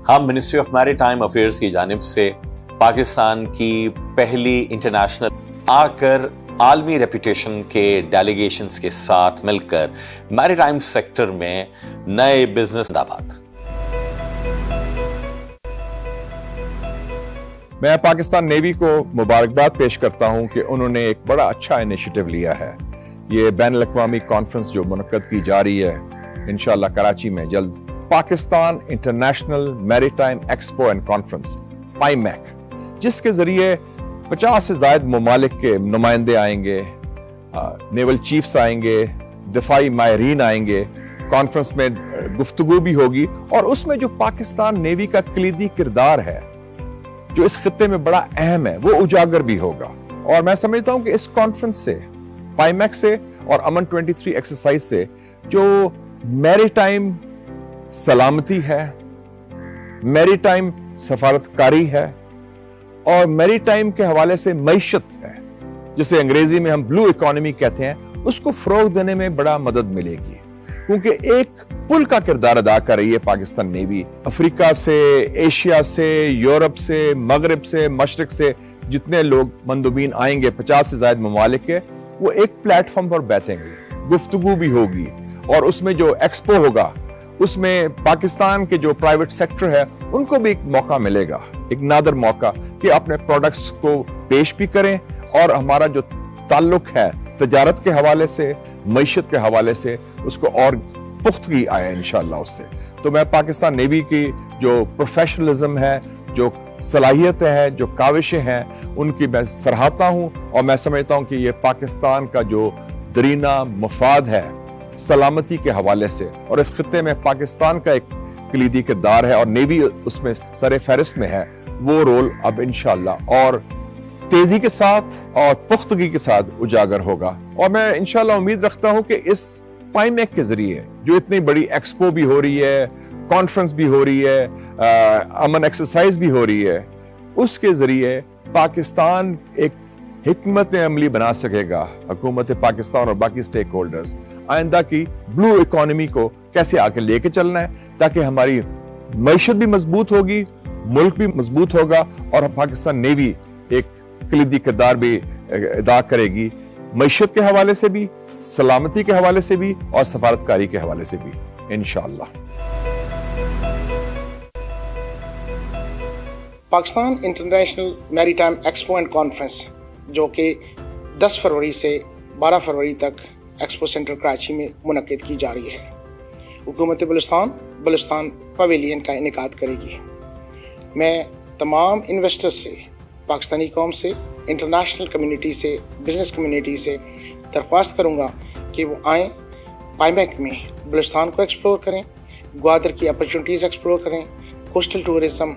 ہم ministry of میری time affairs کی جانب سے پاکستان کی پہلی انٹرنیشنل آ کر عالمی ریپوٹیشن کے ڈیلیگیشنز کے ساتھ مل کر میری ٹائم سیکٹر میں نئے بزنس آباد. میں پاکستان نیوی کو مبارکباد پیش کرتا ہوں کہ انہوں نے ایک بڑا اچھا انیشیٹو لیا ہے. یہ بین الاقوامی کانفرنس جو منعقد کی جا رہی ہے انشاءاللہ کراچی میں جلد، پاکستان انٹرنیشنل میری time expo and Conference PIMEC, جس کے ذریعے 50 سے زائد ممالک کے نمائندے آئیں گے، نیول چیفز آئیں گے، دفاعی ماہرین آئیں گے. کانفرنس میں گفتگو بھی ہوگی اور اس میں جو پاکستان نیوی کا کلیدی کردار ہے جو اس خطے میں بڑا اہم ہے وہ اجاگر بھی ہوگا. اور میں سمجھتا ہوں کہ اس کانفرنس سے، پائمیک سے اور امن 23 ایکسرسائز سے جو میری ٹائم سلامتی ہے، میری ٹائم سفارتکاری ہے اور میری ٹائم کے حوالے سے معیشت ہے، جسے انگریزی میں ہم بلو اکانومی کہتے ہیں، اس کو فروغ دینے میں بڑا مدد ملے گی. کیونکہ ایک پل کا کردار ادا کر رہی ہے پاکستان نیوی. افریقہ سے، ایشیا سے، یورپ سے، مغرب سے، مشرق سے جتنے لوگ مندوبین آئیں گے 50 سے زائد ممالک کے، وہ ایک پلیٹ فارم پر بیٹھیں گے، گفتگو بھی ہوگی. اور اس میں جو ایکسپو ہوگا اس میں پاکستان کے جو پرائیویٹ سیکٹر ہے ان کو بھی ایک موقع ملے گا، ایک نادر موقع کہ اپنے پروڈکٹس کو پیش بھی کریں اور ہمارا جو تعلق ہے تجارت کے حوالے سے، معیشت کے حوالے سے، اس کو اور پختگی آئے انشاءاللہ اس سے. تو میں پاکستان نیوی کی جو پروفیشنلزم ہے، جو صلاحیتیں ہیں، جو کاوشیں ہیں، ان کی میں سراہتا ہوں اور میں سمجھتا ہوں کہ یہ پاکستان کا جو درینہ مفاد ہے سلامتی کے حوالے سے، اور اس خطے میں پاکستان کا ایک کلیدی کردار ہے اور نیوی اس میں سر فہرست میں ہے، وہ رول اب انشاءاللہ اور تیزی کے ساتھ اور پختگی کے ساتھ اجاگر ہوگا. اور میں انشاءاللہ امید رکھتا ہوں کہ اس پائمیک کے ذریعے جو اتنی بڑی ایکسپو بھی ہو رہی ہے، کانفرنس بھی ہو رہی ہے، امن ایکسرسائز بھی ہو رہی ہے، اس کے ذریعے پاکستان ایک حکمت عملی بنا سکے گا. حکومت پاکستان اور باقی سٹیک ہولڈرز آئندہ کی بلو اکانومی کو کیسے آگے لے کے چلنا ہے تاکہ ہماری معیشت بھی مضبوط ہوگی، ملک بھی مضبوط ہوگا اور پاکستان نیوی ایک کلیدی کردار بھی ادا کرے گی، معیشت کے حوالے سے بھی، سلامتی کے حوالے سے بھی اور سفارتکاری کے حوالے سے بھی انشاءاللہ. پاکستان انٹرنیشنل میری ٹائم ایکسپو اینڈ کانفرنس جو کہ 10 فروری سے 12 فروری تک ایکسپو سینٹر کراچی میں منعقد کی جا رہی ہے، حکومت بلوچستان پویلین کا انعقاد کرے گی. میں تمام انویسٹر سے، پاکستانی قوم سے، انٹرنیشنل کمیونٹی سے، بزنس کمیونٹی سے درخواست کروں گا کہ وہ آئیں، پائمیک میں بلوچستان کو ایکسپلور کریں، گوادر کی اپرچونٹیز ایکسپلور کریں، coastal tourism,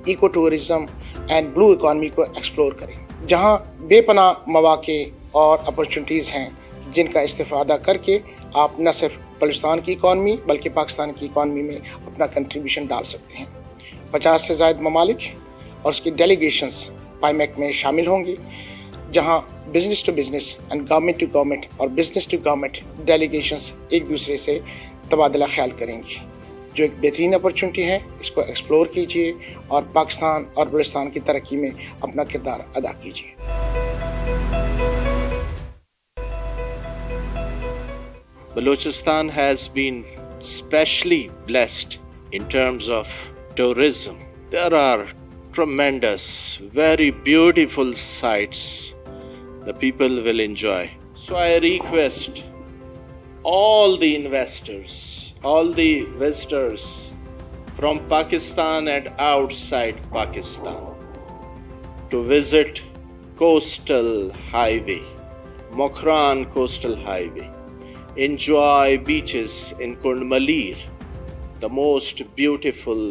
eco tourism and blue economy کو ایکسپلور کریں، جہاں بے پناہ مواقع اور اپرچونٹیز ہیں جن کا استفادہ کر کے آپ نہ صرف بلوچستان کی اکانومی بلکہ پاکستان کی اکانومی میں اپنا کنٹریبیوشن ڈال سکتے ہیں. 50 سے زائد ممالک اور اس کی ڈیلیگیشنز پائمیک میں شامل ہوں گی، جہاں business to business and government to government اور بزنس ٹو گورنمنٹ ڈیلیگیشنز ایک دوسرے سے تبادلہ خیال کریں گی، جو ایک بہترین اپرچونٹی ہے. اس کو ایکسپلور کیجیے اور پاکستان اور بلوچستان کی ترقی میں اپنا کردار ادا کیجیے. Balochistan has been specially blessed in terms of tourism. There are tremendous, very beautiful sights the people will enjoy. So I request all the investors, all the visitors from Pakistan and outside Pakistan to visit Coastal Highway, Mokran Coastal Highway. Enjoy beaches in 𝐾𝐻𝐿, the most beautiful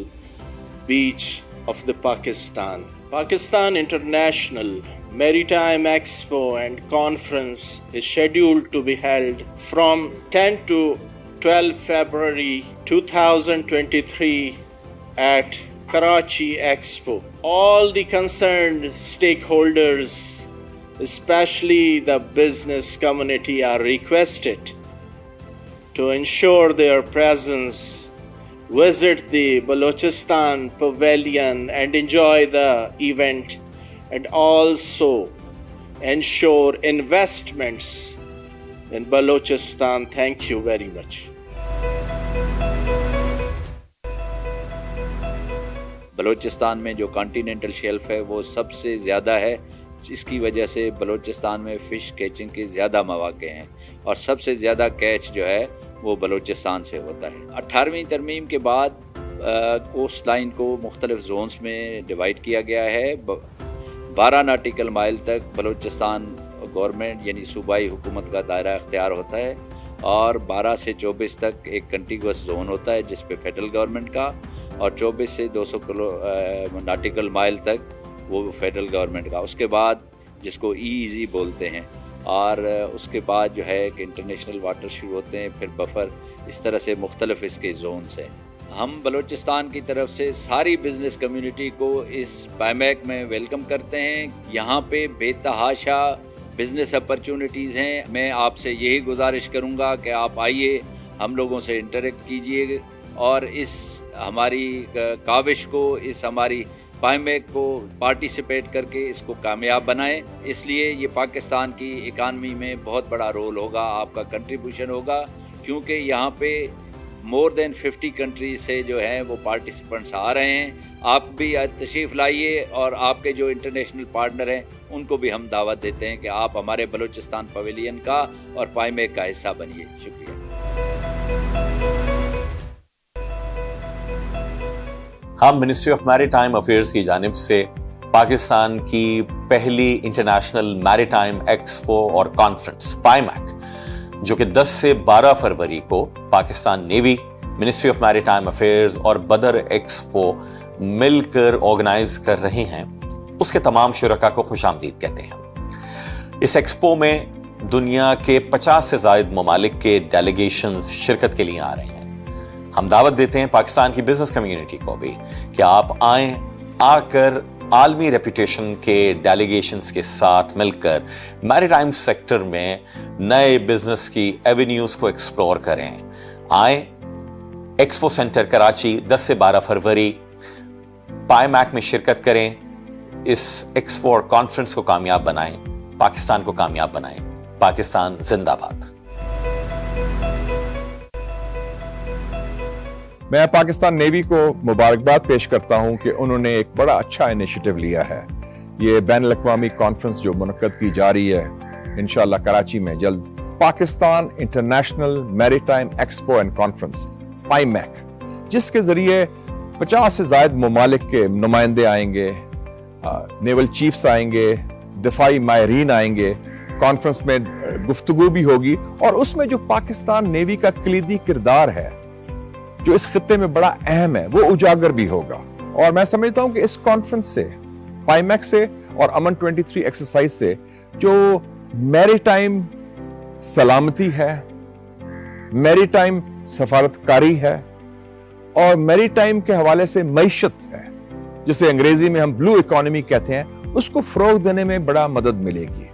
beach of the Pakistan. Pakistan International Maritime Expo and Conference is scheduled to be held from 10 to 12 February 2023 at Karachi Expo. All the concerned stakeholders, especially the business community, are requested to ensure their presence visit the Balochistan Pavilion and enjoy the event, and also ensure investments in Balochistan. Thank you very much. Balochistan میں جو continental shelf ہے وہ سب سے زیادہ ہے، اس کی وجہ سے بلوچستان میں فش کیچنگ کے زیادہ مواقع ہیں، اور سب سے زیادہ کیچ جو ہے وہ بلوچستان سے ہوتا ہے۔ 18ویں ترمیم کے بعد کوسٹ لائن کو مختلف زونز میں ڈیوائیڈ کیا گیا ہے۔ 12 ناٹیکل مائل تک بلوچستان گورنمنٹ یعنی صوبائی حکومت کا دائرہ اختیار ہوتا ہے، اور 12 سے 24 تک ایک کنٹیگوس زون ہوتا ہے جس پہ فیڈرل گورنمنٹ کا، اور 24 سے 200 ناٹیکل مائل تک وہ فیڈرل گورنمنٹ کا۔ اس کے بعد جس کو ای بولتے ہیں، اور اس کے بعد جو ہے کہ انٹرنیشنل واٹر شروع ہوتے ہیں، پھر بفر، اس طرح سے مختلف اس کے زونز ہیں۔ ہم بلوچستان کی طرف سے ساری بزنس کمیونٹی کو اس پائمیک میں ویلکم کرتے ہیں۔ یہاں پہ بے تحاشا بزنس اپرچونٹیز ہیں۔ میں آپ سے یہی گزارش کروں گا کہ آپ آئیے، ہم لوگوں سے انٹریکٹ کیجئے، اور اس ہماری کاوش کو، اس ہماری پائمیک کو پارٹیسپیٹ کر کے اس کو کامیاب بنائیں۔ اس لیے یہ پاکستان کی اکانومی میں بہت بڑا رول ہوگا، آپ کا کنٹریبیوشن ہوگا، کیونکہ یہاں پہ مور دین 50 کنٹریز سے جو ہیں وہ پارٹیسپینٹس آ رہے ہیں۔ آپ بھی تشریف لائیے، اور آپ کے جو انٹرنیشنل پارٹنر ہیں ان کو بھی ہم دعوت دیتے ہیں کہ آپ ہمارے بلوچستان پویلین کا اور پائمیک کا حصہ بنیے۔ شکریہ۔ ہم منسٹری آف میری ٹائم افیئرس کی جانب سے پاکستان کی پہلی انٹرنیشنل میری ٹائم ایکسپو اور کانفرنس پائمیک، جو کہ 10 سے 12 فروری کو پاکستان نیوی، منسٹری آف میری ٹائم افیئرز اور بدر ایکسپو مل کر آرگنائز کر رہی ہیں، اس کے تمام شرکاء کو خوش آمدید کہتے ہیں۔ اس ایکسپو میں دنیا کے 50 سے زائد ممالک کے ڈیلیگیشنز شرکت کے لیے آ رہے ہیں۔ ہم دعوت دیتے ہیں پاکستان کی بزنس کمیونٹی کو بھی کہ آپ آئیں، آ کر عالمی ریپوٹیشن کے ڈیلیگیشنز کے ساتھ مل کر میری ٹائم سیکٹر میں نئے بزنس کی ایونیوز کو ایکسپلور کریں۔ آئیں، ایکسپو سینٹر کراچی 10 سے 12 فروری پائمیک میں شرکت کریں، اس ایکسپو اور کانفرنس کو کامیاب بنائیں، پاکستان کو کامیاب بنائیں۔ پاکستان زندہ باد۔ میں پاکستان نیوی کو مبارکباد پیش کرتا ہوں کہ انہوں نے ایک بڑا اچھا انیشیٹو لیا ہے۔ یہ بین الاقوامی کانفرنس جو منعقد کی جا رہی ہے انشاءاللہ کراچی میں جلد، پاکستان انٹرنیشنل میری time expo and Conference PIMEC, جس کے ذریعے 50 سے زائد ممالک کے نمائندے آئیں گے، نیول چیفز آئیں گے، دفاعی ماہرین آئیں گے۔ کانفرنس میں گفتگو بھی ہوگی، اور اس میں جو پاکستان نیوی کا کلیدی کردار ہے جو اس خطے میں بڑا اہم ہے وہ اجاگر بھی ہوگا۔ اور میں سمجھتا ہوں کہ اس کانفرنس سے، پائمیک سے اور امن 23 ایکسرسائز سے جو میری ٹائم سلامتی ہے، میری ٹائم سفارتکاری ہے، اور میری ٹائم کے حوالے سے معیشت ہے، جسے انگریزی میں ہم بلو اکانومی کہتے ہیں، اس کو فروغ دینے میں بڑا مدد ملے گی،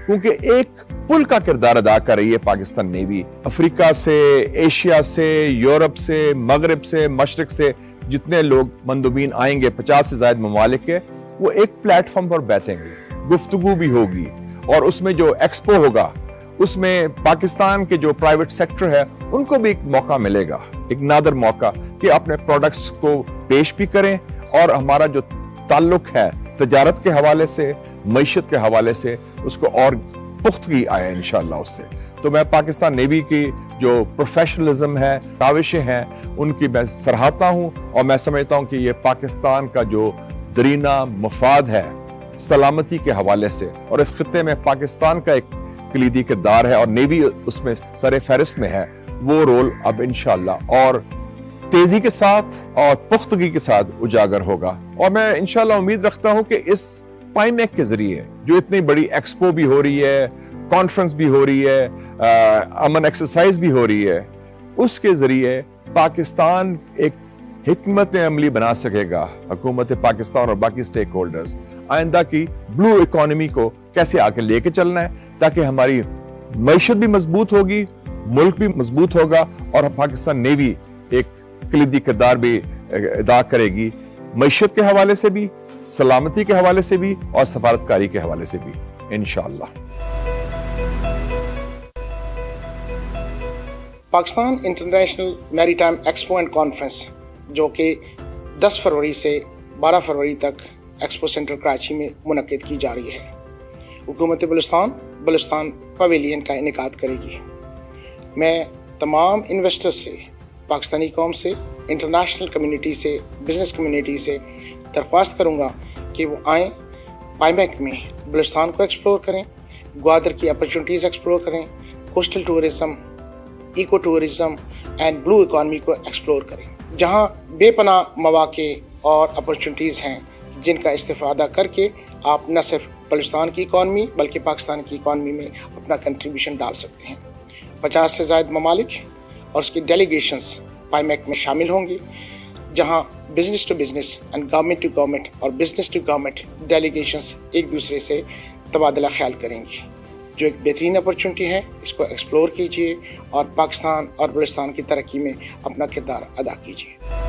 کیونکہ ایک پل کا کردار ادا کر رہی ہے پاکستان نیوی۔ افریقہ سے، ایشیا سے، یورپ سے، مغرب سے، مشرق سے جتنے لوگ مندوبین آئیں گے 50 سے زائد ممالک کے، وہ ایک پلیٹ فارم پر بیٹھیں گے، گفتگو بھی ہوگی، اور اس میں جو ایکسپو ہوگا اس میں پاکستان کے جو پرائیویٹ سیکٹر ہے ان کو بھی ایک موقع ملے گا، ایک نادر موقع کہ اپنے پروڈکٹس کو پیش بھی کریں، اور ہمارا جو تعلق ہے تجارت کے حوالے سے، معیشت کے حوالے سے، اس کو اور پختگی آئے انشاءاللہ اس سے۔ تو میں پاکستان نیوی کی جو پروفیشنلزم ہے، کاوشیں ہیں، ان کی میں سراہتا ہوں، اور میں سمجھتا ہوں کہ یہ پاکستان کا جو درینہ مفاد ہے سلامتی کے حوالے سے، اور اس خطے میں پاکستان کا ایک کلیدی کردار ہے، اور نیوی اس میں سر فہرست میں ہے، وہ رول اب انشاءاللہ اور تیزی کے ساتھ اور پختگی کے ساتھ اجاگر ہوگا۔ اور میں انشاءاللہ امید رکھتا ہوں کہ اس پائمیک کے ذریعے جو اتنی بڑی ایکسپو بھی ہو رہی ہے، کانفرنس بھی ہو رہی ہے، امن ایکسرسائز بھی ہو رہی ہے، اس کے ذریعے پاکستان ایک حکمت عملی بنا سکے گا، حکومت پاکستان اور باقی سٹیک ہولڈرز، آئندہ کی بلو اکانومی کو کیسے آگے لے کے چلنا ہے، تاکہ ہماری معیشت بھی مضبوط ہوگی، ملک بھی مضبوط ہوگا، اور پاکستان نیوی ایک कलीदी किरदार भी अदा करेगी, मईशत के हवाले से भी, सलामती के हवाले से भी और सफारतकारी के हवाले से भी इंशाअल्लाह। Pakistan International Maritime Expo and conference जो कि 10 फरवरी से 12 फरवरी तक एक्सपो सेंटर कराची में मुनक्किद की जा रही है। हुकूमत बलूचिस्तान पवेलियन का इनेकाद करेगी। मैं तमाम इन्वेस्टर्स से, पाकिस्तानी कौम से, इंटरनेशनल कम्युनिटी से, बिजनेस कम्युनिटी से दरख्वास्त करूँगा कि वो आएँ, पाईमैक में बलूचिस्तान को एक्सप्लोर करें, ग्वादर की अपॉर्चुनिटीज़ एक्सप्लोर करें, coastal tourism, eco tourism and blue economy को एक्सप्लोर करें, जहाँ बेपनाह मौक़े और अपॉर्चुनिटीज़ हैं जिनका इस्तेफ़ादा करके आप न सिर्फ बलूचिस्तान की इकॉनमी बल्कि पाकिस्तान की इकॉनमी में अपना कंट्रीब्यूशन डाल सकते हैं। 50 से ज़ायद ममालिक और उसकी डेलीगेशंस पाईमैक में शामिल होंगी, जहां business to business and government to government और बिजनेस टू गवर्नमेंट डेलीगेशंस एक दूसरे से तबादला ख्याल करेंगी, जो एक बेहतरीन अपॉर्चुनिटी है। इसको एक्सप्लोर कीजिए और पाकिस्तान और बलूचिस्तान की तरक्की में अपना किरदार अदा कीजिए।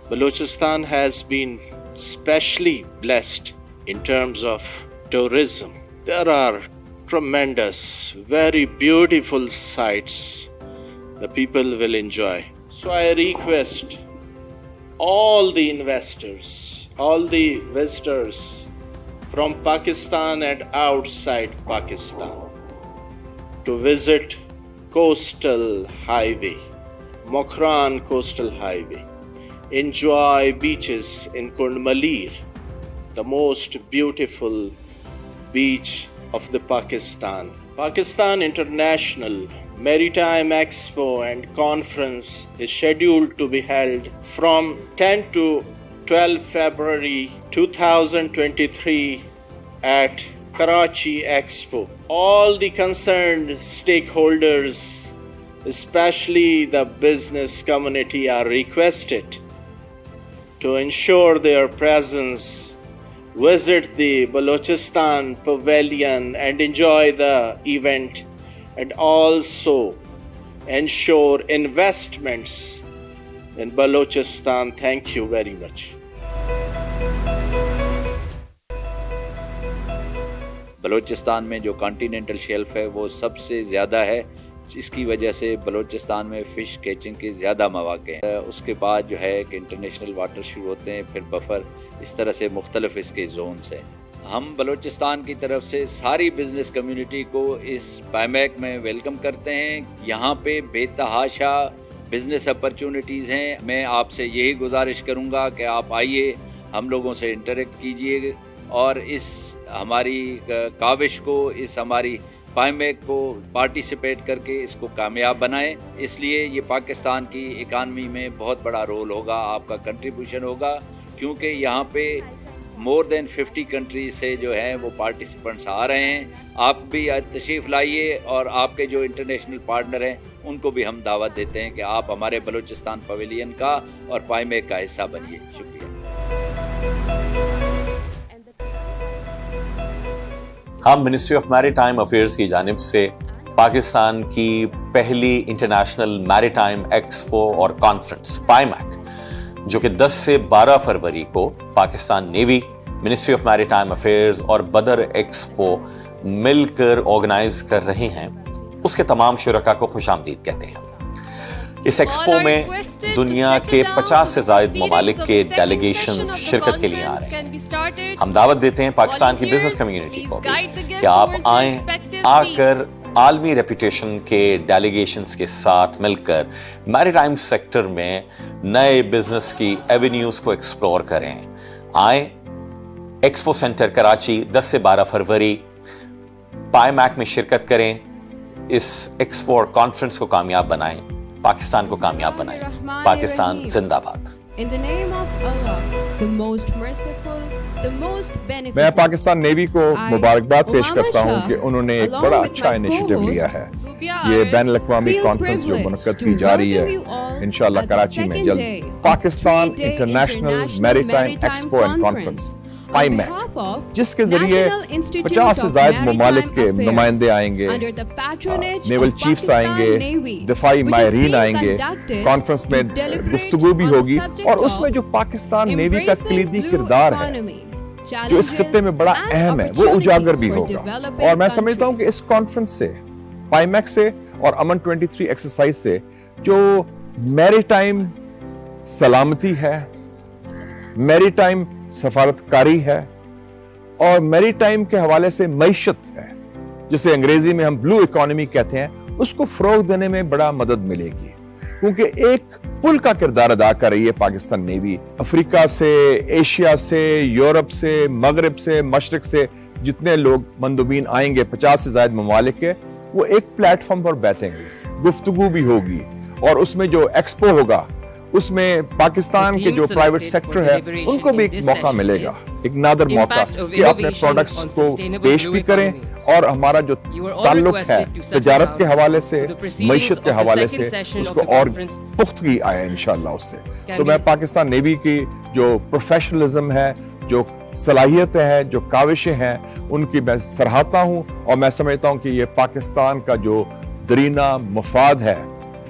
Balochistan has been specially blessed in terms of tourism. There are tremendous, very beautiful sights the people will enjoy. So I request all the investors, all the visitors from Pakistan and outside Pakistan to visit Coastal Highway, Mokran Coastal Highway. Enjoy beaches in 𝐾𝐈𝐕𝐄, the most beautiful beach of the Pakistan. Pakistan International Maritime Expo and Conference is scheduled to be held from 10 to 12 February 2023 at Karachi Expo. All the concerned stakeholders, especially the business community, are requested to ensure their presence, visit the Balochistan Pavilion and enjoy the event, and also ensure investments in Balochistan. Thank you very much. Balochistan में जो continental shelf है वो सबसे ज़्यादा है, इसकी वजह से बलूचिस्तान में फ़िश कैचिंग के ज़्यादा मौक़े हैं। उसके बाद जो है कि इंटरनेशनल वाटर शुरू होते हैं, फिर बफर, इस तरह से मुख्तलिफ इसके जोन्स हैं। हम बलूचिस्तान की तरफ से सारी बिज़नेस कम्युनिटी को इस पाईमैक में वेलकम करते हैं। यहाँ पे बेतहाशा बिज़नेस अपॉर्चुनिटीज़ हैं। मैं आपसे यही गुजारिश करूँगा कि आप आइए, हम लोगों से इंटरेक्ट कीजिए और इस हमारी काविश को, इस हमारी पाईमैक को पार्टिसिपेट करके इसको कामयाब बनाएं। इसलिए ये पाकिस्तान की इकानमी में बहुत बड़ा रोल होगा, आपका कंट्रीब्यूशन होगा, क्योंकि यहाँ पे मोर देन 50 कंट्रीज से जो हैं वो पार्टिसिपेंट्स आ रहे हैं। आप भी तशरीफ़ लाइए और आपके जो इंटरनेशनल पार्टनर हैं उनको भी हम दावत देते हैं कि आप हमारे बलूचिस्तान पवेलियन का और पाईमैक का हिस्सा बनिए। शुक्रिया। हम मिनिस्ट्री ऑफ मैरीटाइम अफेयर्स की जानिब से पाकिस्तान की पहली इंटरनेशनल मैरीटाइम एक्सपो और कॉन्फ्रेंस पाईमैक, जो कि 10 से 12 फरवरी को Pakistan navy, ministry of maritime affairs और बदर एक्सपो मिलकर ऑर्गेनाइज कर रहे हैं, उसके तमाम शुरका को खुशामदीद कहते हैं। इस एक्सपो में दुनिया के 50 से ज़ायद ममालिक के डेलीगेशन शिरकत के लिए आ रहे हैं। हम दावत देते हैं पाकिस्तान की बिजनेस कम्युनिटी को कि आप आएं, आकर आलमी रेपुटेशन के डेलीगेशंस के साथ मिलकर मैरीटाइम सेक्टर में नए बिजनेस की एवेन्यूज को एक्सप्लोर करें। आएं, एक्सपो सेंटर कराची 10 से 12 फरवरी पाईमैक में शिरकत करें। इस एक्सपो और कॉन्फ्रेंस को कामयाब बनाएं, पाकिस्तान को कामयाब बनाएं। पाकिस्तान जिंदाबाद। मैं पाकिस्तान नेवी को मुबारकबाद पेश करता हूं कि उन्होंने एक बड़ा अच्छा इनिशिएटिव लिया है। ये बैनुल-अक़वामी कॉन्फ्रेंस जो मुनक्किद की जा रही है इंशाअल्लाह कराची में जल्द, Pakistan International Maritime Expo and Conference PIMEC, जिसके जरिए 50 से ज्यादा ममालिक के नुमाइंदे आएंगे, नेवल चीफ्स आएंगे, दफाई माहिरीन आएंगे, कॉन्फ्रेंस में गुफ्तगू भी होगी और उसमें जो पाकिस्तान नेवी का कलीदी किरदार है जो इस खत्ते में बड़ा अहम है वो उजागर भी होगा। और मैं समझता हूं कि इस कॉन्फ्रेंस से, पाइमैक से और अमन 23 एक्सरसाइज से जो मैरीटाइम सलामती है, मैरीटाइम सफारतकारी है और मैरीटाइम के हवाले से मईशत है, जिसे अंग्रेजी में हम ब्लू इकोनॉमी कहते हैं, उसको फरोग देने में बड़ा मदद मिलेगी, क्योंकि एक पुल का किरदार अदा कर रही है पाकिस्तान नेवी। अफ्रीका से, एशिया से, यूरोप से, मगरब से, मशरक से जितने लोग मंदुबीन आएंगे 50 से ज्यादा ममालिक के, वो एक प्लेटफॉर्म पर बैठेंगे, गुफ्तगू भी होगी और उसमें जो एक्सपो होगा उसमें पाकिस्तान के जो प्राइवेट सेक्टर है उनको भी एक मौका मिलेगा, एक नादर मौका कि अपने प्रोडक्ट्स को पेश भी करें और हमारा जो ताल्लुक है तिजारत के हवाले से, मईशत के हवाले से, उसको और पुख्तगी आए इंशाअल्लाह उससे। तो मैं पाकिस्तान नेवी की जो प्रोफेशनलिज्म है, जो सलाहियतें हैं, जो काविशें हैं, उनकी मैं सराहता हूं और मैं समझता हूं कि ये पाकिस्तान का जो दरीना मफाद है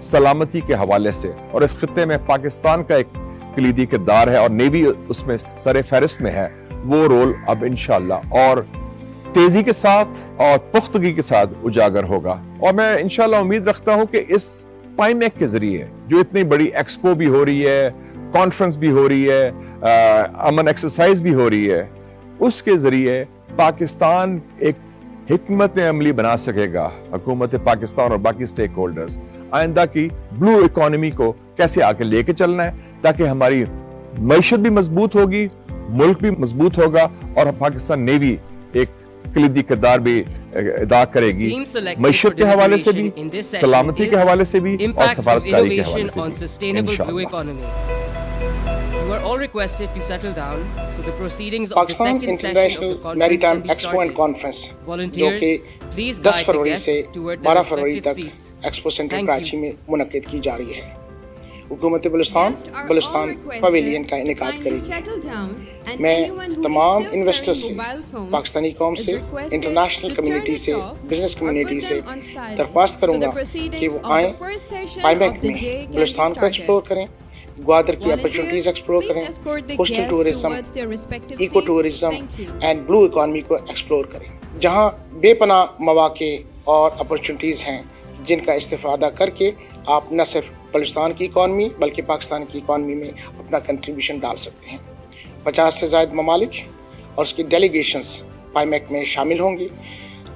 सलामती के हवाले से, और इस खत्ते में पाकिस्तान का एक कलीदी किरदार है और नेवी उसमें सरे फहरिस्त में है, वो रोल अब इंशाअल्लाह और तेजी के साथ और पुख्तगी के साथ उजागर होगा। और मैं इंशाअल्लाह उम्मीद रखता हूं कि इस पाइमैक के जरिए जो इतनी बड़ी एक्सपो भी हो रही है, कॉन्फ्रेंस भी हो रही है, अमन एक्सरसाइज भी हो रही है, उसके जरिए पाकिस्तान एक हिकमत अमली बना सकेगा, हुकूमत पाकिस्तान और बाकी स्टेक होल्डर्स आइंदा की ब्लू इकोनॉमी को कैसे आगे लेके चलना है, ताकि हमारी मईशत भी मजबूत होगी, मुल्क भी मजबूत होगा और पाकिस्तान नेवी एक कलीदी किरदार भी अदा करेगी, मईशत के हवाले से भी, सलामती के हवाले से भी और सफारतकारी के हवाले से भी इंशाअल्लाह। You are all requested to settle down. So the proceedings of the Pakistan second session of international the conference maritime will be expo and started. Conference जो Volunteers, कि please 10 guide the फरवरी से guests toward the 12 February respective तक seats. Expo centre Thank Karachi you. में मुनक्किद की जा रही है। हुकूमत बलूचिस्तान पवेलियन का इनेकाद करेगी। मैं तमाम इन्वेस्टर्स से, पाकिस्तानी कौम से, इंटरनेशनल कम्युनिटी से, बिजनेस कम्युनिटी से दरख्वास्त करूंगा कि वो आएं, पाइमैक में बलूचिस्तान को एक्सप्लोर करें, ग्वादर की अपॉर्चुनिटीज एक्सप्लोर करें, coastal tourism, eco tourism and blue economy को एक्सप्लोर करें, जहां बेपनाह मौके और अपॉर्चुनिटीज हैं जिनका इस्तेफादा करके आप न सिर्फ बलूचिस्तान की इकॉनमी बल्कि पाकिस्तान की इकॉनमी में अपना कंट्रीब्यूशन डाल सकते हैं। 50 से ज़ायद ममालिक और उसकी डेलीगेशंस पाइमैक में शामिल होंगी,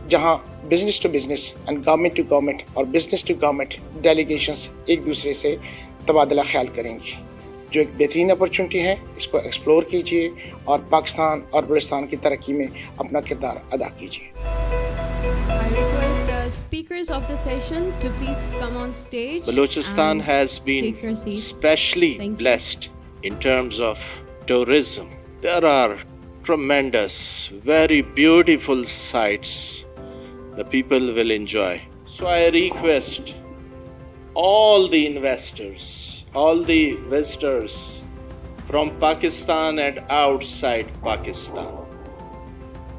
जहां business to business and government to government और बिजनेस टू गवर्नमेंट डेलीगेशंस एक दूसरे से तबादला ख्याल करेंगी, जो एक बेहतरीन अपॉर्चुनिटी है। इसको एक्सप्लोर कीजिए और पाकिस्तान और बलूचिस्तान की तरक्की में अपना किरदार अदा कीजिए। Speakers of the session to please come on stage. Balochistan has been specially blessed in terms of tourism. There are tremendous, very beautiful sights the people will enjoy. So I request all the investors, all the visitors from Pakistan and outside Pakistan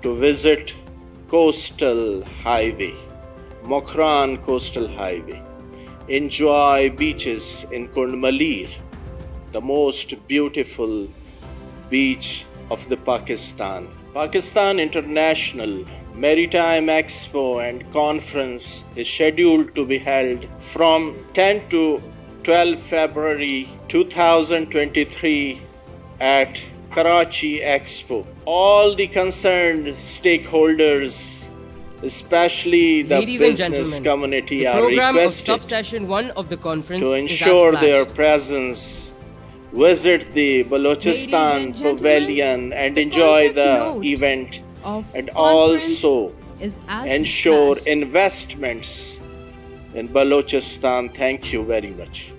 to visit Coastal Highway, Mokran Coastal Highway. Enjoy beaches in 𝐶𝐻𝐿, the most beautiful beach of the Pakistan. Pakistan International Maritime Expo and Conference is scheduled to be held from 10 to 12 February 2023 at Karachi Expo. All the concerned stakeholders, especially the business community, are requested to ensure their presence, visit the Balochistan Pavilion and enjoy the event, and also ensure investments in Balochistan. Thank you very much.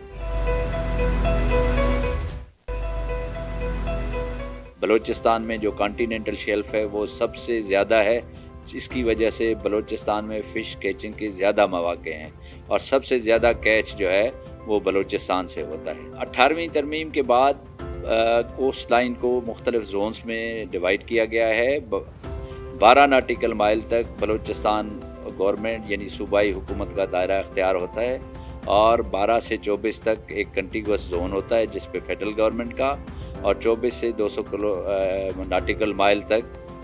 Balochistan में जो continental shelf है वो सबसे ज़्यादा है, जिसकी वजह से बलूचिस्तान में फ़िश कैचिंग के ज़्यादा मौके हैं और सबसे ज़्यादा कैच जो है वो बलूचिस्तान से होता है। 18वीं तरमीम के बाद कोस्ट लाइन को मुख्तलिफ जोन्स में डिवाइड किया गया है। 12 नाटिकल माइल तक बलूचिस्तान गवर्नमेंट यानी सूबाई हुकूमत का दायरा इख्तियार होता है और 12 से 24 तक एक कंटिगुअस जोन होता है जिस पे फेडरल गवर्नमेंट का, और 24 से 200 नाटिकल माइल तक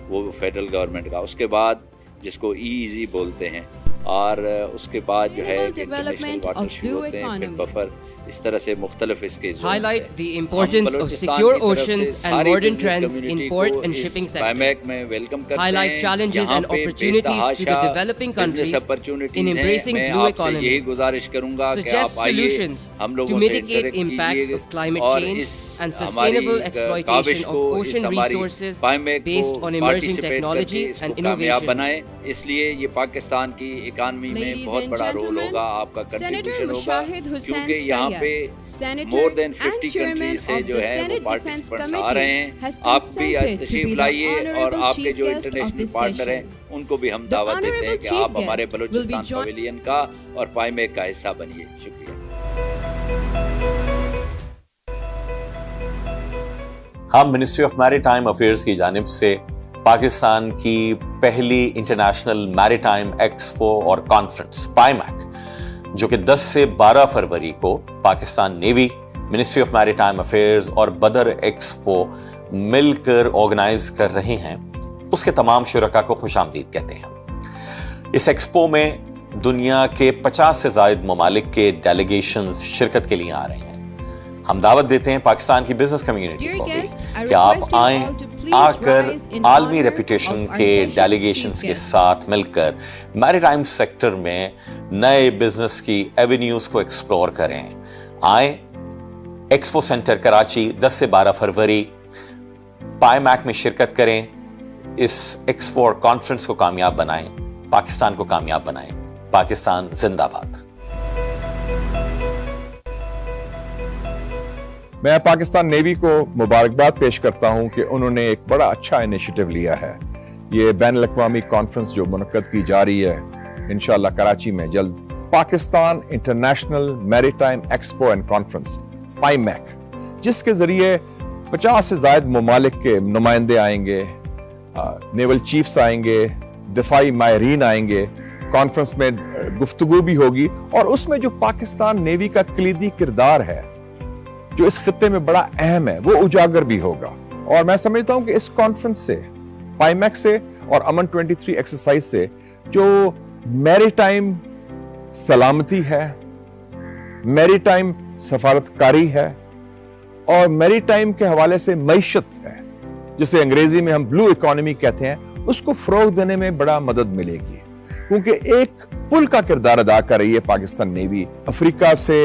वो फेडरल गवर्नमेंट का। उसके बाद जिसको ईईजी बोलते हैं, और उसके बाद जो है इंटरनेशनल वाटर शुरू होते हैं, फिर बफर, इस तरह से मुख्तलिफ इसके zones highlight हैं। the importance of secure oceans and modern trends in port and shipping sector. BIMAC में वेलकम करते हैं। Highlight challenges and opportunities to the developing countries in embracing blue economy. यही गुजारिश करूंगा कि Suggest आप आइए, solutions हम to लोगों से mitigate इंटरेक्ट impacts कीजिए of climate और change इस and sustainable exploitation of ocean हमारी resources BIMAC को based on emerging participate technologies करके and इसको कामयाब innovations. बनाएं। इसलिए ये पाकिस्तान की इकानमी में Ladies बहुत and बड़ा रोल gentlemen, होगा, आपका Senator कंट्रीब्यूशन होगा, 𝐿𝐻𝐿 क्योंकि यहाँ पे Senator more than and 50 Chairman countries से of जो the है वो Senate पार्टिसिपेंट्स Defense आ रहे Committee has हैं। आप भी consented to तशरीफ be the लाइए और honorable आपके chief जो guest of international this partner हैं session. उनको भी हम The दावत देते हैं honorable कि chief आप हमारे guest will be Balochistan joined- pavilion का और पाइमेक का हिस्सा बनिए। शुक्रिया। हम मिनिस्ट्री ऑफ मैरीटाइम अफेयर्स की जानिब से पाकिस्तान की पहली इंटरनेशनल मैरीटाइम एक्सपो और कॉन्फ्रेंस पाइमैक, जो कि 10 से 12 फरवरी को Pakistan navy, ministry of maritime affairs और बदर एक्सपो मिलकर ऑर्गेनाइज कर रहे हैं, उसके तमाम शुरका को खुशामदीद कहते हैं। इस एक्सपो में दुनिया के 50 से ज़ायद ममालिक के डेलीगेशंस शिरकत के लिए आ रहे हैं। हम दावत देते हैं पाकिस्तान की बिजनेस कम्युनिटी को भी कि आप आएं, आकर आलमी रेपुटेशन के डेलीगेशंस के साथ मिलकर मैरीटाइम सेक्टर में नए बिजनेस की एवेन्यूज को एक्सप्लोर करें। आएं, एक्सपो सेंटर कराची 10 से 12 फरवरी पाइमैक में शिरकत करें। इस एक्सपो और कॉन्फ्रेंस को कामयाब बनाएं, पाकिस्तान को कामयाब बनाएं। पाकिस्तान जिंदाबाद। मैं पाकिस्तान नेवी को मुबारकबाद पेश करता हूं कि उन्होंने एक बड़ा अच्छा इनिशिएटिव लिया है। ये बैनुल-अक़वामी कॉन्फ्रेंस जो मुनक्कद की जा रही है इंशाअल्लाह कराची में जल्द, Pakistan International Maritime Expo and Conference PIMEC, जिसके जरिए 50 से ज़ायद ममालिक के नुमाइंदे आएंगे, नेवल चीफ्स आएंगे, दिफाई माहिरीन आएंगे। कॉन्फ्रेंस में गुफ्तगू भी होगी और उसमें जो पाकिस्तान नेवी का कलीदी किरदार है जो इस खित्ते में बड़ा अहम है वो उजागर भी होगा। और मैं समझता हूं कि इस कॉन्फ्रेंस से, पाइमैक से और अमन 23 एक्सरसाइज से जो मैरीटाइम सलामती है, मैरीटाइम सफारतकारी है और मैरीटाइम के हवाले से मईशत है, जिसे अंग्रेजी में हम ब्लू इकोनॉमी कहते हैं, उसको फरोग देने में बड़ा मदद मिलेगी। क्योंकि एक पुल का किरदार अदा कर रही है पाकिस्तान नेवी। अफ्रीका से,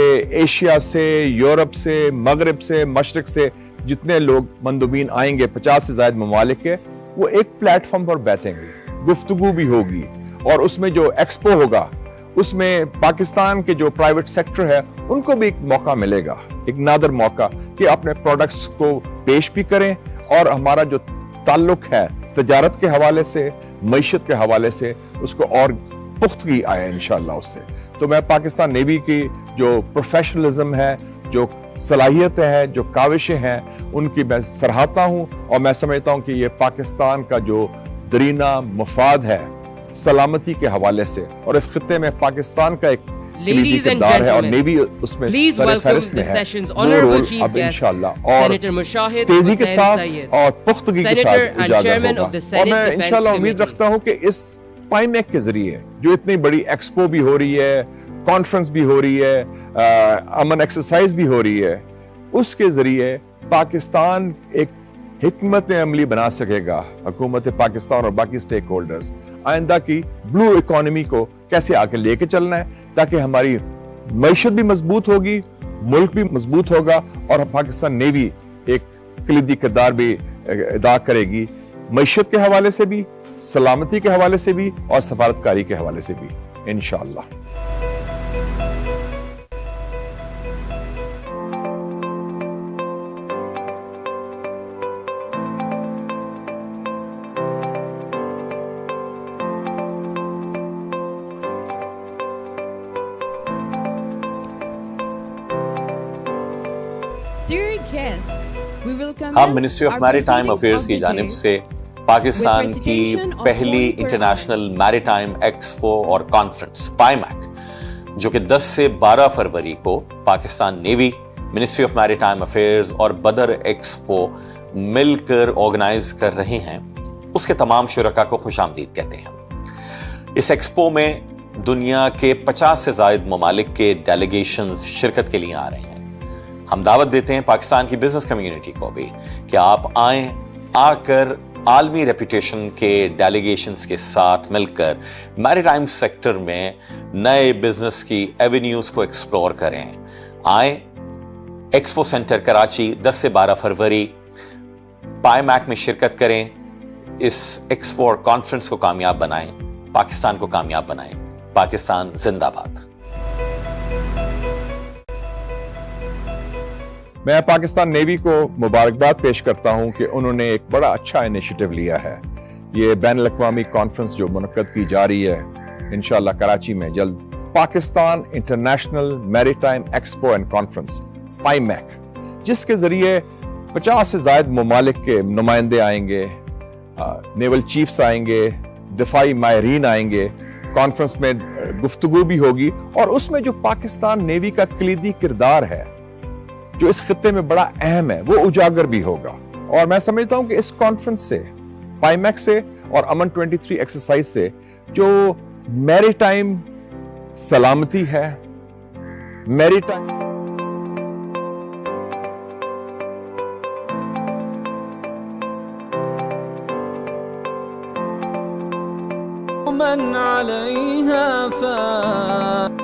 एशिया से, यूरोप से, मगरब से, मशरक से जितने लोग मंदुबीन आएंगे 50 से ज्यादा ममालिक के, वो एक प्लेटफॉर्म पर बैठेंगे, गुफ्तगू भी होगी और उसमें जो एक्सपो होगा उसमें पाकिस्तान के जो प्राइवेट सेक्टर है उनको भी एक मौका मिलेगा, एक नादर मौका कि अपने प्रोडक्ट्स को पेश भी करें और हमारा जो ताल्लुक है तजारत के हवाले से, मईशत के हवाले से, उसको और पुख्तगी आए इंशाअल्लाह उससे। तो मैं पाकिस्तान नेवी की जो प्रोफेशनलिज्म है, जो सलाहियतें हैं, जो काविशें हैं, उनकी मैं सराहता हूं और मैं समझता हूं कि ये पाकिस्तान का जो दरीना मफाद है सलामती के हवाले से और इस खित्ते में पाकिस्तान का एक Ladies and किरदार है और gentlemen, नेवी उसमें please welcome सरफहरिस्त the में है। session's वो honorable रोल chief अब guest, इंशाअल्लाह और Senator 𝐿𝐻𝐿 तेजी के साथ 𝐷 और पुख्तगी के Senator साथ and उजागर Chairman होगा। of the और Senate मैं Defense इंशाअल्लाह उम्मीद Committee. रखता हूं कि इस पाइमैक के जरिए जो इतनी बड़ी एक्सपो भी हो रही है, कॉन्फ्रेंस भी हो रही है, अमन एक्सरसाइज भी हो रही है, उसके जरिए पाकिस्तान एक हिकमत अमली बना सकेगा, हुकूमत पाकिस्तान और बाकी स्टेक होल्डर्स आइंदा की ब्लू इकोनॉमी को कैसे आगे लेके चलना है ताकि हमारी मईशत भी मजबूत होगी, मुल्क भी मजबूत होगा और पाकिस्तान नेवी एक कलीदी किरदार भी अदा करेगी, मईशत के हवाले से भी, सलामती के हवाले से भी और सफारतकारी के हवाले से भी इंशाअल्लाह। Dear guest, We will हम commence ministry of our maritime proceedings affairs of की the जानिब day से पाकिस्तान with की recitation of पहली Holy Quran. International Maritime expo और कॉन्फ्रेंस पाईमैक जो कि 10 से 12 फरवरी को Pakistan navy, ministry of maritime affairs और बदर एक्सपो मिलकर ऑर्गेनाइज कर रहे हैं, उसके तमाम शुरका को खुशामदीद कहते हैं। इस एक्सपो में दुनिया के 50 से ज्यादा ममालिक के डेलीगेशंस शिरकत के लिए आ रहे हैं। हम दावत देते हैं पाकिस्तान की बिजनेस कम्युनिटी को भी कि आप आएं, आकर आलमी रेपुटेशन के डेलीगेशंस के साथ मिलकर मैरीटाइम सेक्टर में नए बिजनेस की एवेन्यूज को एक्सप्लोर करें। आए एक्सपो सेंटर कराची 10 से 12 फरवरी पाईमैक में शिरकत करें। इस एक्सपो और कॉन्फ्रेंस को कामयाब बनाएं, पाकिस्तान को कामयाब बनाएं। पाकिस्तान जिंदाबाद। मैं पाकिस्तान नेवी को मुबारकबाद पेश करता हूं कि उन्होंने एक बड़ा अच्छा इनिशिएटिव लिया है। ये बैनुल अक़वामी कॉन्फ्रेंस जो मुनक्कद की जा रही है इंशाअल्लाह कराची में जल्द, Pakistan International Maritime Expo and Conference PIMEC, जिसके जरिए 50 से ज्यादा ममालिक के नुमाइंदे आएंगे, नेवल चीफ्स आएंगे, दिफाई माहिरीन आएंगे। कॉन्फ्रेंस में गुफ्तगू भी होगी और उसमें जो पाकिस्तान नेवी का कलीदी किरदार है जो इस खित्ते में बड़ा अहम है वो उजागर भी होगा। और मैं समझता हूं कि इस कॉन्फ्रेंस से, पाईमैक से और अमन 23 एक्सरसाइज से जो मैरीटाइम सलामती है, मैरीटाइम من عليها فان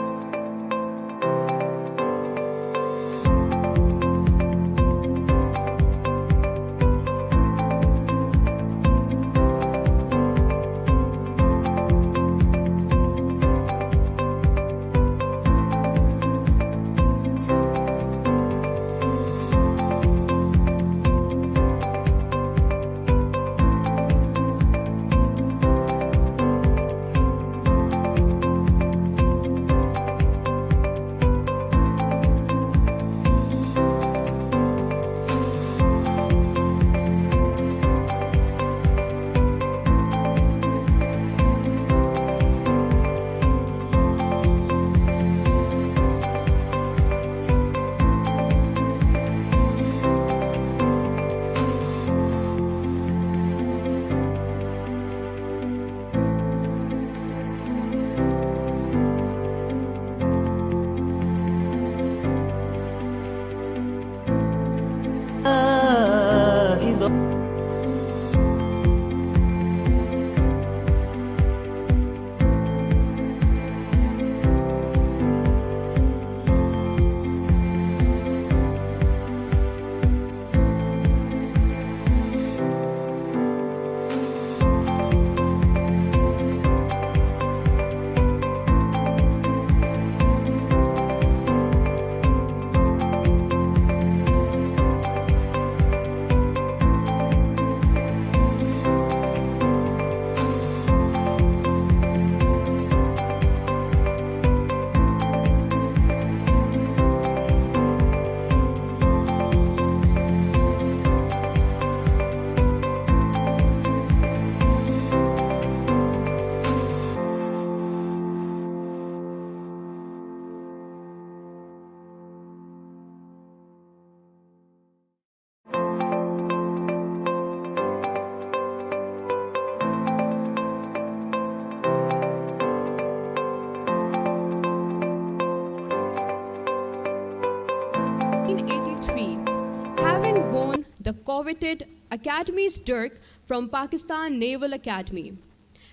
having won the coveted Academy's Dirk from Pakistan Naval Academy.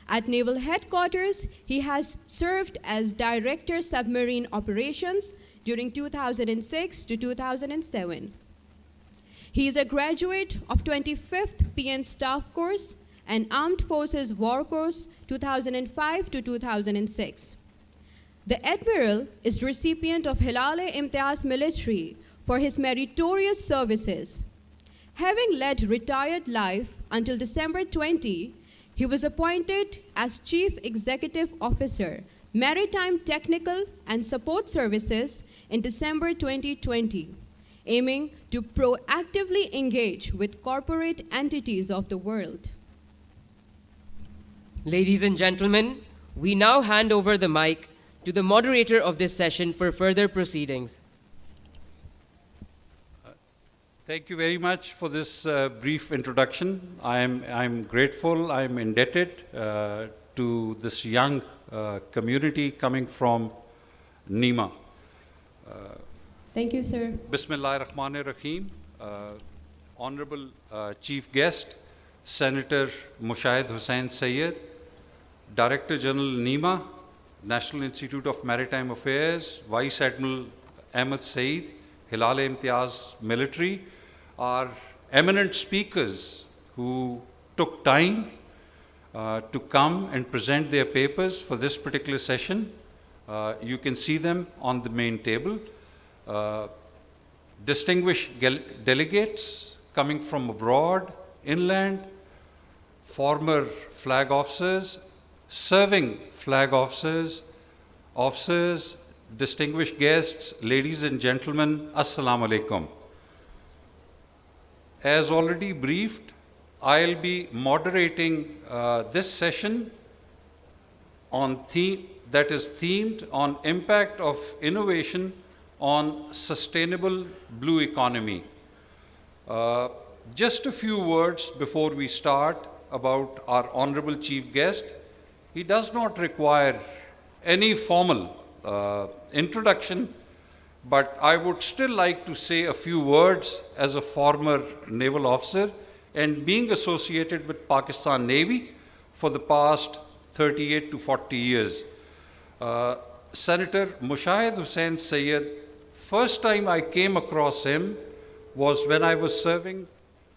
At Naval Headquarters, he has served as Director Submarine Operations during 2006 to 2007. He is a graduate of 25th PN Staff Course and Armed Forces War Course 2005 to 2006. The Admiral is recipient of 𝐿𝐴 military for his meritorious services. Having led retired life until December 20, he was appointed as Chief Executive Officer, Maritime Technical and Support Services in December 2020, aiming to proactively engage with corporate entities of the world. Ladies and gentlemen, we now hand over the mic to the moderator of this session for further proceedings. Thank you very much for this brief introduction. I'm grateful, I'm indebted to this young community coming from NEMA. Thank you, sir. Bismillahir-Rahmanir-Rahim. Honorable Chief Guest, Senator 𝐿𝐻𝐈𝐿𝐄𝐻𝐿, Director General NEMA, National Institute of Maritime Affairs, Vice Admiral Ahmed Saeed, 𝐏𝐈𝐕𝐄𝐲 military, our eminent speakers who took time to come and present their papers for this particular session. You can see them on the main table. Distinguished delegates coming from abroad, inland, former flag officers, serving flag officers, officers, distinguished guests, ladies and gentlemen, Assalamu alaikum. As already briefed, I'll be moderating this session on that is themed on impact of innovation on sustainable blue economy. Just a few words before we start about our honorable chief guest. He does not require any formal introduction, but I would still like to say a few words as a former naval officer and being associated with Pakistan Navy for the past 38 to 40 years. Senator Mushahed Hussain Sayyid, first time I came across him was when I was serving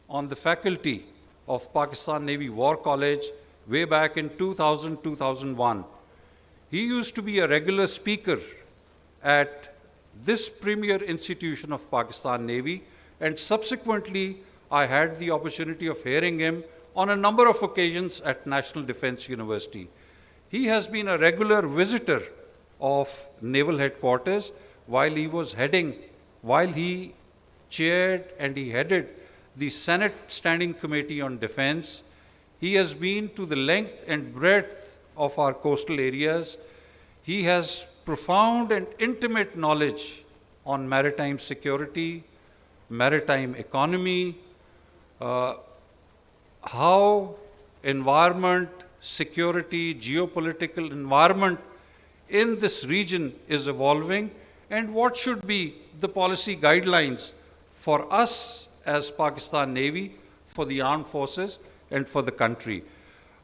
on the faculty of Pakistan Navy War College way back in 2000-2001. He used to be a regular speaker at this premier institution of Pakistan Navy, and subsequently I had the opportunity of hearing him on a number of occasions at National Defense University. He has been a regular visitor of Naval Headquarters while he chaired and he headed the Senate Standing Committee on Defense. He has been to the length and breadth of our coastal areas. He has profound and intimate knowledge on maritime security, maritime economy, how environment, security, geopolitical environment in this region is evolving, and what should be the policy guidelines for us as Pakistan Navy, for the armed forces, and for the country.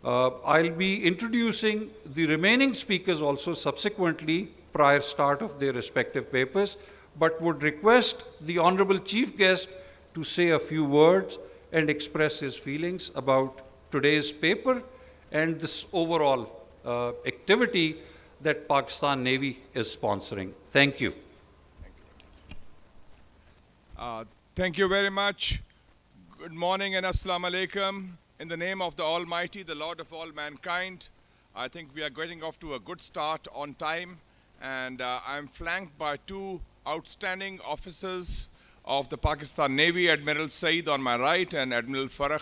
I'll be introducing the remaining speakers also subsequently prior start of their respective papers, but would request the Honorable Chief Guest to say a few words and express his feelings about today's paper and this overall activity that Pakistan Navy is sponsoring. Thank you. Thank you very much. Good morning and Assalamu alaikum. In the name of the Almighty, the Lord of all mankind, I think we are getting off to a good start on time, and I'm flanked by two outstanding officers of the Pakistan Navy, Admiral Saeed on my right and Admiral 𝗏𝗏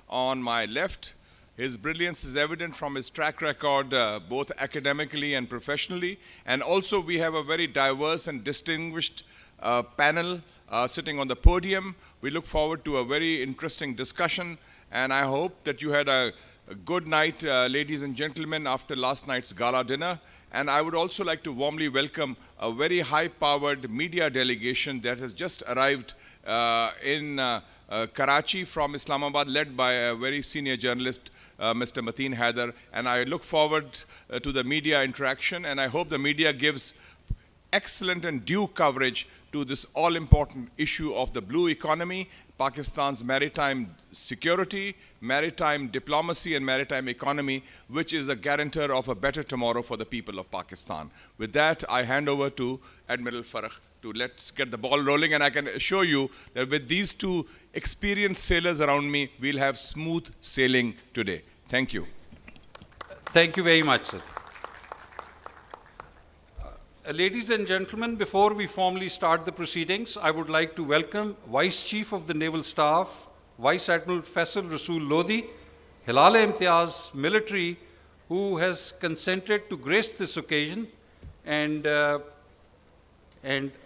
on my left. His brilliance is evident from his track record, both academically and professionally. And also we have a very diverse and distinguished panel sitting on the podium. We look forward to a very interesting discussion, and I hope that you had a good night, ladies and gentlemen, after last night's gala dinner. And I would also like to warmly welcome a very high-powered media delegation that has just arrived in Karachi from Islamabad, led by a very senior journalist, Mr. Mateen Haider. And I look forward to the media interaction, and I hope the media gives excellent and due coverage to this all-important issue of the blue economy, Pakistan's maritime security, maritime diplomacy, and maritime economy, which is the guarantor of a better tomorrow for the people of Pakistan. With that, I hand over to Admiral 𝗏𝗏 to let's get the ball rolling, and I can assure you that with these two experienced sailors around me, we'll have smooth sailing today. Thank you. Thank you very much, sir. Ladies and gentlemen, before we formally start the proceedings, I would like to welcome Vice Chief of the Naval Staff, Vice Admiral Faisal Rasool Lodhi, 𝐏𝐈𝐕𝐄𝐲 military, who has consented to grace this occasion, and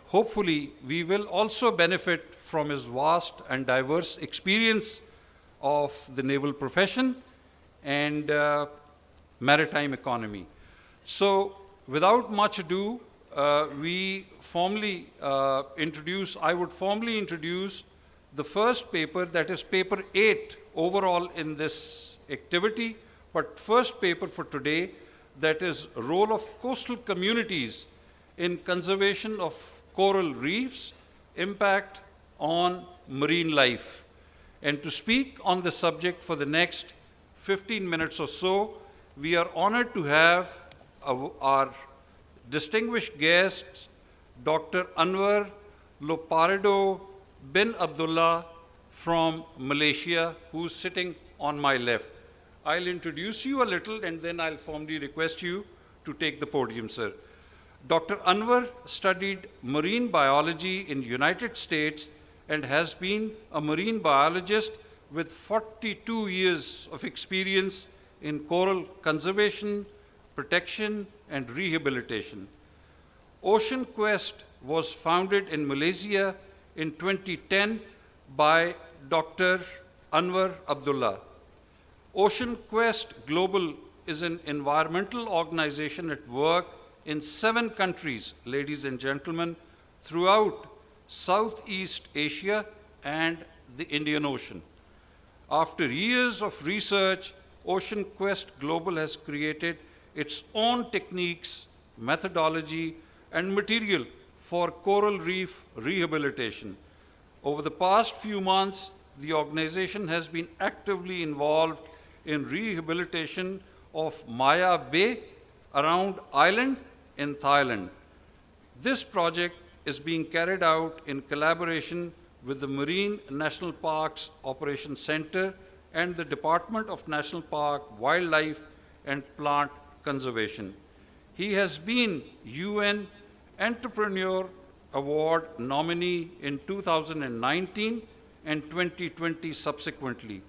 hopefully we will also benefit from his vast and diverse experience of the naval profession and maritime economy. So, without much ado, I would formally introduce the first paper, that is paper 8 overall in this activity, but first paper for today, that is role of coastal communities in conservation of coral reefs, impact on marine life. And to speak on the subject for the next 15 minutes or so, we are honored to have our distinguished guests, Dr. Anwar Lopparedo bin Abdullah from Malaysia, who's sitting on my left. I'll introduce you a little and then I'll formally request you to take the podium, sir. Dr. Anwar studied marine biology in the United States and has been a marine biologist with 42 years of experience in coral conservation, protection, and rehabilitation. Ocean Quest was founded in Malaysia in 2010 by Dr. Anwar Abdullah. Ocean Quest Global is an environmental organization at work in 7 countries, ladies and gentlemen, throughout Southeast Asia and the Indian Ocean. After years of research, Ocean Quest Global has created its own techniques, methodology, and material for coral reef rehabilitation. Over the past few months, the organization has been actively involved in rehabilitation of Maya Bay around island in Thailand. This project is being carried out in collaboration with the Marine National Parks Operations Center and the Department of National Park, Wildlife and Plant Conservation. He has been UN Entrepreneur Award nominee in 2019 and 2020 subsequently,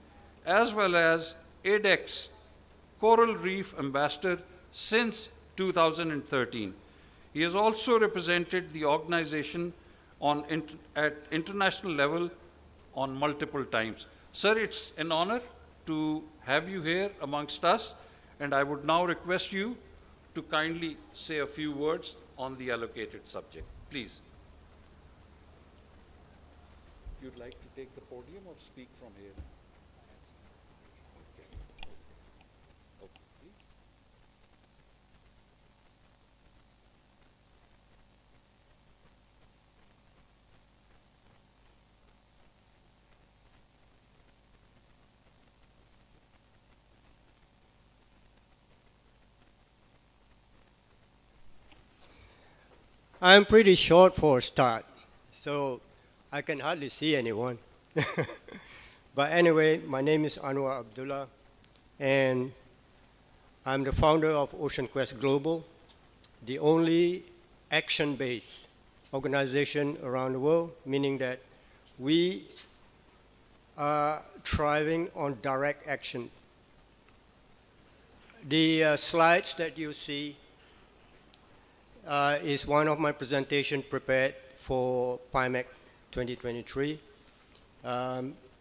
as well as ADEX Coral Reef Ambassador since 2013. He has also represented the organization at international level on multiple times. Sir, it's an honor to have you here amongst us, and I would now request you to kindly say a few words on the allocated subject. Please. You'd like to take the podium or speak from here? I'm pretty short for a start, so I can hardly see anyone. But anyway, my name is Anwar Abdullah, and I'm the founder of Ocean Quest Global, the only action-based organization around the world, meaning that we are thriving on direct action. The slides that you see is one of my presentations prepared for PIMEC 2023.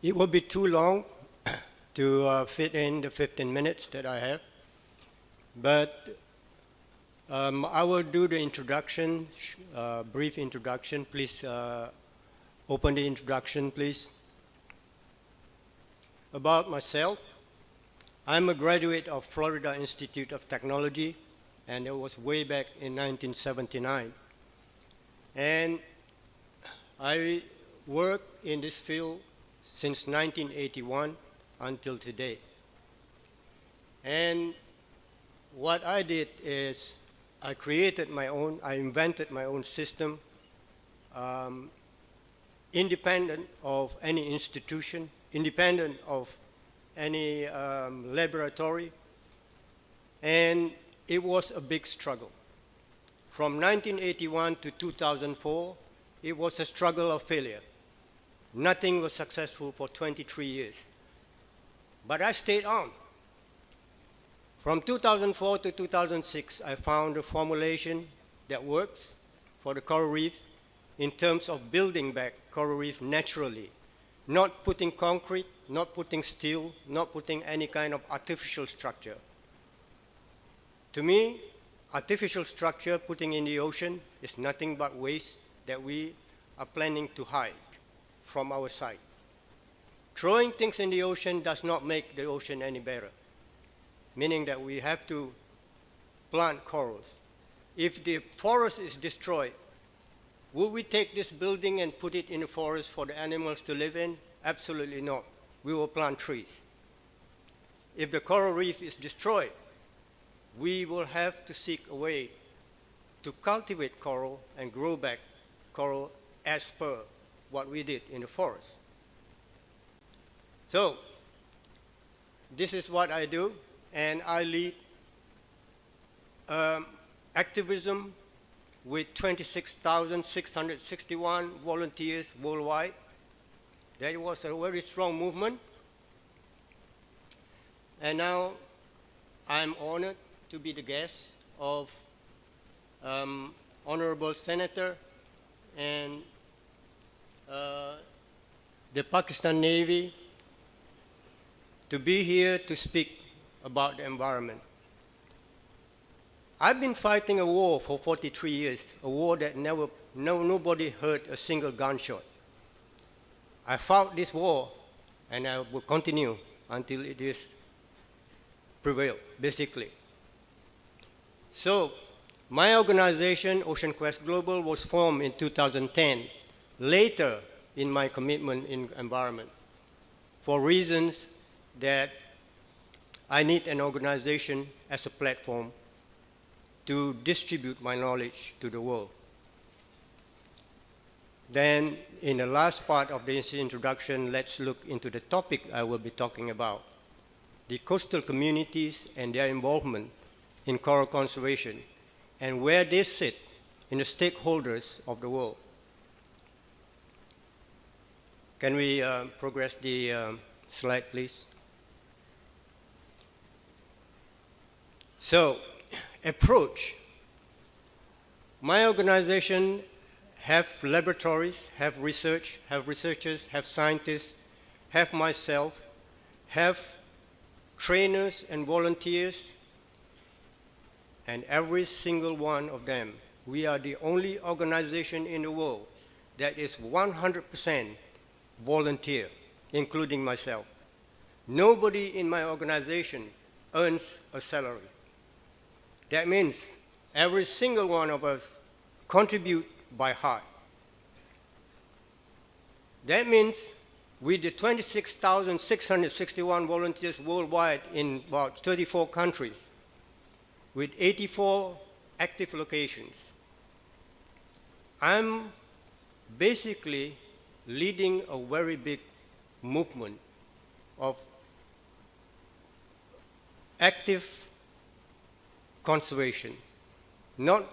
It will be too long to fit in the 15 minutes that I have, but I will do the introduction, brief introduction. Please open the introduction, please. About myself, I'm a graduate of Florida Institute of Technology, and it was way back in 1979. And I worked in this field since 1981 until today. And what I did is I invented my own system, independent of any institution, independent of any laboratory, and it was a big struggle. From 1981 to 2004, it was a struggle of failure. Nothing was successful for 23 years. But I stayed on. From 2004 to 2006, I found a formulation that works for the coral reef in terms of building back coral reef naturally, not putting concrete, not putting steel, not putting any kind of artificial structure. To me, artificial structure putting in the ocean is nothing but waste that we are planning to hide from our sight. Throwing things in the ocean does not make the ocean any better, meaning that we have to plant corals. If the forest is destroyed, will we take this building and put it in the forest for the animals to live in? Absolutely not. We will plant trees. If the coral reef is destroyed, we will have to seek a way to cultivate coral and grow back coral as per what we did in the forest. So, this is what I do, and I lead activism with 26,661 volunteers worldwide. That was a very strong movement. And now I'm honored to be the guest of Honorable Senator and the Pakistan Navy to be here to speak about the environment. I've been fighting a war for 43 years, a war that nobody heard a single gunshot. I fought this war, and I will continue until it is prevailed, basically. So, my organization, Ocean Quest Global, was formed in 2010, later in my commitment in environment, for reasons that I need an organization as a platform to distribute my knowledge to the world. Then, in the last part of this introduction, let's look into the topic I will be talking about, the coastal communities and their involvement in coral conservation, and where they sit in the stakeholders of the world. Can we progress the slide, please? So, approach. My organization have laboratories, have research, have researchers, have scientists, have myself, have trainers and volunteers, and every single one of them, we are the only organization in the world that is 100% volunteer, including myself. Nobody in my organization earns a salary. That means every single one of us contribute by heart. That means with the 26,661 volunteers worldwide in about 34 countries, with 84 active locations, I'm basically leading a very big movement of active conservation. I'm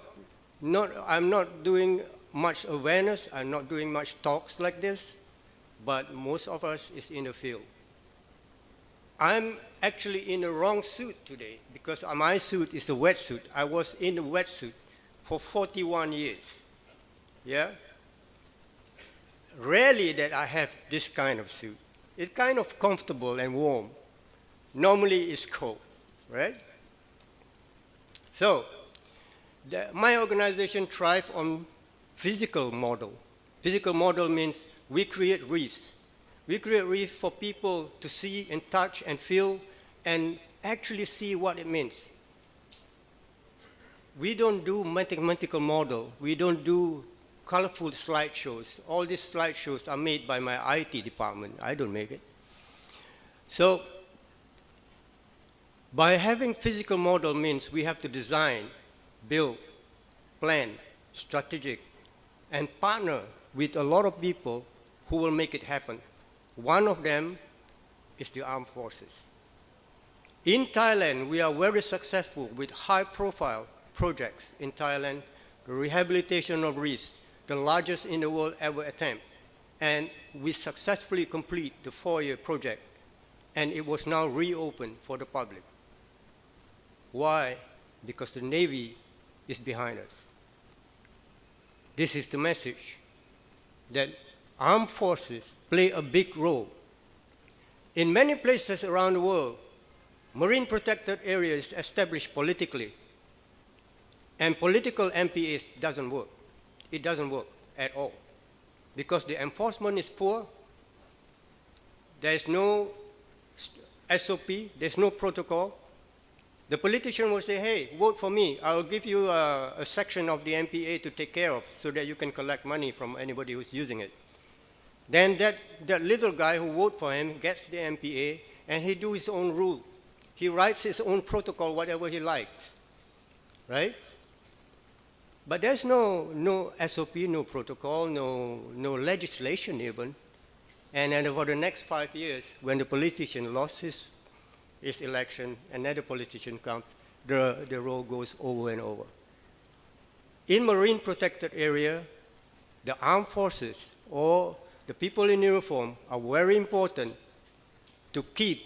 not doing much awareness, I'm not doing much talks like this, but most of us is in the field. I'm actually in the wrong suit today because my suit is a wetsuit. I was in a wetsuit for 41 years. Yeah? Rarely that I have this kind of suit. It's kind of comfortable and warm. Normally it's cold, right? So, my organization thrives on physical model. Physical model means we create reefs. We create reefs for people to see and touch and feel and actually see what it means. We don't do mathematical model. We don't do colorful slideshows. All these slideshows are made by my IT department. I don't make it. So, by having physical model means we have to design, build, plan, strategic, and partner with a lot of people who will make it happen. One of them is the armed forces. In Thailand, we are very successful with high-profile projects in Thailand rehabilitation of reefs, the largest in the world ever attempt. And we successfully complete the 4-year project, and it was now reopened for the public. Why? Because the Navy is behind us. This is the message, that armed forces play a big role. In many places around the world, marine protected areas established politically, and political MPAs doesn't work. It doesn't work at all, because the enforcement is poor. There is no SOP, there's no protocol. The politician will say, hey, vote for me. I'll give you a section of the MPA to take care of so that you can collect money from anybody who's using it. Then that little guy who voted for him gets the MPA, and he do his own rule. He writes his own protocol, whatever he likes, right? But there's no SOP, no protocol, no legislation even. And then for the next 5 years, when the politician lost his election, another politician comes, the role goes over and over. In marine protected area, the armed forces or the people in uniform are very important to keep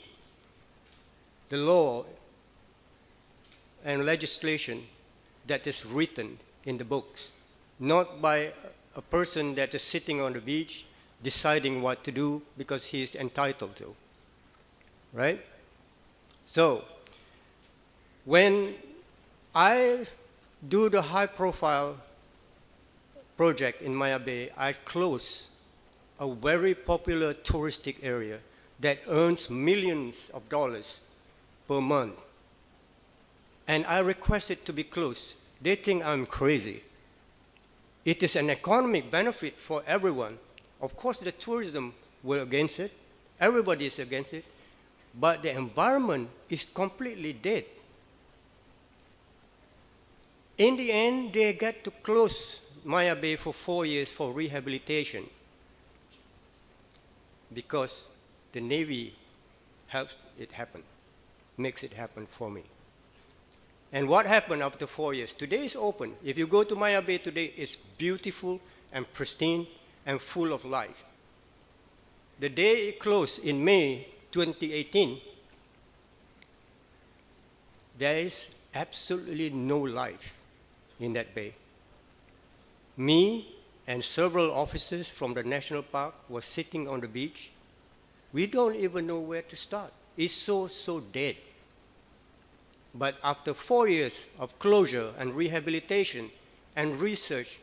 the law and legislation that is written in the books, not by a person that is sitting on the beach deciding what to do because he is entitled to, right? So, when I do the high-profile project in Maya Bay, I close a very popular touristic area that earns millions of dollars per month. And I request it to be closed. They think I'm crazy. It is an economic benefit for everyone. Of course, the tourism were against it. Everybody is against it. But the environment is completely dead. In the end, they get to close Maya Bay for 4 years for rehabilitation because the Navy helps it happen, makes it happen for me. And what happened after 4 years? Today is open. If you go to Maya Bay today, it's beautiful and pristine and full of life. The day it closed in May 2018, there is absolutely no life in that bay. Me and several officers from the national park were sitting on the beach. We don't even know where to start. It's so dead. But after 4 years of closure and rehabilitation and research,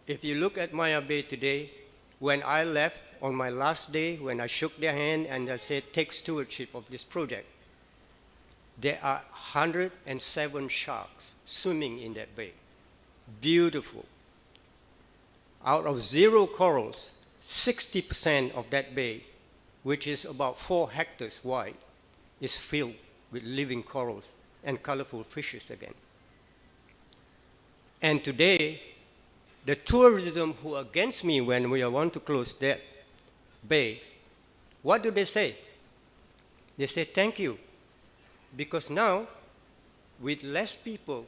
if you look at Maya Bay today, when I left on my last day, when I shook their hand and I said, take stewardship of this project, there are 107 sharks swimming in that bay. Beautiful. Out of 0 corals, 60% of that bay, which is about 4 hectares wide, is filled with living corals and colorful fishes again. And today, the tourism who are against me when we want to close that bay, what do they say? They say, thank you, because now, with less people,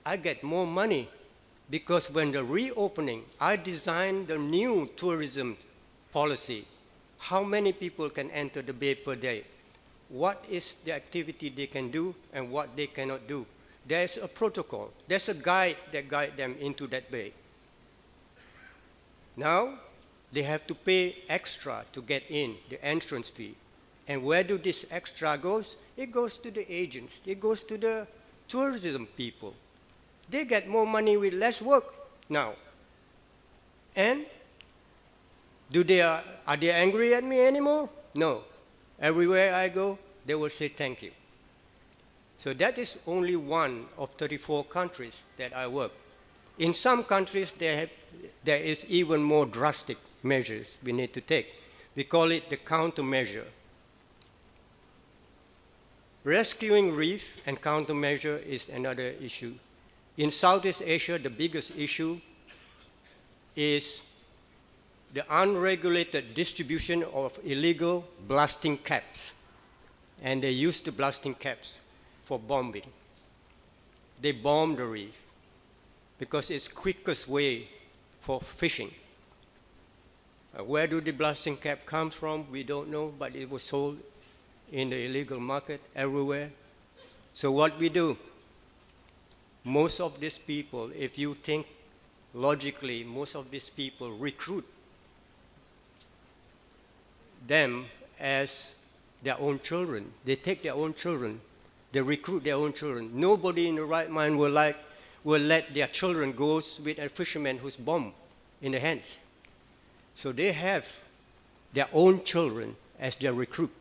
I get more money, because when the reopening, I designed the new tourism policy, how many people can enter the bay per day, what is the activity they can do and what they cannot do. There's a protocol, there's a guide that guides them into that bay. Now, they have to pay extra to get in, the entrance fee. And where do this extra goes? It goes to the agents, it goes to the tourism people. They get more money with less work now. And are they angry at me anymore? No. Everywhere I go, they will say thank you. So that is only one of 34 countries that I work. In some countries, there is even more drastic measures we need to take. We call it the countermeasure. Rescuing reef and countermeasure is another issue. In Southeast Asia, the biggest issue is the unregulated distribution of illegal blasting caps. And they use the blasting caps for bombing. they bomb the reef because it's quickest way for fishing. Where do the blasting cap come from? We don't know, but it was sold in the illegal market everywhere. So what we do, most of these people, if you think logically, most of these people recruit them as their own children. They take their own children. They recruit their own children. Nobody in the right mind will let their children go with a fisherman who's bomb in the hands. So they have their own children as their recruit.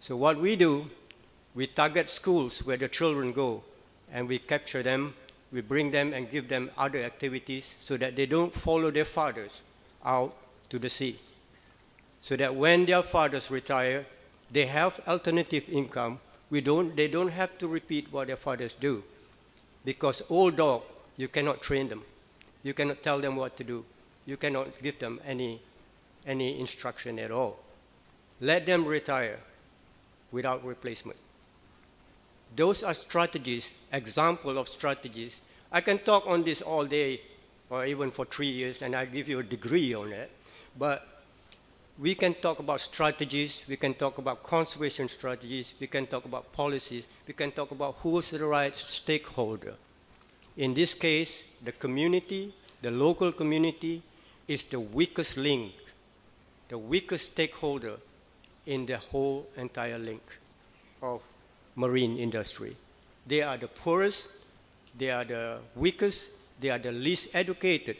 So what we do, we target schools where the children go, and we capture them, we bring them and give them other activities so that they don't follow their fathers out to the sea. So that when their fathers retire, they have alternative income. They don't have to repeat what their fathers do. Because old dog, you cannot train them. You cannot tell them what to do. You cannot give them any instruction at all. Let them retire without replacement. Those are strategies, example of strategies. I can talk on this all day, or even for 3 years, and I'll give you a degree on it. But we can talk about strategies, we can talk about conservation strategies, we can talk about policies, we can talk about who's the right stakeholder. In this case, the community, the local community, is the weakest link, the weakest stakeholder in the whole entire link of marine industry. They are the poorest, they are the weakest, they are the least educated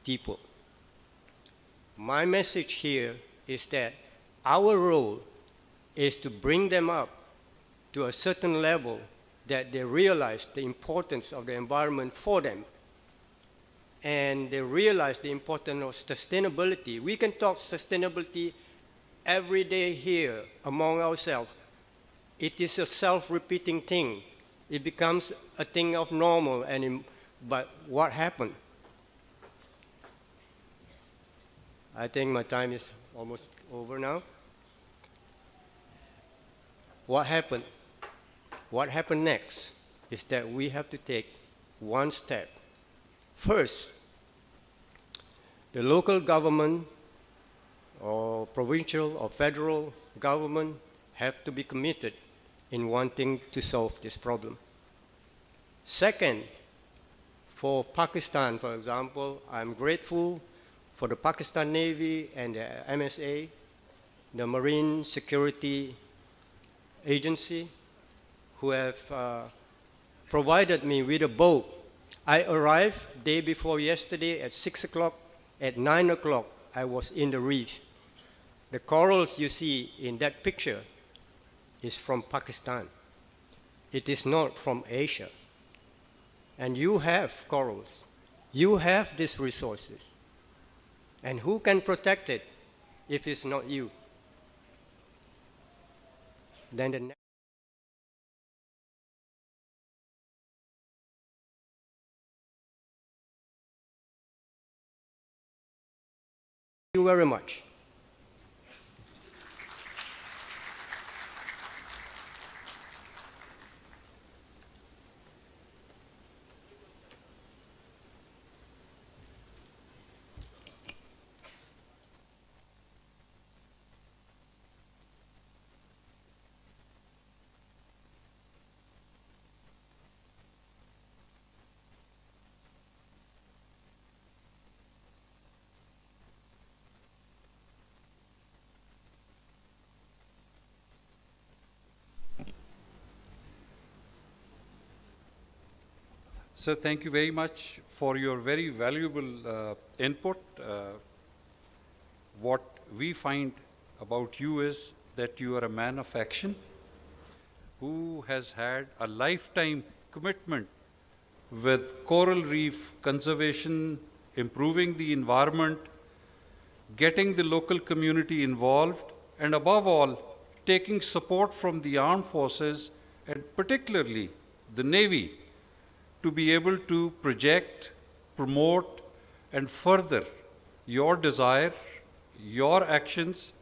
people. My message here is that our role is to bring them up to a certain level that they realize the importance of the environment for them, and they realize the importance of sustainability. We can talk sustainability every day here among ourselves. It is a self-repeating thing. It becomes a thing of normal, but what happened? I think my time is almost over now. What happened? What happened next is that we have to take one step. First, the local government or provincial or federal government have to be committed in wanting to solve this problem. Second, for Pakistan, for example, I'm grateful for the Pakistan Navy and the MSA, the Marine Security Agency, who have provided me with a boat. I arrived day before yesterday at 6 o'clock. At 9 o'clock, I was in the reef. The corals you see in that picture is from Pakistan. It is not from Asia. And you have corals. You have these resources. And who can protect it if it's not you? Then the next. Thank you very much. So thank you very much for your very valuable input. What we find about you is that you are a man of action who has had a lifetime commitment with coral reef conservation, improving the environment, getting the local community involved, and above all, taking support from the armed forces and particularly the Navy to be able to project, promote, and further your desire, your actions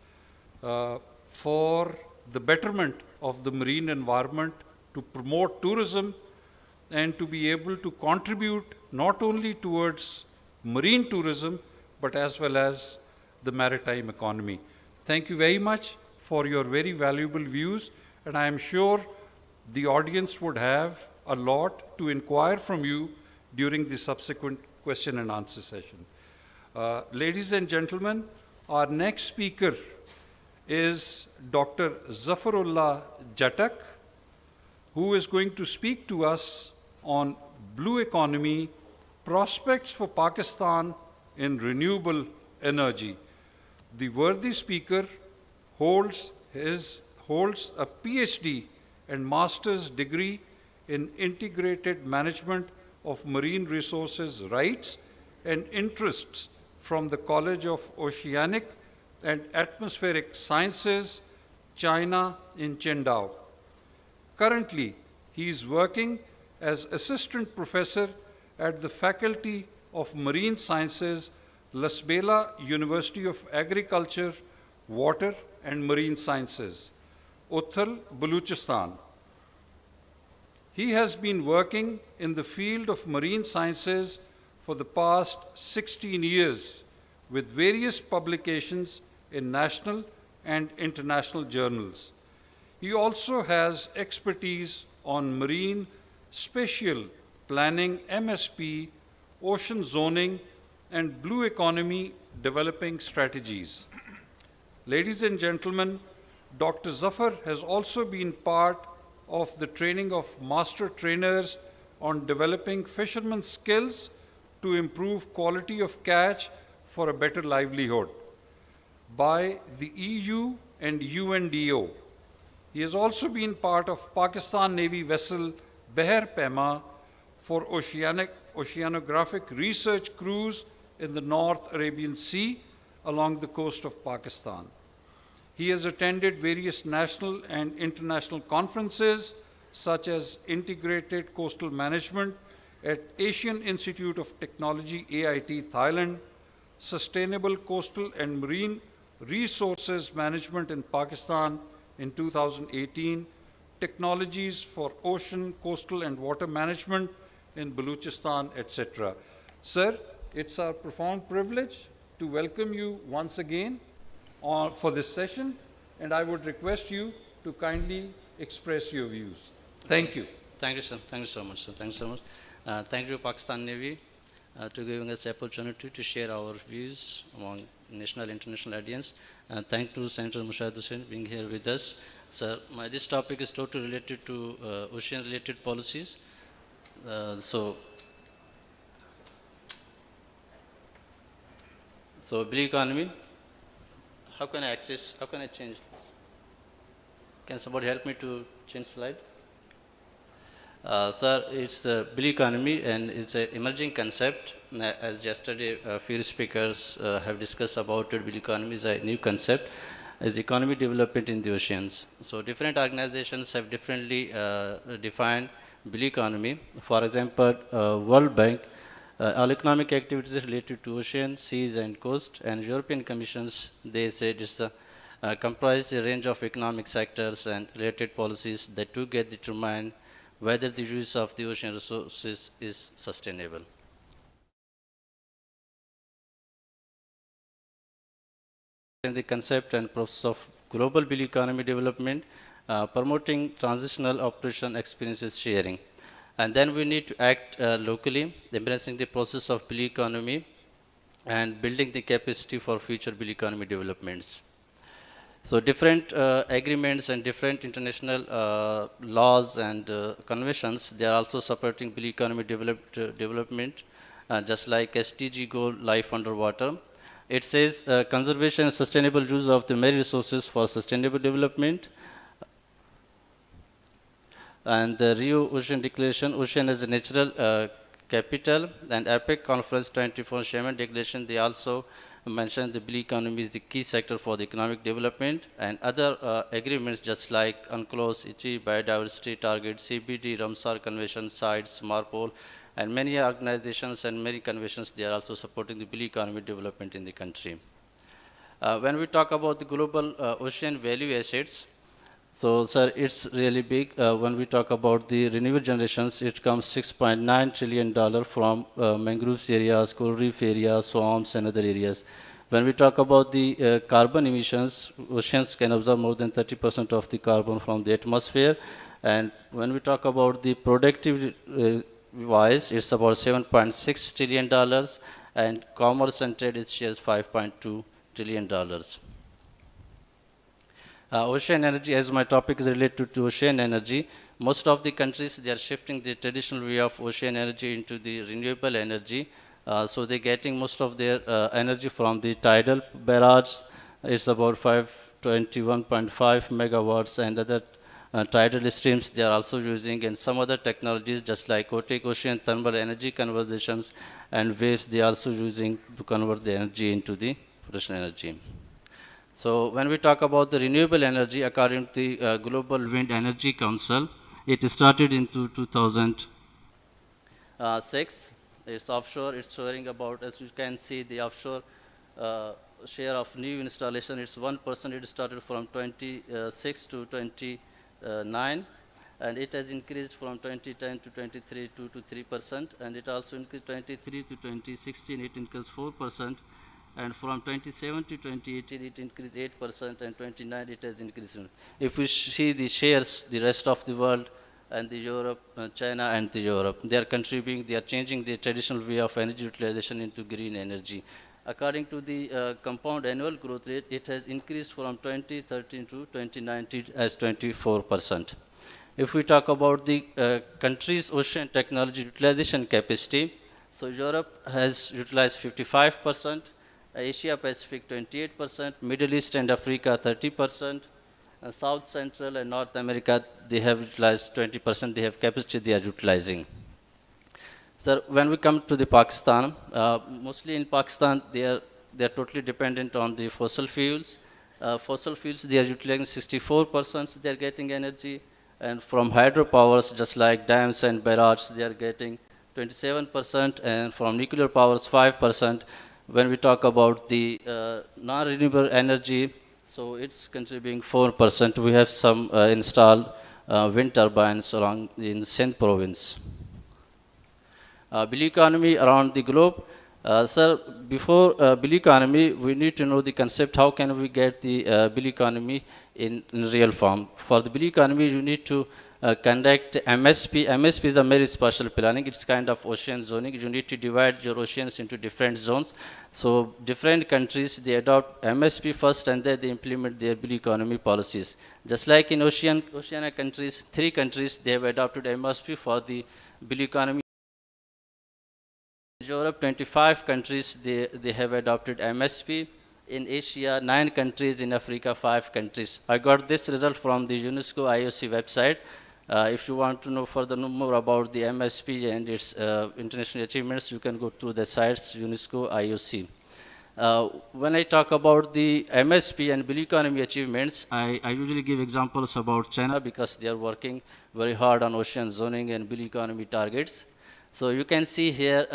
for the betterment of the marine environment, to promote tourism, and to be able to contribute not only towards marine tourism, but as well as the maritime economy. Thank you very much for your very valuable views, and I am sure the audience would have a lot to inquire from you during the subsequent question and answer session. Ladies and gentlemen, our next speaker is Dr. Zafarullah Jatak, who is going to speak to us on blue economy, prospects for Pakistan in renewable energy. The worthy speaker holds a PhD and master's degree in integrated management of marine resources rights and interests from the College of Oceanic and Atmospheric Sciences, China in Qingdao. Currently, he is working as assistant professor at the Faculty of Marine Sciences, Lasbela University of Agriculture, Water and Marine Sciences, Uthal, Balochistan. He has been working in the field of marine sciences for the past 16 years with various publications in national and international journals. He also has expertise on marine spatial planning, MSP, ocean zoning, and blue economy developing strategies. Ladies and gentlemen, Dr. Zafar has also been part of the training of master trainers on developing fishermen's skills to improve quality of catch for a better livelihood by the EU and UNDO. He has also been part of Pakistan Navy vessel 𝗏𝗏 for oceanographic research cruise in the North Arabian Sea along the coast of Pakistan. He has attended various national and international conferences such as Integrated Coastal Management at Asian Institute of Technology, AIT, Thailand, Sustainable Coastal and Marine Resources Management in Pakistan in 2018, Technologies for Ocean, Coastal and Water Management in Balochistan, etc. Sir, it's our profound privilege to welcome you once again for this session, and I would request you to kindly express your views. Thank you. Thank you, sir. Thank you so much, sir. Thank you so much. Thank you, Pakistan Navy, to giving us the opportunity to share our views among national and international audience. Thank you, Senator Mushahid Hussain, being here with us. Sir, this topic is totally related to ocean-related policies. So blue economy. How can I change? Can somebody help me to change slide? Sir, it's the blue economy, and it's an emerging concept. As yesterday, a few speakers have discussed about it. Blue economy is a new concept. It's economic development in the oceans. So different organizations have differently defined blue economy. For example, World Bank, all economic activities related to ocean, seas and coast, and European Commissions, they say it's comprise a range of economic sectors and related policies that together determine whether the use of the ocean resources is sustainable. In the concept and process of global blue economy development, promoting transitional operation experiences sharing. And then we need to act locally, embracing the process of blue economy and building the capacity for future blue economy developments. So different agreements and different international laws and conventions, they are also supporting blue economy development, just like SDG goal, life underwater. It says conservation and sustainable use of the marine resources for sustainable development. And the Rio Ocean Declaration, Ocean as a Natural Capital, and APEC Conference 24 Shaman Declaration, they also mentioned the blue economy is the key sector for the economic development, and other agreements just like UNCLOS, ICHI, Biodiversity Target, CBD, Ramsar Convention, CITES, MARPOL, and many organizations and many conventions, they are also supporting the blue economy development in the country. When we talk about the global ocean value assets, So, sir, it's really big. When we talk about the renewable generations, it comes $6.9 trillion from mangroves areas, coral reef areas, swamps, and other areas. When we talk about the carbon emissions, oceans can absorb more than 30% of the carbon from the atmosphere. And when we talk about the productivity wise, it's about $7.6 trillion, and commerce and trade it shares $5.2 trillion. Ocean energy, as my topic is related to ocean energy, most of the countries, they are shifting the traditional way of ocean energy into the renewable energy. So they're getting most of their energy from the tidal barrage. It's about 521.5 megawatts, and other tidal streams they are also using, and some other technologies just like ocean thermal energy conversions and waves they are also using to convert the energy into the ocean energy. So when we talk about the renewable energy, according to the Global Wind Energy Council, it started into 2006. It's offshore. It's showing about, as you can see, the offshore share of new installation. It's 1%. It started from 26 to 29, and it has increased from 2010 to 23 to 3%, and it also increased 23 to 2016. It increased 4%. And from 27 to 2018, it increased 8%, and 29 it has increased. If we see the shares, the rest of the world, and the Europe, China and the Europe, they are contributing, they are changing the traditional way of energy utilization into green energy. According to the compound annual growth rate, it has increased from 2013 to 2019 as 24%. If we talk about the country's ocean technology utilization capacity, so Europe has utilized 55%, Asia Pacific 28%, Middle East and Africa 30%, South Central and North America, they have utilized 20%, they have capacity they are utilizing. So when we come to the Pakistan, mostly in Pakistan, they are totally dependent on the fossil fuels. Fossil fuels, they are utilizing 64%, they are getting energy, and from hydropowers, just like dams and barrages, they are getting 27%, and from nuclear powers, 5%. When we talk about the non-renewable energy, so it's contributing 4%. We have some installed wind turbines along in Sindh province. Blue economy around the globe. Sir, before blue economy, we need to know the concept, how can we get the blue economy in real form. For the blue economy, you need to conduct MSP. MSP is a marine spatial planning. It's kind of ocean zoning. You need to divide your oceans into different zones. So different countries, they adopt MSP first, and then they implement their blue economy policies. Just like in Oceania countries, 3 countries, they have adopted MSP for the blue economy. In Europe, 25 countries, they have adopted MSP. In Asia, 9 countries. In Africa, 5 countries. I got this result from the UNESCO IOC website. If you want to know further more about the MSP and its international achievements, you can go through the sites UNESCO IOC. When I talk about the MSP and blue economy achievements, I usually give examples about China because they are working very hard on ocean zoning and blue economy targets. So you can see here,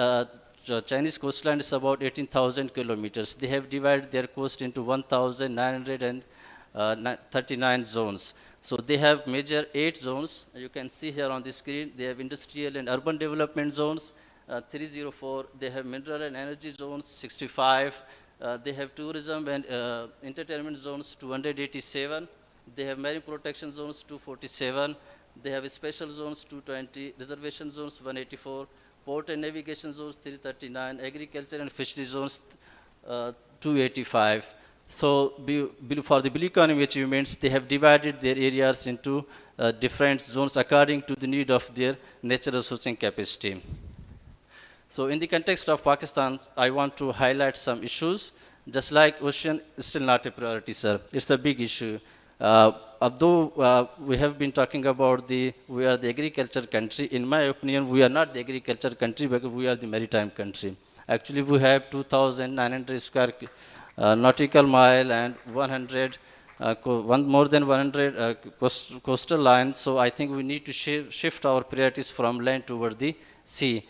the Chinese coastline is about 18,000 kilometers. They have divided their coast into 1,939 zones. So they have major 8 zones. You can see here on the screen, they have industrial and urban development zones, 304. They have mineral and energy zones, 65. They have tourism and entertainment zones, 287. They have marine protection zones, 247. They have special zones, 220. Reservation zones, 184. Port and navigation zones, 339. Agriculture and fishery zones, 285. So for the blue economy achievements, they have divided their areas into different zones according to the need of their natural resourcing capacity. So in the context of Pakistan, I want to highlight some issues. Just like ocean is still not a priority, sir. It's a big issue. Although we have been talking about we are the agriculture country, in my opinion, we are not the agriculture country because we are the maritime country. Actually, we have 2,900 square nautical mile and 100, more than 100 coastal lines. So I think we need to shift our priorities from land toward the sea.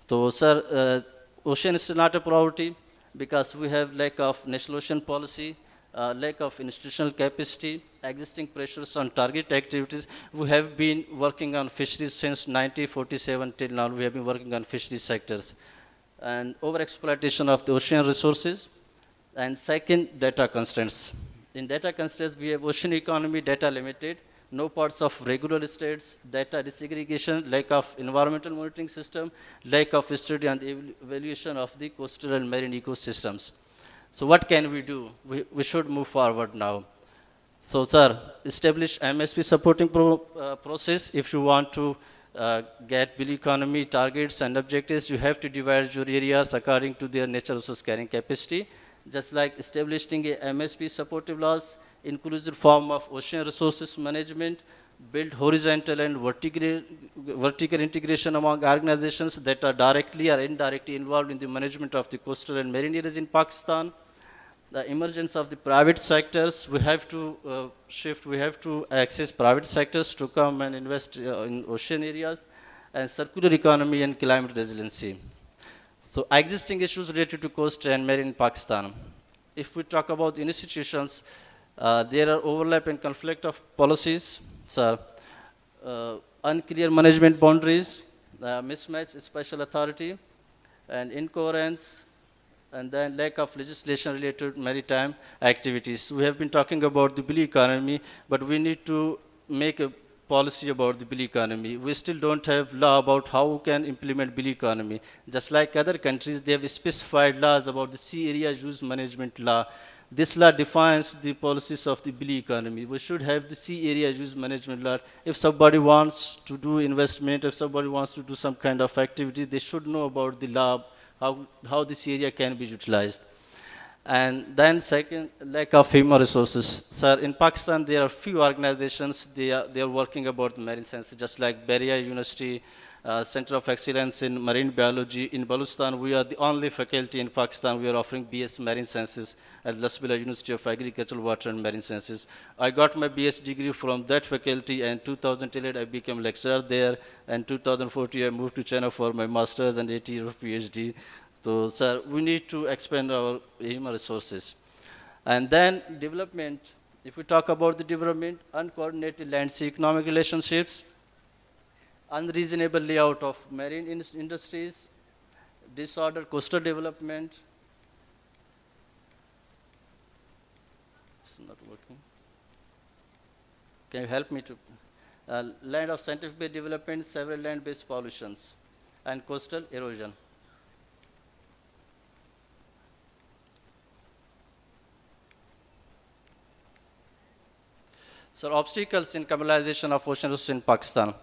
So, sir, ocean is still not a priority because we have lack of national ocean policy. lack of institutional capacity, existing pressures on target activities. We have been working on fisheries since 1947 till now. We have been working on fisheries sectors. And overexploitation of the ocean resources. And second, data constraints. In data constraints, we have ocean economy data limited, no parts of regular estates, data desegregation, lack of environmental monitoring system, lack of study and evaluation of the coastal and marine ecosystems. So what can we do? We should move forward now. So, sir, establish MSP supporting process. If you want to get bill economy targets and objectives, you have to divide your areas according to their natural resource carrying capacity. Just like establishing a MSP supportive laws, inclusive form of ocean resources management, build horizontal and vertical integration among organizations that are directly or indirectly involved in the management of the coastal and marine areas in Pakistan. The emergence of the private sectors, we have to we have to access private sectors to come and invest in ocean areas, and circular economy and climate resiliency. So existing issues related to coast and marine in Pakistan. If we talk about the institutions, there are overlap and conflict of policies, sir. Unclear management boundaries, mismatch special authority, and incoherence, and then lack of legislation related to maritime activities. We have been talking about the blue economy, but we need to make a policy about the blue economy. We still don't have law about how we can implement blue economy. Just like other countries, they have specified laws about the sea area use management law. This law defines the policies of the blue economy. We should have the sea area use management law. If somebody wants to do investment, if somebody wants to do some kind of activity, they should know about the law, how this area can be utilized. And then second, lack of human resources. Sir, in Pakistan, there are few organizations, they are working about marine sciences, just like Badar University, Center of Excellence in Marine Biology. In Baluchistan, we are the only faculty in Pakistan, we are offering BS Marine Sciences at Lasbila University of Agricultural, Water and Marine Sciences. I got my BS degree from that faculty, and 2008 I became lecturer there, and 2014 I moved to China for my master's and 8 years of PhD. So, sir, we need to expand our human resources. And then development, if we talk about the development, uncoordinated land sea economic relationships, unreasonable layout of marine industries, disordered coastal development. It's not working. Can you help me to? Land of scientific development, several land-based pollutions, and coastal erosion. So obstacles in commercialization of ocean resources in Pakistan.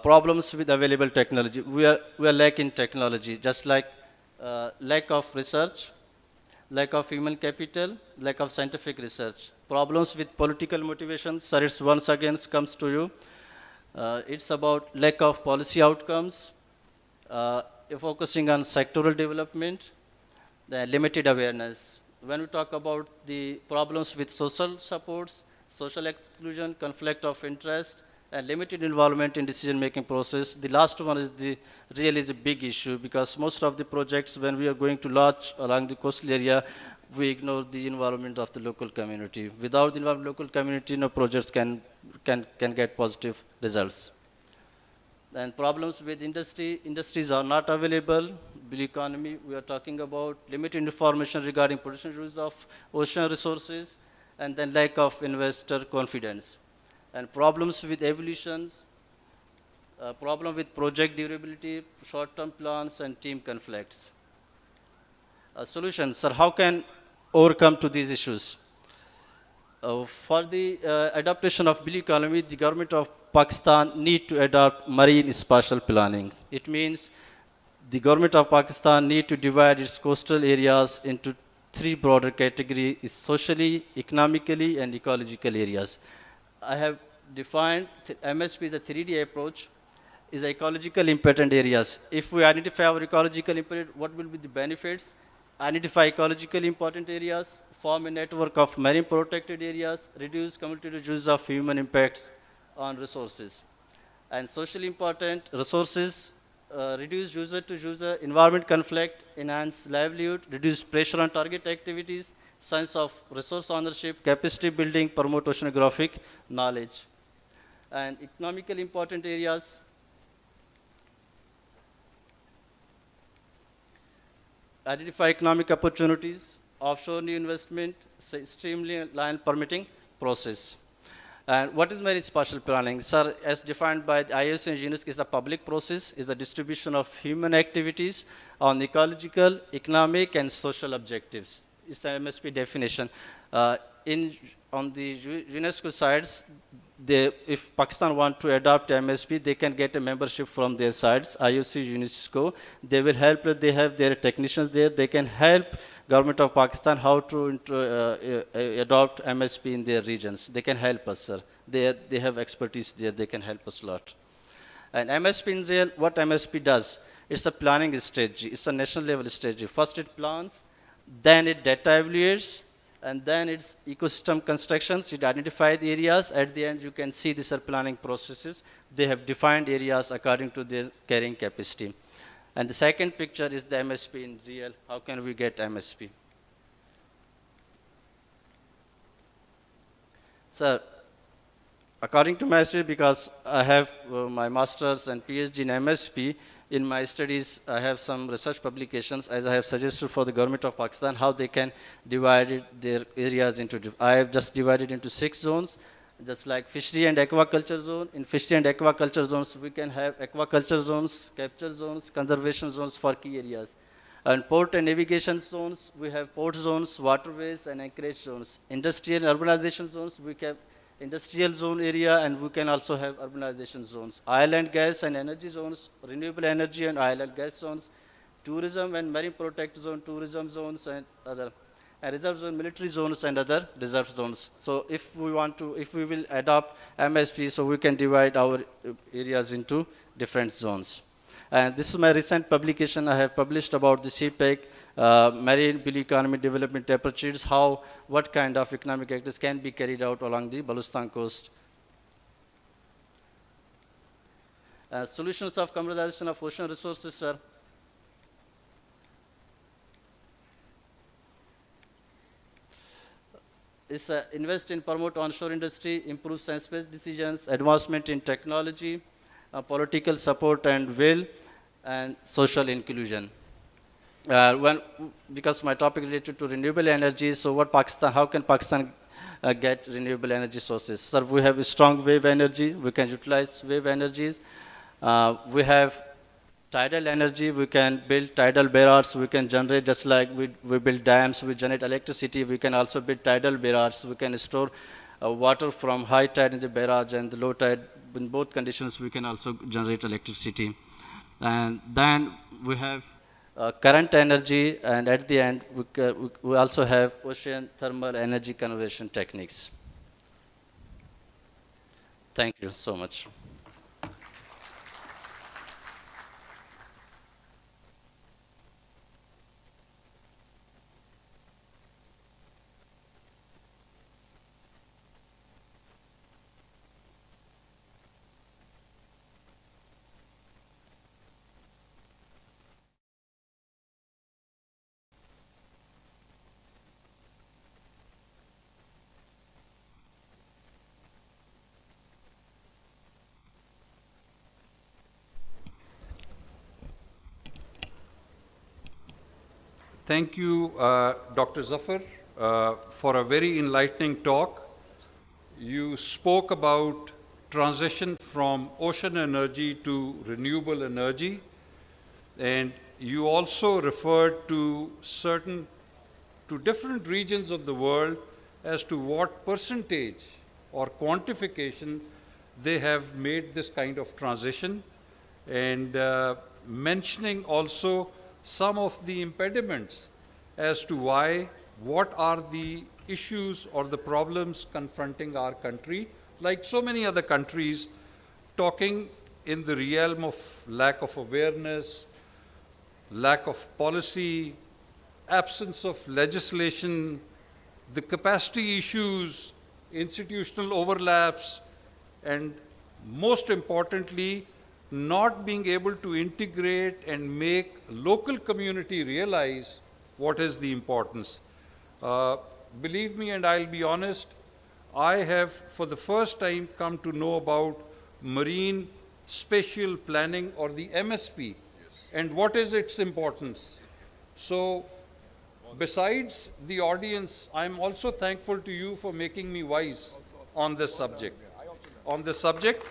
Problems with available technology. We are lacking technology, just like lack of research, lack of human capital, lack of scientific research. Problems with political motivations. Sir, it's once again comes to you. It's about lack of policy outcomes, focusing on sectoral development, the limited awareness. When we talk about the problems with social supports, social exclusion, conflict of interest, and limited involvement in decision-making process. The last one is really is a big issue, because most of the projects, when we are going to launch along the coastal area, we ignore the involvement of the local community. Without the involvement of the local community, no projects can get positive results. And problems with industries are not available. Blue economy, we are talking about limited information regarding potential use of ocean resources, and then lack of investor confidence. And problems with evolutions, problem with project durability, short-term plans, and team conflicts. Solutions, sir, how can overcome to these issues? For the adaptation of blue economy, the government of Pakistan need to adopt marine spatial planning. It means the government of Pakistan need to divide its coastal areas into three broader categories: socially, economically, and ecological areas. I have defined MSP, the 3D approach, is ecological important areas. If we identify our ecological important, what will be the benefits? Identify ecologically important areas, form a network of marine protected areas, reduce cumulative use of human impacts on resources. And socially important resources, reduce user to user environment conflict, enhance livelihood, reduce pressure on target activities, science of resource ownership, capacity building, promote oceanographic knowledge. And economically important areas, identify economic opportunities, offshore new investment, streamline permitting process. And what is marine spatial planning? Sir, as defined by the IOC and UNESCO, is a public process, is a distribution of human activities on ecological, economic, and social objectives. It's the MSP definition. On the UNESCO sides, if Pakistan want to adopt MSP, they can get a membership from their sides, IOC, UNESCO. They will help, they have their technicians there, they can help government of Pakistan how to adopt MSP in their regions. They can help us, sir. They have expertise there, they can help us a lot. And MSP in real, what MSP does, it's a planning strategy, it's a national level strategy. First it plans, then it data evaluates, and then it's ecosystem constructions, it identifies the areas. At the end, you can see these are planning processes. They have defined areas according to their carrying capacity. And the second picture is the MSP in real. How can we get MSP? So, according to my study, because I have my master's and PhD in MSP, in my studies, I have some research publications, as I have suggested for the government of Pakistan, how they can divide their areas into, I have just divided into 6 zones, just like fishery and aquaculture zone. In fishery and aquaculture zones, we can have aquaculture zones, capture zones, conservation zones for key areas. And port and navigation zones, we have port zones, waterways, and anchorage zones. Industrial and urbanization zones, we have industrial zone area, and we can also have urbanization zones. Oil and gas and energy zones, renewable energy and oil and gas zones, tourism and marine protect zone, tourism zones, and other, and reserve zone, military zones, and other reserve zones. So if we want to, if we will adopt MSP, so we can divide our areas into different zones. And this is my recent publication I have published about the CPEC, marine blue economy development approaches, what kind of economic activities can be carried out along the Balochistan coast. Solutions of commercialization of ocean resources, sir. Is invest in promote onshore industry, improve science-based decisions, advancement in technology, political support and will, and social inclusion. Because my topic related to renewable energy, so how can Pakistan get renewable energy sources? Sir, we have a strong wave energy, we can utilize wave energies. We have tidal energy, we can build tidal barrages, we can generate, just like we build dams, we generate electricity, we can also build tidal barrages, we can store water from high tide in the barrage and the low tide. In both conditions, we can also generate electricity. And then we have current energy, and at the end, we also have ocean thermal energy conversion techniques. Thank you so much. Thank you, Dr. Zafar, for a very enlightening talk. You spoke about transition from ocean energy to renewable energy, and you also referred to different regions of the world as to what percentage or quantification they have made this kind of transition, and mentioning also some of the impediments as to what are the issues or the problems confronting our country, like so many other countries, talking in the realm of lack of awareness, lack of policy, absence of legislation, the capacity issues, institutional overlaps, and most importantly, not being able to integrate and make local community realize what is the importance. Believe me, and I'll be honest, I have for the first time come to know about marine spatial planning, or the MSP, and what is its importance. So, besides the audience, I'm also thankful to you for making me wise on this subject. On this subject,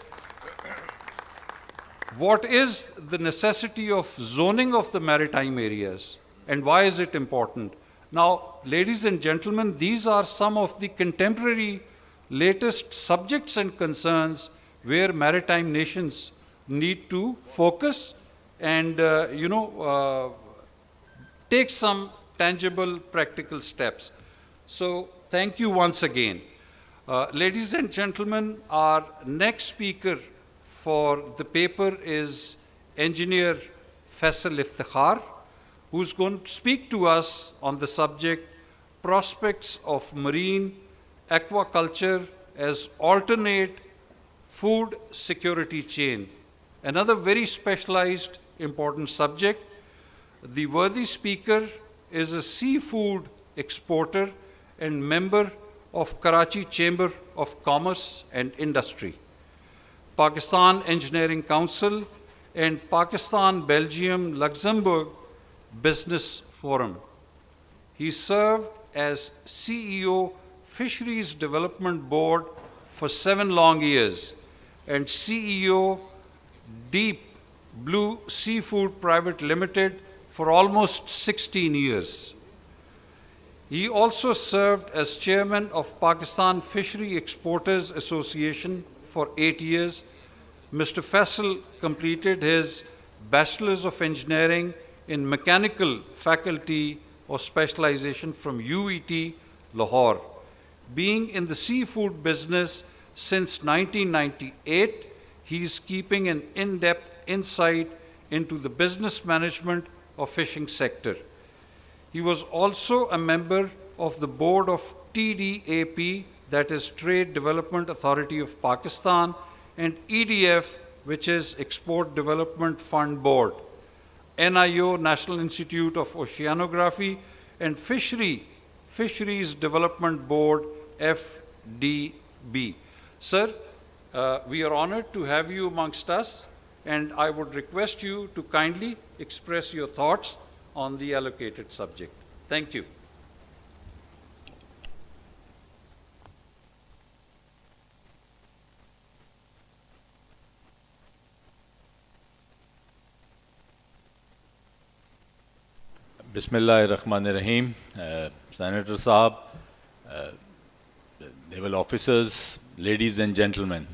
what is the necessity of zoning of the maritime areas, and why is it important? Now, ladies and gentlemen, these are some of the contemporary latest subjects and concerns where maritime nations need to focus and, take some tangible, practical steps. So, thank you once again. Ladies and gentlemen, our next speaker for the paper is Engineer 𝐹𝐿, who's going to speak to us on the subject Prospects of Marine Aquaculture as Alternate Food Security Chain. Another very specialized, important subject. The worthy speaker is a seafood exporter and member of Karachi Chamber of Commerce and Industry, Pakistan Engineering Council, and Pakistan Belgium Luxembourg Business Forum. He served as CEO Fisheries Development Board for 7 long years and CEO Deep Blue Seafood Private Limited for almost 16 years. He also served as chairman of Pakistan Fishery Exporters Association for 8 years. Mr. Faisal completed his Bachelor's of Engineering in Mechanical Faculty or Specialization from UET, Lahore. Being in the seafood business since 1998, he is keeping an in-depth insight into the business management of fishing sector. He was also a member of the board of TDAP, that is Trade Development Authority of Pakistan, and EDF, which is Export Development Fund Board, NIO, National Institute of Oceanography, and Fisheries Development Board, FDB. Sir, we are honored to have you amongst us, and I would request you to kindly express your thoughts on the allocated subject. Thank you. Bismillahir-Rahmanir-Rahim. Senator Saab, naval officers, ladies and gentlemen.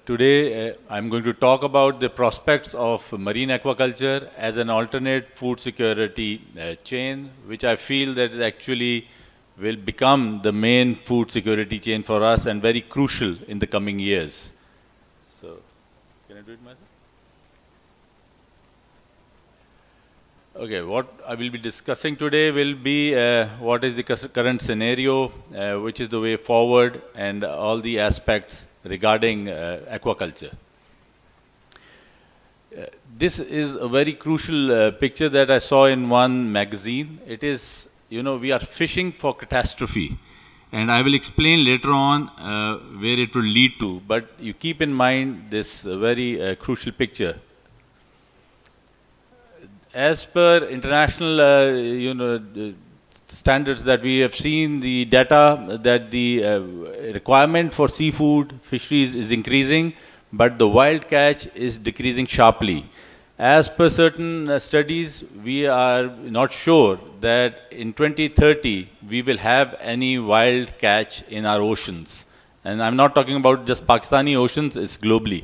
Today I'm going to talk about the prospects of marine aquaculture as an alternate food security chain, which I feel that actually will become the main food security chain for us and very crucial in the coming years. So, can I do it myself? Okay, what I will be discussing today will be what is the current scenario, which is the way forward, and all the aspects regarding aquaculture. This is a very crucial picture that I saw in one magazine. It is, we are fishing for catastrophe. And I will explain later on where it will lead to. But you keep in mind this very crucial picture. As per international, standards that we have seen, the data that the requirement for seafood fisheries is increasing, but the wild catch is decreasing sharply. As per certain studies, we are not sure that in 2030 we will have any wild catch in our oceans. And I'm not talking about just Pakistani oceans, it's globally.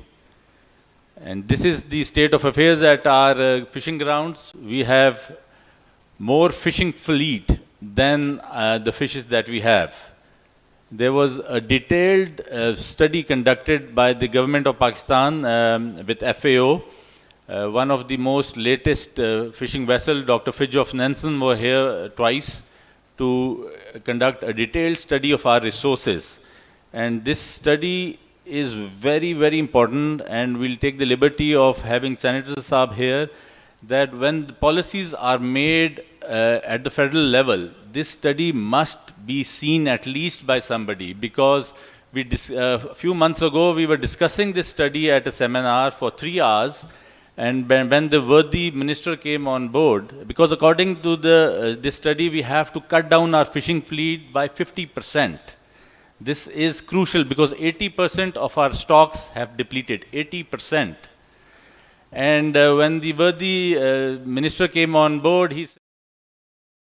And this is the state of affairs at our fishing grounds. We have more fishing fleet than the fishes that we have. There was a detailed study conducted by the government of Pakistan with FAO. One of the most latest fishing vessel, Dr. Fridtjof Nansen, were here twice to conduct a detailed study of our resources. And this study is very, very important, and we'll take the liberty of having Senator Saab here that when the policies are made at the federal level, this study must be seen at least by somebody, because a few months ago we were discussing this study at a seminar for 3 hours, and when the worthy minister came on board, because according to this study we have to cut down our fishing fleet by 50%. This is crucial because 80% of our stocks have depleted, 80%. And when the worthy minister came on board, he said,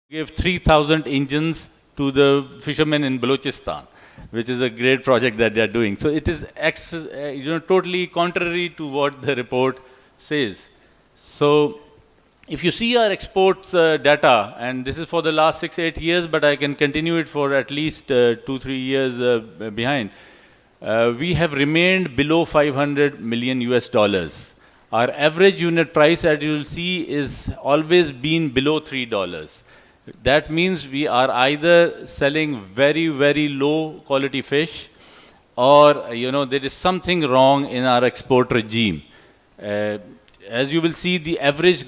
give 3,000 engines to the fishermen in Balochistan, which is a great project that they are doing. So it is totally contrary to what the report says. So if you see our exports data, and this is for the last 6-8 years, but I can continue it for at least 2-3 years behind, we have remained below $500 million US. Our average unit price, as you will see, is always been below $3. That means we are either selling very, very low quality fish, or there is something wrong in our export regime. As you will see, the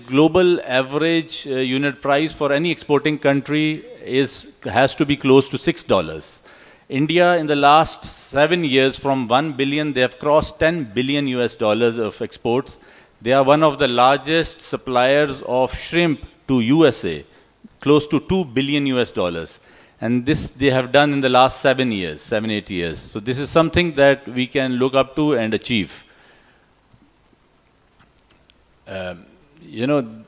global average unit price for any exporting country has to be close to $6. India, in the last 7 years, from 1 billion, they have crossed $10 billion US of exports. They are one of the largest suppliers of shrimp to USA, close to $2 billion US. And this they have done in the last 7-8 years. So this is something that we can look up to and achieve.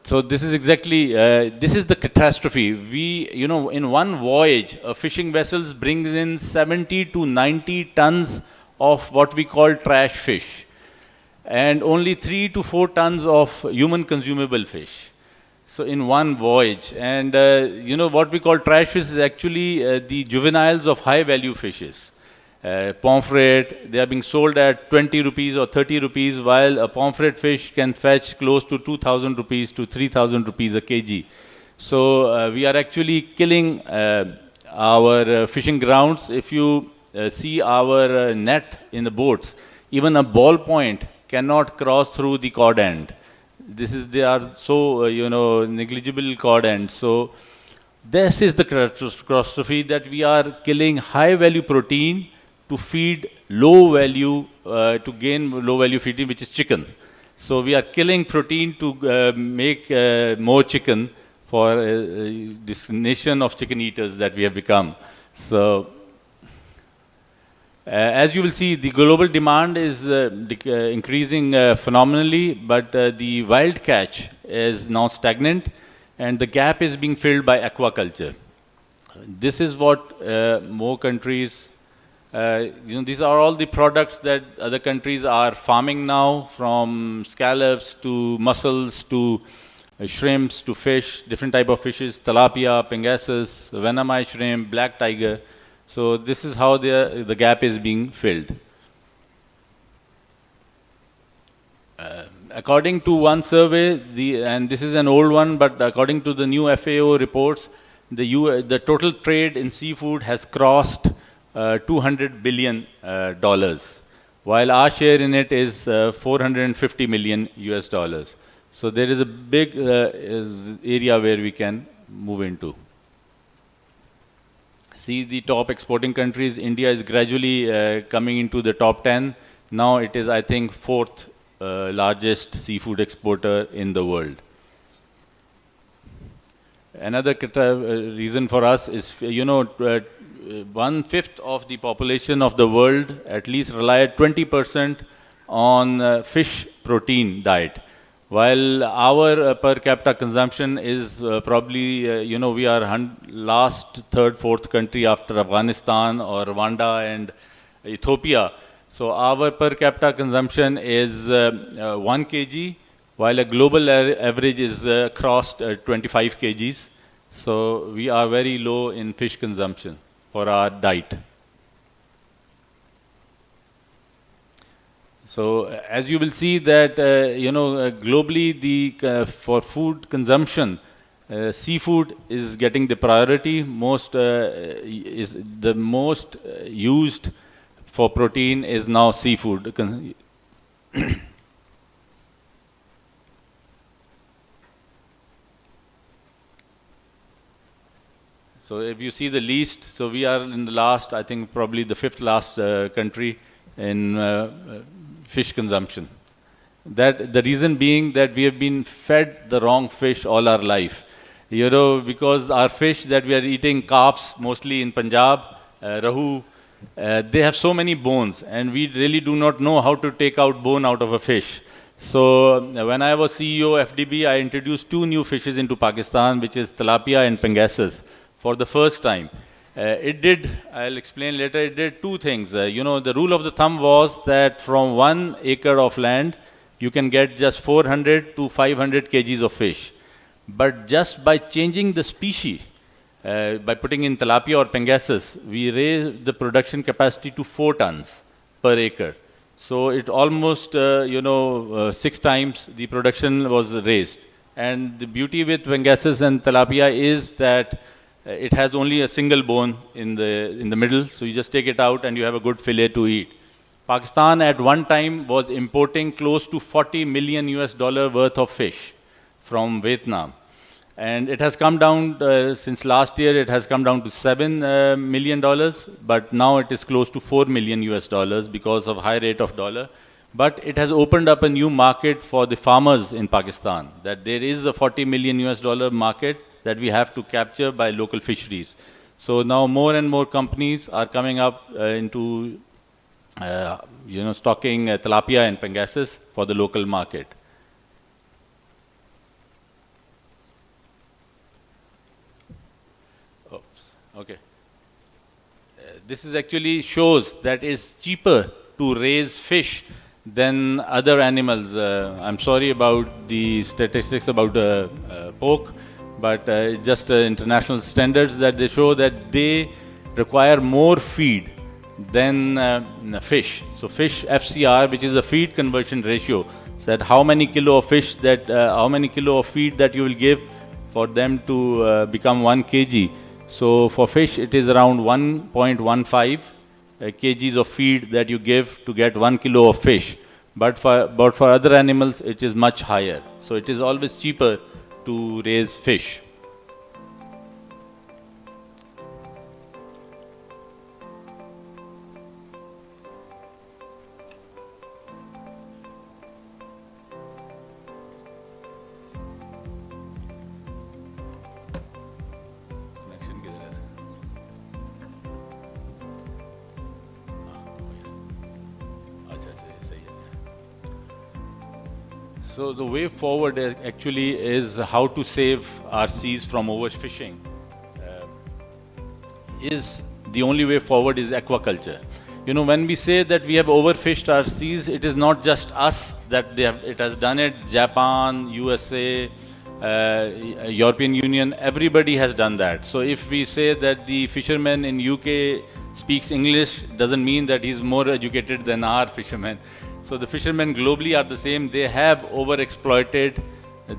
So this is exactly, this is the catastrophe. In one voyage, a fishing vessel brings in 70 to 90 tons of what we call trash fish, and only 3 to 4 tons of human consumable fish. So in one voyage, and what we call trash fish is actually the juveniles of high value fishes. Pomfret, they are being sold at 20 rupees or 30 rupees, while a pomfret fish can fetch close to 2,000 rupees to 3,000 rupees a kg. So we are actually killing our fishing grounds. If you see our net in the boats, even a ballpoint cannot cross through the cord end. They are so, negligible cord ends. So this is the catastrophe, that we are killing high value protein to feed low value, to gain low value feeding, which is chicken. So we are killing protein to make more chicken for this nation of chicken eaters that we have become. So as you will see, the global demand is increasing phenomenally, but the wild catch is now stagnant, and the gap is being filled by aquaculture. This is what more countries, these are all the products that other countries are farming now, from scallops to mussels to shrimps to fish, different type of fishes, tilapia, pangasius, Vietnamese shrimp, black tiger. So this is how the gap is being filled. According to one survey, and this is an old one, but according to the new FAO reports, the total trade in seafood has crossed $200 billion, while our share in it is $450 million US. So there is a big area where we can move into. See the top exporting countries. India is gradually coming into the top 10. Now it is, I think, 4th largest seafood exporter in the world. Another reason for us is, 1/5 of the population of the world at least rely 20% on fish protein diet, while our per capita consumption is probably, we are last, 3rd, 4th country after Afghanistan or Rwanda and Ethiopia. So our per capita consumption is 1 kg, while a global average is crossed 25 kgs. So we are very low in fish consumption for our diet. So as you will see that, globally for food consumption, seafood is getting the priority. Is the most used for protein is now seafood. So if you see the least, so we are in the last, I think probably the 5th last country in fish consumption. That the reason being that we have been fed the wrong fish all our life. You know, because our fish that we are eating, carps, mostly in Punjab, rahu, they have so many bones, and we really do not know how to take out bone out of a fish. So when I was CEO of FDB, I introduced 2 new fishes into Pakistan, which is tilapia and pangasus, for the first time. It did, I'll explain later, it did 2 things. You know, the rule of the thumb was that from 1 acre of land, you can get just 400 to 500 kgs of fish. But just by changing the species, by putting in tilapia or pangasus, we raised the production capacity to 4 tons per acre. So it almost, 6 times the production was raised. And the beauty with pangasus and tilapia is that it has only a single bone in the middle, so you just take it out and you have a good fillet to eat. Pakistan at one time was importing close to $40 million worth of fish from Vietnam. And it has come down, since last year, it has come down to $7 million, but now it is close to $4 million because of high rate of dollar. But it has opened up a new market for the farmers in Pakistan, that there is a $40 million market that we have to capture by local fisheries. So now more and more companies are coming up into stocking tilapia and pangasus for the local market. Okay. This is actually shows that it's cheaper to raise fish than other animals. I'm sorry about the statistics about pork, but just international standards that they show that they require more feed than fish. So fish FCR, which is a feed conversion ratio, said how many kilo of fish that, how many kilo of feed that you will give for them to become 1 kg. So for fish, it is around 1.15 kgs of feed that you give to get 1 kilo of fish. But for other animals, it is much higher. So it is always cheaper to raise fish. So the way forward actually is how to save our seas from overfishing. The only way forward is aquaculture. You know, when we say that we have overfished our seas, it is not just us that it has done it. Japan, USA, European Union, everybody has done that. So if we say that the fisherman in UK speaks English, doesn't mean that he's more educated than our fishermen. So the fishermen globally are the same. They have overexploited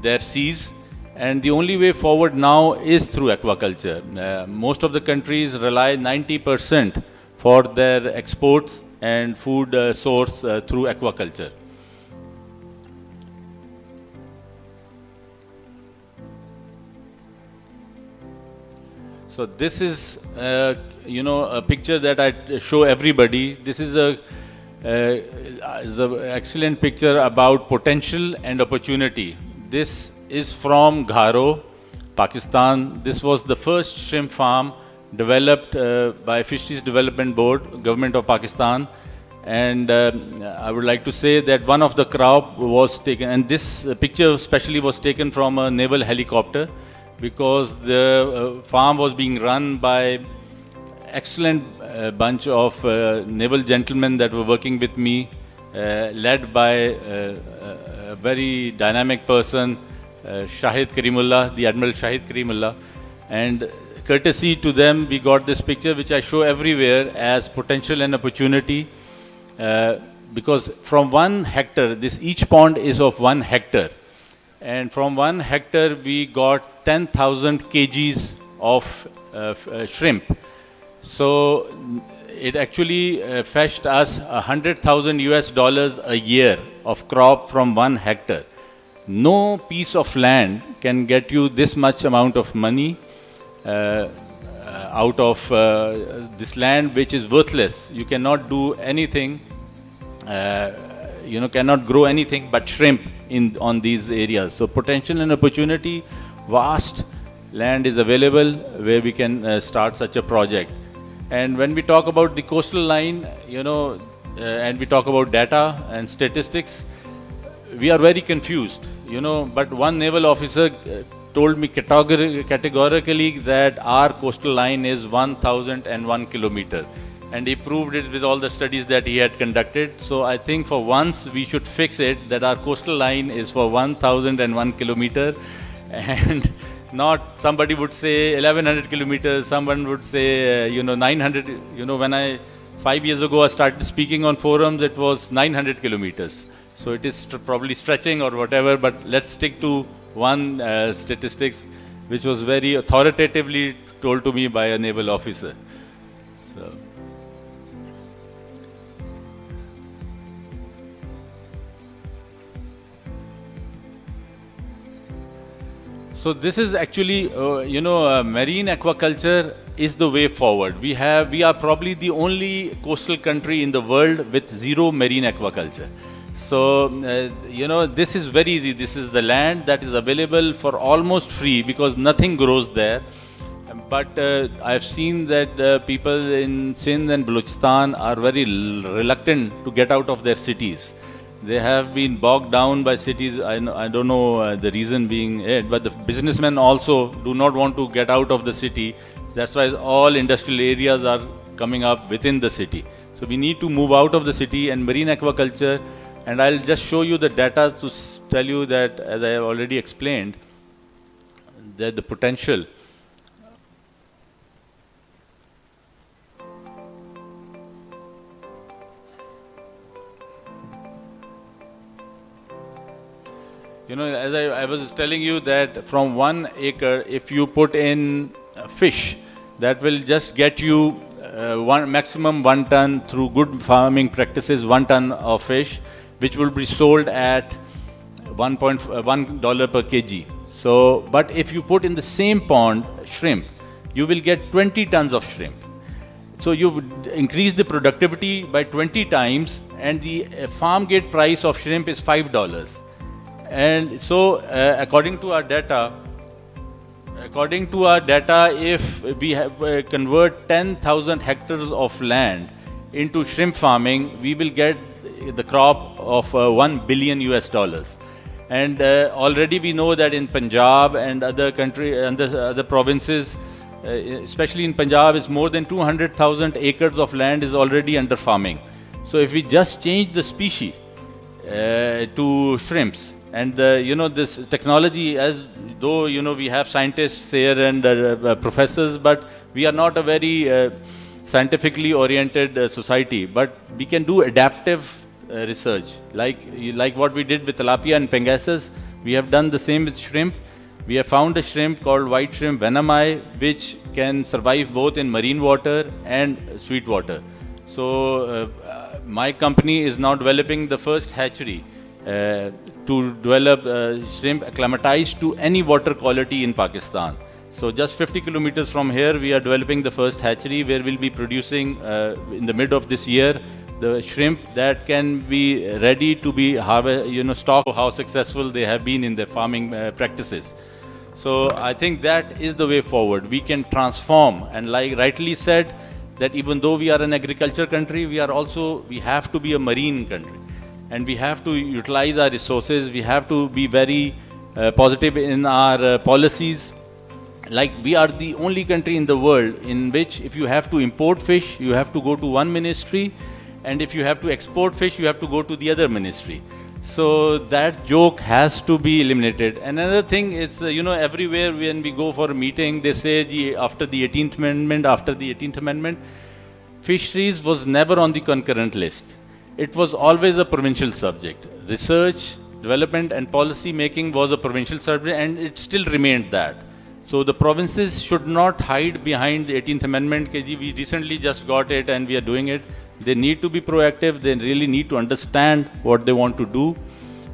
their seas, and the only way forward now is through aquaculture. Most of the countries rely 90% for their exports and food source through aquaculture. So this is, a picture that I show everybody. This is an excellent picture about potential and opportunity. This is from 𝐷𝐼, Pakistan. This was the first shrimp farm developed by Fisheries Development Board, Government of Pakistan. And I would like to say that one of the crop was taken, and this picture especially was taken from a naval helicopter, because the farm was being run by excellent bunch of naval gentlemen that were working with me, led by a very dynamic person, Shahid Karimullah, the Admiral Shahid Karimullah. And courtesy to them, we got this picture, which I show everywhere as potential and opportunity, because from 1 hectare, each pond is of 1 hectare. And from 1 hectare, we got 10,000 kgs of shrimp. So it actually fetched us $100,000 a year of crop from 1 hectare. No piece of land can get you this much amount of money. out of this land which is worthless. You cannot do anything, cannot grow anything but shrimp on these areas. So potential and opportunity, vast land is available where we can start such a project. And when we talk about the coastal line, and we talk about data and statistics, we are very confused, but one naval officer told me categorically that our coastal line is 1001 kilometer, and he proved it with all the studies that he had conducted. So I think for once we should fix it that our coastal line is for 1001 kilometer, and not somebody would say 1100 kilometers, someone would say 900. When 5 years ago I started speaking on forums, it was 900 kilometers. So it is probably stretching or whatever, but let's stick to one statistics which was very authoritatively told to me by a naval officer. So this is actually, marine aquaculture is the way forward. We are probably the only coastal country in the world with zero marine aquaculture. So, this is very easy. This is the land that is available for almost free because nothing grows there. But I've seen that people in Sindh and Balochistan are very reluctant to get out of their cities. They have been bogged down by cities. I don't know the reason being it, but the businessmen also do not want to get out of the city. That's why all industrial areas are coming up within the city. So we need to move out of the city, and marine aquaculture, and I'll just show you the data to tell you that, as I have already explained, that the potential. As I was telling you that from 1 acre, if you put in fish, that will just get you maximum 1 ton through good farming practices, 1 ton of fish, which will be sold at $1 per kg. So, but if you put in the same pond shrimp, you will get 20 tons of shrimp. So you increase the productivity by 20 times, and the farm gate price of shrimp is $5. And so, according to our data, if we convert 10,000 hectares of land into shrimp farming, we will get the crop of $1 billion. And already we know that in Punjab and other provinces, especially in Punjab, is more than 200,000 acres of land is already under farming. So if we just change the species to shrimps, and this technology, as though we have scientists here and professors, but we are not a very scientifically oriented society. But we can do adaptive research, like what we did with tilapia and pangasus. We have done the same with shrimp. We have found a shrimp called white shrimp venomai, which can survive both in marine water and sweet water. So my company is now developing the first hatchery to develop shrimp acclimatized to any water quality in Pakistan. So just 50 kilometers from here, we are developing the first hatchery where we'll be producing in the mid of this year the shrimp that can be ready to be stocked. How successful they have been in their farming practices. So I think that is the way forward. We can transform, and like rightly said, that even though we are an agriculture country, we have to be a marine country. And we have to utilize our resources. We have to be very positive in our policies. Like we are the only country in the world in which if you have to import fish, you have to go to one ministry. And if you have to export fish, you have to go to the other ministry. So that joke has to be eliminated. Another thing is, everywhere when we go for a meeting, they say after the 18th Amendment, fisheries was never on the concurrent list. It was always a provincial subject. Research, development and policy making was a provincial subject, and it still remained that. So the provinces should not hide behind the 18th Amendment. We recently just got it and we are doing it. They need to be proactive. They really need to understand what they want to do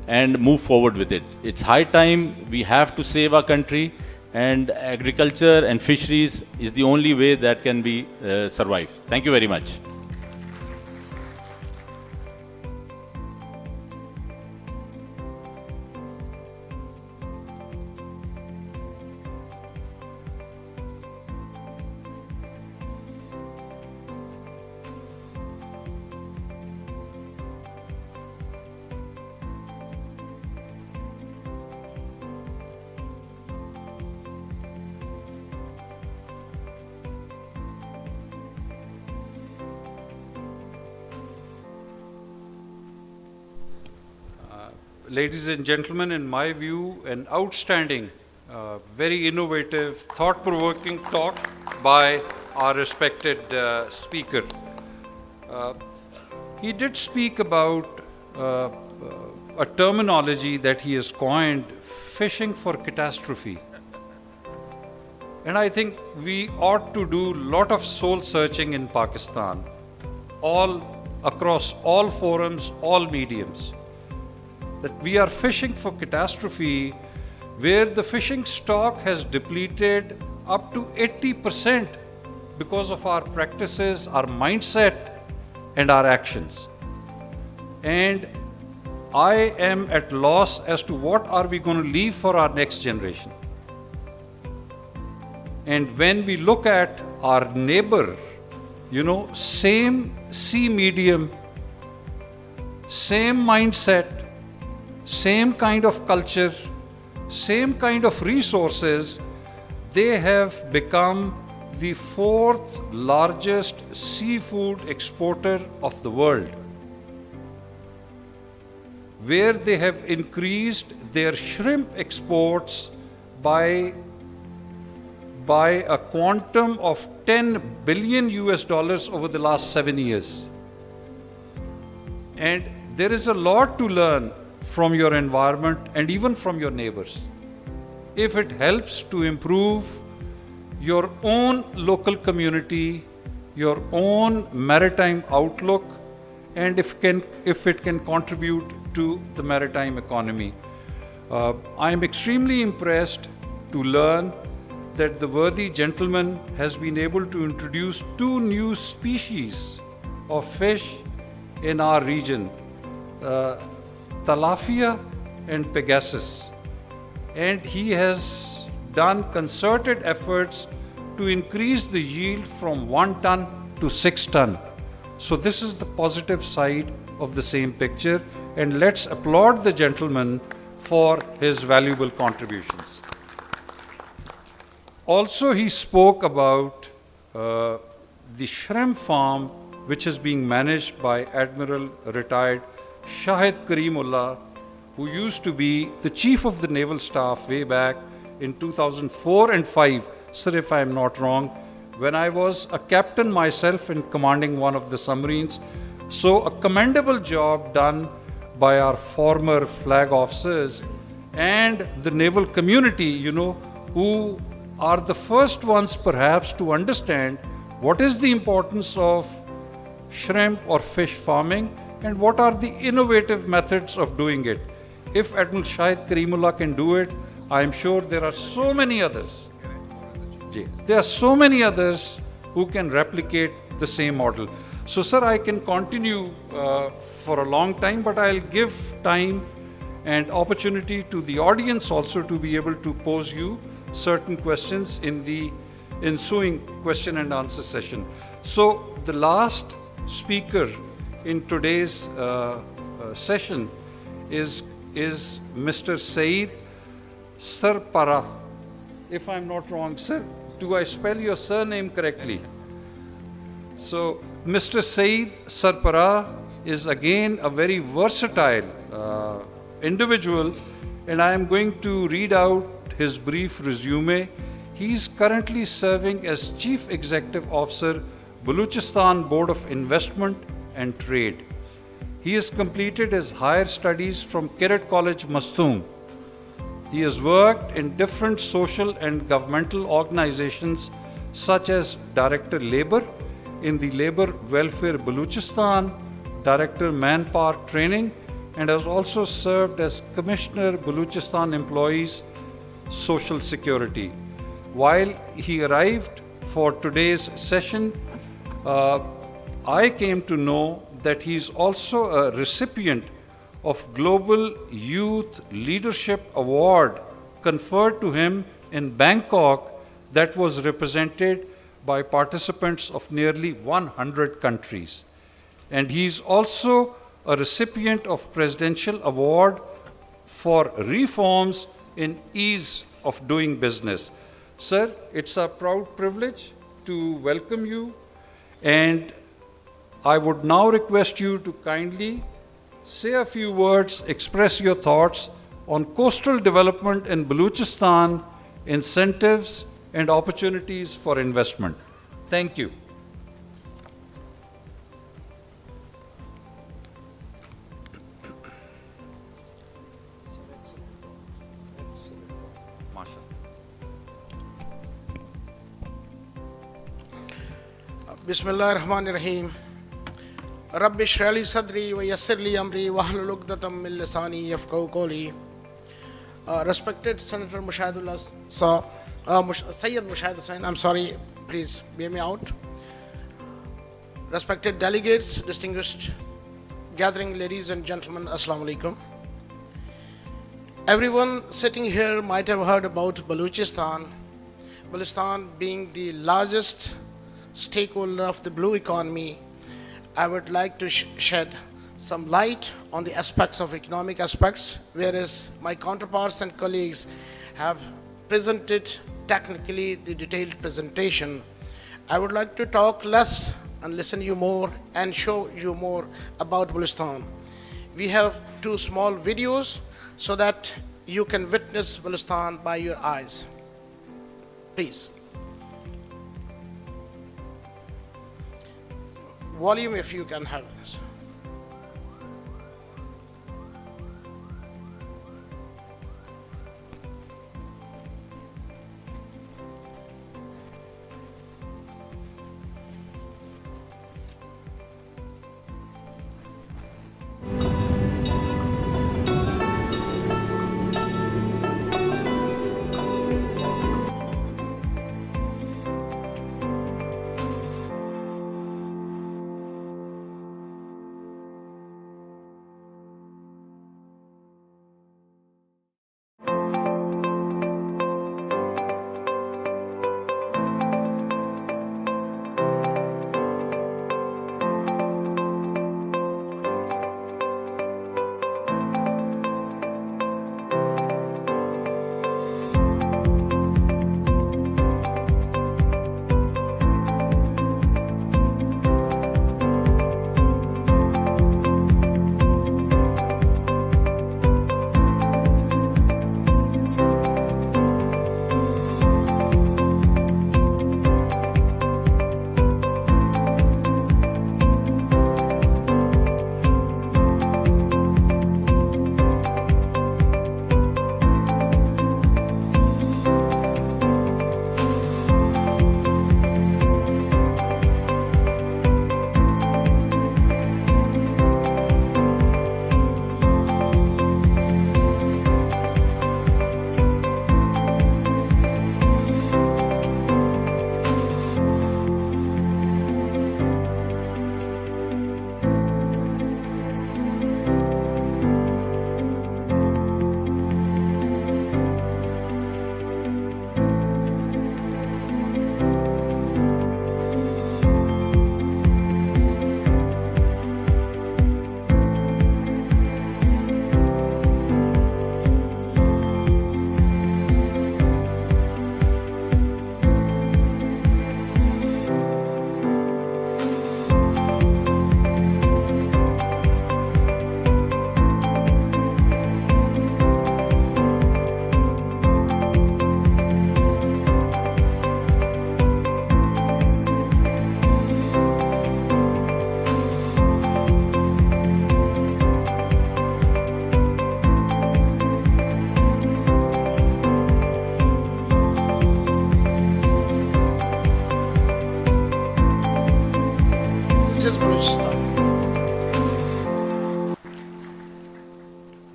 and move forward with it. It's high time. We have to save our country. and agriculture and fisheries is the only way that can be survive. Thank you very much. Ladies and gentlemen, in my view, an outstanding, very innovative, thought-provoking talk by our respected speaker. He did speak about a terminology that he has coined, fishing for catastrophe. And I think we ought to do a lot of soul searching in Pakistan, all across all forums, all mediums, that we are fishing for catastrophe where the fishing stock has depleted up to 80% because of our practices, our mindset, and our actions. And I am at loss as to what are we going to leave for our next generation. And when we look at our neighbor, you know, same sea medium, same mindset, same kind of culture, same kind of resources, they have become the 4th largest seafood exporter of the world, where they have increased their shrimp exports by a quantum of $10 billion over the last 7 years. And there is a lot to learn from your environment and even from your neighbors. If it helps to improve your own local community, your own maritime outlook, and if it can contribute to the maritime economy. I am extremely impressed to learn that the worthy gentleman has been able to introduce 2 new species of fish in our region, tilapia and pegasus. And he has done concerted efforts to increase the yield from 1 ton to 6 ton. So this is the positive side of the same picture, and let's applaud the gentleman for his valuable contributions. Also, he spoke about the shrimp farm which is being managed by Admiral retired Shahid Karimullah, who used to be the chief of the naval staff way back in 2004 and 5, sir, if I am not wrong, when I was a captain myself and commanding one of the submarines. So a commendable job done by our former flag officers and the naval community, you know, who are the first ones perhaps to understand what is the importance of shrimp or fish farming and what are the innovative methods of doing it. If Admiral Shahid Karimullah can do it, I am sure there are so many others. There are so many others who can replicate the same model. So, sir, I can continue for a long time, but I'll give time and opportunity to the audience also to be able to pose you certain questions in the ensuing question and answer session. So, the last speaker in today's session is Mr. Saeed Sarpara. If I'm not wrong, sir, do I spell your surname correctly? So, Mr. Saeed Sarpara is again a very versatile individual, and I am going to read out his brief resume. He is currently serving as Chief Executive Officer, Balochistan Board of Investment and Trade. He has completed his higher studies from Cadet College, Mastoom. He has worked in different social and governmental organizations such as Director Labor in the Labor Welfare Balochistan, Director Manpower Training, and has also served as Commissioner Balochistan Employees social security. While he arrived for today's session, I came to know that he is also a recipient of Global Youth Leadership Award conferred to him in Bangkok that was represented by participants of nearly 100 countries. And he is also a recipient of Presidential Award for reforms in ease of doing business. Sir, it's a proud privilege to welcome you, and I would now request you to kindly say a few words, express your thoughts on coastal development in Balochistan, incentives and opportunities for investment. Thank you. Bismillahirrahmanirrahim. 𝐷 اشْرَحْ لِي صَدْرِي وَيَسِّرْ لِي أَمْرِي وَاحْلُلْ عُقْدَةً مِّن لِّسَانِي يَفْقَهُوا قَوْلِي. Respected Senator Sayyid Mushahid Hussain, I'm sorry, please bear me out. Respected delegates, distinguished gathering, ladies and gentlemen, Assalamu alaikum. Everyone sitting here might have heard about Balochistan. Balochistan being the largest stakeholder of the blue economy. I would like to shed some light on the aspects of economic aspects, whereas my counterparts and colleagues have presented technically the detailed presentation. I would like to talk less and listen you more and show you more about Balochistan. We have two small videos so that you can witness Balochistan by your eyes. Please. Volume if you can have this.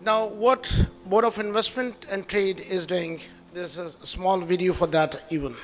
Now, what Board of Investment and Trade is doing, There's a small video for that even.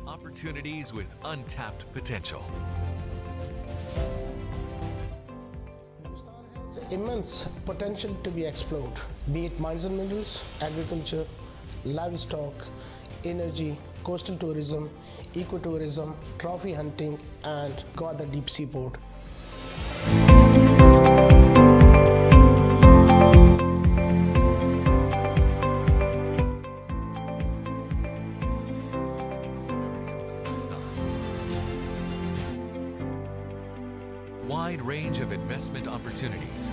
Opportunities with untapped potential. Pakistan has immense potential to be explored, be it mines and minerals, agriculture, livestock, energy, coastal tourism, ecotourism, trophy hunting, and other deep sea port. Wide range of investment opportunities.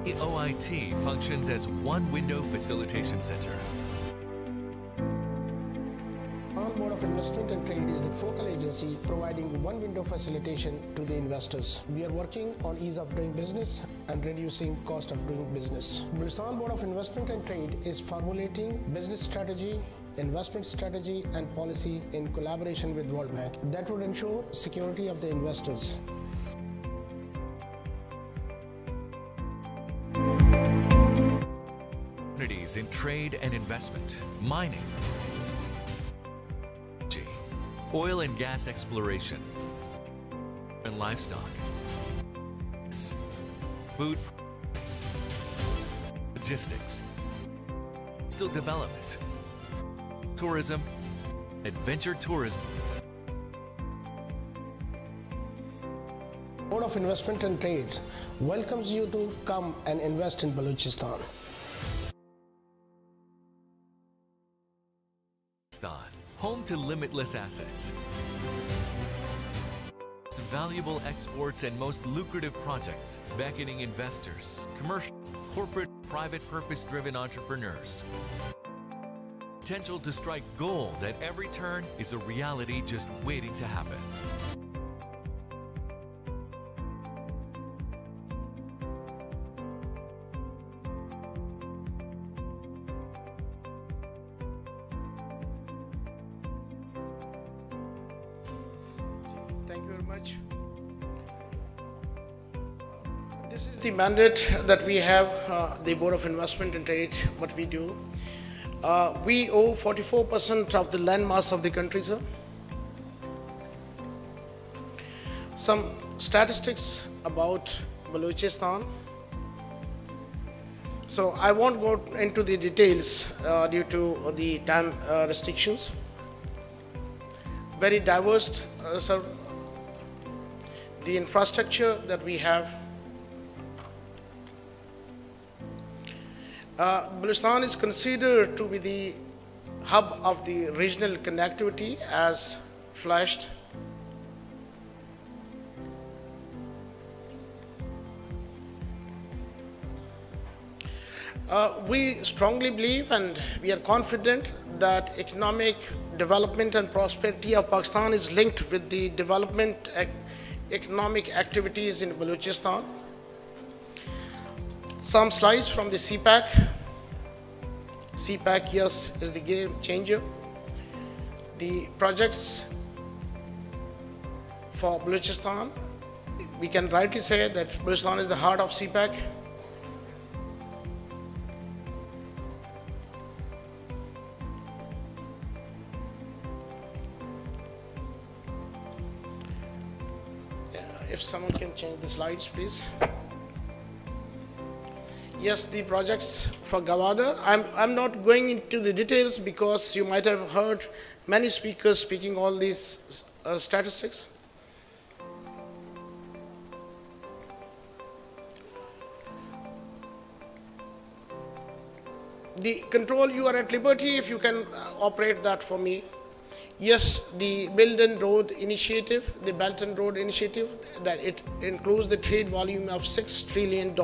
OIT functions as one window facilitation center. Board of Investment and Trade is the focal agency providing one window facilitation to the investors. We are working on ease of doing business and reducing cost of doing business. Pakistan Board of Investment and Trade is formulating business strategy, investment strategy and policy in collaboration with World Bank that would ensure security of the investors. Opportunities in trade and investment, mining, oil and gas exploration, and livestock, food, logistics, coastal development, tourism, adventure tourism. Board of Investment and Trade welcomes you to come and invest in Balochistan. Home to limitless assets, most valuable exports and most lucrative projects, beckoning investors, commercial, corporate, private purpose-driven entrepreneurs. Potential to strike gold at every turn is a reality just waiting to happen. Thank you very much. This is the mandate that we have, the Board of Investment and Trade, what we do. We owe 44% of the land mass of the country, sir. Some statistics about Balochistan. So I won't go into the details due to the time restrictions. Very diverse, sir. The infrastructure that we have. Balochistan is considered to be the hub of the regional connectivity as flashed. We strongly believe and we are confident that economic development and prosperity of Pakistan is linked with the development economic activities in Balochistan. Some slides from the CPAC. CPAC, yes, is the game changer. The projects for Balochistan, we can rightly say that Balochistan is the heart of CPAC. If someone can change the slides, please. Yes, the projects for Badar. I'm not going into the details because you might have heard many speakers speaking all these statistics. The control, you are at liberty if you can operate that for me. Yes, the Belt and Road Initiative, that it includes the trade volume of $6 trillion.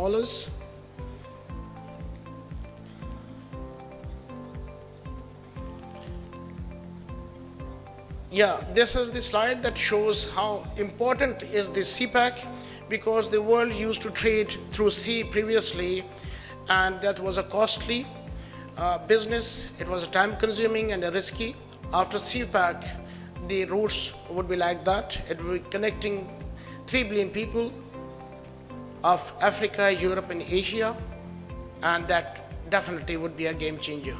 Yeah, this is the slide that shows how important is the CPAC, because the world used to trade through sea previously, and that was a costly business. It was time consuming and risky. After CPAC, the routes would be like that. It would be connecting 3 billion people of Africa, Europe and Asia, and that definitely would be a game changer.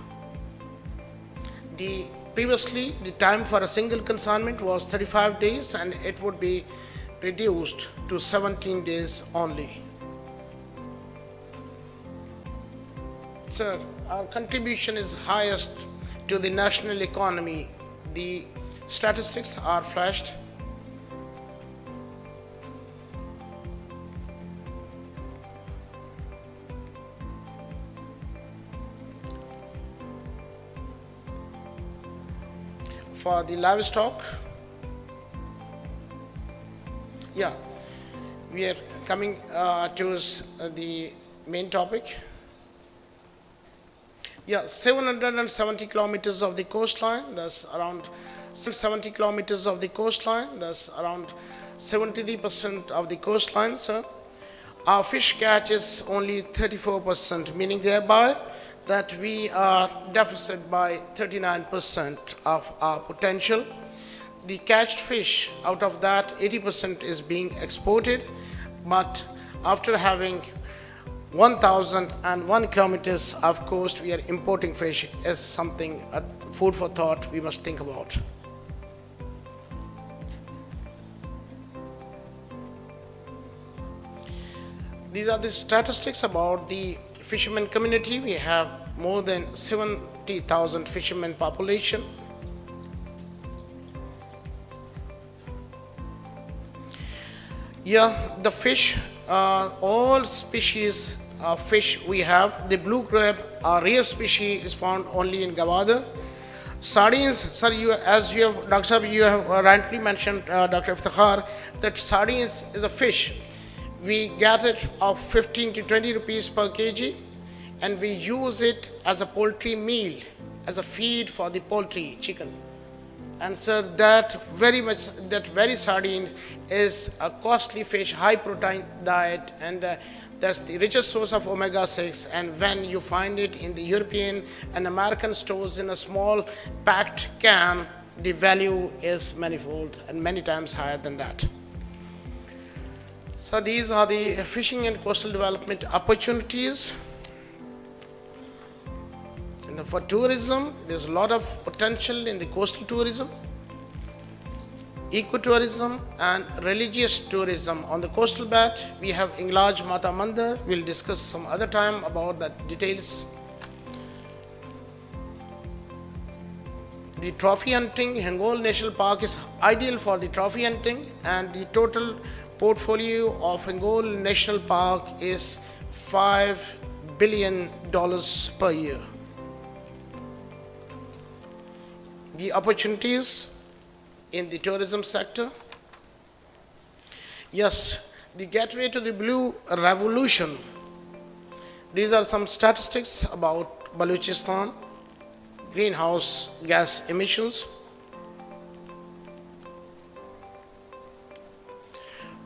Previously, the time for a single consignment was 35 days, and it would be reduced to 17 days only. Sir, our contribution is highest to the national economy. The statistics are flashed. For the livestock, yeah, we are coming towards the main topic. Yeah, 770 kilometers of the coastline, that's around 670 kilometers of the coastline, that's around 73% of the coastline, sir. Our fish catch is only 34%, meaning thereby that we are deficit by 39% of our potential. The catched fish, out of that 80% is being exported, but after having 1001 kilometers of coast, we are importing fish as something, food for thought we must think about. These are the statistics about the fishermen community. We have more than 70,000 fishermen population. Yeah, the fish, all species of fish we have. The blue crab, a rare species, is found only in Gwadar. Sardines, sir, as you have, Dr. Sahib, you have rightly mentioned, Dr. Iftikhar, that sardines is a fish. We get it of 15 to 20 rupees per kg, and we use it as a poultry meal, as a feed for the poultry, chicken. And sir, that very sardine is a costly fish, high protein diet, and that's the richest source of omega-6. And when you find it in the European and American stores in a small packed can, the value is manifold and many times higher than that. So these are the fishing and coastal development opportunities. And for tourism, there's a lot of potential in the coastal tourism, ecotourism and religious tourism. On the coastal belt, we have Enlarged Mata Mandir. We'll discuss some other time about the details. The trophy hunting, Hangol National Park is ideal for the trophy hunting, and the total portfolio of Hangol National Park is $5 billion per year. The opportunities in the tourism sector. Yes, the gateway to the blue revolution. These are some statistics about Balochistan, greenhouse gas emissions.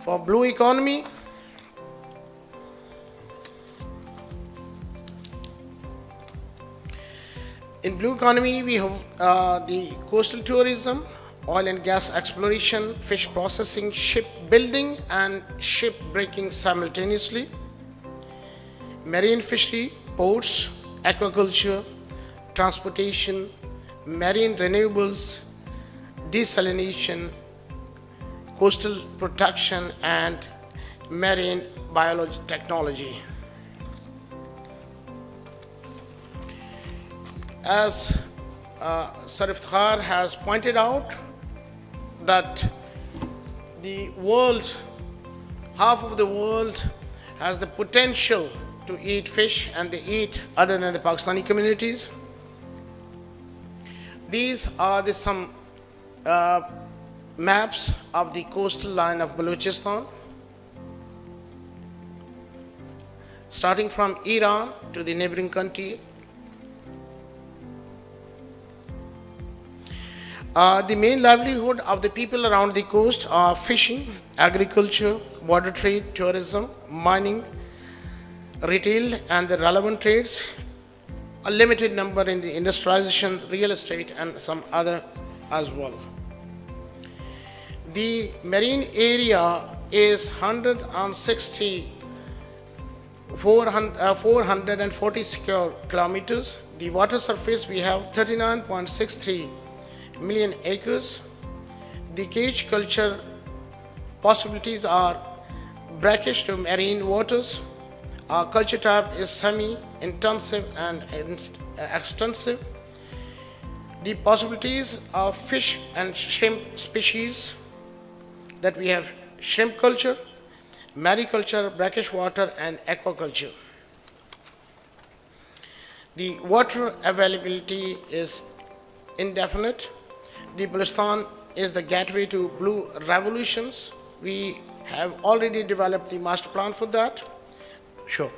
For blue economy, in blue economy, we have the coastal tourism, oil and gas exploration, fish processing, ship building and ship breaking simultaneously, marine fishery, ports, aquaculture, transportation, marine renewables, desalination, coastal protection and marine biology technology. As Sir Iftikhar has pointed out, that the world, half of the world has the potential to eat fish, and they eat other than the Pakistani communities. These are some maps of the coastal line of Balochistan, starting from Iran to the neighboring country. The main livelihood of the people around the coast are fishing, agriculture, border trade, tourism, mining, retail, and the relevant trades. A limited number in the industrialization, real estate, and some other as well. The marine area is 440 square kilometers. The water surface we have 39.63 million acres. The cage culture possibilities are brackish to marine waters. Our culture type is semi-intensive and extensive. The possibilities of fish and shrimp species that we have: shrimp culture, mariculture, brackish water, and aquaculture. The water availability is indefinite. The Balochistan is the gateway to blue revolutions. We have already developed the master plan for that. Sure.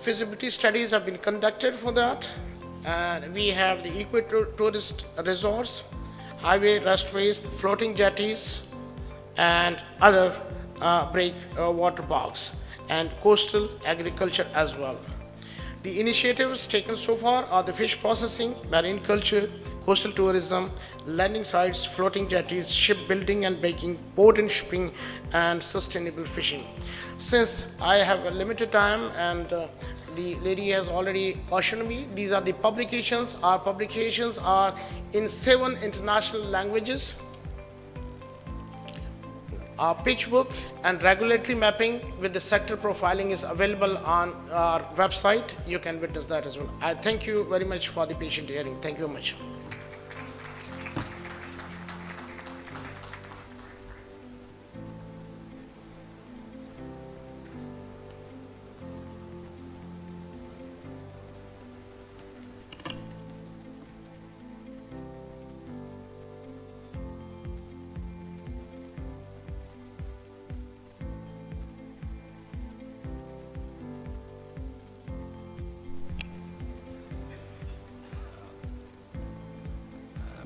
Feasibility studies have been conducted for that, and we have the eco-tourist resorts, highway restways, floating jetties, and other breakwater parks, and coastal agriculture as well. The initiatives taken so far are the fish processing, marine culture, coastal tourism, landing sites, floating jetties, shipbuilding and breaking, port and shipping, and sustainable fishing. Since I have a limited time and the lady has already cautioned me, these are the publications. Our publications are in 7 international languages. Our pitch book and regulatory mapping with the sector profiling is available on our website. You can witness that as well. I thank you very much for the patient hearing. Thank you very much.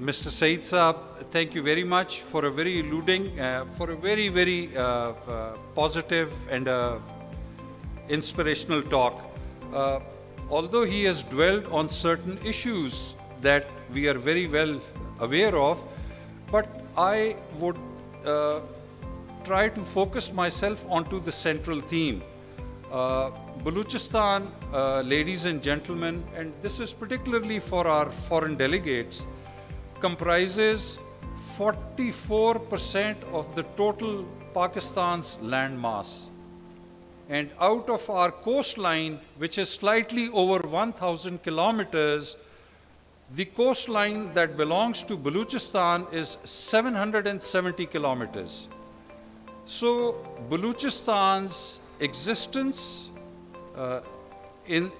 Mr. Saeed Saab, thank you very much for a very for a very, very positive and inspirational talk. Although he has dwelled on certain issues that we are very well aware of, but I would try to focus myself onto the central theme. Balochistan, ladies and gentlemen, and this is particularly for our foreign delegates, comprises 44% of the total Pakistan's land mass. And out of our coastline, which is slightly over 1,000 kilometers, the coastline that belongs to Balochistan is 770 kilometers. So Balochistan's existence in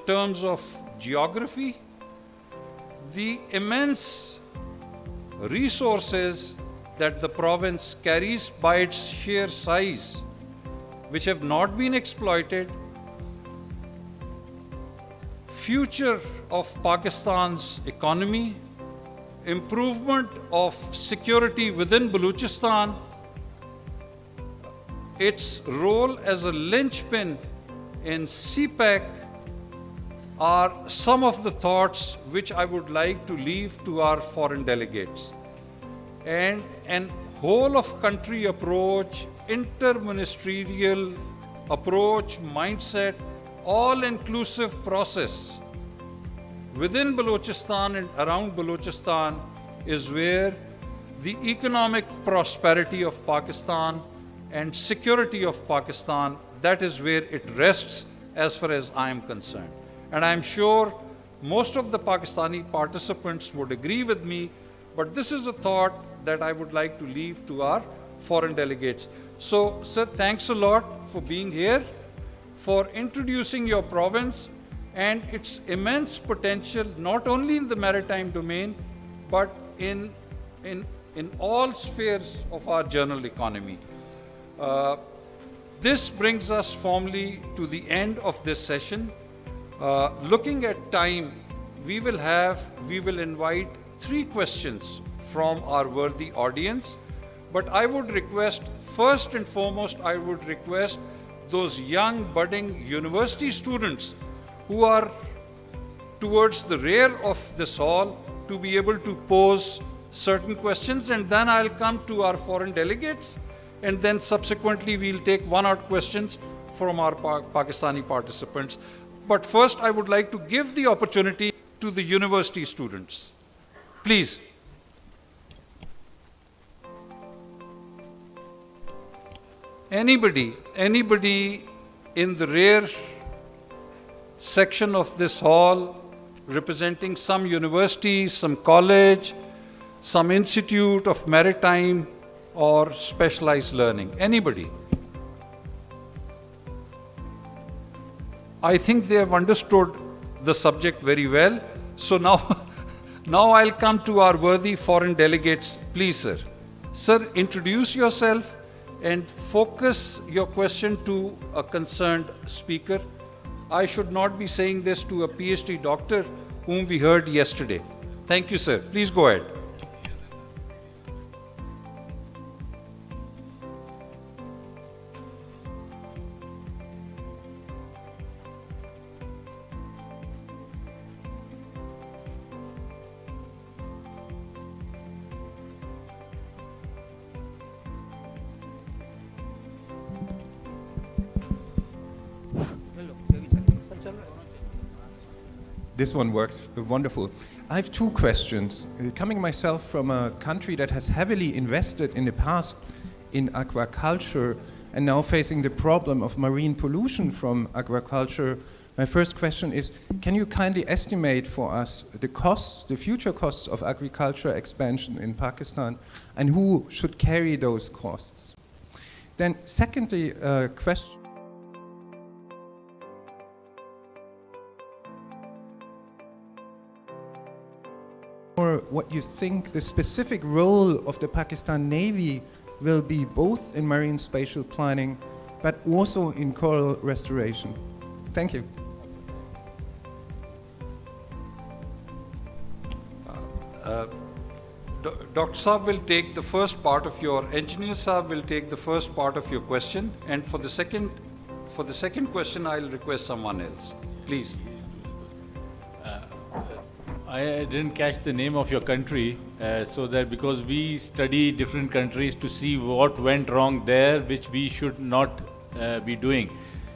terms of geography, the immense resources that the province carries by its sheer size, which have not been exploited, future of Pakistan's economy, improvement of security within Balochistan, its role as a linchpin in CPEC are some of the thoughts which I would like to leave to our foreign delegates. And an whole of country approach, interministerial approach, mindset, all-inclusive process within Balochistan and around Balochistan is where the economic prosperity of Pakistan and security of Pakistan, that is where it rests as far as I am concerned. And I'm sure most of the Pakistani participants would agree with me, but this is a thought that I would like to leave to our foreign delegates. So, sir, thanks a lot for being here, for introducing your province and its immense potential, not only in the maritime domain, but in all spheres of our general economy. This brings us formally to the end of this session. Looking at time, we will invite 3 questions from our worthy audience. But I would request, first and foremost, I would request those young budding university students who are towards the rear of this hall to be able to pose certain questions, and then I'll come to our foreign delegates, and then subsequently we'll take one-odd questions from our Pakistani participants. But first I would like to give the opportunity to the university students. Please. Anybody in the rear section of this hall representing some university, some college, some institute of maritime or specialized learning? Anybody? I think they have understood the subject very well. So now I'll come to our worthy foreign delegates. Please, sir. Sir, introduce yourself and focus your question to a concerned speaker. I should not be saying this to a PhD doctor whom we heard yesterday. Thank you, sir. Please go ahead. This one works wonderful. I have 2 questions. Coming myself from a country that has heavily invested in the past in aquaculture and now facing the problem of marine pollution from aquaculture, my first question is, can you kindly estimate for us the costs, the future costs of agriculture expansion in Pakistan, and who should carry those costs? Then secondly, a question or what you think the specific role of the Pakistan Navy will be both in marine spatial planning but also in coral restoration. Thank you. Dr. Saab will take the first part of your, Engineer Saab will take the first part of your question, and for the second question I'll request someone else. Please. I didn't catch the name of your country, so that because we study different countries to see what went wrong there, which we should not be doing.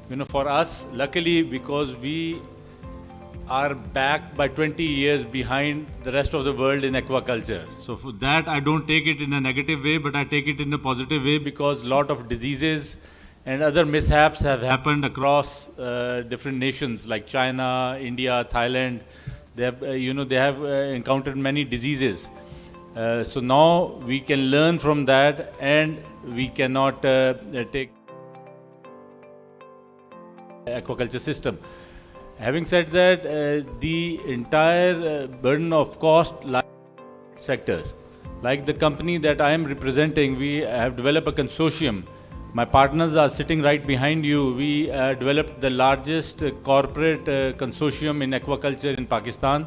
You know, for us, luckily, because we are back by 20 years behind the rest of the world in aquaculture. So for that, I don't take it in a negative way, but I take it in a positive way, because a lot of diseases and other mishaps have happened across different nations like China, India, Thailand. They have, they have encountered many diseases. So now we can learn from that, and we cannot take aquaculture system. Having said that, the entire burden of cost lies in the sector. Like the company that I am representing, we have developed a consortium. My partners are sitting right behind you. We developed the largest corporate consortium in aquaculture in Pakistan.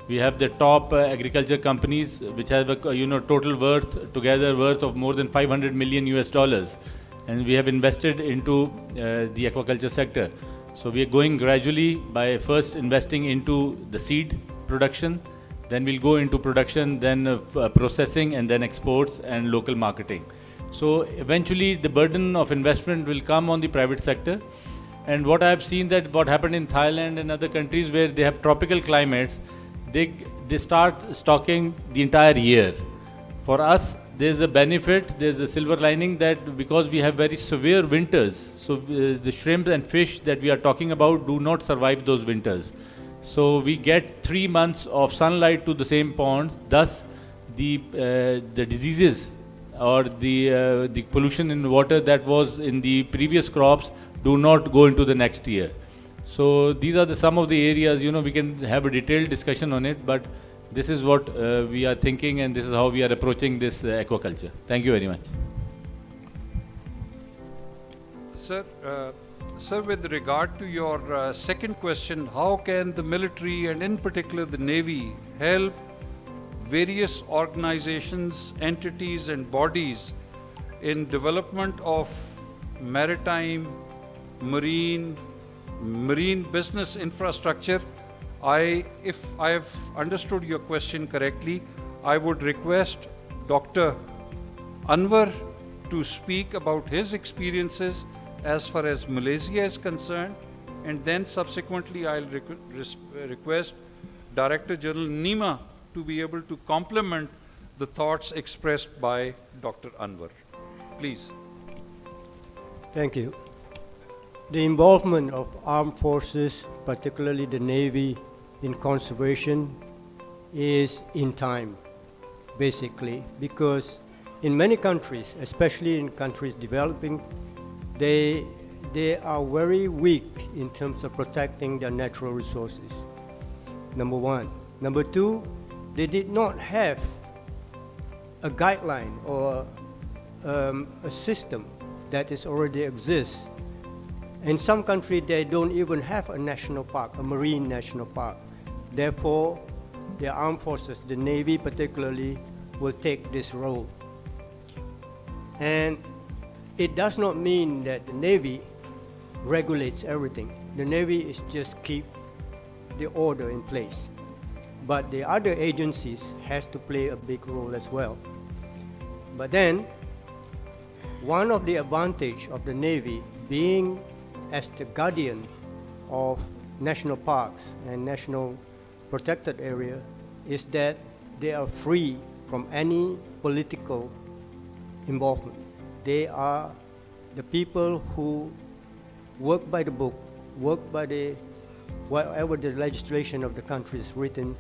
We have the top agriculture companies, which have a total worth of more than $500 million US, and we have invested into the aquaculture sector. So we are going gradually by first investing into the seed production, then we'll go into production, then processing, and then exports and local marketing. So eventually the burden of investment will come on the private sector. And what I have seen, that what happened in Thailand and other countries where they have tropical climates, they start stocking the entire year. For us, there's a benefit, there's a silver lining, that because we have very severe winters, so the shrimp and fish that we are talking about do not survive those winters. So we get 3 months of sunlight to the same ponds, thus the diseases or the pollution in water that was in the previous crops do not go into the next year. So these are some of the areas, we can have a detailed discussion on it, but this is what we are thinking, and this is how we are approaching this aquaculture. Thank you very much. Sir, Sir, with regard to your second question, how can the military and in particular the Navy help various organizations, entities and bodies in development of maritime, marine business infrastructure? If I have understood your question correctly, I would request Dr. Anwar to speak about his experiences as far as Malaysia is concerned, and then subsequently I'll request Director General Nima to be able to complement the thoughts expressed by Dr. Anwar. Please. Thank you. The involvement of armed forces, particularly the Navy, in conservation is in time, basically, because in many countries, especially in countries developing, they are very weak in terms of protecting their natural resources, number one. Number two, they did not have a guideline or a system that is already exists. In some countries, they don't even have a national park, a marine national park. Therefore, the armed forces, the Navy particularly, will take this role. And it does not mean that the Navy regulates everything. The Navy is just keep the order in place. But the other agencies has to play a big role as well. But then, one of the advantage of the Navy being as the guardian of national parks and national protected area is that they are free from any political involvement. They are the people who work by the book, work by whatever the legislation of the country is written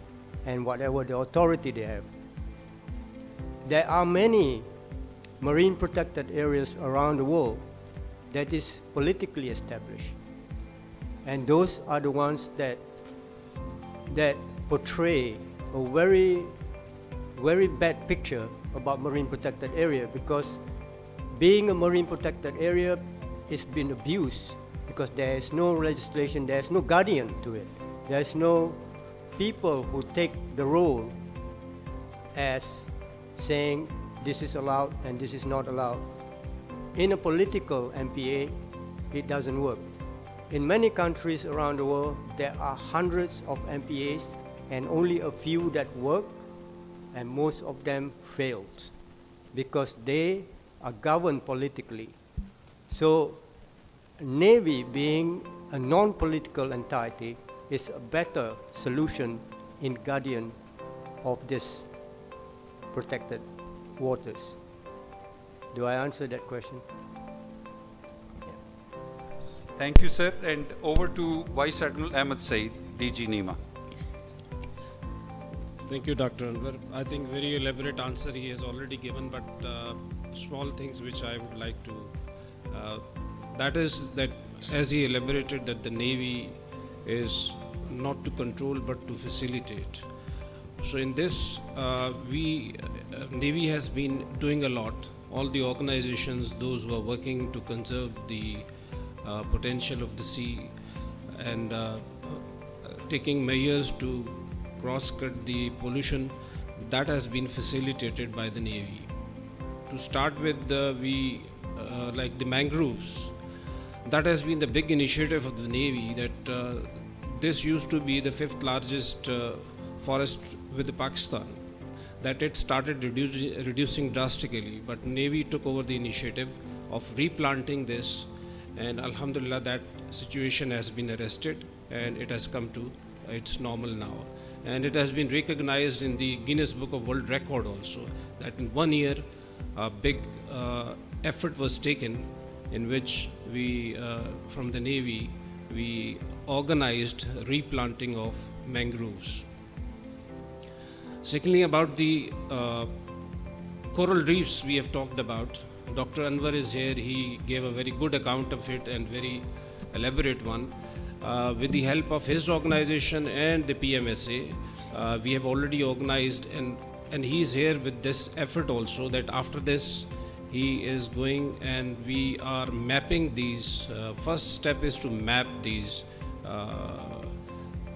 and whatever the authority they have. There are many marine protected areas around the world that is politically established. And those are the ones that portray a very, very bad picture about marine protected area, because being a marine protected area is been abused because there is no legislation, there is no guardian to it. There is no people who take the role as saying this is allowed and this is not allowed. In a political MPA, it doesn't work. In many countries around the world, there are hundreds of MPAs and only a few that work, and most of them failed because they are governed politically. So Navy, being a non-political entity, is a better solution in guardian of this protected waters. Do I answer that question? Thank you, sir. And over to Vice Admiral Ahmed Saeed, DG Nima. Thank you, Dr. Anwar. I think very elaborate answer he has already given, but small things which I would like to, that is that as he elaborated that the Navy is not to control but to facilitate. So in this, Navy has been doing a lot. All the organizations, those who are working to conserve the potential of the sea and taking measures to cross-cut the pollution, that has been facilitated by the Navy. To start with, like the mangroves, that has been the big initiative of the Navy, that this used to be the 5th largest forest with Pakistan, that it started reducing drastically, but Navy took over the initiative of replanting this, and Alhamdulillah that situation has been arrested and it has come to its normal now. And it has been recognized in the Guinness Book of World Record also, that in 1 year a big effort was taken in which we, from the Navy, we organized replanting of mangroves. Secondly, about the coral reefs we have talked about. Dr. Anwar is here. He gave a very good account of it and very elaborate one. With the help of his organization and the PMSA, we have already organized, and he is here with this effort also, that after this he is going and we are mapping these. First step is to map these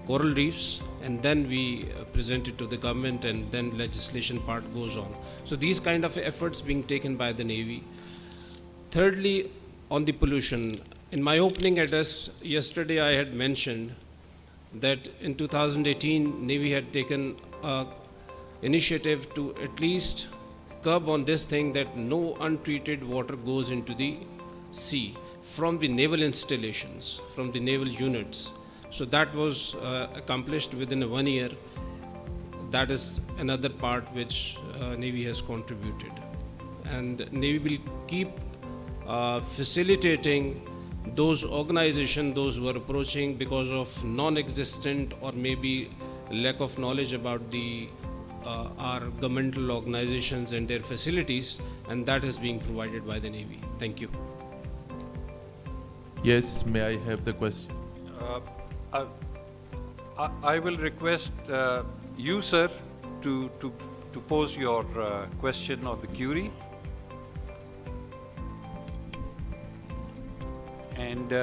coral reefs, and then we present it to the government, and then legislation part goes on. So these kind of efforts being taken by the Navy. Thirdly, on the pollution, in my opening address yesterday I had mentioned that in 2018 Navy had taken a initiative to at least curb on this thing that no untreated water goes into the sea from the naval installations, from the naval units. So that was accomplished within 1 year. That is another part which Navy has contributed. And Navy will keep facilitating those organizations, those who are approaching because of non-existent or maybe lack of knowledge about the our governmental organizations and their facilities, and that is being provided by the Navy. Thank you. Yes, may I have the question? I will request you, sir, to pose your question or the query. And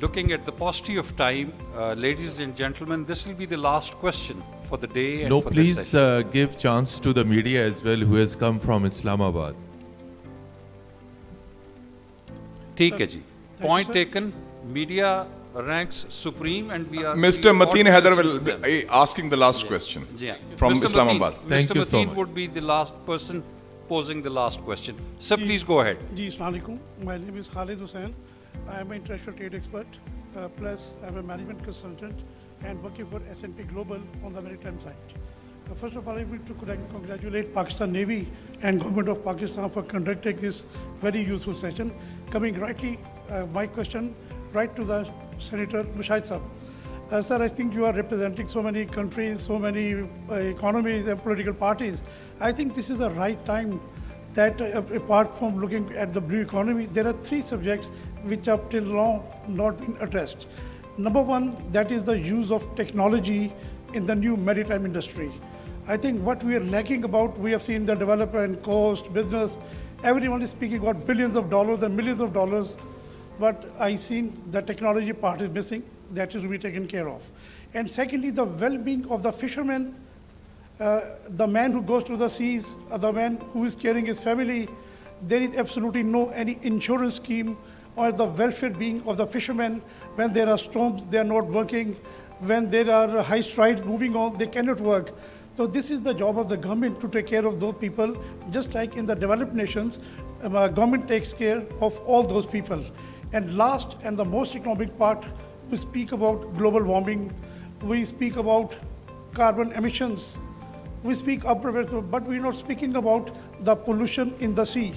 looking at the paucity of time, ladies and gentlemen, this will be the last question for the day. And no, for please this session. give chance to the media as well who has come from Islamabad. ठीक है जी. Point taken. Media ranks supreme, and we are. Mr. 𝟐𝟏th will be asking the last question from Mr. Islamabad. Thank you so 𝟐🏏 much. would be the last person posing the last question. Sir, please go ahead. Ji, Assalamu alaikum. My name is Khalid Hussain. I am an international trade expert, plus I am a management consultant and working for S&P Global on the maritime side. First of all, I want to congratulate Pakistan Navy and Government of Pakistan for conducting this very useful session. Coming rightly, my question right to the Senator Mushahid Sahab. Sir, I think you are representing so many countries, so many economies and political parties. I think this is the right time that apart from looking at the blue economy, there are 3 subjects which have till now not been addressed. Number 1, that is the use of technology in the new maritime industry. I think what we are lacking about, we have seen the development, cost, business, everyone is speaking about billions of dollars and millions of dollars, but I seen the technology part is missing, that is to be taken care of. And secondly, the well-being of the fishermen, the man who goes to the seas, the man who is caring his family, there is absolutely no any insurance scheme or the welfare being of the fishermen. When there are storms, they are not working. When there are high strides moving on, they cannot work. So this is the job of the government to take care of those people. Just like in the developed nations, government takes care of all those people. And last and the most economic part, we speak about global warming, we speak about carbon emissions, we speak but we're not speaking about the pollution in the sea.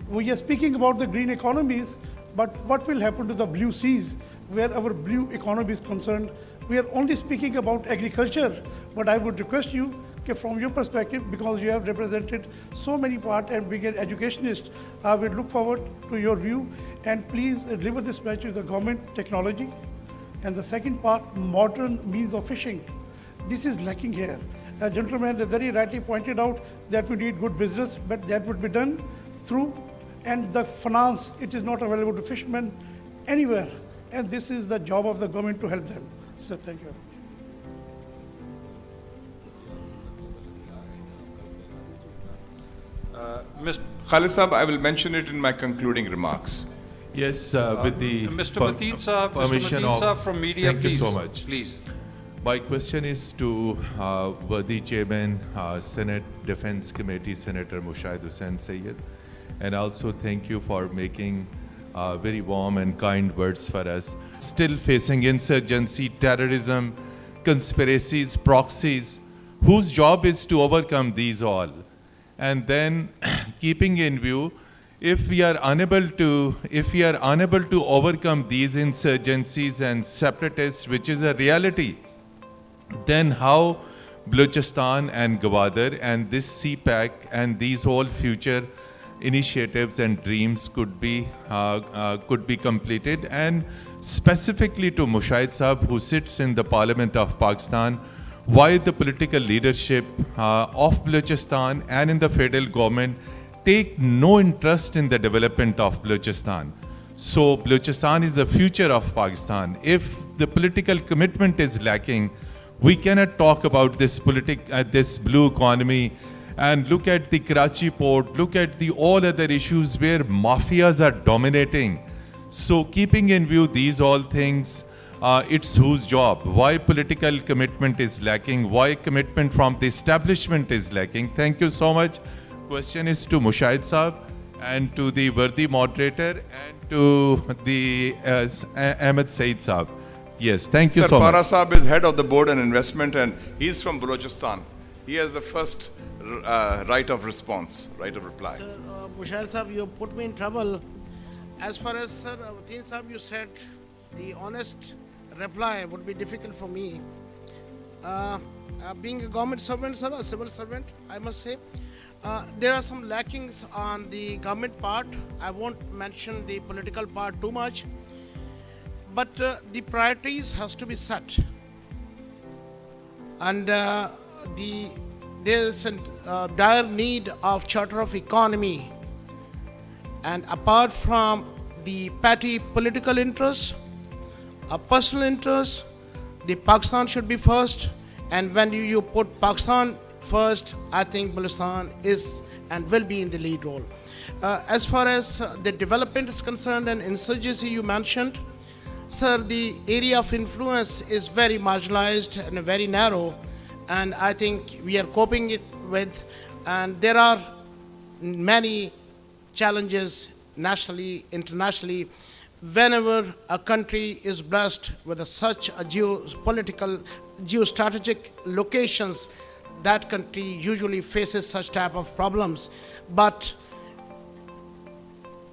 We are speaking about the green economies, but what will happen to the blue seas where our blue economy is concerned? We are only speaking about agriculture, but I would request you, from your perspective, because you have represented so many parts and being an educationist, I would look forward to your view, and please deliver this message to the government technology. And the second part, modern means of fishing. This is lacking here. A gentleman very rightly pointed out that we need good business, but that would be done through, and the finance, it is not available to fishermen anywhere. And this is the job of the government to help them. So thank you. Mr. Khalid Sahab, I will mention it in my concluding remarks. Yes, with the Mr. 𝟐🏏 sahab, permission Mr. 𝟐🏏 sahab of, from media, thank please. you so much. Please. My question is to worthy Chairman, Senate Defense Committee, Senator Mushahid Hussain Sayyid, and also thank you for making very warm and kind words for us. Still facing insurgency, terrorism, conspiracies, proxies, whose job is to overcome these all. And then keeping in view, if we are unable to overcome these insurgencies and separatists, which is a reality, then how Balochistan and Gwadar and this CPAC and these all future initiatives and dreams could be completed? And specifically to Mushahid Sahab, who sits in the Parliament of Pakistan, why the political leadership of Balochistan and in the federal government take no interest in the development of Balochistan. So Balochistan is the future of Pakistan. If the political commitment is lacking, we cannot talk about this this blue economy. And look at the Karachi port, look at the all other issues where mafias are dominating. So keeping in view these all things, it's whose job? Why political commitment is lacking? Why commitment from the establishment is lacking? Thank you so much. Question is to Mushaid Saab and to the worthy moderator and to the 𝐷𝐷𝐻𝐿𝐷 Saab. Yes, thank you so much. Sir, Para Saab is head of the board and investment, and he's from Balochistan. He has the first right of response, right of reply. Sir, Mushaid Saab, you put me in trouble. As far as Sir 𝐷𝐷𝐻𝐿𝐷 Saab, you said the honest reply would be difficult for me. Being a government servant, sir, a civil servant, I must say, there are some lackings on the government part. I won't mention the political part too much, but the priorities has to be set. And there's a dire need of charter of economy. And apart from the petty political interests, a personal interest, the Pakistan should be first. And when you put Pakistan first, I think Balochistan is and will be in the lead role. As far as the development is concerned and insurgency you mentioned, sir, the area of influence is very marginalized and very narrow, and I think we are coping it with, and there are many challenges nationally, internationally. Whenever a country is blessed with such a geopolitical, geostrategic locations, that country usually faces such type of problems. But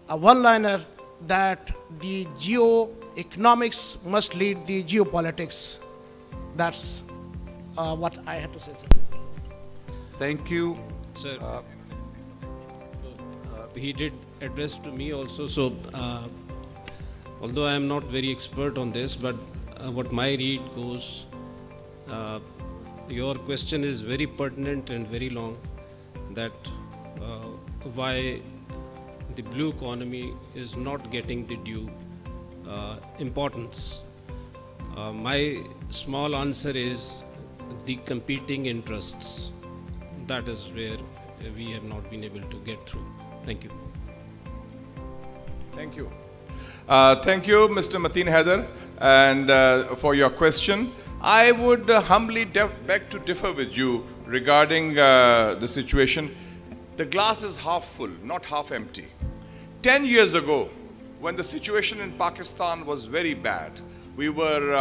a one-liner that the geo-economics must lead the geopolitics. That's what I had to say, sir. Thank you. Sir, he did address to me also, so although I am not very expert on this, but what my read goes, your question is very pertinent and very long, that why the blue economy is not getting the due importance. My small answer is the competing interests. That is where we have not been able to get through. Thank you. Thank you. Thank you, Mr. Mateen Haider, and for your question. I would humbly beg to differ with you regarding the situation. The glass is half full, not half empty. 10 years ago, when the situation in Pakistan was very bad, we were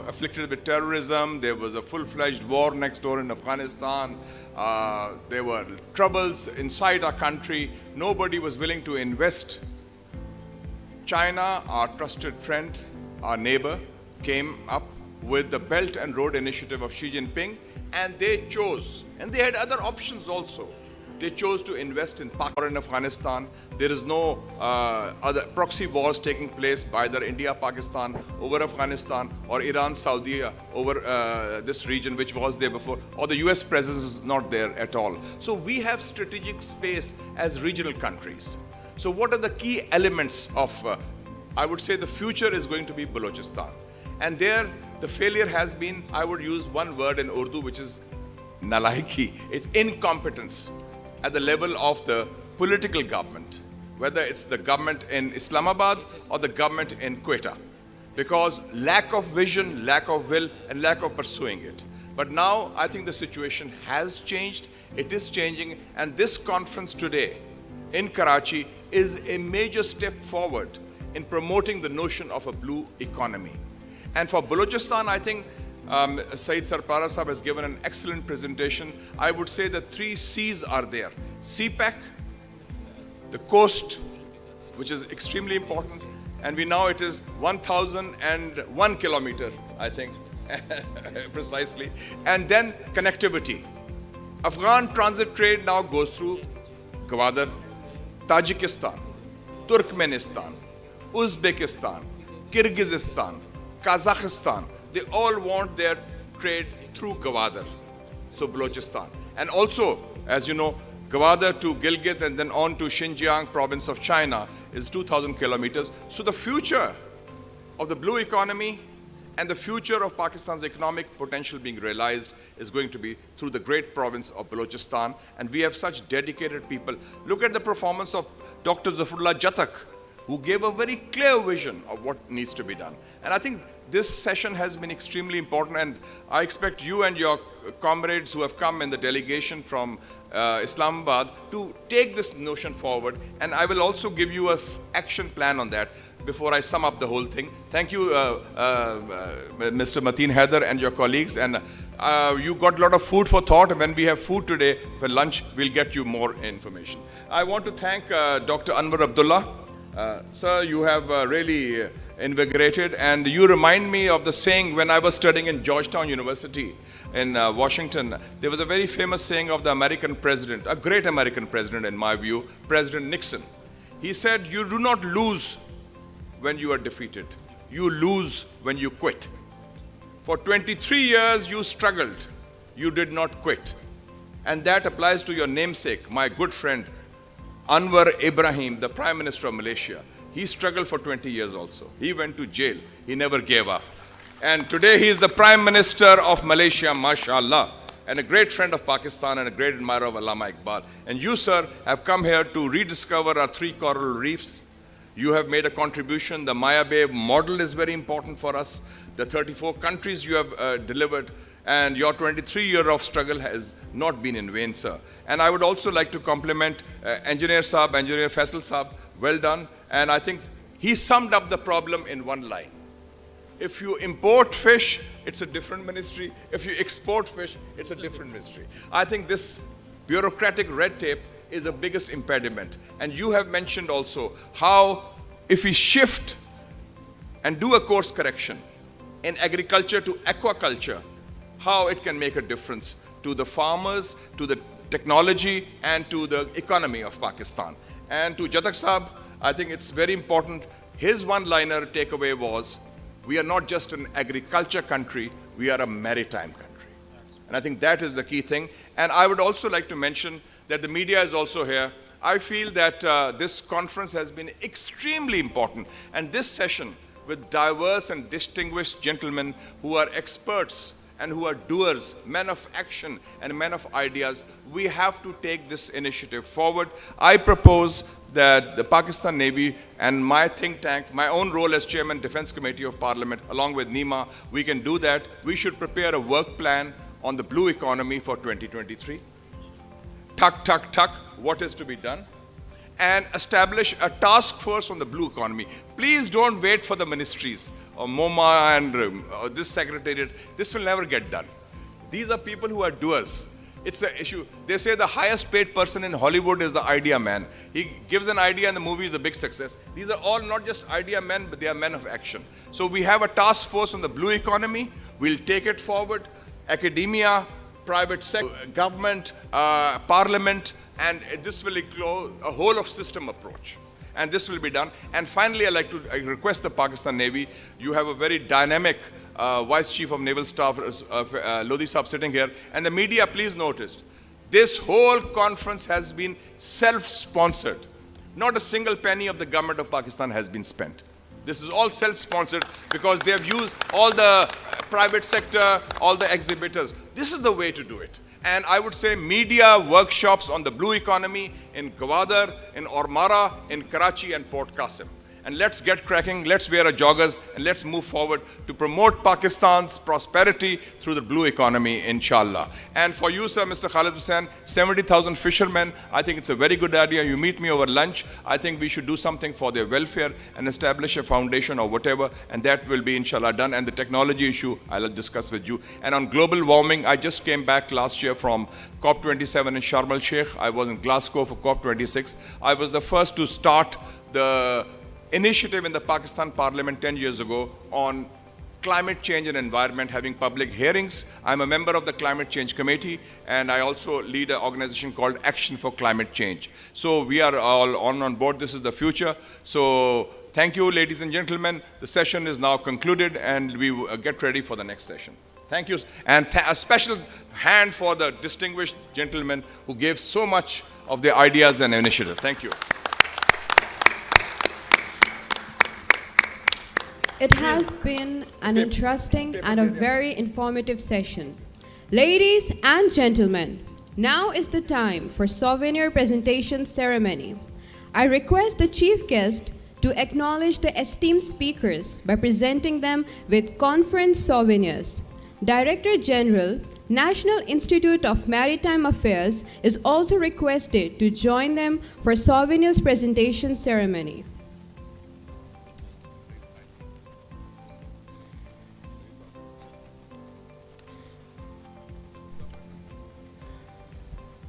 afflicted with terrorism, there was a full-fledged war next door in Afghanistan, there were troubles inside our country, nobody was willing to invest. China, our trusted friend, our neighbor, came up with the Belt and Road Initiative of Xi Jinping, and they chose, and they had other options also. They chose to invest in Pakistan or in Afghanistan. There is no other proxy wars taking place by either India, Pakistan over Afghanistan, or Iran, Saudi over this region which was there before, or the US presence is not there at all. So we have strategic space as regional countries. So what are the key elements of, I would say the future is going to be Balochistan. And there the failure has been, I would use one word in Urdu, which is nalaiki. It's incompetence at the level of the political government, whether it's the government in Islamabad or the government in Quetta, because lack of vision, lack of will, and lack of pursuing it. But now I think the situation has changed, it is changing, and this conference today in Karachi is a major step forward in promoting the notion of a blue economy. And for Balochistan, I think Syed Sarpara Sahab has given an excellent presentation. I would say the 3 C's are there. CPEC, the coast, which is extremely important, and we know it is 1,001 kilometer, I think, precisely. And then connectivity. Afghan transit trade now goes through Gwadar, Tajikistan, Turkmenistan, Uzbekistan, Kyrgyzstan, Kazakhstan. They all want their trade through Gwadar, so Balochistan. And also, as you know, Gwadar to Gilgit and then on to Xinjiang province of China is 2,000 kilometers. So the future of the blue economy and the future of Pakistan's economic potential being realized is going to be through the great province of Balochistan. And we have such dedicated people. Look at the performance of Dr. Zafrullah Jatak, who gave a very clear vision of what needs to be done. And I think this session has been extremely important, and I expect you and your comrades who have come in the delegation from Islamabad to take this notion forward, and I will also give you an action plan on that before I sum up the whole thing. Thank you, Mr. Mateen Haider and your colleagues, and you got a lot of food for thought. When we have food today for lunch, we'll get you more information. I want to thank Dr. Anwar Abdullah. Sir, you have really invigorated, and you remind me of the saying when I was studying in Georgetown University in Washington. There was a very famous saying of the American president, a great American president in my view, President Nixon. He said, "You do not lose when you are defeated. You lose when you quit." For 23 years you struggled. You did not quit. And that applies to your namesake, my good friend, Anwar Ibrahim, the Prime Minister of Malaysia. He struggled for 20 years also. He went to jail. He never gave up. And today he is the Prime Minister of Malaysia, mashallah, and a great friend of Pakistan and a great admirer of 𝐷𝐷𝐷 Iqbal. And you, sir, have come here to rediscover our 3 coral reefs. You have made a contribution. The Maya Bay model is very important for us. The 34 countries you have delivered, and your 23-year of struggle has not been in vain, sir. And I would also like to compliment Engineer Faisal Saab. Well done. And I think he summed up the problem in one line. If you import fish, it's a different ministry. If you export fish, it's a different ministry. I think this bureaucratic red tape is the biggest impediment. And you have mentioned also how if we shift and do a course correction in agriculture to aquaculture, how it can make a difference to the farmers, to the technology, and to the economy of Pakistan. And to Jatak Saab, I think it's very important. His one-liner takeaway was, we are not just an agriculture country, we are a maritime country. And I think that is the key thing. And I would also like to mention that the media is also here. I feel that this conference has been extremely important. And this session with diverse and distinguished gentlemen who are experts and who are doers, men of action and men of ideas, we have to take this initiative forward. I propose that the Pakistan Navy and my think tank, my own role as Chairman Defense Committee of Parliament, along with NEMA, we can do that. We should prepare a work plan on the blue economy for 2023. Tuck, what is to be done? And establish a task force on the blue economy. Please don't wait for the ministries or MoMA and this secretariat. This will never get done. These are people who are doers. It's an issue. They say the highest paid person in Hollywood is the idea man. He gives an idea and the movie is a big success. These are all not just idea men, but they are men of action. So we have a task force on the blue economy. We'll take it forward. Academia, private sector, government, parliament, and this will include a whole of system approach. And this will be done. And finally, I request the Pakistan Navy. You have a very dynamic Vice Chief of Naval Staff, Lodhi Saab, sitting here. And the media, please notice, this whole conference has been self-sponsored. Not a single penny of the government of Pakistan has been spent. This is all self-sponsored because they have used all the private sector, all the exhibitors. This is the way to do it. And I would say media workshops on the blue economy in Gwadar, in Ormara, in Karachi and Port Qasim. And let's get cracking, let's wear our joggers, and let's move forward to promote Pakistan's prosperity through the blue economy, inshallah. And for you, sir, Mr. Khalid Hussain, 70,000 fishermen, I think it's a very good idea. You meet me over lunch. I think we should do something for their welfare and establish a foundation or whatever, and that will be, inshallah, done. And the technology issue, I'll discuss with you. And on global warming, I just came back last year from COP27 in Sharm el-Sheikh. I was in Glasgow for COP26. I was the first to start the initiative in the Pakistan Parliament 10 years ago on climate change and environment, having public hearings. I'm a member of the Climate Change Committee, and I also lead an organization called Action for Climate Change. So we are all on board. This is the future. So thank you, ladies and gentlemen. The session is now concluded, and we get ready for the next session. Thank you. And a special hand for the distinguished gentleman who gave so much of the ideas and initiative. Thank you. It has been an interesting and a very informative session. Ladies and gentlemen, now is the time for souvenir presentation ceremony. I request the chief guest to acknowledge the esteemed speakers by presenting them with conference souvenirs. Director General, National Institute of Maritime Affairs is also requested to join them for souvenirs presentation ceremony.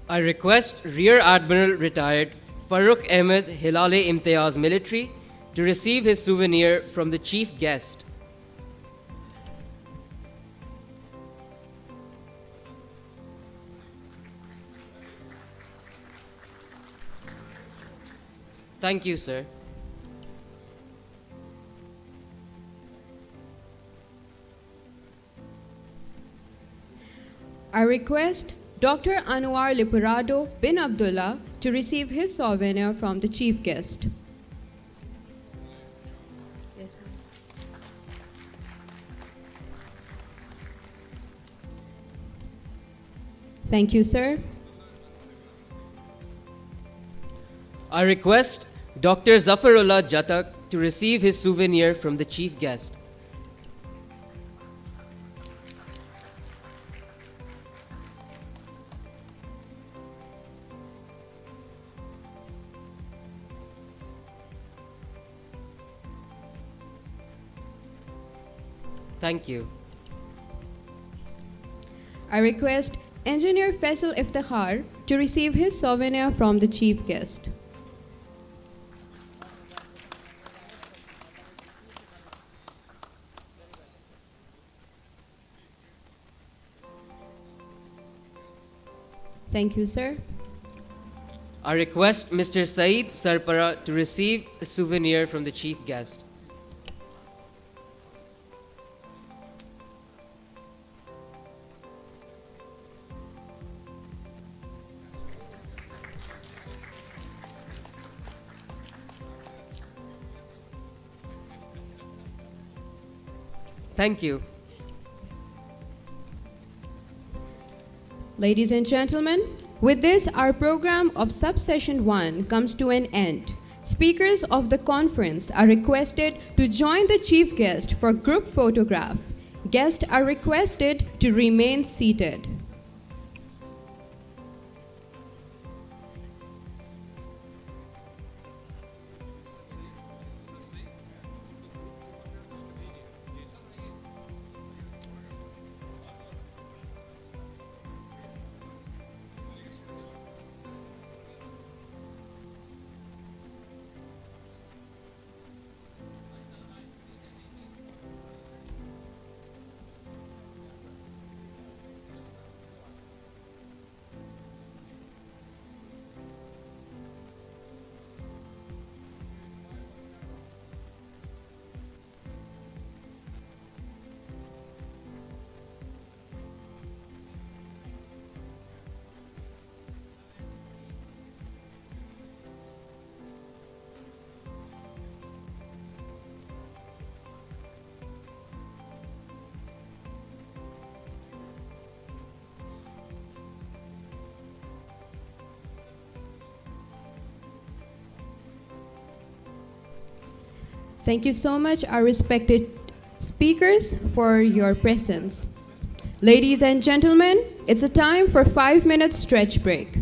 I request Rear Admiral Retired 𝟐𝟏th 𝐅𝐞𝐻𝐿𝐴 Military to receive his souvenir from the chief guest. Thank you, sir. I request Dr. Anwar Lipurado bin Abdullah to receive his souvenir from the chief guest. Yes, thank you, sir. I request Dr. Zafarullah Jatak to receive his souvenir from the chief guest. Thank you. I request Engineer Faisal Iftikhar to receive his souvenir from the chief guest. Thank you, sir. I request Mr. Saeed Sarpara to receive a souvenir from the chief guest. Thank you. Ladies and gentlemen, with this, our program of Subsession 1 comes to an end. Speakers of the conference are requested to join the chief guest for group photograph. Guests are requested to remain seated. Thank you so much, our respected speakers, for your presence. Ladies and gentlemen, it's a time for 5-minute stretch break.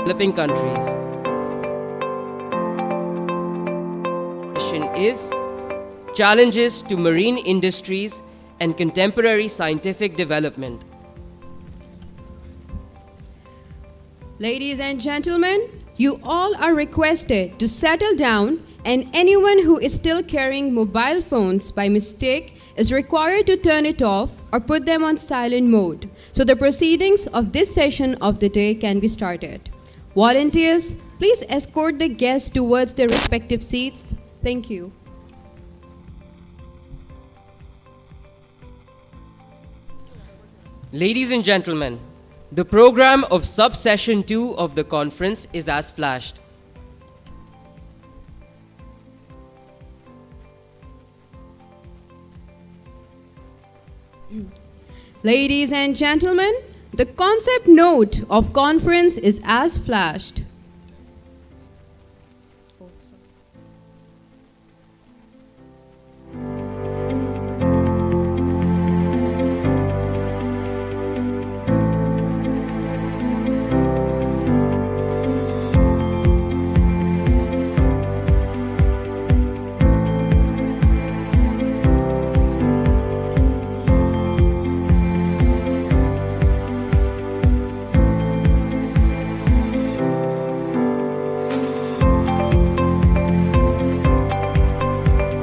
developing countries. Question is challenges to marine industries and contemporary scientific development. Ladies and gentlemen, you all are requested to settle down, and anyone who is still carrying mobile phones by mistake is required to turn it off or put them on silent mode so the proceedings of this session of the day can be started. Volunteers, please escort the guests towards their respective seats. Thank you. Ladies and gentlemen, the program of subsession 2 of the conference is as flashed. Ladies and gentlemen, the concept note of conference is as flashed.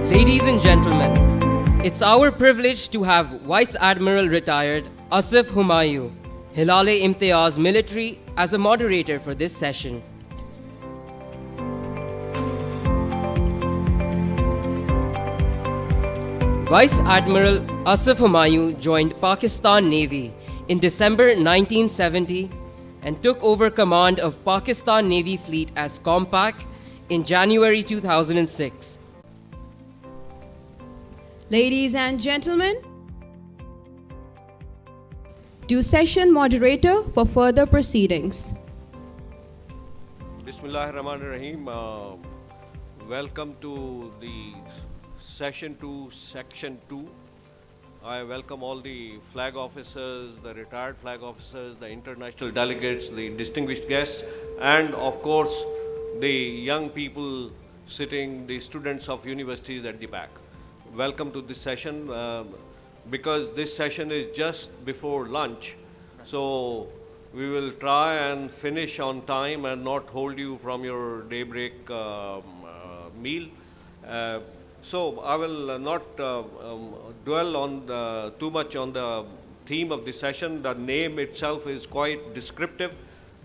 Ladies and gentlemen, it's our privilege to have Vice Admiral Retired Asif Humayun, 𝐏𝐈𝐕𝐄 military, as a moderator for this session. Vice Admiral Asif Humayun joined Pakistan Navy in December 1970 and took over command of Pakistan Navy Fleet as Compac in January 2006. Ladies and gentlemen, to session moderator for further proceedings. Bismillahirrahmanirrahim. Welcome to the session 2, section 2. I welcome all the flag officers, the retired flag officers, the international delegates, the distinguished guests, and of course the young people sitting, the students of universities at the back. Welcome to this session. Because this session is just before lunch, so we will try and finish on time and not hold you from your daybreak meal. So I will not dwell on too much on the theme of the session. The name itself is quite descriptive.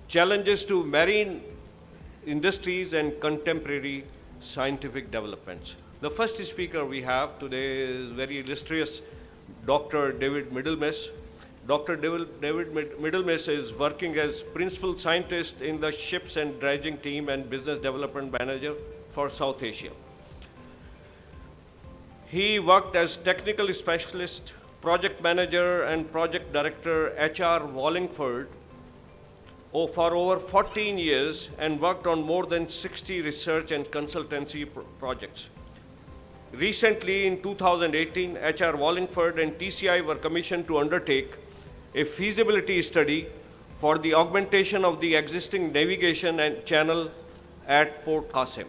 Challenges to marine industries and contemporary scientific developments. The first speaker we have today is very illustrious Dr. David Middlemiss. Dr. David Middlemiss is working as principal scientist in the ships and dredging team and business development manager for South Asia. He worked as technical specialist, project manager and project director 𝐻𝐈𝐕𝐄 for over 14 years and worked on more than 60 research and consultancy projects. Recently, in 2018, 𝐻𝐈𝐕𝐄 and TCI were commissioned to undertake a feasibility study for the augmentation of the existing navigation and channel at Port Qasim.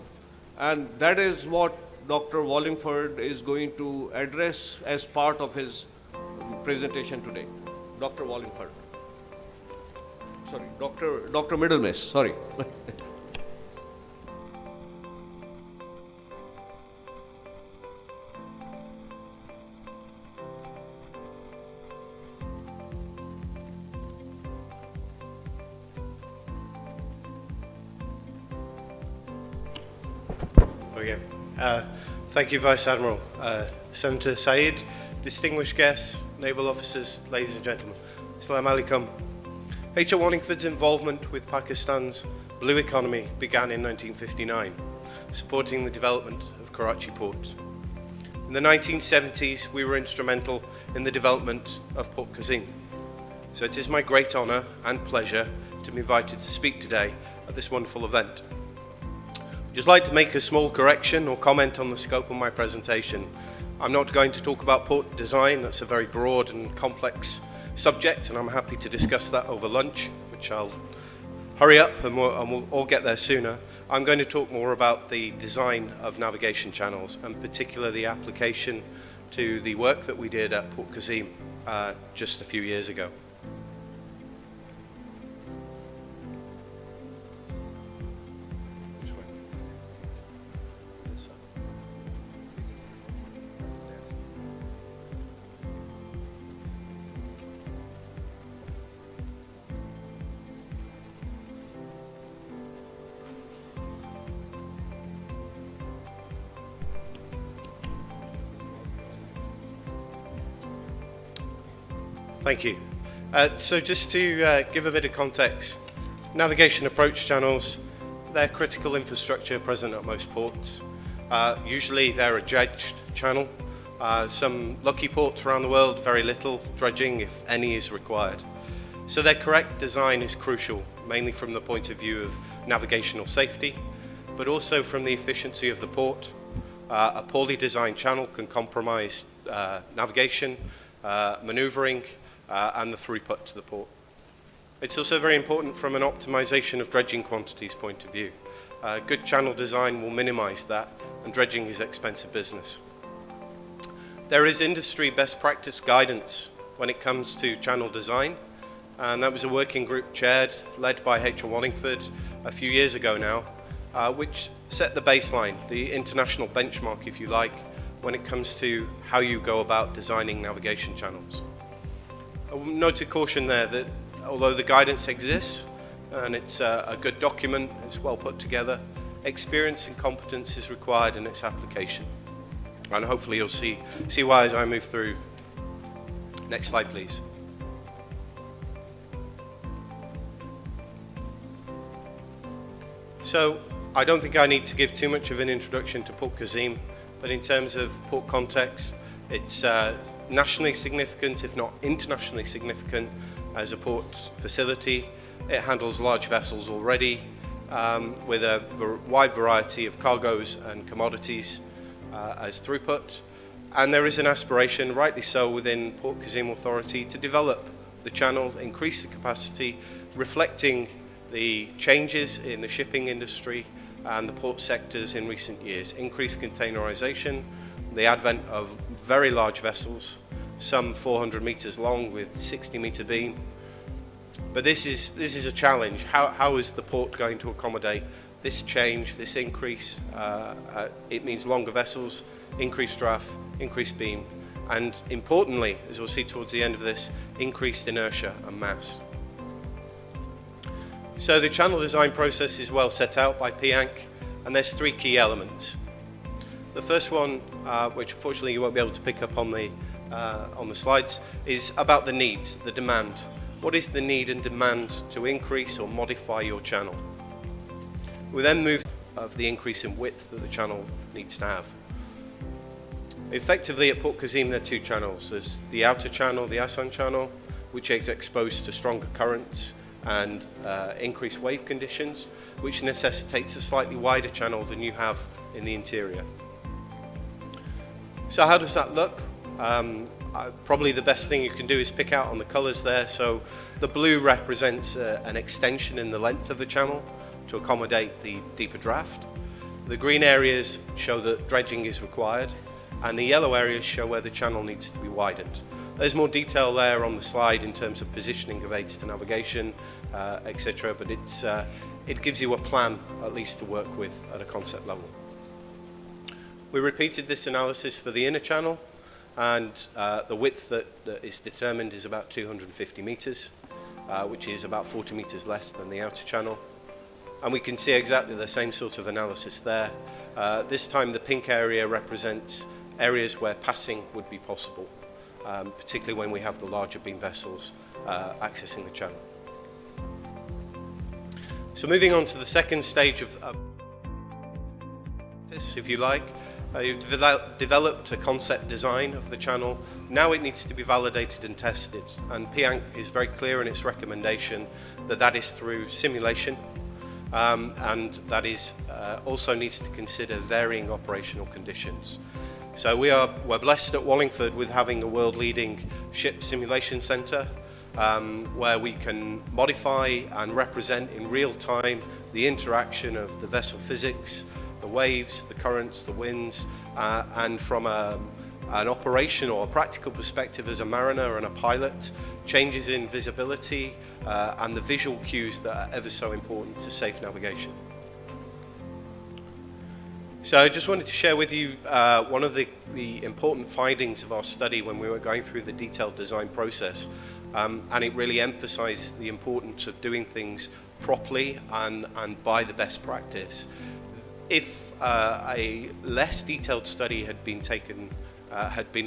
And that is what Dr. 𝐻𝐈𝐕𝐄 is going to address as part of his presentation today. Dr. 𝐻𝐈𝐕𝐄. Sorry, Dr. Middlemiss, sorry. Thank you, Vice Admiral. Senator Saeed, distinguished guests, naval officers, ladies and gentlemen. Assalamu alaikum. 𝐻𝐈𝐕𝐄's involvement with Pakistan's blue economy began in 1959, supporting the development of Karachi port. In the 1970s, we were instrumental in the development of Port Qasim. So it is my great honour and pleasure to be invited to speak today at this wonderful event. I'd just like to make a small correction or comment on the scope of my presentation. I'm not going to talk about port design. That's a very broad and complex subject, and I'm happy to discuss that over lunch, which I'll hurry up and we'll all get there sooner. I'm going to talk more about the design of navigation channels, and particularly the application to the work that we did at 𝗏𝗂𝐻𝐻𝐿 just a few years ago. Thank you. So just to give a bit of context, navigation approach channels, they're critical infrastructure present at most ports. Usually they're a dredged channel. Some lucky ports around the world, very little dredging, if any, is required. So their correct design is crucial, mainly from the point of view of navigational safety, but also from the efficiency of the port. A poorly designed channel can compromise navigation, maneuvering, and the throughput to the port. It's also very important from an optimization of dredging quantities point of view. Good channel design will minimize that, and dredging is expensive business. There is industry best practice guidance when it comes to channel design, and that was a working group led by H.R. Wallingford a few years ago now, which set the baseline, the international benchmark, if you like, when it comes to how you go about designing navigation channels. A note of caution there that although the guidance exists and it's a good document, it's well put together, experience and competence is required in its application. And hopefully you'll see why as I move through. Next slide, please. So I don't think I need to give too much of an introduction to 𝗏𝗂𝐻𝐻𝐿, but in terms of port context, it's nationally significant, if not internationally significant, as a port facility. It handles large vessels already, with a wide variety of cargoes and commodities as throughput. And there is an aspiration, rightly so, within 𝗏𝗂𝐻𝐻𝐿 Authority to develop the channel, increase the capacity, reflecting the changes in the shipping industry and the port sectors in recent years. Increased containerization, the advent of very large vessels, some 400 meters long with 60-meter beam. But this is a challenge. How is the port going to accommodate this change, this increase? It means longer vessels, increased draft, increased beam, and importantly, as we'll see towards the end of this, increased inertia and mass. So the channel design process is well set out by 𝗶𝗆𝐻, and there's three key elements. The first one, which unfortunately you won't be able to pick up on the slides, is about the needs, the demand. What is the need and demand to increase or modify your channel? We then move of the increase in width that the channel needs to have. Effectively at 𝗏𝗂𝐻𝐻𝐿 there are two channels. There's the outer channel, the Asan channel, which is exposed to stronger currents and increased wave conditions, which necessitates a slightly wider channel than you have in the interior. So how does that look? Probably the best thing you can do is pick out on the colors there. So the blue represents an extension in the length of the channel to accommodate the deeper draft. The green areas show that dredging is required, and the yellow areas show where the channel needs to be widened. There's more detail there on the slide in terms of positioning of aids to navigation, etc., but it gives you a plan at least to work with at a concept level. We repeated this analysis for the inner channel, and the width that is determined is about 250 meters, which is about 40 meters less than the outer channel. And we can see exactly the same sort of analysis there. This time the pink area represents areas where passing would be possible, particularly when we have the larger beam vessels accessing the channel. So moving on to the second stage of this, if you like, you've developed a concept design of the channel. Now it needs to be validated and tested, and 𝗶𝗆𝐻 is very clear in its recommendation that is through simulation, and that is also needs to consider varying operational conditions. So we're blessed at Wallingford with having a world-leading ship simulation centre. where we can modify and represent in real time the interaction of the vessel physics, the waves, the currents, the winds, and from an operational or practical perspective as a mariner and a pilot, changes in visibility and the visual cues that are ever so important to safe navigation. So I just wanted to share with you one of the important findings of our study when we were going through the detailed design process, and it really emphasized the importance of doing things properly and by the best practice. If a less detailed study had been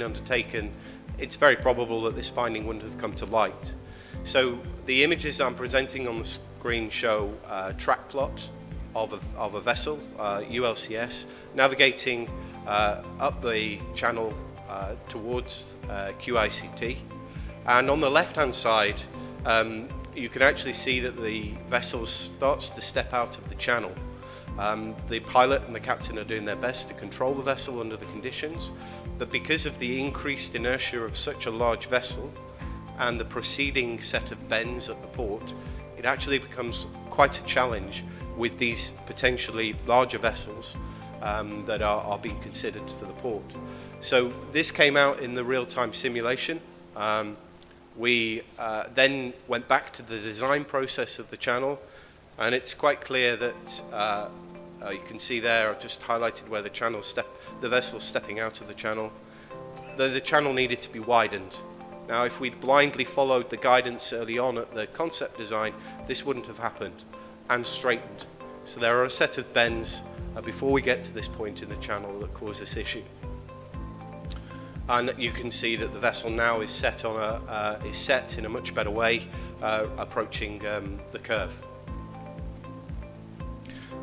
undertaken, it's very probable that this finding wouldn't have come to light. So the images I'm presenting on the screen show a track plot of a vessel, ULCS, navigating up the channel towards 𝐿𝐸𝐶𝑇. And on the left-hand side, you can actually see that the vessel starts to step out of the channel. The pilot and the captain are doing their best to control the vessel under the conditions, but because of the increased inertia of such a large vessel and the preceding set of bends at the port, it actually becomes quite a challenge with these potentially larger vessels that are being considered for the port. So this came out in the real-time simulation. We then went back to the design process of the channel, and it's quite clear that you can see there, I've just highlighted where the vessel stepping out of the channel. The channel needed to be widened. Now, if we'd blindly followed the guidance early on at the concept design, this wouldn't have happened, and straightened. So there are a set of bends before we get to this point in the channel that cause this issue. And you can see that the vessel now is set in a much better way, approaching the curve.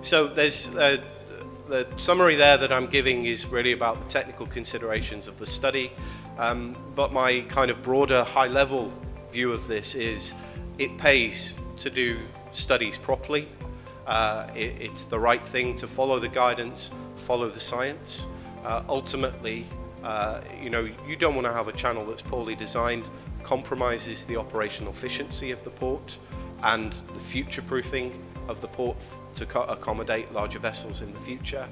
So there's the summary there that I'm giving is really about the technical considerations of the study, but my kind of broader high-level view of this is it pays to do studies properly. It's the right thing to follow the guidance, follow the science. Ultimately, you don't want to have a channel that's poorly designed, compromises the operational efficiency of the port and the future-proofing of the port to accommodate larger vessels in the future,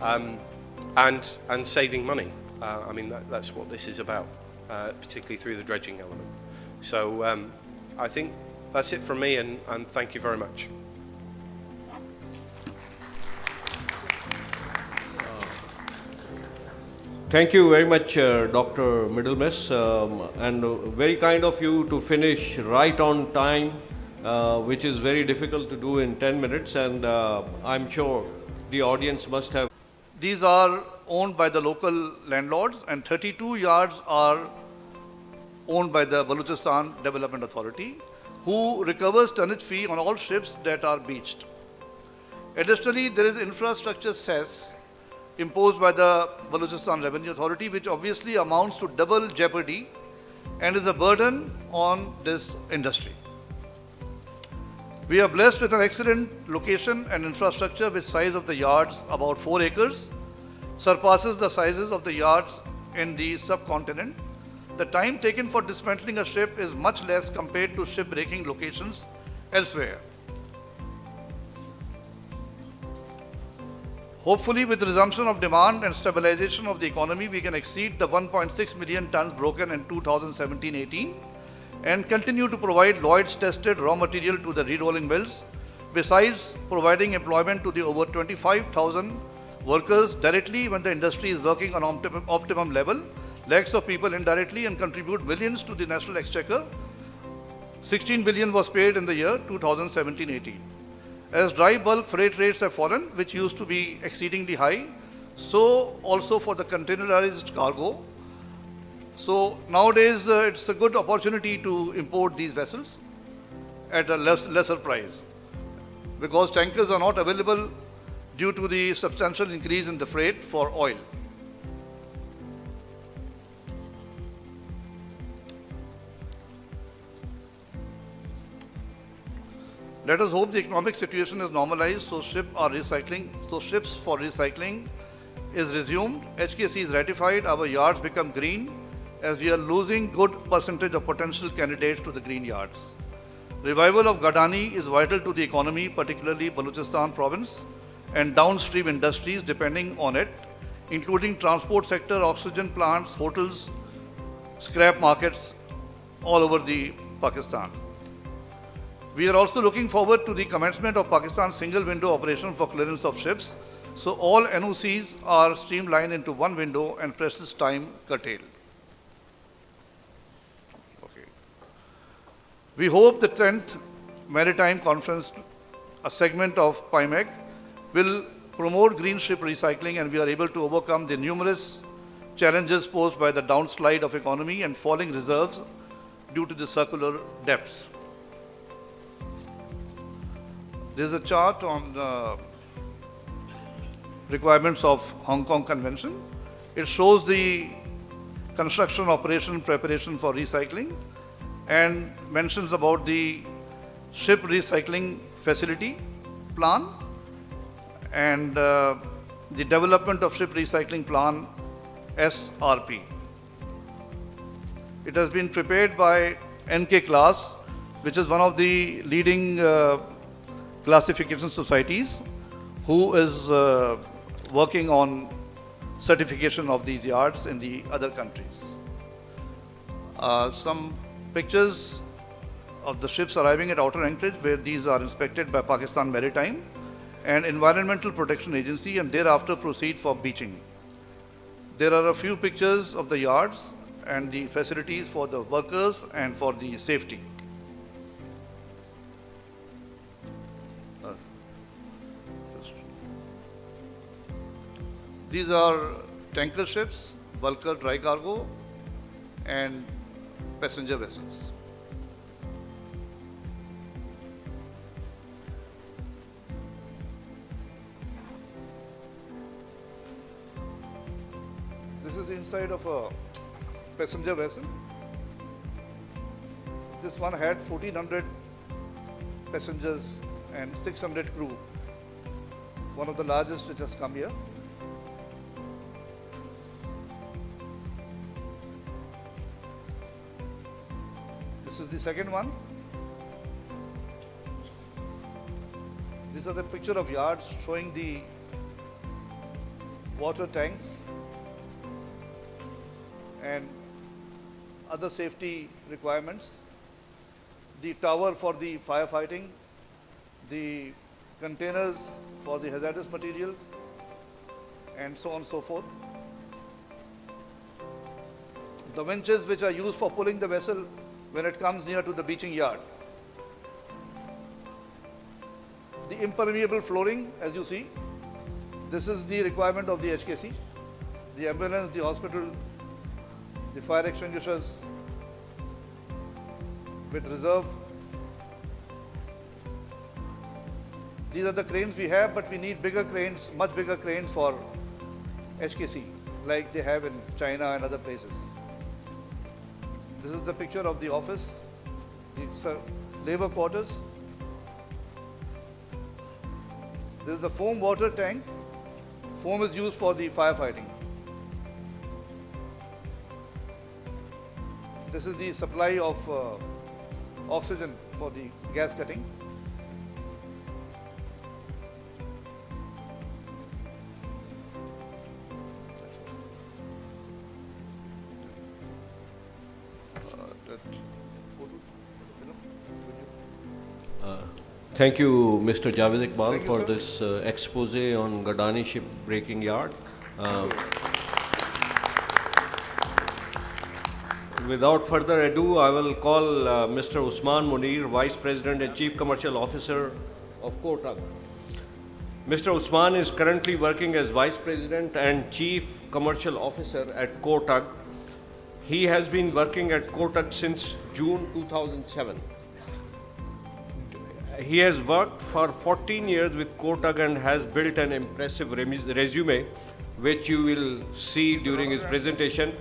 and saving money. I mean, that's what this is about, particularly through the dredging element. So I think that's it from me, and thank you very much. Thank you very much, Dr. 𝗏𝗏, and very kind of you to finish right on time, which is very difficult to do in 10 minutes, and I'm sure the audience must have. These are owned by the local landlords, and 32 yards are owned by the Balochistan Development Authority, who recovers tonnage fee on all ships that are beached. Additionally, there is infrastructure cess imposed by the Balochistan Revenue Authority, which obviously amounts to double jeopardy and is a burden on this industry. We are blessed with an excellent location and infrastructure, with size of the yards about 4 acres, surpasses the sizes of the yards in the subcontinent. The time taken for dismantling a ship is much less compared to ship-breaking locations elsewhere. Hopefully, with resumption of demand and stabilization of the economy, we can exceed the 1.6 million tons broken in 2017-18 and continue to provide Lloyd's tested raw material to the re-rolling mills, besides providing employment to the over 25,000 workers directly when the industry is working on optimum level, lakhs of people indirectly, and contribute millions to the national exchequer. 16 billion was paid in the year 2017-18. As dry bulk freight rates have fallen, which used to be exceedingly high, so also for the containerized cargo. So nowadays it's a good opportunity to import these vessels at a lesser price, because tankers are not available due to the substantial increase in the freight for oil. Let us hope the economic situation is normalized so ships for recycling is resumed, HKC is ratified, our yards become green, as we are losing good percentage of potential candidates to the green yards. Revival of Gadani is vital to the economy, particularly Balochistan province and downstream industries depending on it, including transport sector, oxygen plants, hotels, scrap markets all over the Pakistan. We are also looking forward to the commencement of Pakistan's single window operation for clearance of ships. So all NOCs are streamlined into one window and precious time curtailed. Okay. We hope the 10th Maritime Conference, a segment of 𝐼𝐕𝐄, will promote green ship recycling, and we are able to overcome the numerous challenges posed by the downslide of economy and falling reserves due to the circular debts. There is a chart on the requirements of Hong Kong Convention. It shows the construction, operation, preparation for recycling, and mentions about the ship recycling facility plan and the development of ship recycling plan SRP. It has been prepared by NK Class, which is one of the leading classification societies who is working on certification of these yards in the other countries. Some pictures of the ships arriving at outer anchorage, where these are inspected by Pakistan Maritime and Environmental Protection Agency, and thereafter proceed for beaching. There are a few pictures of the yards and the facilities for the workers and for the safety. These are tanker ships, bulker dry cargo, and passenger vessels. This is the inside of a passenger vessel. This one had 1400 passengers and 600 crew. One of the largest which has come here. This is the second one. These are the picture of yards showing the water tanks and other safety requirements. The tower for the firefighting, the containers for the hazardous material, and so on and so forth. The winches which are used for pulling the vessel when it comes near to the beaching yard. The impermeable flooring, as you see, this is the requirement of the HKC. The ambulance, the hospital, the fire extinguishers with reserve. These are the cranes we have, but we need bigger cranes, much bigger cranes for HKC, like they have in China and other places. This is the picture of the office, the labor quarters. This is the foam water tank. Foam is used for the firefighting. This is the supply of oxygen for the gas cutting. Thank you, Mr. 𝐥𝐈𝐻𝑃 Iqbal, for this expose on Gadani ship breaking yard. Without further ado, I will call Mr. Usman Munir, Vice President and Chief Commercial Officer of 𝐶𝐻𝐡𝐢𝐻𝐿𝐻. Mr. Usman is currently working as Vice President and Chief Commercial Officer at 𝐶𝐻𝐡𝐢𝐻𝐿𝐻. He has been working at 𝐶𝐻𝐡𝐢𝐻𝐿𝐻 since June 2007. He has worked for 14 years with 𝐶𝐻𝐡𝐢𝐻 and has built an impressive resume, which you will see during his presentation,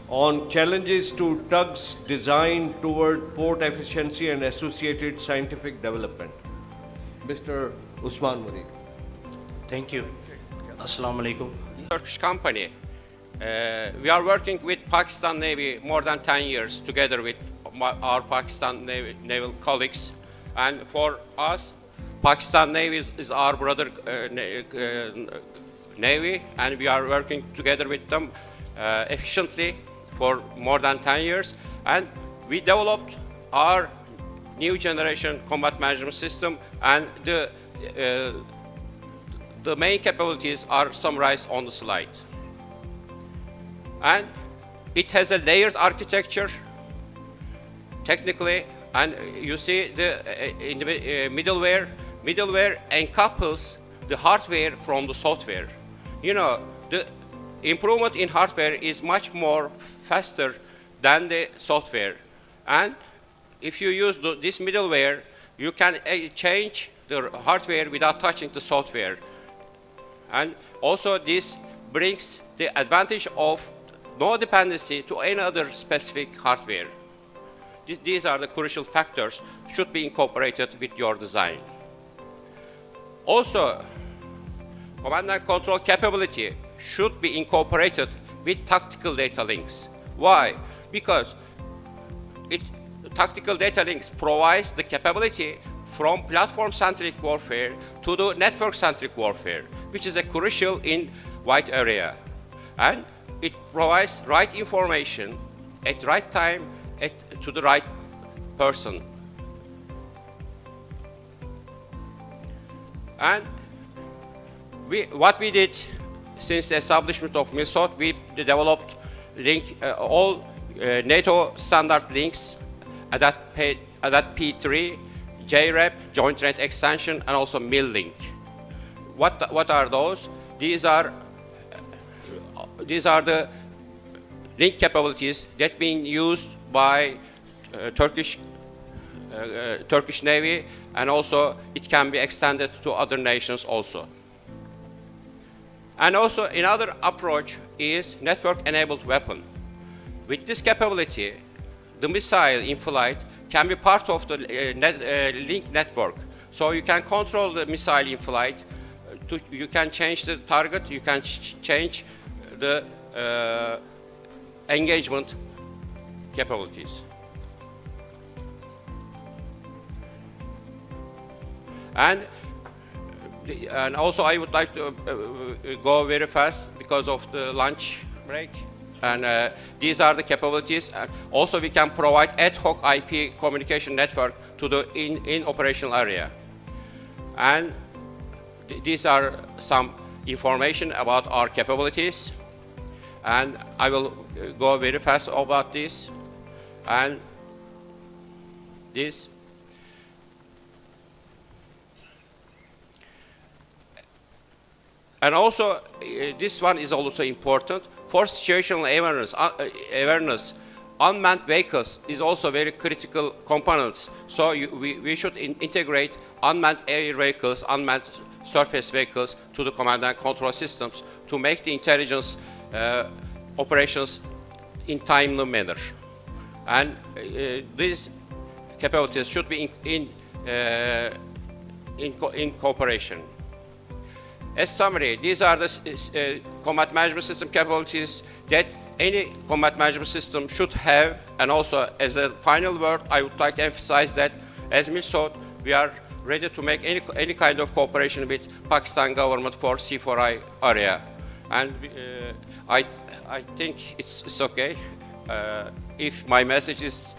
on challenges to tugs design toward port efficiency and associated scientific development. Mr. Usman Munir. Thank you. Assalamu alaikum. Turkish company We are working with Pakistan Navy more than 10 years together with our Pakistan naval colleagues. And for us, Pakistan Navy is our brother Navy, and we are working together with them efficiently for more than 10 years. And we developed our new generation combat management system, and the main capabilities are summarized on the slide. And it has a layered architecture technically, and you see in the middleware encompasses the hardware from the software. You know, the improvement in hardware is much more faster than the software. And if you use this middleware, you can change the hardware without touching the software. And also this brings the advantage of no dependency to any other specific hardware. These are the crucial factors should be incorporated with your design. Also, command and control capability should be incorporated with tactical data links. Why? Because tactical data links provides the capability from platform-centric warfare to the network-centric warfare, which is a crucial in wide area. And it provides right information at right time to the right person. And what we did since the establishment of MISOT, we developed all NATO standard links, P3, JREP, Joint Rate Extension, and also MIL-link. What are those? These are the link capabilities that being used by Turkish Navy, and also it can be extended to other nations also. And also another approach is network-enabled weapon. With this capability, the missile in flight can be part of the link network. So you can control the missile in flight, you can change the target, you can change the engagement capabilities. And also I would like to go very fast because of the lunch break. And these are the capabilities. Also, we can provide ad hoc IP communication network to the in operational area. And these are some information about our capabilities. And I will go very fast about this. And this. And also, this one is also important. For situational awareness, unmanned vehicles is also very critical components. So we should integrate unmanned air vehicles, unmanned surface vehicles to the command and control systems to make the intelligence operations in timely manner. And these capabilities should be in cooperation. As summary, these are the combat management system capabilities that any combat management system should have. And also, as a final word, I would like to emphasize that as MISOT, we are ready to make any kind of cooperation with Pakistan government for C4I area. And I think it's okay. If my message is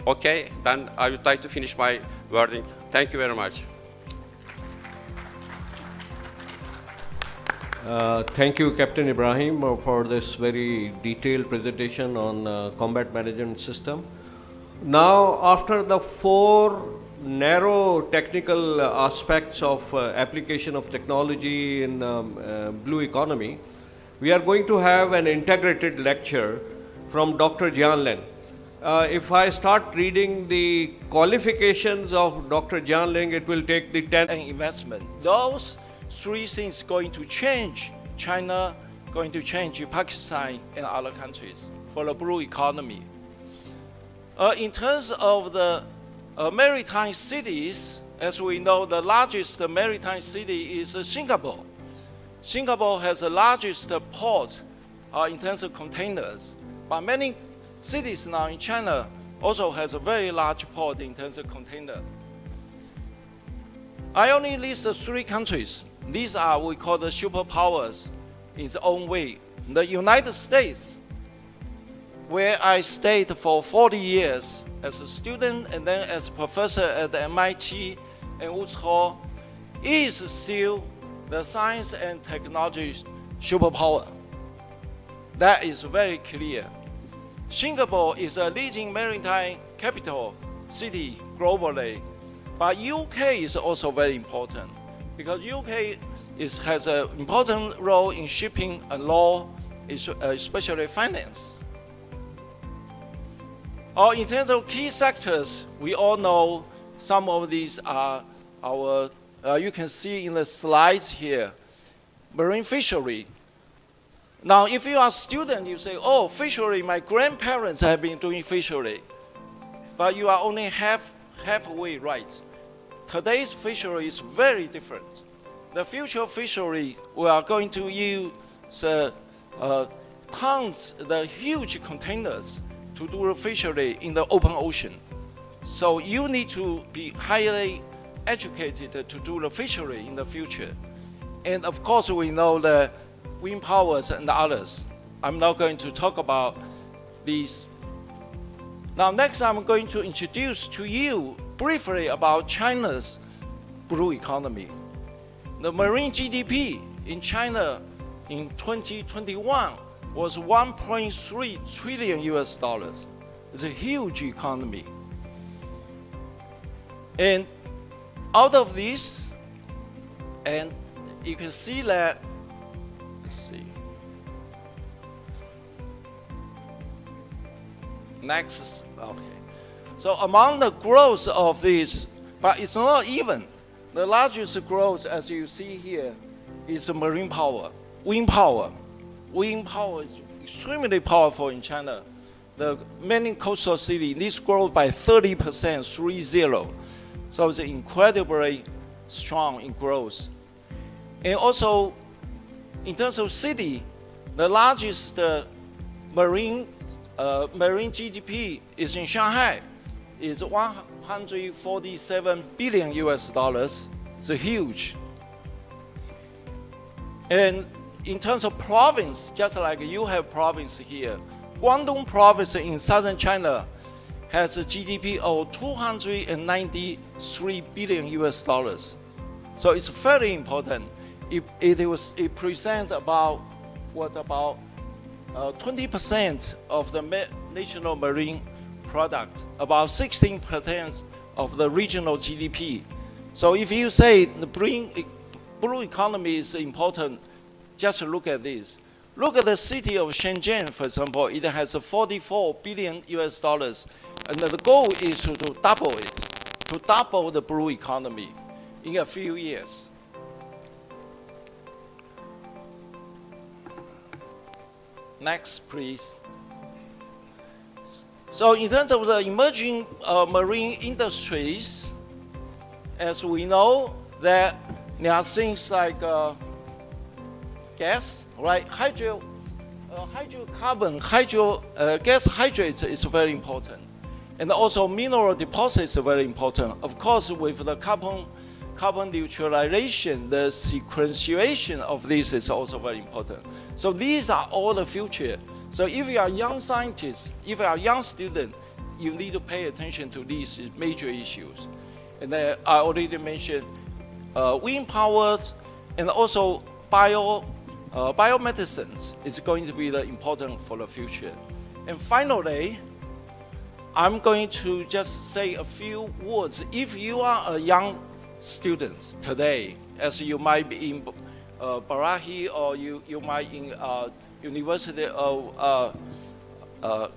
okay, then I would like to finish my wording. Thank you very much. Thank you, Captain Ibrahim, for this very detailed presentation on combat management system. Now, after the 4 narrow technical aspects of application of technology in blue economy, we are going to have an integrated lecture from Dr. Jianlen. If I start reading the qualifications of Dr. Jianlen, it will take the 10 investment. Those 3 things going to change China, going to change Pakistan and other countries for the blue economy. In terms of the maritime cities, as we know, the largest maritime city is Singapore. Singapore has the largest port in terms of containers. But many cities now in China also has a very large port in terms of container. I only list 3 countries. These are we call the superpowers in its own way. The United States, where I stayed for 40 years as a student and then as a professor at the MIT and Woods Hole, is still the science and technology superpower. That is very clear. Singapore is a leading maritime capital city globally, but UK is also very important because UK has an important role in shipping and law, especially finance. In terms of key sectors, we all know some of these are our, you can see in the slides here, marine fishery. Now, if you are a student, you say, oh, fishery, my grandparents have been doing fishery. But you are only halfway right. Today's fishery is very different. The future fishery, we are going to use tons, the huge containers to do the fishery in the open ocean. So you need to be highly educated to do the fishery in the future. And of course, we know the wind powers and others. I'm not going to talk about these. Now, next, I'm going to introduce to you briefly about China's blue economy. The marine GDP in China in 2021 was 1.3 trillion US dollars. It's a huge economy. And out of this, and you can see that, let's see. Next, okay. So among the growth of this, but it's not even. The largest growth, as you see here, is marine power, wind power. Wind power is extremely powerful in China. The many coastal cities, this grows by 30%, 30. So it's incredibly strong in growth. And also, in terms of city, the largest marine GDP is in Shanghai. It's 147 billion US dollars. It's huge. And in terms of province, just like you have province here, Guangdong province in southern China has a GDP of 293 billion US dollars. So it's very important. It presents about 20% of the national marine product, about 16% of the regional GDP. So if you say the blue economy is important, just look at this. Look at the city of Shenzhen, for example. It has 44 billion US dollars, and the goal is to double it, to double the blue economy in a few years. Next, please. So in terms of the emerging marine industries, as we know that there are things like gas, right? Hydrocarbon, gas hydrates is very important. And also mineral deposits are very important. Of course, with the carbon neutralization, the sequestration of this is also very important. So these are all the future. So if you are young scientists, if you are a young student, you need to pay attention to these major issues. And I already mentioned wind power and also biomedicines is going to be important for the future. And finally, I'm going to just say a few words. If you are a young student today, as you might be in Barahi or you might in University of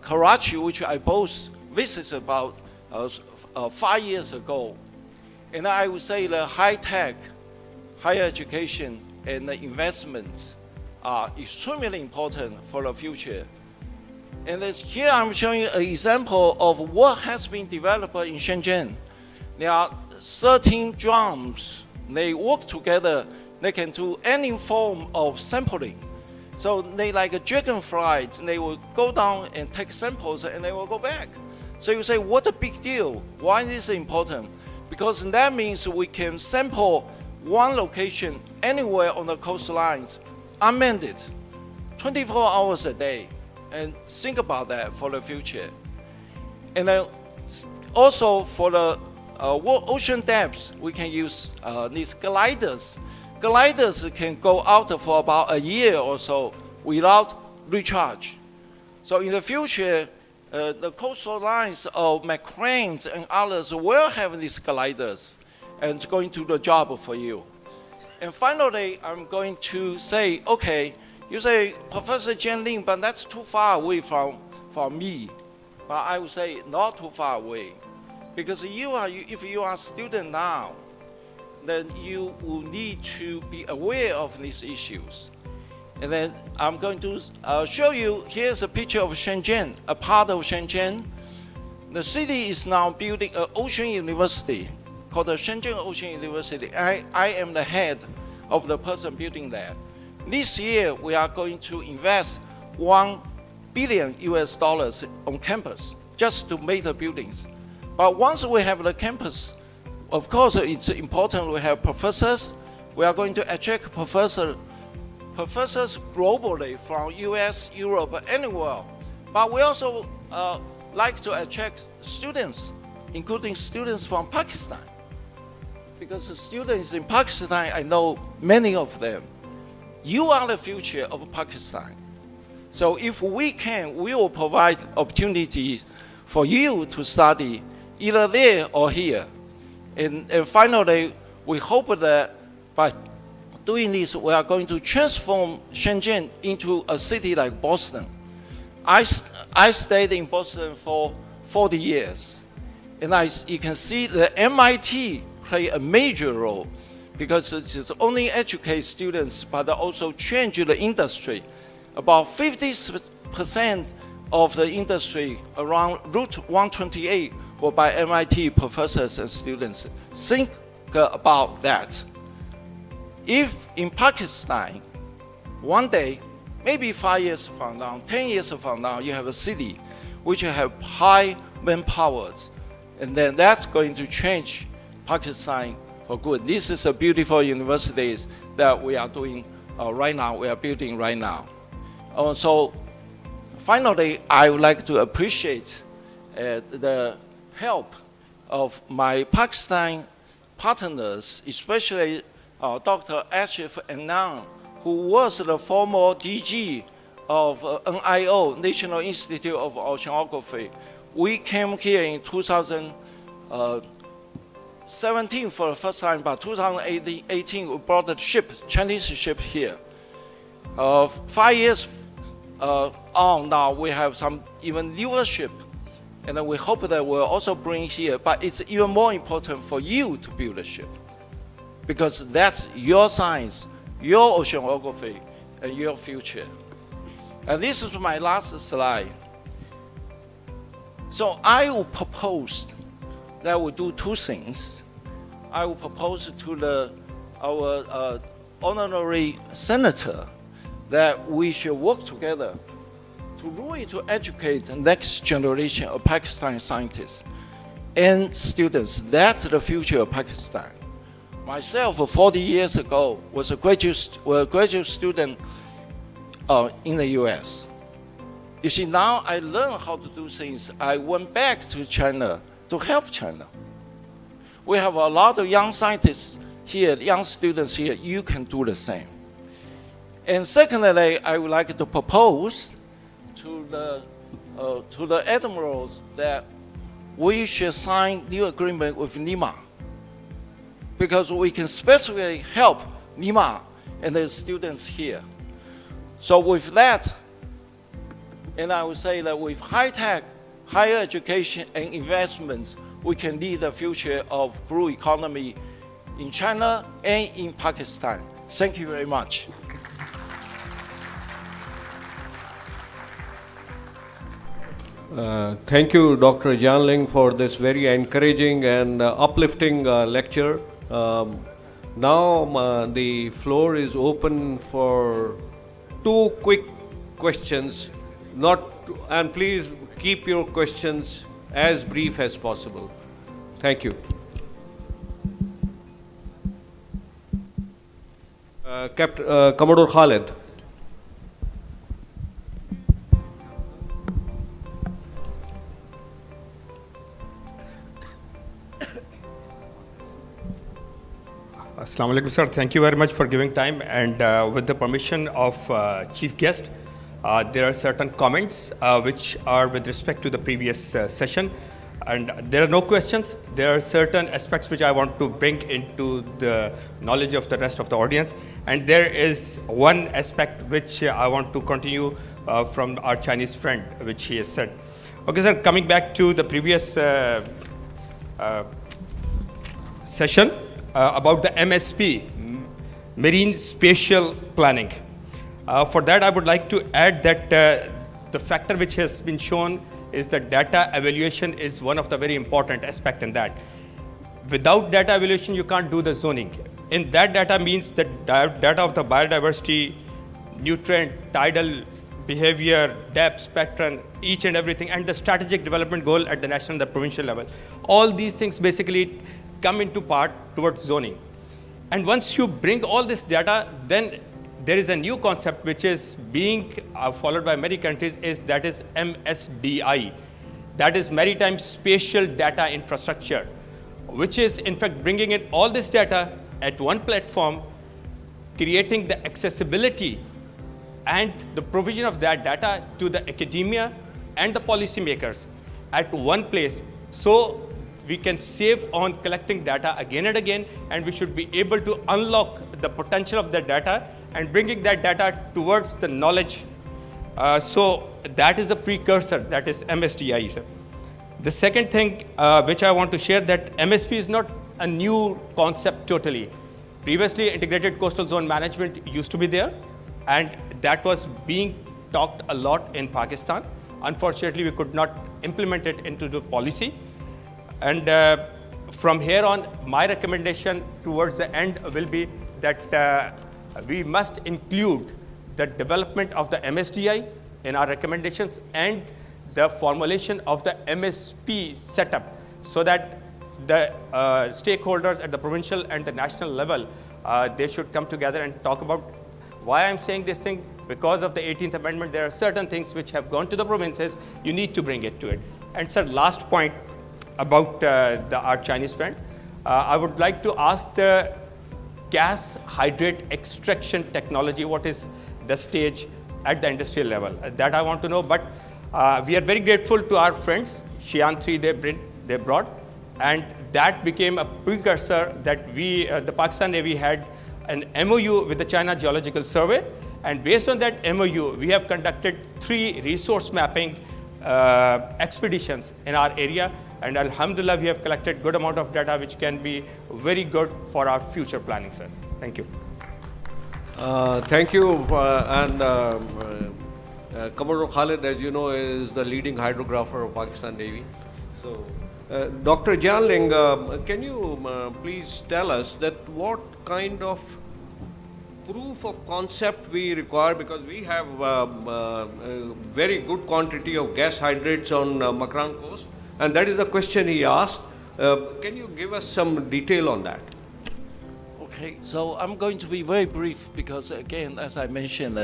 Karachi, which I both visited about 5 years ago. And I would say the high tech, higher education, and the investments are extremely important for the future. And here I'm showing an example of what has been developed in Shenzhen. There are 13 drums. They work together. They can do any form of sampling. So they like a dragonflies, and they will go down and take samples, and they will go back. So you say, what a big deal. Why is this important? Because that means we can sample one location anywhere on the coastlines, unmanned, 24 hours a day. And think about that for the future. And then also for the ocean depths, we can use these gliders. Gliders can go out for about a year or so without recharge. So in the future, the coastal lines of McCrane's and others will have these gliders, and it's going to do the job for you. And finally, I'm going to say, okay, you say, Professor Jianling, but that's too far away from me. But I would say not too far away. Because if you are a student now, then you will need to be aware of these issues. And then I'm going to show you, here's a picture of Shenzhen, a part of Shenzhen. The city is now building an ocean university called the Shenzhen Ocean University. I am the head of the person building that. This year, we are going to invest $1 billion on campus just to make the buildings. But once we have the campus, of course, it's important we have professors. We are going to attract professors globally from US, Europe, anywhere. But we also like to attract students, including students from Pakistan. Because the students in Pakistan, I know many of them. You are the future of Pakistan. So if we can, we will provide opportunities for you to study either there or here. And finally, we hope that by doing this, we are going to transform Shenzhen into a city like Boston. I stayed in Boston for 40 years. And you can see the MIT play a major role because it is only educate students, but also change the industry. About 50% of the industry around Route 128 were by MIT professors and students. Think about that. If in Pakistan, one day, maybe 5 years from now, 10 years from now, you have a city which have high manpower, and then that's going to change Pakistan for good. This is a beautiful university that we are doing right now, we are building right now. So finally, I would like to appreciate the help of my Pakistan partners, especially Dr. Ashraf Anand, who was the former DG of NIO, National Institute of Oceanography. We came here in 2017 for the first time, but 2018 we brought the ship, Chinese ship here. 5 years on now, we have some even newer ship, and then we hope that we'll also bring here, but it's even more important for you to build a ship, because that's your science, your oceanography, and your future. And this is my last slide. So I will propose that we do two things. I will propose to our honorary senator that we should work together to really to educate the next generation of Pakistani scientists and students. That's the future of Pakistan. Myself, 40 years ago, was a graduate student in the US. You see, now I learned how to do things. I went back to China to help China. We have a lot of young scientists here, young students here. You can do the same. And secondly, I would like to propose to the admirals that we should sign new agreement with NEMA, because we can specifically help NEMA and the students here. So with that, and I would say that with high-tech, higher education and investments, we can lead the future of blue economy in China and in Pakistan. Thank you very much. Thank you, Dr. Jianling, for this very encouraging and uplifting lecture. Now the floor is open for 2 quick questions, and please keep your questions as brief as possible. Thank you. Commodore Khalid. Assalamu alaikum, sir. Thank you very much for giving time. And with the permission of chief guest, there are certain comments which are with respect to the previous session. And there are no questions. There are certain aspects which I want to bring into the knowledge of the rest of the audience. And there is one aspect which I want to continue from our Chinese friend, which he has said. Okay, sir, coming back to the previous session about the MSP, Marine Spatial Planning. For that, I would like to add that the factor which has been shown is that data evaluation is one of the very important aspect in that. Without data evaluation, you can't do the zoning. In that data means the data of the biodiversity, nutrient, tidal behavior, depth, pattern, each and everything, and the strategic development goal at the national and the provincial level. All these things basically come into part towards zoning. And once you bring all this data, then there is a new concept which is being followed by many countries, that is MSDI. That is Maritime Spatial Data Infrastructure, which is in fact bringing in all this data at one platform, creating the accessibility and the provision of that data to the academia and the policymakers at one place. So we can save on collecting data again and again, and we should be able to unlock the potential of the data and bringing that data towards the knowledge. So that is the precursor, that is MSDI, sir. The second thing which I want to share, that MSP is not a new concept totally. Previously, integrated coastal zone management used to be there, and that was being talked a lot in Pakistan. Unfortunately, we could not implement it into the policy. And from here on, my recommendation towards the end will be that we must include the development of the MSDI in our recommendations and the formulation of the MSP setup, so that the stakeholders at the provincial and the national level, they should come together and talk about. Why I'm saying this thing? Because of the 18th Amendment, there are certain things which have gone to the provinces. You need to bring it to it. And sir, last point about our Chinese friend, I would like to ask the gas hydrate extraction technology, what is the stage at the industrial level? That I want to know. But we are very grateful to our friends, 𝐿3 they brought, and that became a precursor that we, the Pakistan Navy had an MOU with the China Geological Survey, and based on that MOU, we have conducted 3 resource mapping expeditions in our area, and alhamdulillah, we have collected good amount of data which can be very good for our future planning, sir. Thank you. Thank you. Commodore Khalid, as you know, is the leading hydrographer of Pakistan Navy. So, Dr. Jianling, can you please tell us that what kind of proof of concept we require, because we have a very good quantity of gas hydrates on Makran coast, and that is the question he asked. Can you give us some detail on that? Okay, so I'm going to be very brief because, again, as I mentioned,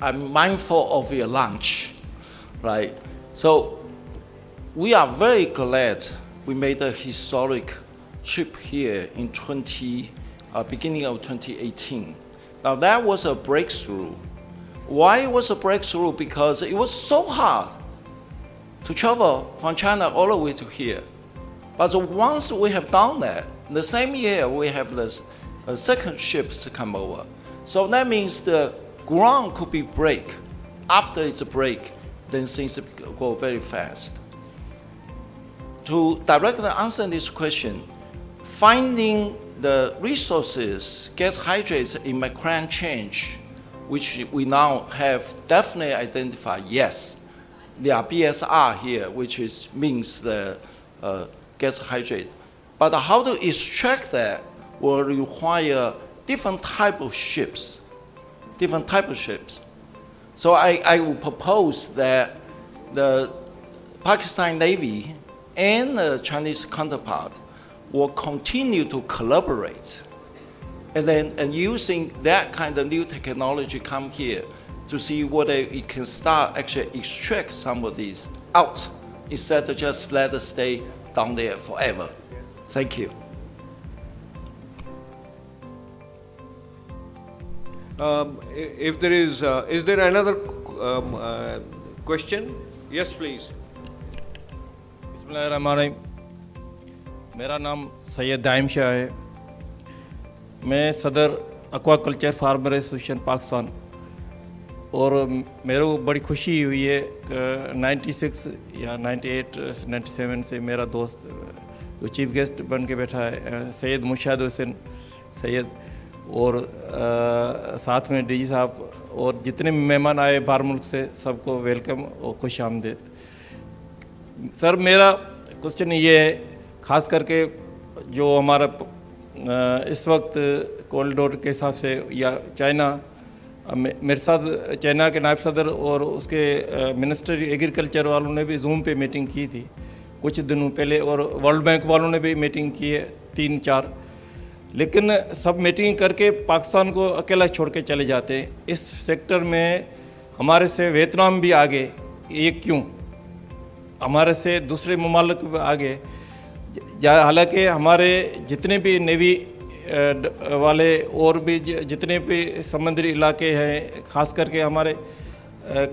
I'm mindful of your lunch, right? So we are very glad we made a historic trip here in beginning of 2018. Now that was a breakthrough. Why it was a breakthrough? Because it was so hard to travel from China all the way to here. But once we have done that, the same year we have this second ships come over. So that means the ground could be break. After it's a break, then things go very fast. To directly answer this question, finding the resources, gas hydrates in Makran change, which we now have definitely identified, yes. There are BSR here, which means the gas hydrate. But how to extract that will require different type of ships, different type of ships. So I would propose that the Pakistan Navy and the Chinese counterpart will continue to collaborate, and using that kind of new technology come here to see whether it can start actually extract some of these out instead of just let it stay down there forever. Thank you. If there is there another question? Yes, please. बिस्मिल्लाहिर्रहमानिर्रहीम। मेरा नाम सैयद 𝐿𝐲𝐈𝐿𝐄𝐈 है। मैं सदर aquaculture farmer association Pakistan, और मेरे को बड़ी खुशी हुई है कि 96 या 98 97 से मेरा दोस्त जो चीफ गेस्ट बन के बैठा है सैयद 𝐏𝐈𝐕𝐄 सैयद, और साथ में डीजी साहब और जितने मेहमान आए बाहर मुल्क से, सबको वेलकम और खुश आमदीद। सर मेरा क्वेश्चन ये है, ख़ास करके जो हमारा इस वक्त कॉरिडोर के हिसाब से या चाइना, मेरे साथ चाइना के नायब सदर और उसके मिनिस्टर एग्रीकल्चर वालों ने भी जूम पे मीटिंग की थी कुछ दिनों पहले, और वर्ल्ड बैंक वालों ने भी मीटिंग की है 3-4, लेकिन सब मीटिंग करके पाकिस्तान को अकेला छोड़ के चले जाते हैं। इस सेक्टर में हमारे से वियतनाम भी आगे, ये क्यों? हमारे से दूसरे ममालिक भी आगे, हालांकि हमारे जितने भी नेवी वाले और भी जितने भी समुद्री इलाके हैं, ख़ास करके हमारे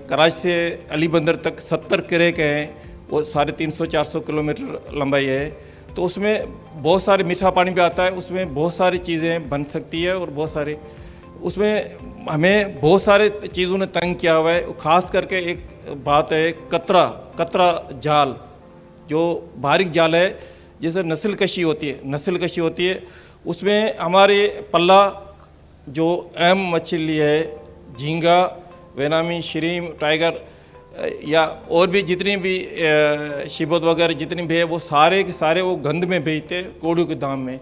कराची से अली बंदर तक 70 किरेक हैं, वो 350-400 किलोमीटर लंबाई है, तो उसमें बहुत सारे मीठा पानी भी आता है, उसमें बहुत सारी चीज़ें बन सकती है, और बहुत सारी उसमें हमें बहुत सारे चीज़ों ने तंग किया हुआ है। ख़ास करके एक बात है कतरा जाल, जो बारीक जाल है जिससे नस्ल कशी होती है, उसमें हमारे पल्ला जो अहम मछली है, झींगा, वेनामी, शरीम, टाइगर या और भी जितनी भी शिबोत वगैरह जितनी भी है, वो सारे के सारे वो गंद में बेचते कोड़ों के दाम में,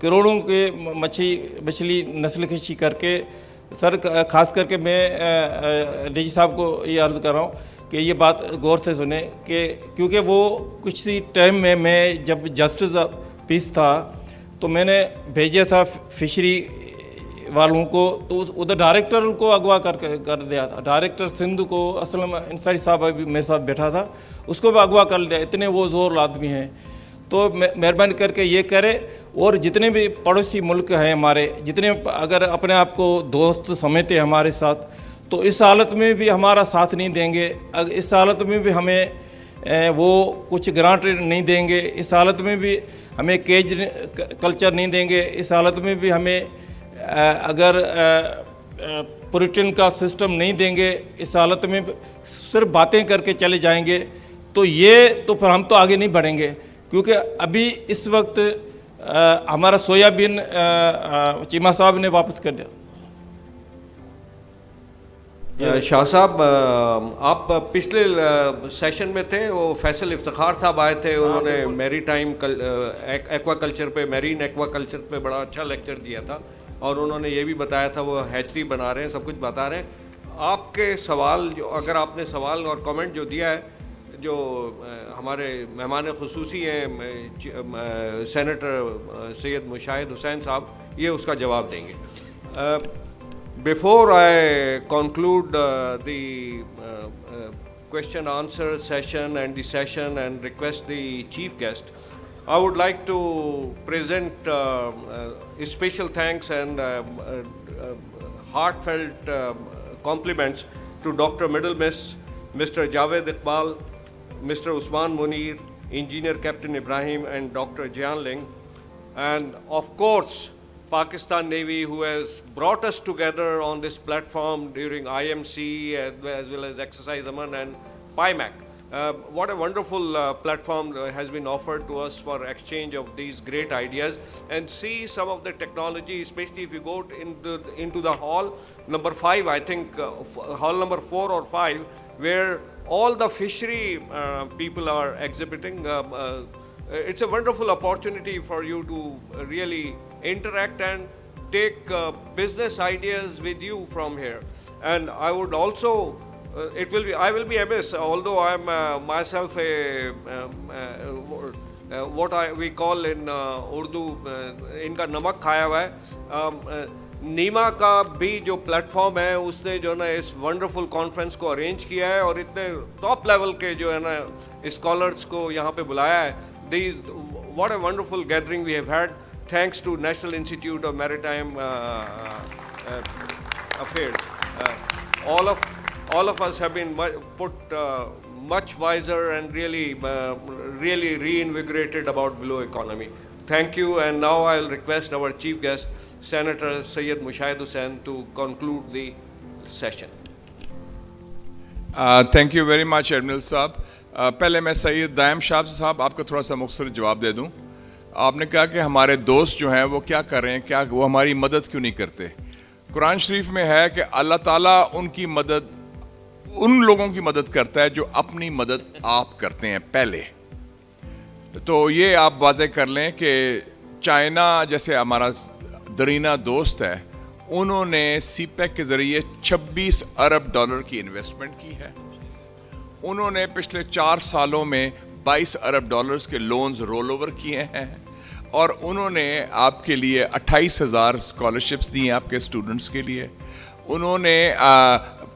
करोड़ों के मछली नस्ल कशी करके। सर ख़ास करके मैं डीजी साहब को ये अर्ज़ कर रहा हूँ कि ये बात गौर से सुने, कि क्योंकि वो कुछ ही टाइम में मैं जब जस्टिस पीस था तो मैंने भेजा था फिशरी वालों को, तो उधर डायरेक्टर को अगवा कर दिया था। डायरेक्टर सिंध को असलम इंसारी साहब भी मेरे साथ बैठा था, उसको भी अगवा कर दिया। इतने वो ज़ोर आदमी हैं, तो मेहरबानी करके ये करे, और जितने भी पड़ोसी मुल्क हैं हमारे, जितने अगर अपने आप को दोस्त समझते हैं हमारे साथ, तो इस हालत में भी हमारा साथ नहीं देंगे, इस हालत में भी हमें वो कुछ ग्रांट नहीं देंगे, इस हालत में भी हमें केज कल्चर नहीं देंगे, इस हालत में भी हमें अगर प्रोटीन का सिस्टम नहीं देंगे, इस हालत में सिर्फ बातें करके चले जाएंगे, तो फिर हम तो आगे नहीं बढ़ेंगे। क्योंकि अभी इस वक्त हमारा सोयाबीन चीमा साहब ने वापस कर दिया। शाह साहब, आप पिछले सेशन में थे, वो फैसल इफ्तिखार साहब आए थे, उन्होंने मैरी टाइम एक्वाकल्चर पे, मैरीन एक्वाकल्चर पे बड़ा अच्छा लेक्चर दिया था, और उन्होंने ये भी बताया था वो हैचरी बना रहे हैं, सब कुछ बता रहे हैं। आपके सवाल जो, अगर आपने सवाल और कमेंट जो दिया है, जो हमारे मेहमान खुसूसी हैं सेनेटर सैयद मुशाहिद हुसैन साहब, ये उसका जवाब देंगे। Before I conclude the question answer session and the session and request the chief guest, I would like to present special thanks and heartfelt compliments to Dr. Middle Miss, Mr. Javed Iqbal, Mr. Usman Munir, Engineer Captain Ibrahim, and Dr. Jian Ling, and of course Pakistan Navy, who has brought us together on this platform during IMC as well as Exercise Aman and PIMAC. What a wonderful platform has been offered to us for exchange of these great ideas, and see some of the technology, especially if you go into the hall number 5, I think hall number 4 or 5, where all the fishery people are exhibiting. It's a wonderful opportunity for you to really interact and take business ideas with you from here. And I would also, I will be amiss, although I am myself a, we call in Urdu, इनका नमक खाया हुआ है. नीमा का भी जो platform है उसने जो ना इस वंडरफुल कॉन्फ्रेंस को अरेंज किया है और इतने टॉप लेवल के जो है ना स्कॉलर्स को यहाँ पे बुलाया है. What a wonderful gathering we have had, thanks to National Institute of Maritime Affairs. All of us have been put much wiser and really reinvigorated about blue economy. Thank you, and now I'll request our chief guest, Senator Syed Mushaid Hussain, to conclude the session. Thank you very much, Admiral Saab. पहले मैं सैयद दायम शाह साहब आपको थोड़ा सा मुख्तसर जवाब दे दूं. आपने कहा कि हमारे दोस्त जो हैं वो क्या कर रहे हैं, क्या वो हमारी मदद क्यों नहीं करते. कुरान शरीफ में है कि अल्लाह ताला उनकी मदद उन लोगों की मदद करता है जो अपनी मदद आप करते हैं पहले. तो ये आप वाज़ेह कर लें कि चाइना जैसे हमारा दरीना दोस्त है, उन्होंने सीपेक के ज़रिए 26 अरब डॉलर की इन्वेस्टमेंट की है. उन्होंने पिछले 4 सालों में 22 अरब डॉलर्स के लोन्स रोल ओवर किए हैं और उन्होंने आपके लिए 28,000 स्कॉलरशिप्स दी हैं आपके स्टूडेंट्स के लिए. उन्होंने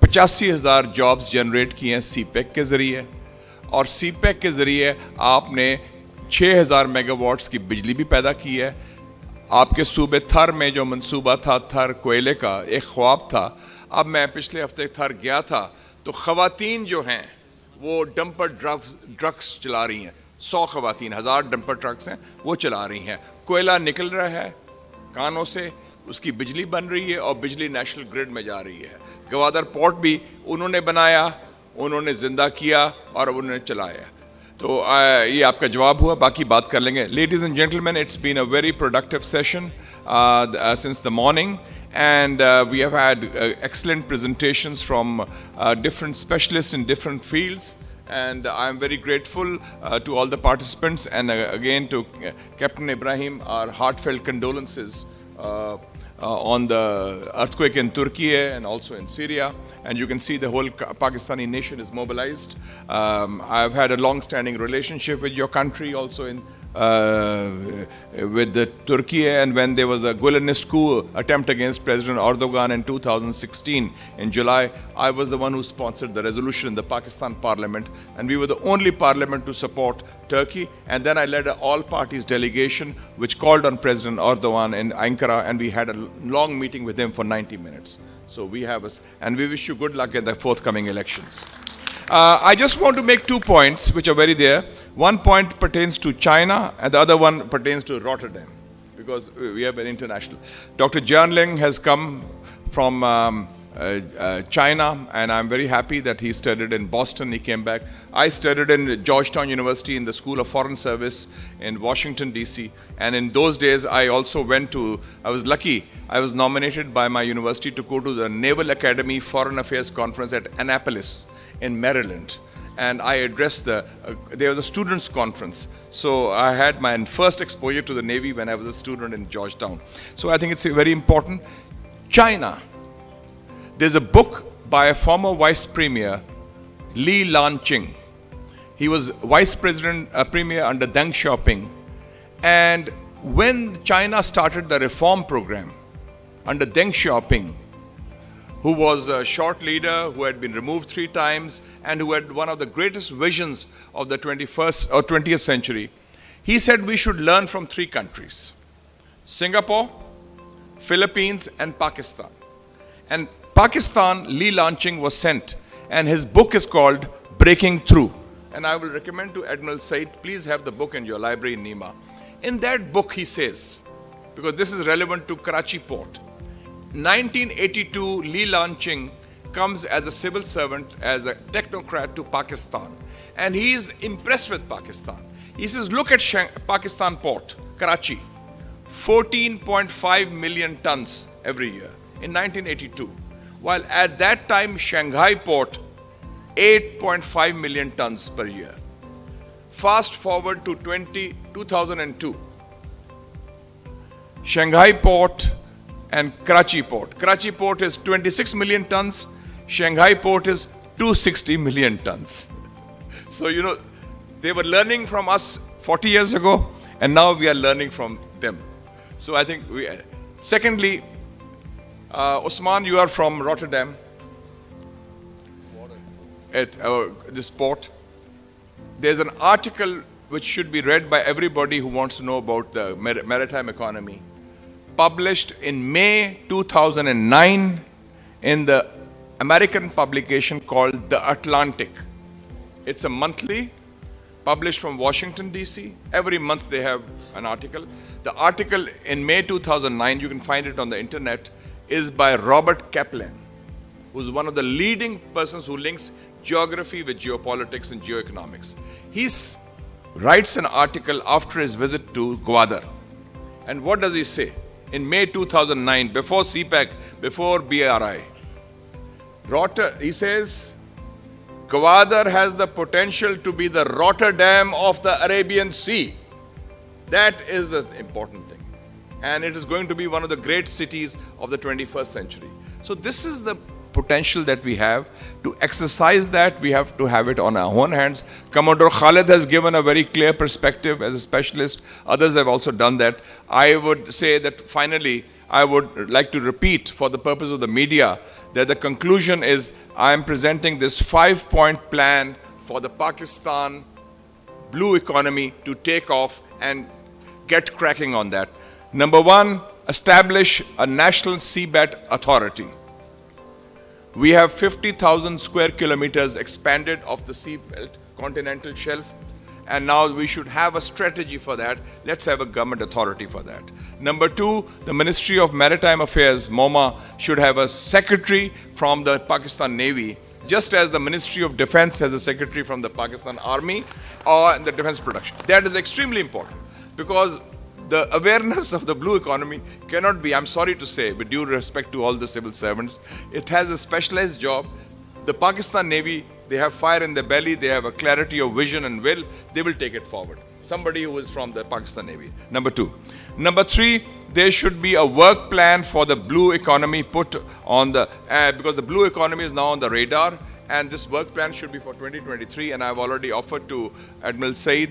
85,000 जॉब्स जनरेट किए हैं सीपेक के ज़रिए और सीपेक के ज़रिए आपने 6,000 मेगावाट्स की बिजली भी पैदा की है. आपके सूबे थर में जो मंसूबा था थर कोयले का, एक ख्वाब था. अब मैं पिछले हफ्ते थर गया था तो ख़वातीन जो हैं वो डंपर ट्रक्स चला रही हैं. 100 ख़वातीन, 1000 डंपर ट्रक्स हैं, वो चला रही हैं. कोयला निकल रहा है कानों से, उसकी बिजली बन रही है और बिजली नेशनल ग्रिड में जा रही है. गवादर पोर्ट भी उन्होंने बनाया, उन्होंने जिंदा किया और उन्होंने चलाया. तो ये आपका जवाब हुआ, बाकी बात कर लेंगे. Ladies and gentleman, it's been a very productive session since the morning, and we have had excellent presentations from different specialists in different fields, and I am very grateful to all the participants, and again to Captain Ibrahim, our heartfelt condolences on the earthquake in Turkey and also in Syria. And you can see the whole Pakistani nation is mobilized. I've had a long-standing relationship with your country also in with the Turkey, and when there was a Gulenist coup attempt against President Erdogan in 2016 in July, I was the one who sponsored the resolution in the Pakistan Parliament, and we were the only parliament to support Turkey. And then I led an all-parties delegation which called on President Erdogan in Ankara, and we had a long meeting with him for 90 minutes. So we have us, and we wish you good luck in the forthcoming elections. I just want to make 2 points which are very there. One point pertains to China and the other one pertains to Rotterdam, because we have an international. Dr. Jianling has come from China, and I'm very happy that he studied in Boston. He came back. I studied in Georgetown University in the School of Foreign Service in Washington, D.C. And in those days, I also went to, I was lucky, I was nominated by my university to go to the Naval Academy Foreign Affairs Conference at Annapolis in Maryland. And I addressed there was a students' conference. So I had my first exposure to the Navy when I was a student in Georgetown. So I think it's very important. China. There's a book by a former Vice Premier, Li Lanqing. He was Vice President, Premier under Deng Xiaoping. And when China started the reform program under Deng Xiaoping, who was a short leader, who had been removed 3 times, and who had one of the greatest visions of the 21st or 20th century, he said we should learn from 3 countries: Singapore, Philippines, and Pakistan. And Pakistan, Li Lanqing was sent, and his book is called Breaking Through. And I will recommend to Admiral Said, please have the book in your library in Nima. In that book he says, because this is relevant to Karachi port, 1982, Li Lanqing comes as a civil servant, as a technocrat to Pakistan, and he is impressed with Pakistan. He says, look at Pakistan port, Karachi, 14.5 million tons every year in 1982, while at that time Shanghai port, 8.5 million tons per year. Fast forward to 2002, Shanghai port and Karachi port. Karachi port is 26 million tons. Shanghai port is 260 million tons. So, you know, they were learning from us 40 years ago, and now we are learning from them. So I think we... Secondly, Osman, you are from Rotterdam, at this port. There's an article which should be read by everybody who wants to know about the maritime economy, published in May 2009 in the American publication called The Atlantic. It's a monthly, published from Washington, D.C. Every month they have an article. The article in May 2009, you can find it on the internet, is by Robert Kaplan, who's one of the leading persons who links geography with geopolitics and geoeconomics. He writes an article after his visit to Gwadar. And what does he say? In May 2009, before CPEC, before BRI, he says, Gwadar has the potential to be the Rotterdam of the Arabian Sea. That is the important thing. And it is going to be one of the great cities of the 21st century. So this is the potential that we have. To exercise that, we have to have it on our own hands. Commodore Khalid has given a very clear perspective as a specialist. Others have also done that. I would say that finally, I would like to repeat for the purpose of the media that the conclusion is I am presenting this 5-point plan for the Pakistan blue economy to take off and get cracking on that. Number one, establish a national seabed authority. We have 50,000 square kilometers expanded of the seabelt continental shelf, and now we should have a strategy for that. Let's have a government authority for that. Number two, the Ministry of Maritime Affairs, MoMA, should have a secretary from the Pakistan Navy, just as the Ministry of Defense has a secretary from the Pakistan Army or the defense production. That is extremely important, because the awareness of the blue economy cannot be, I'm sorry to say, with due respect to all the civil servants, it has a specialized job. The Pakistan Navy, they have fire in their belly, they have a clarity of vision and will, they will take it forward. Somebody who is from the Pakistan Navy. Number two. Number three, there should be a work plan for the blue economy put on the, because the blue economy is now on the radar, and this work plan should be for 2023, and I've already offered to Admiral Saeed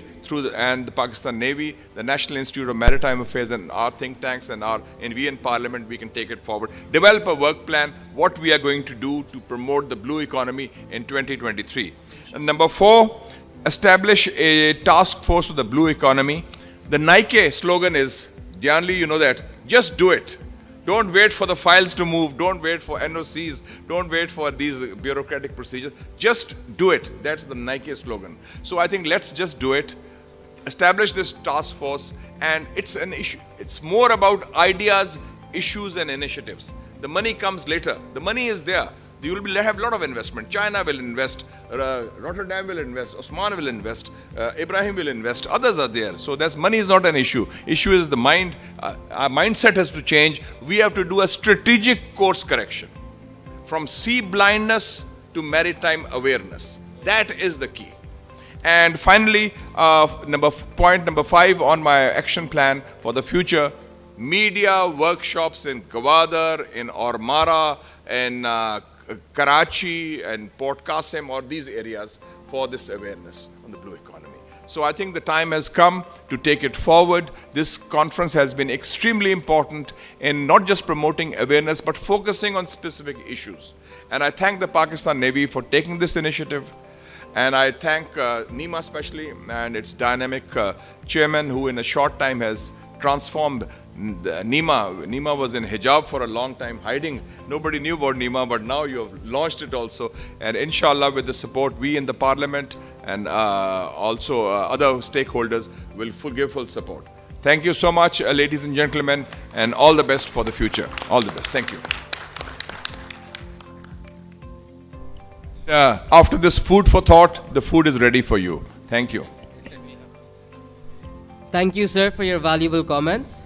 and the Pakistan Navy, the National Institute of Maritime Affairs, and our think tanks and our in Parliament, we can take it forward. Develop a work plan, what we are going to do to promote the blue economy in 2023. And number four, establish a task force of the blue economy. The Nike slogan is, Janli, you know that, just do it. Don't wait for the files to move. Don't wait for NOCs. Don't wait for these bureaucratic procedures. Just do it. That's the Nike slogan. So I think let's just do it. Establish this task force, and it's an issue. It's more about ideas, issues, and initiatives. The money comes later. The money is there. You will have a lot of investment. China will invest, Rotterdam will invest, Osman will invest, Ibrahim will invest, others are there. So that's money is not an issue. Issue is the mind. Our mindset has to change. We have to do a strategic course correction from sea blindness to maritime awareness. That is the key. And finally, point number 5 on my action plan for the future, media workshops in Gwadar, in Ormara, in Karachi and Port Qasim, or these areas, for this awareness on the blue economy. So I think the time has come to take it forward. This conference has been extremely important in not just promoting awareness, but focusing on specific issues. And I thank the Pakistan Navy for taking this initiative. And I thank NEMA especially and its dynamic chairman, who in a short time has transformed NEMA. NEMA was in hijab for a long time, hiding. Nobody knew about NEMA, but now you have launched it also. And inshallah, with the support, we in the parliament and also other stakeholders will give full support. Thank you so much, ladies and gentlemen, and all the best for the future. All the best. Thank you. After this food for thought, the food is ready for you. Thank you. Thank you, sir, for your valuable comments.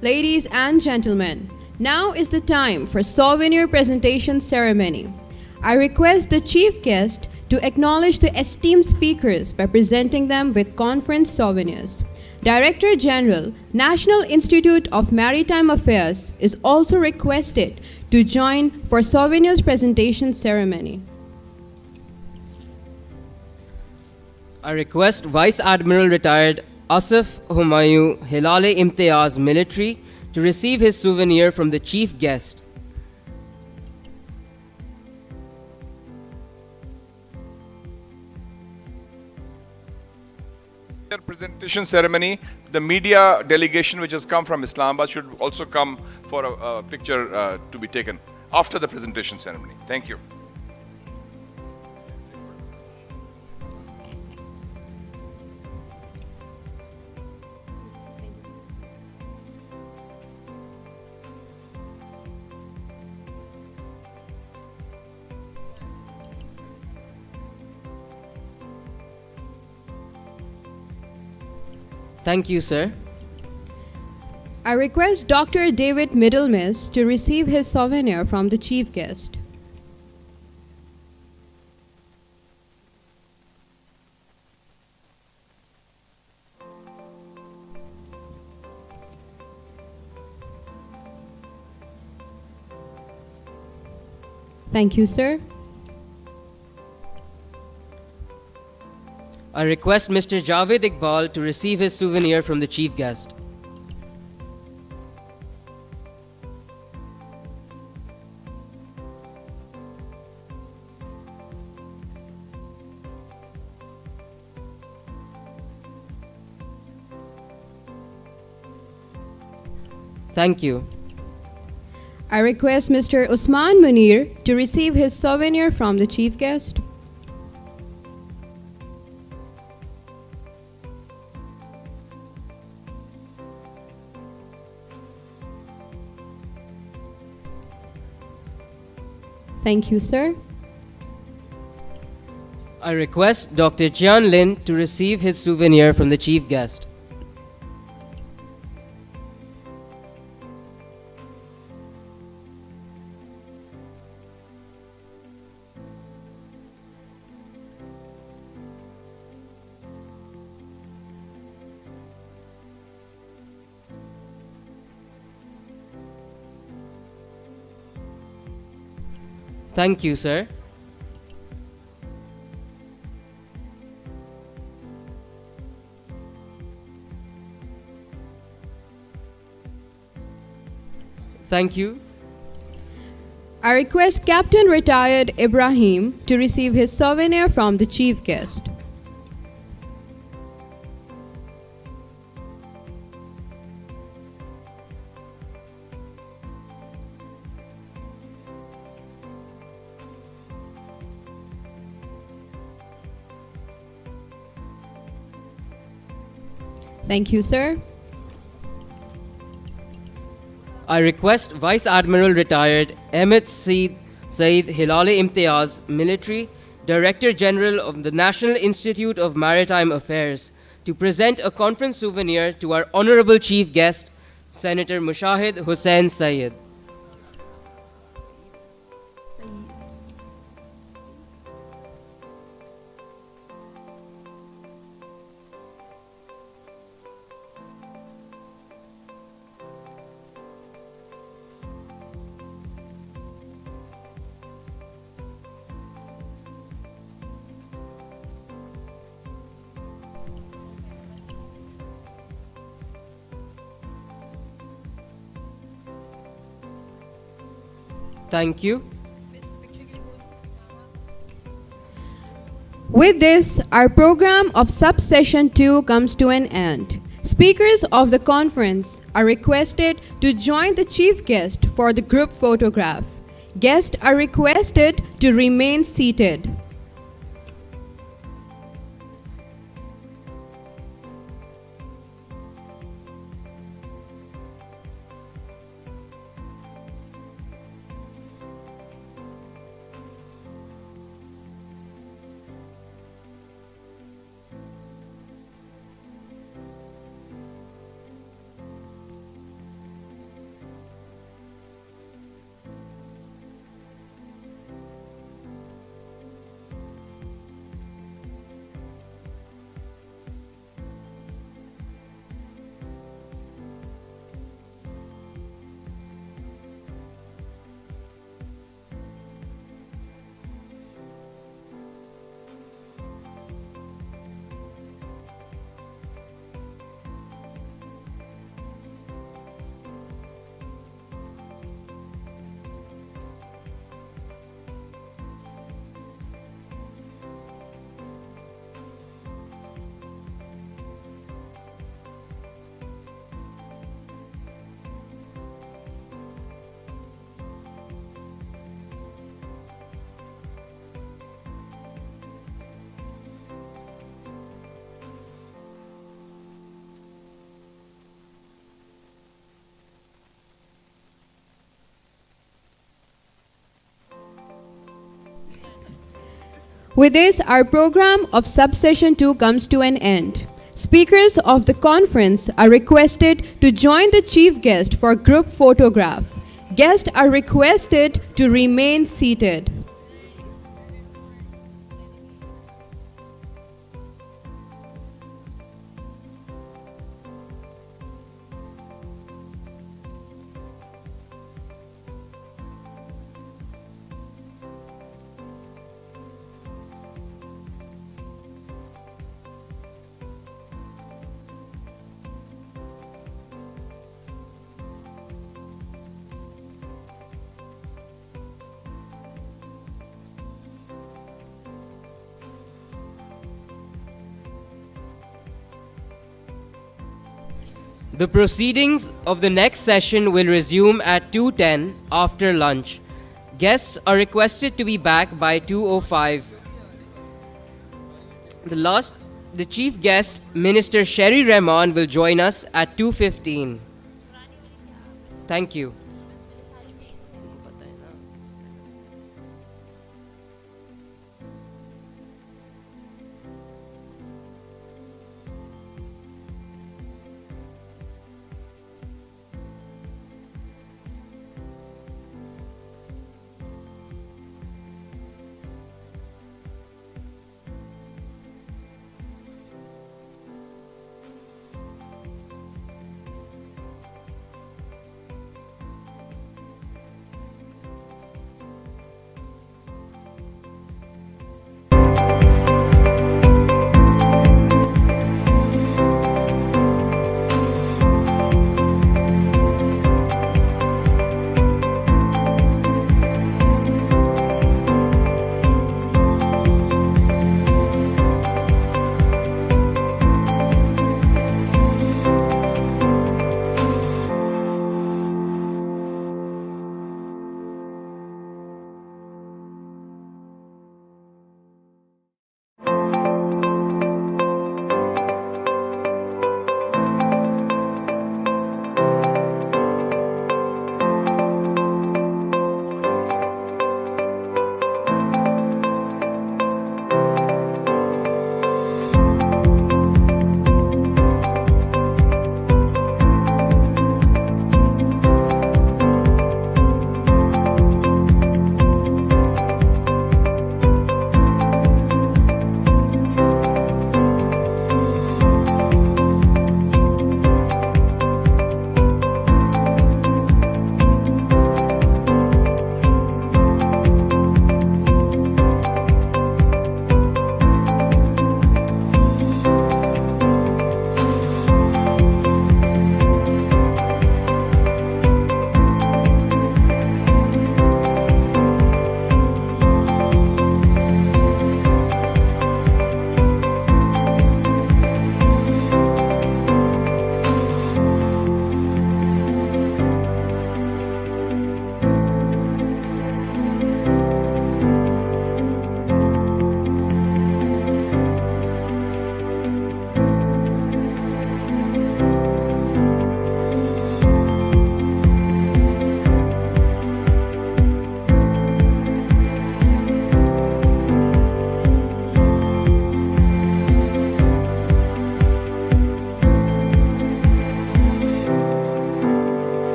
Ladies and gentlemen, now is the time for souvenir presentation ceremony. I request the chief guest to acknowledge the esteemed speakers by presenting them with conference souvenirs. Director General, National Institute of Maritime Affairs, is also requested to join for souvenirs presentation ceremony. I request Vice Admiral Retired Asif Humayun 𝐿𝐴 military to receive his souvenir from the chief guest. Presentation ceremony, the media delegation which has come from Islamabad should also come for a picture to be taken after the presentation ceremony. Thank you. Thank you, sir. I request Dr. David Middlemiss to receive his souvenir from the chief guest. Thank you, sir. I request Mr. Javed Iqbal to receive his souvenir from the chief guest. Thank you. I request Mr. Usman Munir to receive his souvenir from the chief guest. Thank you, sir. I request Dr. Jian Lin to receive his souvenir from the chief guest. Thank you, sir. Thank you. I request Captain Retired Ibrahim to receive his souvenir from the chief guest. Thank you, sir. I request Vice Admiral Retired 𝐻𝐈𝐕𝐄 𝐿𝐴 military, Director General of the National Institute of Maritime Affairs, to present a conference souvenir to our honorable chief guest, Senator Mushahid Hussain Sayyid. Thank you. With this, our program of subsession 2 comes to an end. Speakers of the conference are requested to join the chief guest for the group photograph. Guests are requested to remain seated. With this, our program of subsession 2 comes to an end. Speakers of the conference are requested to join the chief guest for group photograph. Guests are requested to remain seated. The proceedings of the next session will resume at 2:10 after lunch. Guests are requested to be back by 2:05. The chief guest, Minister Sherry Rahman, will join us at 2:15. Thank you.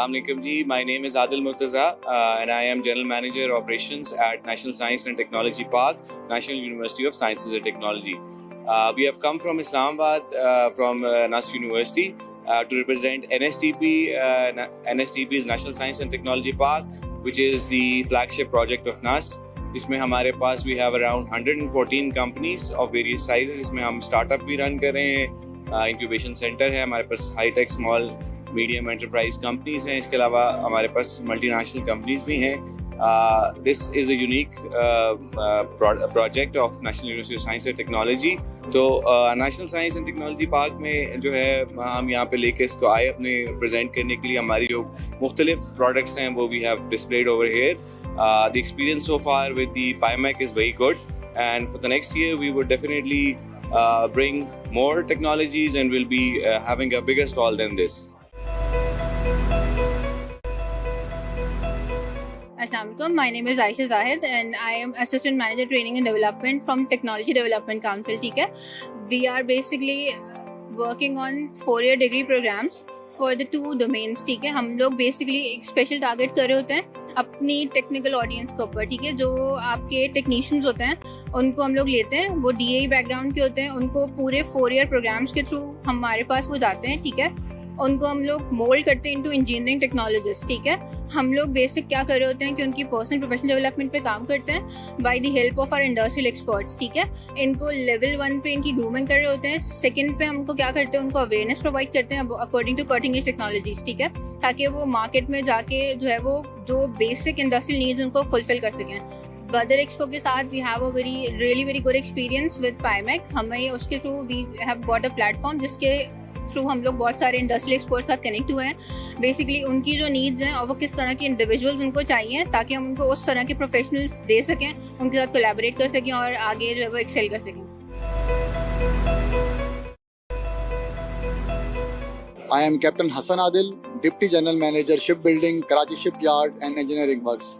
Assalamu alaikum ji. My name is 𝐷𝐿𝐿𝐿 and I am General Manager Operations at National Science and Technology Park, National University of Sciences and Technology. We have come from Islamabad, from NUST University, to represent NSTP. NSTP is National Science and Technology Park, which is the flagship project of NUST. इसमें हमारे पास we have around 114 companies of various sizes. इसमें हम startup भी run कर रहे हैं, incubation center है, हमारे पास high tech small medium enterprise companies हैं, इसके अलावा हमारे पास multinational companies भी हैं. This is a unique project of National University of Science and Technology. तो National Science and Technology Park में जो है हम यहाँ पे लेके इसको आए अपने present करने के लिए. हमारी जो मुख्तलिफ products हैं वो we have displayed over here. The experience so far with the 𝐼MEC is very good, and for the next year we would definitely bring more technologies and we'll be having a bigger stall than this. Assalamu alaikum. My name is Aisha Zahid and I am Assistant Manager Training and Development from Technology Development Council. ठीक है? We are basically working on 4-year degree programs for the 2 domains. ठीक है? हम लोग basically एक special target कर रहे होते हैं अपनी टेक्निकल ऑडियंस के ऊपर. ठीक है? जो आपके टेक्नीशियंस होते हैं उनको हम लोग लेते हैं, वो DAE बैकग्राउंड के होते हैं, उनको पूरे 4-year प्रोग्राम्स के थ्रू हमारे पास वो जाते हैं. ठीक है? उनको हम लोग मोल्ड करते हैं इनटू इंजीनियरिंग टेक्नोलॉजिस्ट. ठीक है? हम लोग बेसिक क्या कर रहे होते हैं कि उनकी पर्सनल प्रोफेशनल डेवलपमेंट पे काम करते हैं by the help of our industrial experts. ठीक है? इनको लेवल 1 पे इनकी ग्रूमिंग कर रहे होते हैं. सेकंड पे हमको क्या करते हैं, उनको अवेयरनेस प्रोवाइड करते हैं according to cutting edge technologies. ठीक है? ताकि वो मार्केट में जाके जो है वो जो बेसिक इंडस्ट्रियल नीड्स उनको फुलफिल कर सकें. बदर एक्सपो के साथ we have a very good experience with 𝐼MEC. हमें उसके through we have got a platform जिसके थ्रू हम लोग बहुत सारे इंडस्ट्रियल एक्सपर्ट्स साथ कनेक्ट हुए हैं. बेसिकली उनकी जो नीड्स हैं और वो किस तरह के इंडिविजुअल्स उनको चाहिए ताकि हम उनको उस तरह के प्रोफेशनल्स दे सकें, उनके साथ कोलैबोरेट कर सकें और आगे जो है वो एक्सेल कर सकें. I am Captain Hassan Adil, Deputy General Manager Shipbuilding, Karachi Shipyard and Engineering Works.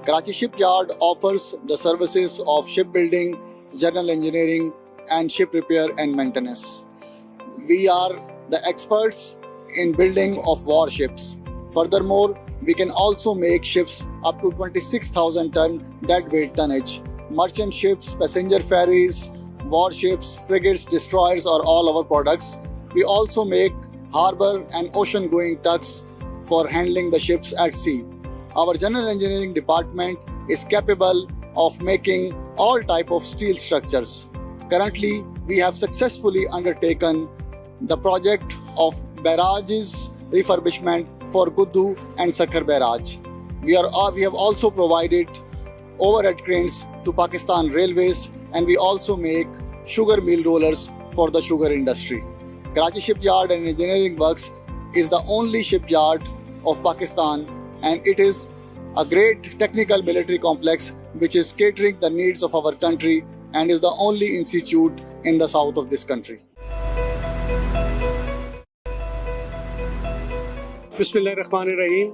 Karachi Shipyard offers the services of shipbuilding, general engineering and ship repair and maintenance. We are the experts in building of warships. Furthermore, we can also make ships up to 26,000 ton dead weight tonnage. Merchant ships, passenger ferries, warships, frigates, destroyers are all our products. We also make harbor and ocean going tugs for handling the ships at sea. Our general engineering department is capable of making all type of steel structures. Currently, we have successfully undertaken the project of barrages refurbishment for Guddu and Sakhar barrage. We have also provided overhead cranes to Pakistan Railways, and we also make sugar mill rollers for the sugar industry. Karachi Shipyard and Engineering Works is the only shipyard of Pakistan, and it is a great technical military complex which is catering the needs of our country and is the only institute in the south of this country. बिस्मिल्लाहिर्रहमानिर्रहीम.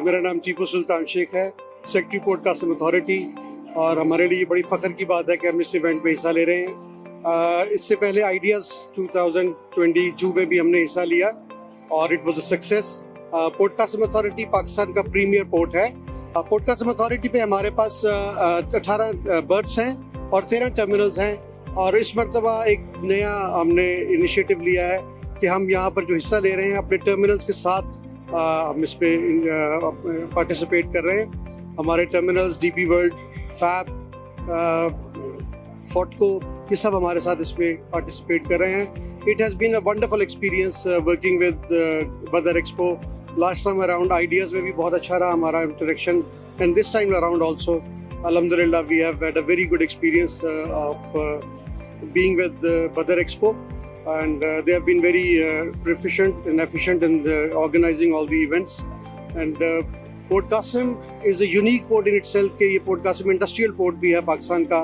मेरा नाम टीपू सुल्तान शेख है, secretary podcasting authority, और हमारे लिए बड़ी फ़ख्र की बात है कि हम इस इवेंट में हिस्सा ले रहे हैं. इससे पहले आइडियाज़ 2022 में भी हमने हिस्सा लिया और it was a success. Podcasting authority Pakistan का प्रीमियर पोर्ट है. पॉडकास्टिंग अथॉरिटी पे हमारे पास 18 बर्थ्स हैं और 13 टर्मिनल्स हैं, और इस मरतबा एक नया हमने इनिशिएटिव लिया है कि हम यहाँ पर जो हिस्सा ले रहे हैं अपने टर्मिनल्स के साथ हम इस पे पार्टिसिपेट कर रहे हैं. हमारे टर्मिनल्स डीपी वर्ल्ड, फैब, फोटको, ये सब हमारे साथ इसमें पार्टिसिपेट कर रहे हैं. It has been a wonderful experience working with Badar Expo. Last time around IDEAS में भी बहुत अच्छा रहा हमारा interaction, and this time around also alhamdulillah we have had a very good experience of being with Badar Expo, and they have been very proficient and efficient in organizing all the events. And Port Qasim is a unique port in itself कि ये Port Qasim industrial port भी है, पाकिस्तान का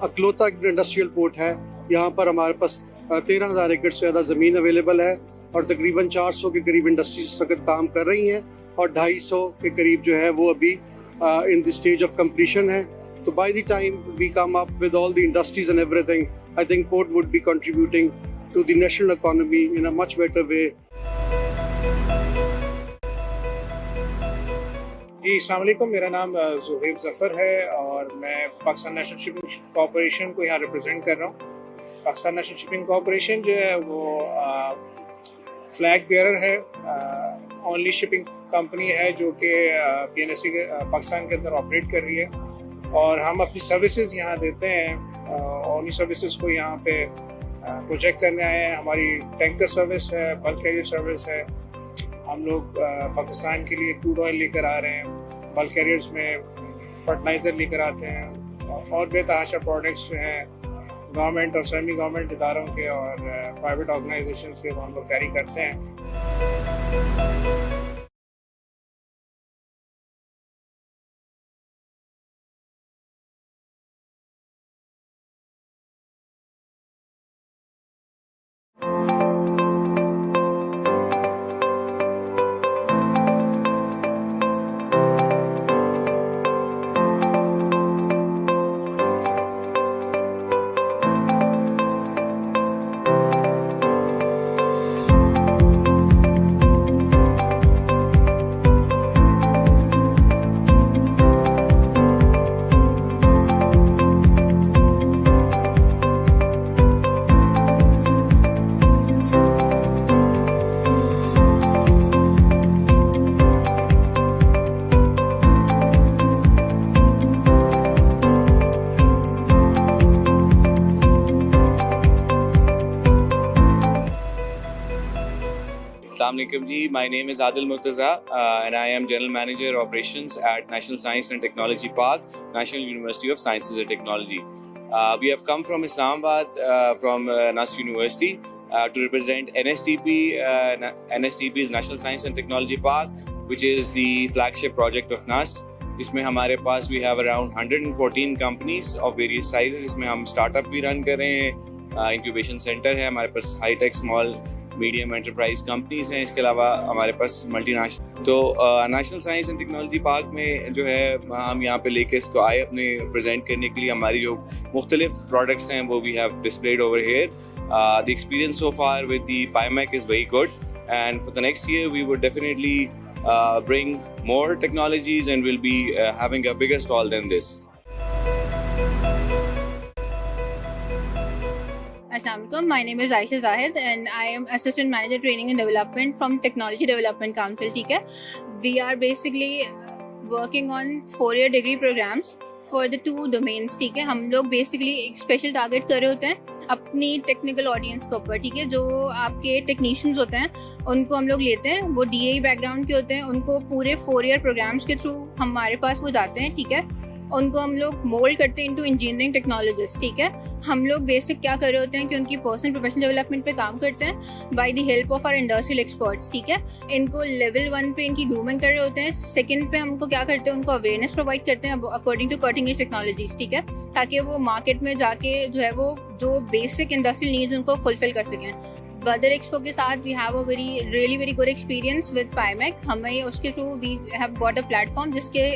अकलौता industrial port है. यहाँ पर हमारे पास 13,000 एकड़ से ज़्यादा ज़मीन अवेलेबल है और तकरीबन 400 के करीब इंडस्ट्रीज इस वक्त काम कर रही हैं, और 250 के करीब जो है वो अभी in the stage of completion hai. So by the time we come up with all the industries and everything, I think port would be contributing to the national economy in a much better way. جی السلام علیکم، میرا نام زہیب ظفر ہے اور میں Pakistan national shipping corporation کو یہاں represent کر رہا ہوں۔ پاکستان نیشنل شپنگ کارپوریشن جو ہے وہ فلیگ بیئرر ہے، اونلی شپنگ کمپنی ہے جو کہ PNSE پاکستان کے اندر آپریٹ کر رہی ہے، اور ہم اپنی سروسز یہاں دیتے ہیں، اور انہیں سروسز کو یہاں پہ پروجیکٹ کرنے آئے ہیں۔ ہماری ٹینکر سروس ہے، بلک کیریئر سروس ہے، ہم لوگ پاکستان کے لیے کروڈ آئل لے کر آ رہے ہیں، بلک کیریئرز میں فرٹیلائزر لے کر آتے ہیں، اور بے تحاشا پروڈکٹس جو ہیں گورنمنٹ اور سیمی گورنمنٹ اداروں کے اور پرائیویٹ آرگنائزیشنس کے وہ ہم لوگ کیری کرتے ہیں۔ Assalamualaikum ji, my name is 𝐷𝐿𝐿𝐿 and I am General Manager Operations at National Science and Technology Park, National University of Sciences and Technology. We have come from Islamabad from NUST University to represent NSTP, NSTP's National Science and Technology Park, which is the flagship project of NUST. इसमें हमारे पास we have around 114 companies of various sizes. इसमें हम startup भी run कर रहे हैं, incubation center है हमारे पास, high tech small medium enterprise companies ہیں، اس کے علاوہ ہمارے پاس ملٹی نیشنل۔ تو national science and technology park میں جو ہے ہم یہاں پہ لے کے اس کو آئے اپنے پریزنٹ کرنے کے لیے۔ ہماری جو مختلف پروڈکٹس ہیں وہ we have displayed over here. The experience so far with the PIMAC is very good and for the next year we would definitely bring more technologies and will be having a bigger stall than this. Assalamu alaikum. My name is 𝐼𝐶 and I am Assistant Manager Training and Development from Technology Development Council. We are basically working on 4-year degree programs for the 2 domains. ہم لوگ basically ایک special target کر رہے ہوتے ہیں اپنی technical audience کے اوپر، ٹھیک ہے۔ جو آپ کے ٹیکنیشینز ہوتے ہیں ان کو ہم لوگ لیتے ہیں، وہ DAE بیک گراؤنڈ کے ہوتے ہیں، ان کو پورے 4-year پروگرامس کے تھرو ہمارے پاس وہ جاتے ہیں، ٹھیک ہے۔ ان کو ہم لوگ مولڈ کرتے ہیں انٹو انجینئرنگ ٹیکنالوجسٹ، ٹھیک ہے۔ ہم لوگ بیسک کیا کر رہے ہوتے ہیں کہ ان کی پرسنل پروفیشنل ڈیولپمنٹ پہ کام کرتے ہیں by the help of our industrial experts, ٹھیک ہے۔ ان کو لیول 1 پہ ان کی گرومنگ کر رہے ہوتے ہیں، سیکنڈ پہ ہم کو کیا کرتے ہیں، ان کو اویئرنیس پرووائڈ کرتے ہیں according to cutting edge technologies, ٹھیک ہے، تاکہ وہ مارکیٹ میں جا کے جو ہے وہ جو بیسک انڈسٹریل نیڈز ان کو فلفل کر سکیں۔ بدر ایکسپو کے ساتھ we have a very good experience with PIMAC۔ ہمیں اس کے through we have got a platform جس کے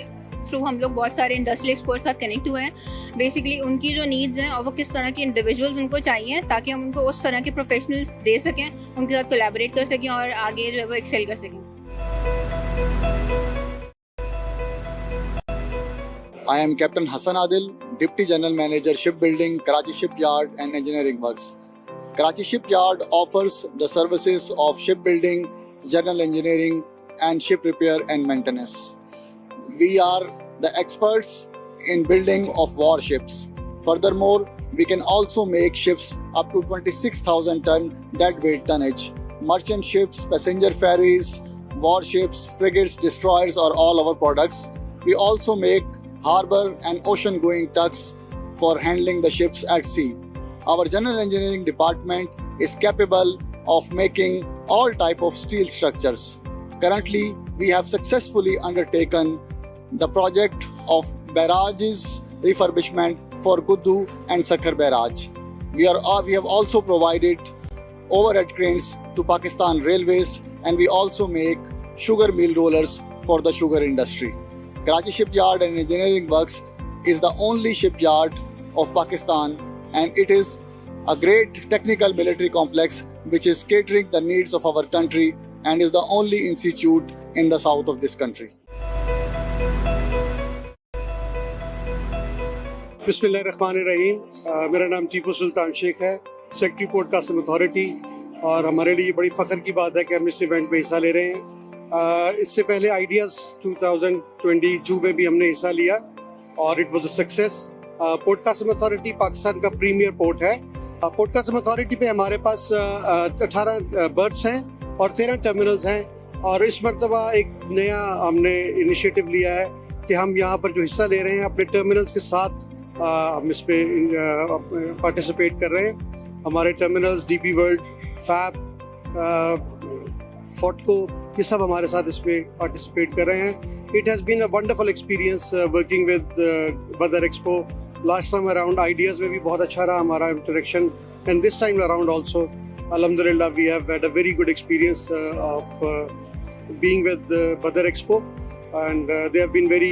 تھرو ہم لوگ بہت سارے انڈسٹریل ایکسپرٹ ساتھ کنیکٹ ہوئے ہیں، بیسکلی ان کی جو نیڈز ہیں اور وہ کس طرح کے انڈیویجولز ان کو چاہیے تاکہ ہم ان کو اس طرح کے پروفیشنلز دے سکیں، ان کے ساتھ کولیبریٹ کر سکیں اور آگے جو ہے وہ ایکسیل کر سکیں۔ I am Captain Hassan Adil, Deputy General Manager Shipbuilding, Karachi Shipyard and Engineering Works. Karachi Shipyard offers the services of shipbuilding, general engineering and ship repair and maintenance. We are the experts in building of warships. Furthermore, we can also make ships up to 26,000 ton deadweight tonnage. Merchant ships, passenger ferries, warships, frigates, destroyers are all our products. We also make harbor and ocean going tugs for handling the ships at sea. Our general engineering department is capable of making all type of steel structures. Currently, we have successfully undertaken the project of barrages refurbishment for Guddu and Sakhar barrage. We have also provided overhead cranes to Pakistan Railways, and we also make sugar mill rollers for the sugar industry. Karachi Shipyard and Engineering Works is the only shipyard of Pakistan, and it is a great technical military complex which is catering the needs of our country and is the only institute in the south of this country. बिस्मिल्लाहिर्रहमानिर्रहीम। मेरा नाम टीपू सुल्तान शेख है, secretary port Qasim authority, और हमारे लिए बड़ी फ़ख्र की बात है कि हम इस इवेंट में हिस्सा ले रहे हैं। इससे पहले आइडियाज़ 2022 में भी हमने हिस्सा लिया और it was a success. Port Qasim authority Pakistan का प्रीमियर पोर्ट है। पोर्ट कासिम अथॉरिटी पे हमारे पास 18 बर्थ्स हैं और 13 टर्मिनल्स हैं, और इस मरतबा एक नया हमने इनिशिएटिव लिया है कि हम यहाँ पर जो हिस्सा ले रहे हैं अपने टर्मिनल्स के साथ हम इस पे पार्टिसिपेट कर रहे हैं। हमारे टर्मिनल्स डीपी वर्ल्ड, फैब, फोटको, ये सब हमारे साथ इसमें पार्टिसिपेट कर रहे हैं। It has been a wonderful experience working with Badar Expo. Last time around IDEAS में भी बहुत अच्छा रहा हमारा interaction, and this time around also alhamdulillah we have had a very good experience of being with Badar Expo, and they have been very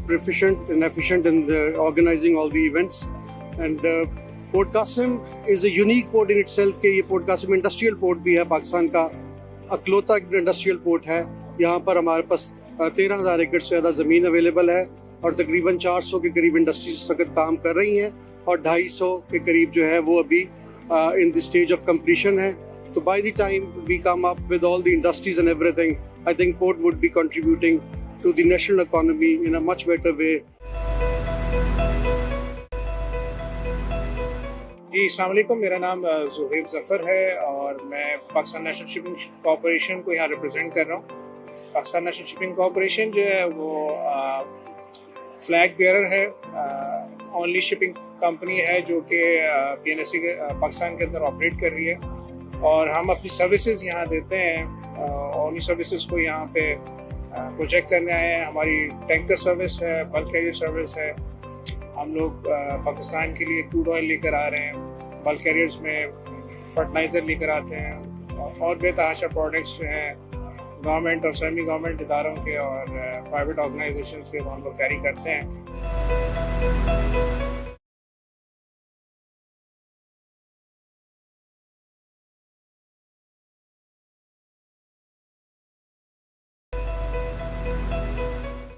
proficient and efficient in organizing all the events. And Port Qasim is a unique port in itself कि ये Port Qasim industrial port भी है, पाकिस्तान का अकलौता industrial port है। यहाँ पर हमारे पास 13,000 एकड़ से ज़्यादा ज़मीन अवेलेबल है और तकरीबन 400 के करीब इंडस्ट्रीज इस वक्त काम कर रही हैं, और 250 के करीब जो है वो अभी in the stage of completion hai. So by the time we come up with all the industries and everything, I think port would be contributing to the national economy in a much better way. जी अस्सलाम वालेकुम, मेरा नाम ज़ुहैब ज़फ़र है और मैं Pakistan national shipping corporation को यहाँ represent कर रहा हूँ। पाकिस्तान नेशनल शिपिंग कॉर्पोरेशन जो है वो फ्लैग बेयरर है, ओनली शिपिंग कंपनी है जो कि PNSC के पाकिस्तान के अंदर ऑपरेट कर रही है, और हम अपनी सर्विसेज यहाँ देते हैं और उन्हीं सर्विसेज को यहाँ पे प्रोजेक्ट करने आए हैं। हमारी टैंकर सर्विस है, बल्क कैरियर सर्विस है। हम लोग पाकिस्तान के लिए क्रूड ऑयल लेकर आ रहे हैं, बल्क कैरियर्स में फर्टिलाइज़र लेकर आते हैं, और बेतहाशा प्रोडक्ट्स जो हैं गवर्नमेंट और सेमी गवर्नमेंट इदारों के और प्राइवेट ऑर्गेनाइजेशंस के हम लोग कैरी करते हैं।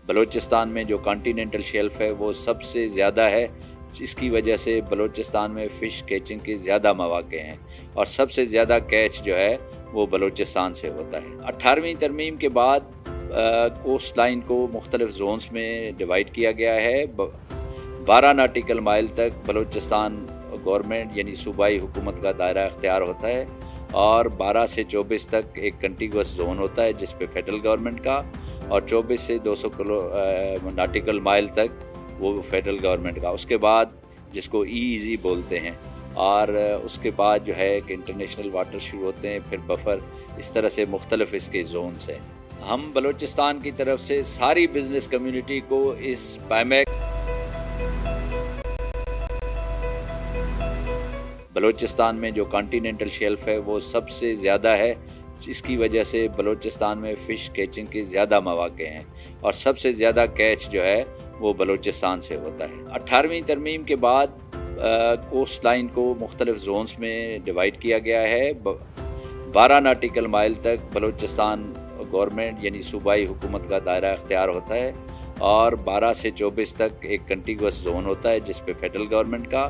बलूचिस्तान में जो कॉन्टीनेंटल शेल्फ है वो सबसे ज़्यादा है, जिसकी वजह से बलूचिस्तान में फ़िश कैचिंग के ज़्यादा मौक़े हैं, और सबसे ज़्यादा कैच जो है वो बलूचिस्तान से होता है। 18वीं तरमीम के बाद कोस्ट लाइन को मुख्तलिफ जोन्स में डिवाइड किया गया है। 12 नाटिकल माइल तक बलूचिस्तान गवर्नमेंट यानी सूबाई हुकूमत का दायरा इख्तियार होता है, और 12 से 24 तक एक कंटिगुअस जोन होता है जिस पे फेडरल गवर्नमेंट का, और 24 से 200 नाटिकल माइल तक वो फेडरल गवर्नमेंट का। उसके बाद जिसको EEZ बोलते हैं, और उसके बाद जो है कि इंटरनेशनल वाटर शुरू होते हैं, फिर बफर, इस तरह से मुख्तलिफ इसके जोन्स हैं। हम बलूचिस्तान की तरफ से सारी बिजनेस कम्युनिटी को इस पैमेक बलूचिस्तान में जो कॉन्टीनेंटल शेल्फ है वो सबसे ज़्यादा है, जिसकी वजह से बलूचिस्तान में फ़िश कैचिंग के ज़्यादा मौक़े हैं, और सबसे ज़्यादा कैच जो है वो बलूचिस्तान से होता है। 18वीं तरमीम के बाद कोस्ट लाइन को मुख्तलिफ जोन्स में डिवाइड किया गया है। 12 नाटिकल माइल तक बलूचिस्तान गवर्नमेंट यानी सूबाई हुकूमत का दायरा इख्तियार होता है, और 12 से 24 तक एक कंटिगुअस जोन होता है जिस पे फेडरल गवर्नमेंट का,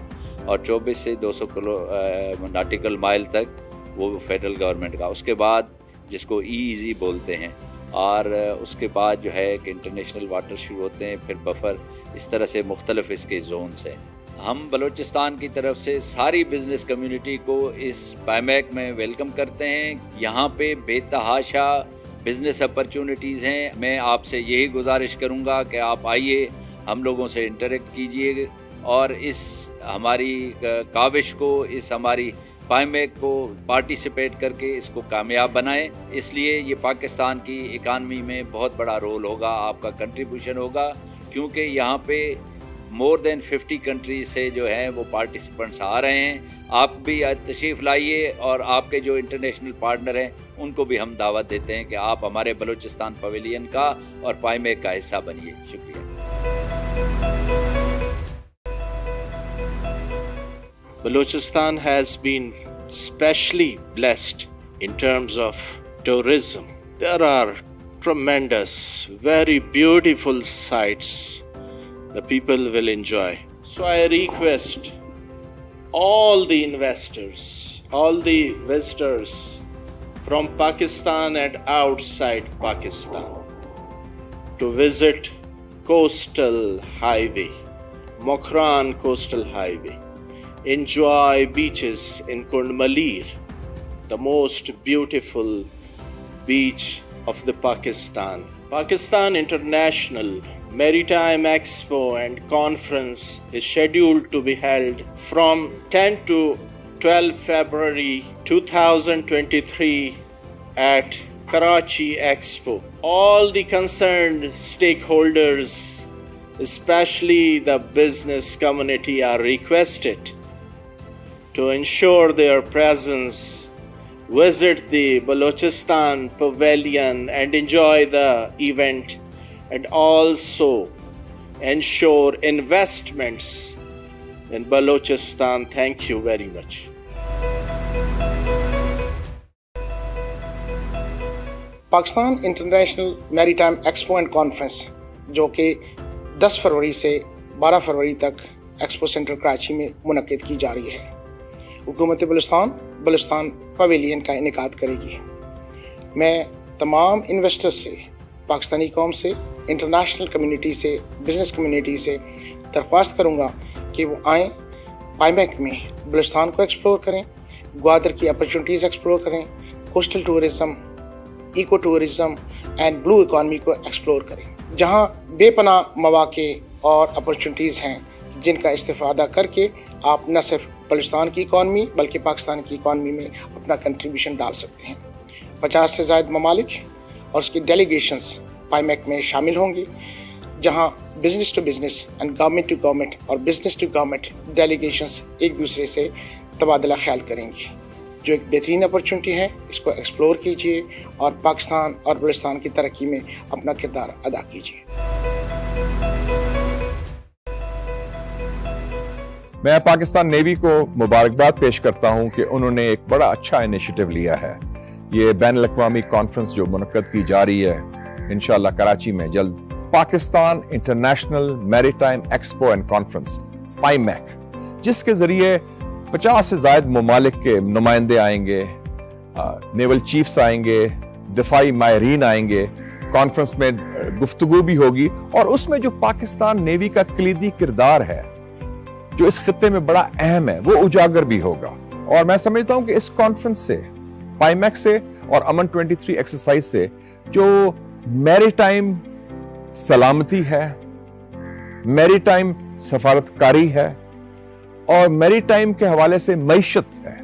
और 24 से 200 नाटिकल माइल तक वो फेडरल गवर्नमेंट का। उसके बाद जिसको EEZ बोलते हैं, और उसके बाद जो है कि इंटरनेशनल वाटर शुरू होते हैं, फिर बफर, इस तरह से मुख्तलिफ इसके जोन्स हैं। हम बलूचिस्तान की तरफ से सारी बिजनेस कम्युनिटी को इस पैमेक में वेलकम करते हैं। यहाँ पे बेतहाशा बिजनेस अपॉर्चुनिटीज़ हैं। मैं आपसे यही गुजारिश करूँगा कि आप आइए, हम लोगों से इंटरेक्ट कीजिए, और इस हमारी काविश को, इस हमारी पैमेक को पार्टिसिपेट करके इसको कामयाब बनाएं। इसलिए ये पाकिस्तान की इकानमी में बहुत बड़ा रोल होगा, आपका कंट्रीब्यूशन होगा, क्योंकि यहाँ पे मोर देन 50 कंट्रीज से जो हैं वो पार्टिसिपेंट्स आ रहे हैं। आप भी तशरीफ़ लाइए, और आपके जो इंटरनेशनल पार्टनर हैं उनको भी हम दावत देते हैं कि आप हमारे बलूचिस्तान पवेलियन का और पैमेक का हिस्सा बनिए। शुक्रिया। Balochistan has been specially blessed in terms of tourism. There are tremendous, very beautiful sights the people will enjoy. So I request all the investors, all the visitors from Pakistan and outside Pakistan to visit Coastal Highway, Mokran Coastal Highway. Enjoy beaches in 𝐷𝐿, the most beautiful beach of the Pakistan. Pakistan International Maritime Expo and Conference is scheduled to be held from 10 to 12 February 2023 at Karachi Expo. All the concerned stakeholders, especially the business community, are requested to ensure their presence, visit the Balochistan Pavilion and enjoy the event, and also ensure investments in Balochistan. Thank you very much. Pakistan International Maritime Expo and conference जो कि 10 फरवरी से 12 फरवरी तक expo centre Karachi में मुनक्किद की जा रही है। हुकूमत बलूचिस्तान पवेलियन का इनेकाद करेगी। मैं तमाम इन्वेस्टर्स से, पाकिस्तानी कौम से, इंटरनेशनल कम्युनिटी से, बिजनेस कम्युनिटी से दरख्वास्त करूँगा कि वो आएँ, पाईमैक में बलूचिस्तान को एक्सप्लोर करें, ग्वादर की अपॉर्चुनिटीज़ एक्सप्लोर करें, coastal tourism, eco tourism and blue economy को एक्सप्लोर करें, जहां बेपनाह मौके और अपॉर्चुनिटीज़ हैं जिनका इस्तेफादा करके आप न सिर्फ बलूचिस्तान की इकॉनमी बल्कि पाकिस्तान की इकॉनमी में अपना कंट्रीब्यूशन डाल सकते हैं। 50 से ज़ायद ममालिक और उसकी डेलीगेशंस पाईमैक में शामिल होंगी, जहां business to business and government to government और बिजनेस टू गवर्नमेंट डेलीगेशंस एक दूसरे से तबादला ख्याल करेंगी, जो एक बेहतरीन अपॉर्चुनिटी है। इसको एक्सप्लोर कीजिए और पाकिस्तान और बलूचिस्तान की तरक्की में अपना किरदार अदा कीजिए। मैं पाकिस्तान नेवी को मुबारकबाद पेश करता हूं कि उन्होंने एक बड़ा अच्छा इनिशिएटिव लिया है। ये बैनुल अक़वामी कॉन्फ्रेंस जो मुनक्कद की जा रही है इंशाअल्लाह कराची में जल्द, Pakistan International Maritime Expo and Conference PIMEC, जिसके जरिए 50 से ज़ायद ममालिक के नुमाइंदे आएंगे, नेवल चीफ्स आएंगे, दिफाई माहिरीन आएंगे, कॉन्फ्रेंस में गुफ्तगू भी होगी और उसमें जो पाकिस्तान नेवी का कलीदी किरदार है जो इस खित्ते में बड़ा अहम है वो उजागर भी होगा। और मैं समझता हूं कि इस कॉन्फ्रेंस से, पाईमैक से और अमन 23 एक्सरसाइज से जो मैरीटाइम सलामती है, मैरीटाइम सफारतकारी है और मैरीटाइम के हवाले से मईशत है,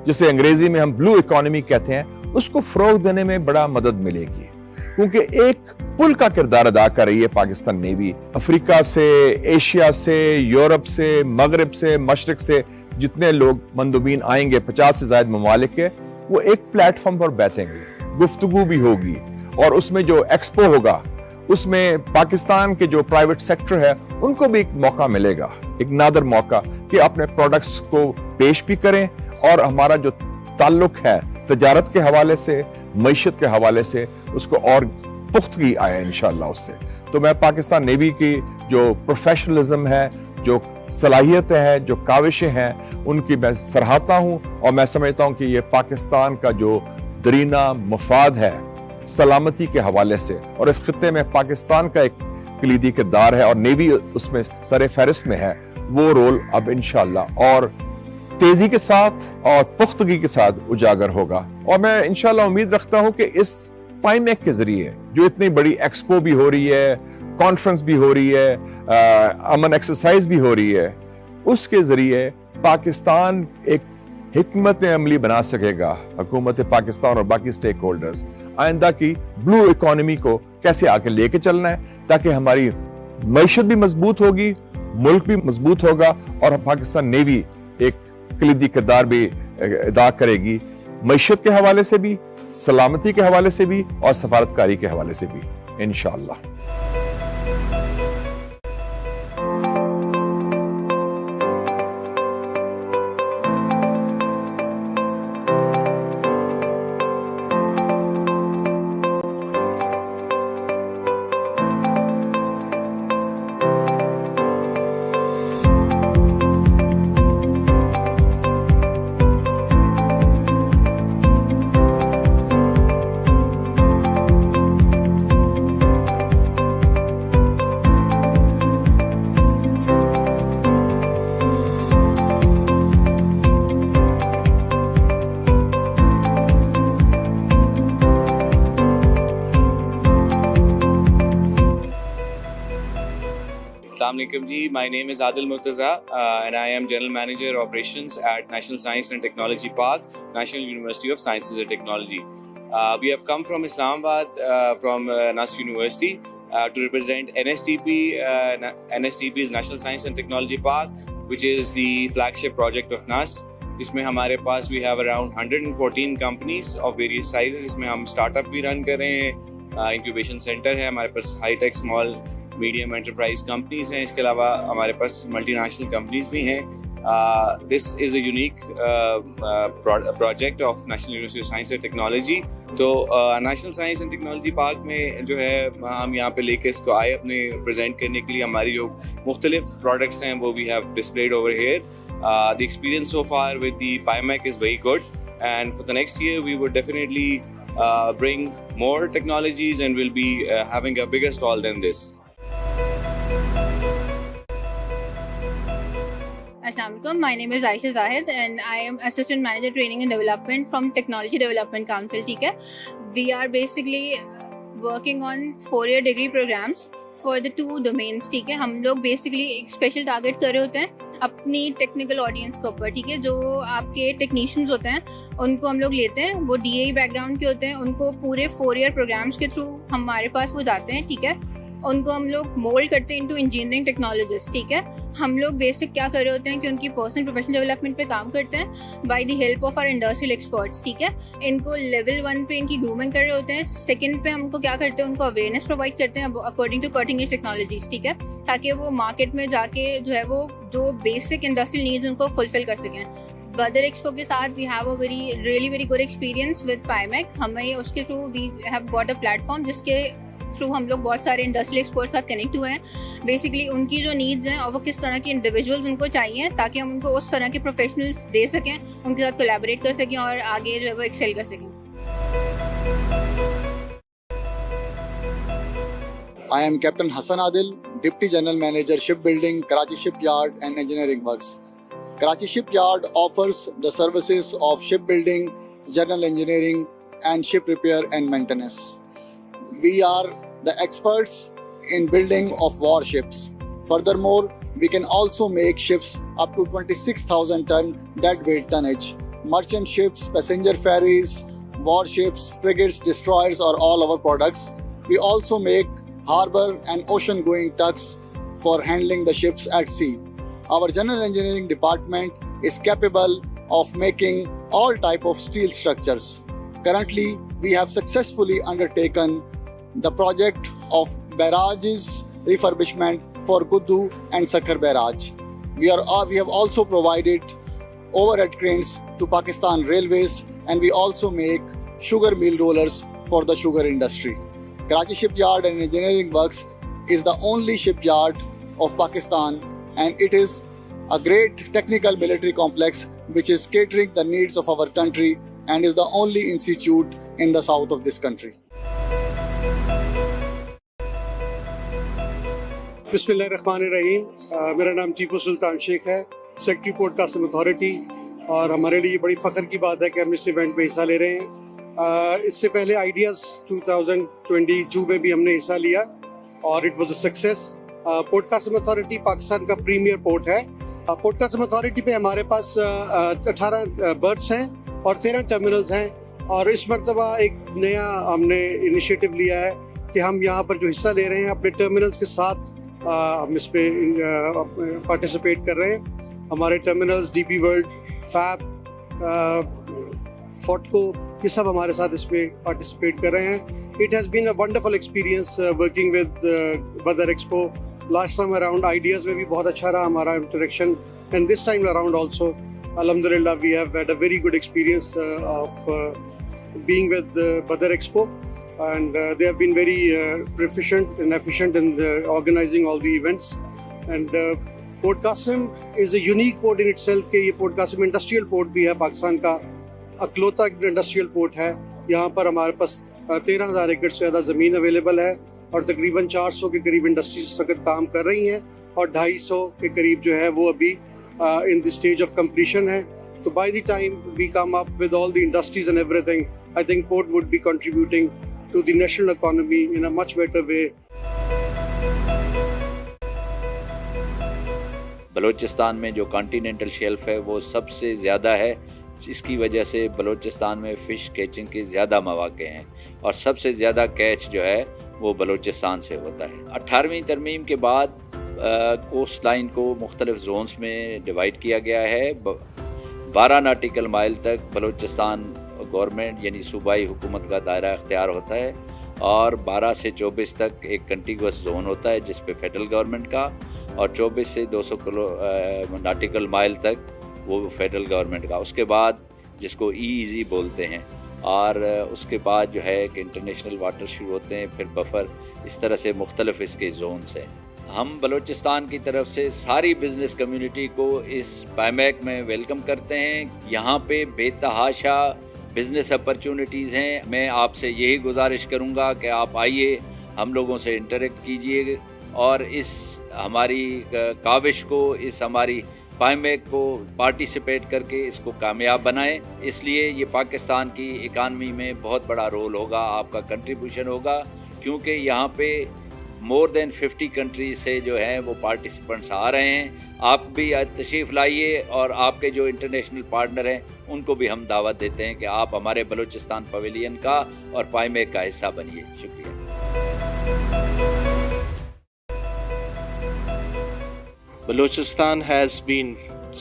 जिसे अंग्रेजी में हम ब्लू इकॉनमी कहते हैं, उसको फरोग देने में बड़ा मदद मिलेगी, क्योंकि एक पुल का किरदार अदा कर रही है पाकिस्तान नेवी। अफ्रीका से, एशिया से, यूरोप से, मगरब से, मशरक से जितने लोग मंदुबीन आएंगे 50 से ज़ायद ममालिक के, वो एक प्लेटफॉर्म पर बैठेंगे, गुफ्तगू भी होगी और उसमें जो एक्सपो होगा उसमें पाकिस्तान के जो प्राइवेट सेक्टर है उनको भी एक मौका मिलेगा, एक नादर मौका कि अपने प्रोडक्ट्स को पेश भी करें और हमारा जो ताल्लुक है तजारत के हवाले से, मईशत के हवाले से, उसको और पुख्तगी आए इंशाअल्लाह उससे। तो मैं पाकिस्तान नेवी की जो प्रोफेशनलिज्म है, जो सलाहियतें हैं, जो काविशें हैं, उनकी मैं सराहता हूं और मैं समझता हूं कि ये पाकिस्तान का जो दरीना मफाद है सलामती के हवाले से, और इस खित्ते में पाकिस्तान का एक कलीदी किरदार है और नेवी उसमें सरे फहरिस्त में है, वो रोल अब इंशाअल्लाह और तेजी के साथ और पुख्तगी के साथ उजागर होगा। और मैं इंशाअल्लाह उम्मीद रखता हूं कि इस पाईमैक के जरिए जो इतनी बड़ी एक्सपो भी हो रही है, कॉन्फ्रेंस भी हो रही है, अमन एक्सरसाइज भी हो रही है, उसके जरिए पाकिस्तान एक हिकमत अमली बना सकेगा, हुकूमत पाकिस्तान और बाकी स्टेक होल्डर्स, आइंदा की ब्लू इकॉनमी को कैसे आगे लेके चलना है, ताकि हमारी मईशत भी मजबूत होगी, मुल्क भी मजबूत होगा और पाकिस्तान नेवी एक कलीदी किरदार भी अदा करेगी, मईशत के हवाले से भी, सलामती के हवाले से भी और सफारतकारी के हवाले से भी इंशाअल्लाह। Assalamualaikum ji. My name is 𝐷𝐷𝐿 and I am General Manager Operations at National Science and Technology Park, National University of Sciences and Technology. We have come from Islamabad, from NUST University, to represent NSTP. NSTP is National Science and Technology Park, which is the flagship project of NUST. इसमें हमारे पास we have around 114 companies of various sizes. इसमें हम startup भी run कर रहे हैं, incubation center है, हमारे पास high tech small medium enterprise companies हैं, इसके अलावा हमारे पास multinational companies भी हैं. This is a unique project of National University of Science and Technology. तो National Science and Technology Park में जो है हम यहाँ पे लेके इसको आए अपने present करने के लिए. हमारी जो मुख्तलिफ products हैं वो we have displayed over here. The experience so far with the 𝐷𝐸𝐿 is very good, and for the next year we would definitely bring more technologies and will be having a bigger stall than this. Assalamualaikum. My name is 𝐼𝐸𝐿 and I am Assistant Manager Training and Development from Technology Development Council. We are basically working on 4-year degree programs for the 2 domains. हम लोग basically एक special target कर रहे होते हैं अपनी technical audience के ऊपर. जो आपके technicians होते हैं उनको हम लोग लेते हैं, वो DAE background के होते हैं, उनको पूरे 4-year programs के through हमारे पास वो जाते हैं. उनको हम लोग मोल्ड करते हैं इनटू इंजीनियरिंग टेक्नोलॉजिस्ट. हम लोग बेसिक क्या कर रहे होते हैं कि उनकी पर्सनल प्रोफेशनल डेवलपमेंट पे काम करते हैं by the help of our industrial experts. इनको लेवल 1 पे इनकी ग्रूमिंग कर रहे होते हैं. सेकंड पे हमको क्या करते हैं, उनको अवेयरनेस प्रोवाइड करते हैं according to cutting edge technologies. ताकि वो मार्केट में जाके जो है वो जो बेसिक इंडस्ट्रियल नीड्स उनको फुलफिल कर सकें. बदर एक्सपो के साथ we have a very good experience with 𝐷𝐸𝐿. हमें उसके through we have got a platform जिसके थ्रू हम लोग बहुत सारे इंडस्ट्रियल एक्सपर्ट्स साथ कनेक्ट हुए हैं. बेसिकली उनकी जो नीड्स हैं और वो किस तरह के इंडिविजुअल्स उनको चाहिए ताकि हम उनको उस तरह के प्रोफेशनल्स दे सकें, उनके साथ कोलैबोरेट कर सकें और आगे जो है वो एक्सेल कर सकें. I am Captain Hassan Adil, Deputy General Manager Shipbuilding, Karachi Shipyard and Engineering Works. Karachi Shipyard offers the services of shipbuilding, general engineering and ship repair and maintenance. We are the experts in building of warships. Furthermore, we can also make ships up to 26,000 ton dead weight tonnage. Merchant ships, passenger ferries, warships, frigates, destroyers are all our products. We also make harbor and ocean going tugs for handling the ships at sea. Our general engineering department is capable of making all type of steel structures. Currently, we have successfully undertaken the project of barrages refurbishment for Guddu and Sakhar barrage. We have also provided overhead cranes to Pakistan Railways, and we also make sugar mill rollers for the sugar industry. Karachi Shipyard and Engineering Works is the only shipyard of Pakistan, and it is a great technical military complex which is catering the needs of our country and is the only institute in the south of this country. बिस्मिल्लाहिर्रहमानिर्रहीम. मेरा नाम टीपू सुल्तान शेख है, secretary podcasting authority, और हमारे लिए बड़ी फ़ख्र की बात है कि हम इस इवेंट में हिस्सा ले रहे हैं. इससे पहले आइडियाज़ 2022 में भी हमने हिस्सा लिया और it was a success. Podcasting authority Pakistan का प्रीमियर पोर्ट है. पॉडकास्टिंग अथॉरिटी पे हमारे पास 18 बर्थ्स हैं और 13 टर्मिनल्स हैं, और इस मरतबा एक नया हमने इनिशिएटिव लिया है कि हम यहाँ पर जो हिस्सा ले रहे हैं अपने टर्मिनल्स के साथ हम इस पे पार्टिसिपेट कर रहे हैं. हमारे टर्मिनल्स डीपी वर्ल्ड, फैब, फोटको, ये सब हमारे साथ इसमें पार्टिसिपेट कर रहे हैं. It has been a wonderful experience working with Badar Expo. Last time around IDEAS में भी बहुत अच्छा रहा हमारा interaction, and this time around also alhamdulillah we have had a very good experience of being with Badar Expo, and they have been very proficient and efficient in organizing all the events. And Port Qasim is a unique port in itself कि ये Port Qasim industrial port भी है, पाकिस्तान का अकलौता industrial port है. यहाँ पर हमारे पास 13,000 एकड़ से ज़्यादा ज़मीन अवेलेबल है और तकरीबन 400 के करीब इंडस्ट्रीज इस वक्त काम कर रही हैं, और 250 के करीब जो है वो अभी in the stage of completion hai. So by the time we come up with all the industries and everything, I think port would be contributing to the national economy in a much better way. Balochistan میں جو continental shelf ہے وہ سب سے زیادہ ہے، اس کی وجہ سے بلوچستان میں فش کیچنگ کے زیادہ مواقع ہیں اور سب سے زیادہ کیچ جو ہے وہ بلوچستان سے ہوتا ہے۔ 18ویں ترمیم کے بعد کوسٹ لائن کو مختلف زونز میں ڈیوائیڈ کیا گیا ہے۔ 12 ناٹیکل مائل تک بلوچستان گورنمنٹ یعنی صوبائی حکومت کا دائرہ اختیار ہوتا ہے اور 12 سے 24 تک ایک کنٹیگوس زون ہوتا ہے جس پہ فیڈرل گورنمنٹ کا، اور 24 سے 200 ناٹیکل مائل تک وہ فیڈرل گورنمنٹ کا۔ اس کے بعد جس کو ای بولتے ہیں، اور اس کے بعد جو ہے کہ انٹرنیشنل واٹر شروع ہوتے ہیں، پھر بفر، اس طرح سے مختلف اس کے زونز ہیں۔ ہم بلوچستان کی طرف سے ساری بزنس کمیونٹی کو اس پائمیک میں ویلکم کرتے ہیں۔ یہاں پہ بے تحاشا بزنس اپرچونٹیز ہیں۔ میں آپ سے یہی گزارش کروں گا کہ آپ آئیے، ہم لوگوں سے انٹریکٹ کیجئے اور اس ہماری کاوش کو، اس ہماری پائمیک کو پارٹیسپیٹ کر کے اس کو کامیاب بنائیں۔ اس لیے یہ پاکستان کی اکانومی میں بہت بڑا رول ہوگا، آپ کا کنٹریبیوشن ہوگا، کیونکہ یہاں پہ مور دین 50 کنٹریز سے جو ہیں وہ پارٹیسپینٹس آ رہے ہیں۔ آپ بھی تشریف لائیے اور آپ کے جو انٹرنیشنل پارٹنر ہیں ان کو بھی ہم دعوت دیتے ہیں کہ آپ ہمارے بلوچستان پویلین کا اور پائمیک کا حصہ بنیے۔ شکریہ۔ Balochistan has been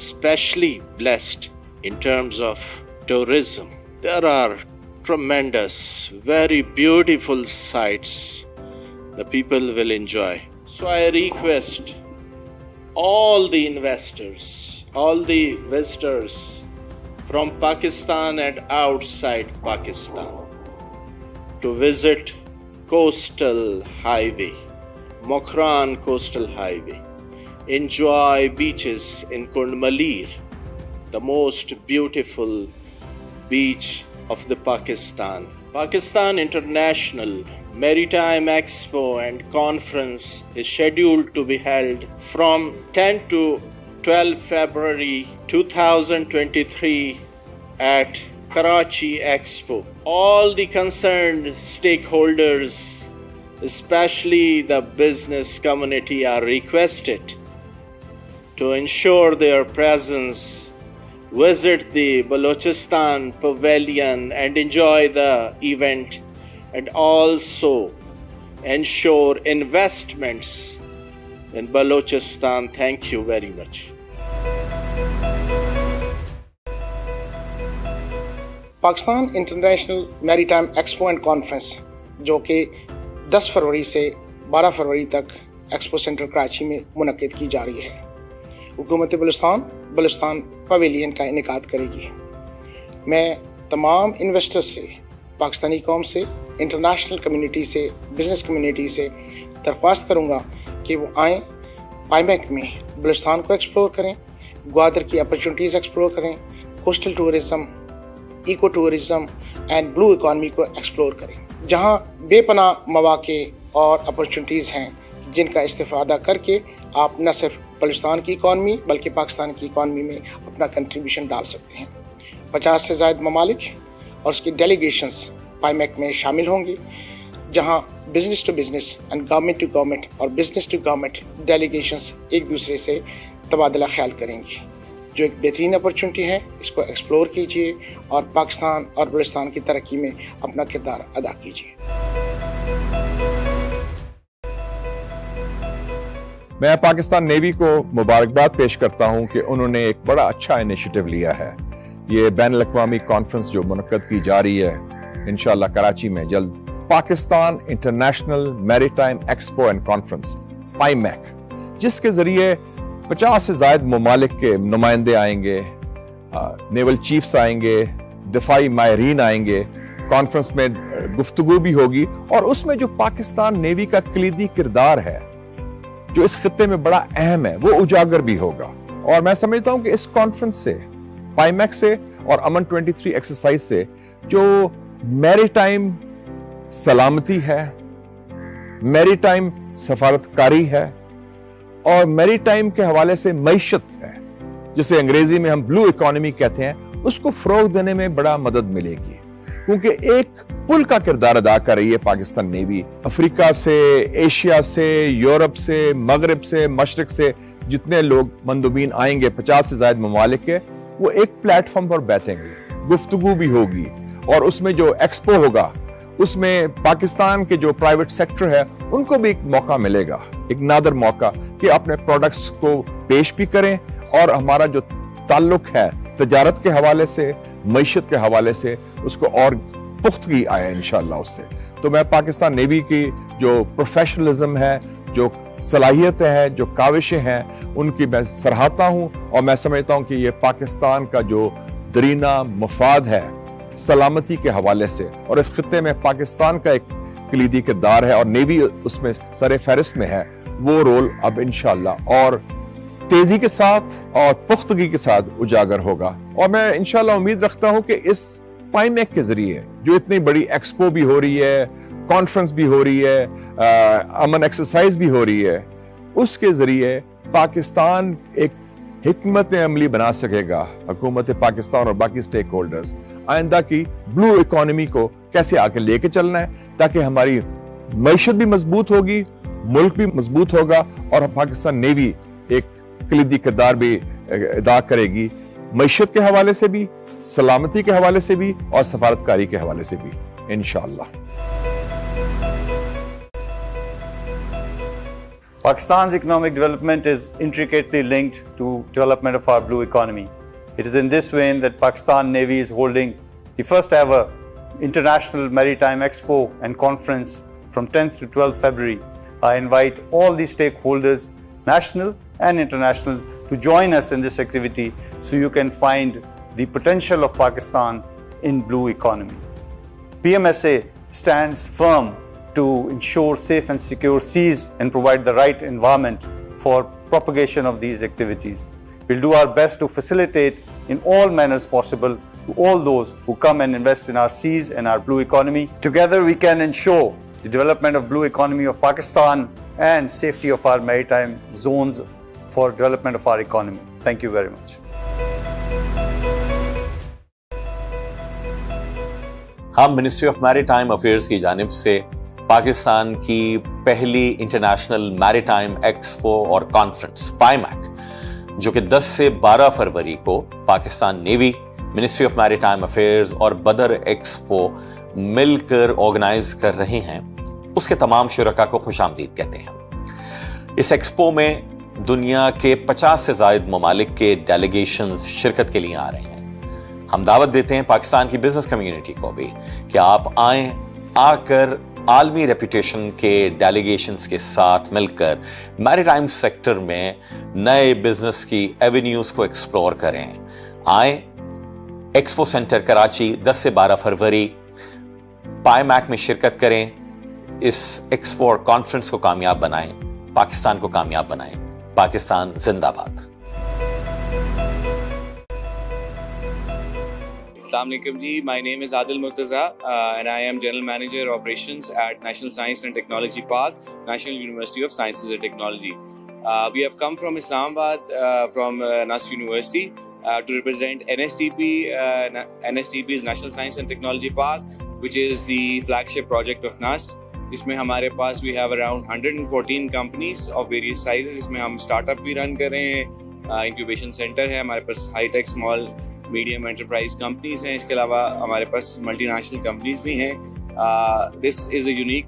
specially blessed in terms of tourism. There are tremendous, very beautiful sights the people will enjoy. So I request all the investors, all the visitors from Pakistan and outside Pakistan to visit Coastal Highway, Mokran Coastal Highway. Enjoy beaches in 𝐾𝐈𝐕𝐄, the most beautiful beach of the Pakistan. Pakistan International Maritime Expo and Conference is scheduled to be held from 10 to 12 February 2023 at Karachi Expo. All the concerned stakeholders, especially the business community, are requested to ensure their presence, visit the Balochistan Pavilion and enjoy the event, and also ensure investments in Balochistan. Thank you very much. Pakistan international میری time expo and conference جو کہ 10 فروری سے 12 فروری تک expo centre Karachi میں منعقد کی جا رہی ہے۔ حکومت بلوچستان پویلین کا انعقاد کرے گی۔ میں تمام انویسٹر سے، پاکستانی قوم سے، انٹرنیشنل کمیونٹی سے، بزنس کمیونٹی سے درخواست کروں گا کہ وہ آئیں، پائمیک میں بلوچستان کو ایکسپلور کریں، گوادر کی اپرچونٹیز ایکسپلور کریں، coastal tourism, eco tourism and blue economy کو ایکسپلور کریں، جہاں بے پناہ مواقع اور اپرچونٹیز ہیں جن کا استفادہ کر کے آپ نہ صرف بلوچستان کی اکانومی بلکہ پاکستان کی اکانومی میں اپنا کنٹریبیوشن ڈال سکتے ہیں۔ 50 سے زائد ممالک اور اس کی ڈیلیگیشنز پائمیک میں شامل ہوں گی، جہاں business to business and government to government اور بزنس ٹو گورنمنٹ ڈیلیگیشنز ایک دوسرے سے تبادلہ خیال کریں گی، جو ایک بہترین اپرچونٹی ہے۔ اس کو ایکسپلور کیجیے اور پاکستان اور بلوچستان کی ترقی میں اپنا کردار ادا کیجیے۔ میں پاکستان نیوی کو مبارکباد پیش کرتا ہوں کہ انہوں نے ایک بڑا اچھا انیشیٹو لیا ہے۔ یہ بین الاقوامی کانفرنس جو منعقد کی جا رہی ہے انشاءاللہ کراچی میں جلد، Pakistan International Maritime Expo and Conference PIMEC, جس کے ذریعے 50 سے زائد ممالک کے نمائندے آئیں گے، نیول چیفز آئیں گے، دفاعی ماہرین آئیں گے، کانفرنس میں گفتگو بھی ہوگی، اور اس میں جو پاکستان نیوی کا کلیدی کردار ہے جو اس خطے میں بڑا اہم ہے وہ اجاگر بھی ہوگا۔ اور میں سمجھتا ہوں کہ اس کانفرنس سے، پائمیک سے اور امن 23 ایکسرسائز سے جو میری ٹائم سلامتی ہے، میری ٹائم سفارتکاری ہے اور میری ٹائم کے حوالے سے معیشت ہے، جسے انگریزی میں ہم بلو اکانومی کہتے ہیں، اس کو فروغ دینے میں بڑا مدد ملے گی، کیونکہ ایک پل کا کردار ادا کر رہی ہے پاکستان نیوی۔ افریقہ سے، ایشیا سے، یورپ سے، مغرب سے، مشرق سے जितने लोग मंदुबीन आएंगे 50 से ज़ायद ममालिक के, वो एक प्लेटफॉर्म पर बैठेंगे, गुफ्तगू भी होगी, और उसमें जो एक्सपो होगा उसमें पाकिस्तान के जो प्राइवेट सेक्टर है उनको भी एक मौका मिलेगा, एक नादर मौका कि अपने प्रोडक्ट्स को पेश भी करें, और हमारा जो ताल्लुक है तजारत के हवाले से, मईशत के हवाले से, उसको और पुख्तगी आए इंशाअल्लाह उससे। तो मैं पाकिस्तान नेवी की जो प्रोफेशनलिज्म है, जो सलाहियतें हैं, जो काविशें हैं, उनकी मैं सराहता हूँ, और मैं समझता हूँ कि ये पाकिस्तान का जो दरीना मफाद है सलामती के हवाले से, और इस खित्ते में पाकिस्तान का एक कलीदी किरदार है और नेवी उसमें सरे फहरिस्त में है, वो रोल अब इंशाअल्लाह और तेजी के साथ और पुख्तगी के साथ उजागर होगा। और मैं इंशाअल्लाह उम्मीद रखता हूँ कि इस पाईमैक के जरिए जो इतनी बड़ी एक्सपो भी हो रही है, कॉन्फ्रेंस भी हो रही है, अमन एक्सरसाइज भी हो रही है, उसके जरिए पाकिस्तान एक हिकमत अमली बना सकेगा, हुकूमत पाकिस्तान और बाकी स्टेक होल्डर्स, आइंदा की ब्लू इकोनॉमी को कैसे आगे लेके चलना है, ताकि हमारी मईशत भी मजबूत होगी, मुल्क भी मजबूत होगा, और पाकिस्तान नेवी एक कलीदी किरदार भी अदा करेगी, मईशत के हवाले से भी, सलामती के हवाले से भी, और सफारतकारी के हवाले से भी इंशाअल्लाह। Pakistan's economic development is intricately linked to development of our blue economy. It is in this vein that Pakistan Navy is holding the first ever International Maritime Expo and Conference from 10th to 12th February. I invite all the stakeholders, national and international, to join us in this activity so you can find the potential of Pakistan in blue economy. PMSA stands firm to ensure safe and secure seas and provide the right environment for propagation of these activities. We'll do our best to facilitate in all manners possible to all those who come and invest in our seas and our blue economy. Together we can ensure the development of blue economy of Pakistan and safety of our maritime zones for development of our economy. Thank you very much. हम ministry of maritime affairs की जानिब से पाकिस्तान की पहली international Maritime expo और conference पाईमैक, जो कि 10 से 12 फरवरी को Pakistan navy, ministry of maritime affairs और बदर एक्सपो मिलकर ऑर्गेनाइज कर रहे हैं, उसके तमाम शुरका को खुशामदीद कहते हैं। इस एक्सपो में दुनिया के 50 से ज़ायद ममालिक के डेलीगेशंस शिरकत के लिए आ रहे हैं। हम दावत देते हैं पाकिस्तान की बिजनेस कम्युनिटी को भी कि आप आएं, आकर आलमी रेपुटेशन के डेलीगेशंस के साथ मिलकर मैरीटाइम सेक्टर में नए बिजनेस की एवेन्यूज को एक्सप्लोर करें। आए एक्सपो सेंटर कराची 10 से 12 फरवरी पाईमैक में शिरकत करें। इस एक्सपो और कॉन्फ्रेंस को कामयाब बनाएं, पाकिस्तान को कामयाब बनाएं। पाकिस्तान जिंदाबाद। Assalamualaikum ji, my name is 𝐷𝐷𝐿 and I am General Manager Operations at National Science and Technology Park, National University of Sciences and Technology. We have come from Islamabad, from NUST University to represent NSTP. NSTP is National Science and Technology Park, which is the flagship project of NUST. इसमें हमारे पास we have around 114 companies of various sizes. इसमें हम startup भी run कर रहे हैं, incubation center है, हमारे पास high tech small medium enterprise companies हैं, इसके अलावा हमारे पास मल्टीनेशनल कंपनीज भी हैं। This is a unique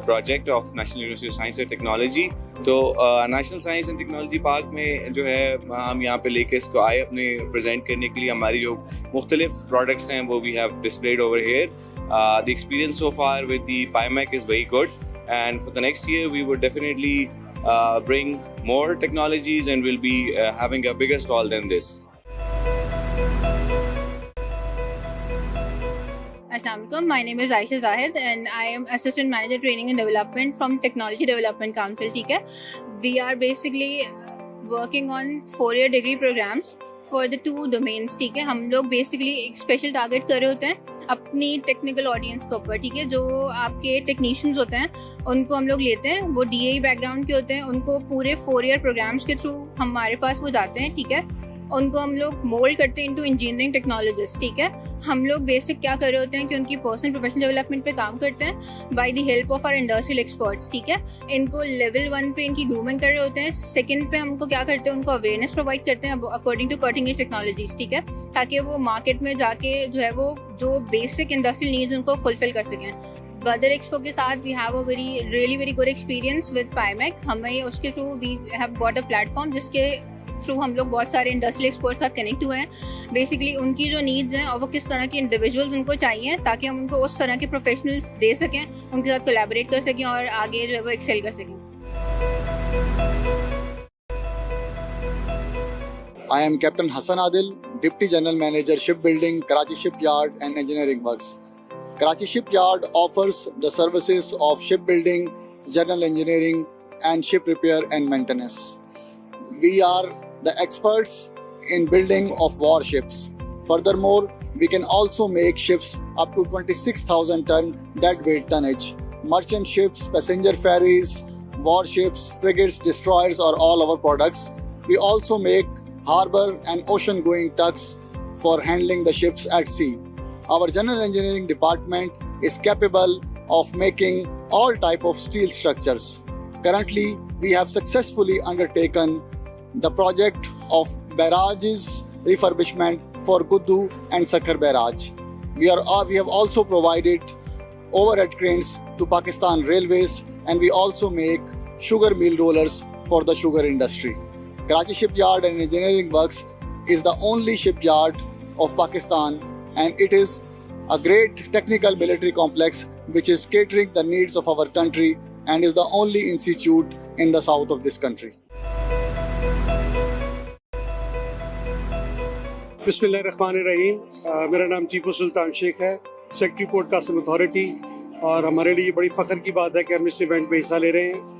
project of National University of Science and Technology. तो National Science and Technology Park में जो है हम यहाँ पे लेके इसको आए अपने प्रेजेंट करने के लिए। हमारी जो मुख्तलिफ प्रोडक्ट्स हैं वो we have displayed over here. The experience so far with the PIMEC is very good and for the next year we would definitely bring more technologies and we'll be having a bigger stall than this. Assalamualaikum. My name is 𝐼𝐶 and I am Assistant Manager Training and Development from Technology Development Council. We are basically working on 4-year degree programs for the 2 domains. हम लोग basically एक special target कर रहे होते हैं अपनी technical audience के ऊपर, ठीक है। जो आपके technicians होते हैं उनको हम लोग लेते हैं, वो DAE background के होते हैं, उनको पूरे 4-year programs के through हमारे पास वो जाते हैं, ठीक है। ان کو ہم لوگ مولڈ کرتے ہیں انٹو انجینئرنگ ٹیکنالوجسٹ. ٹھیک ہے, ہم لوگ بیسک کیا کر رہے ہوتے ہیں کہ ان کی پرسنل پروفیشنل ڈیولپمنٹ پہ کام کرتے ہیں by the help of our industrial experts. ٹھیک ہے, ان کو لیول 1 پہ ان کی گرومنگ کر رہے ہوتے ہیں. سیکنڈ پہ ہم کو کیا کرتے ہیں, ان کو اویئرنیس پرووائڈ کرتے ہیں according to cutting edge technologies. ٹھیک ہے, تاکہ وہ مارکیٹ میں جا کے جو ہے وہ جو بیسک انڈسٹریل نیڈز ان کو فلفل کر سکیں. بدر ایکسپو کے ساتھ we have a really very good experience with PIMEC. ہمیں اس کے through we have got a platform جس کے تھرو ہم لوگ بہت سارے انڈسٹریل ایکسپرٹ ساتھ کنیکٹ ہوئے ہیں. بیسکلی ان کی جو نیڈز ہیں اور وہ کس طرح کے انڈیویجولز ان کو چاہیے تاکہ ہم ان کو اس طرح کے پروفیشنلز دے سکیں, ان کے ساتھ کولیبریٹ کر سکیں اور آگے جو ہے وہ ایکسیل کر سکیں. I am Captain Hassan Adil, Deputy General Manager Shipbuilding, Karachi Shipyard and Engineering Works. Karachi Shipyard offers the services of shipbuilding, general engineering and ship repair and maintenance. We are the experts in building of warships. Furthermore, we can also make ships up to 26,000 ton deadweight tonnage. Merchant ships, passenger ferries, warships, frigates, destroyers are all our products. We also make harbor and ocean going tugs for handling the ships at sea. Our general engineering department is capable of making all type of steel structures. Currently, we have successfully undertaken the project of barrages refurbishment for Guddu and Sakhar barrage. We have also provided overhead cranes to Pakistan Railways, and we also make sugar mill rollers for the sugar industry. Karachi Shipyard and Engineering Works is the only shipyard of Pakistan, and it is a great technical military complex which is catering the needs of our country and is the only institute in the south of this country. बिस्मिल्लाहिर्रहमानिर्रहीम. मेरा नाम टीपू सुल्तान शेख है, secretary port Qasim authority, और हमारे लिए बड़ी फ़ख्र की बात है कि हम इस इवेंट में हिस्सा ले रहे हैं.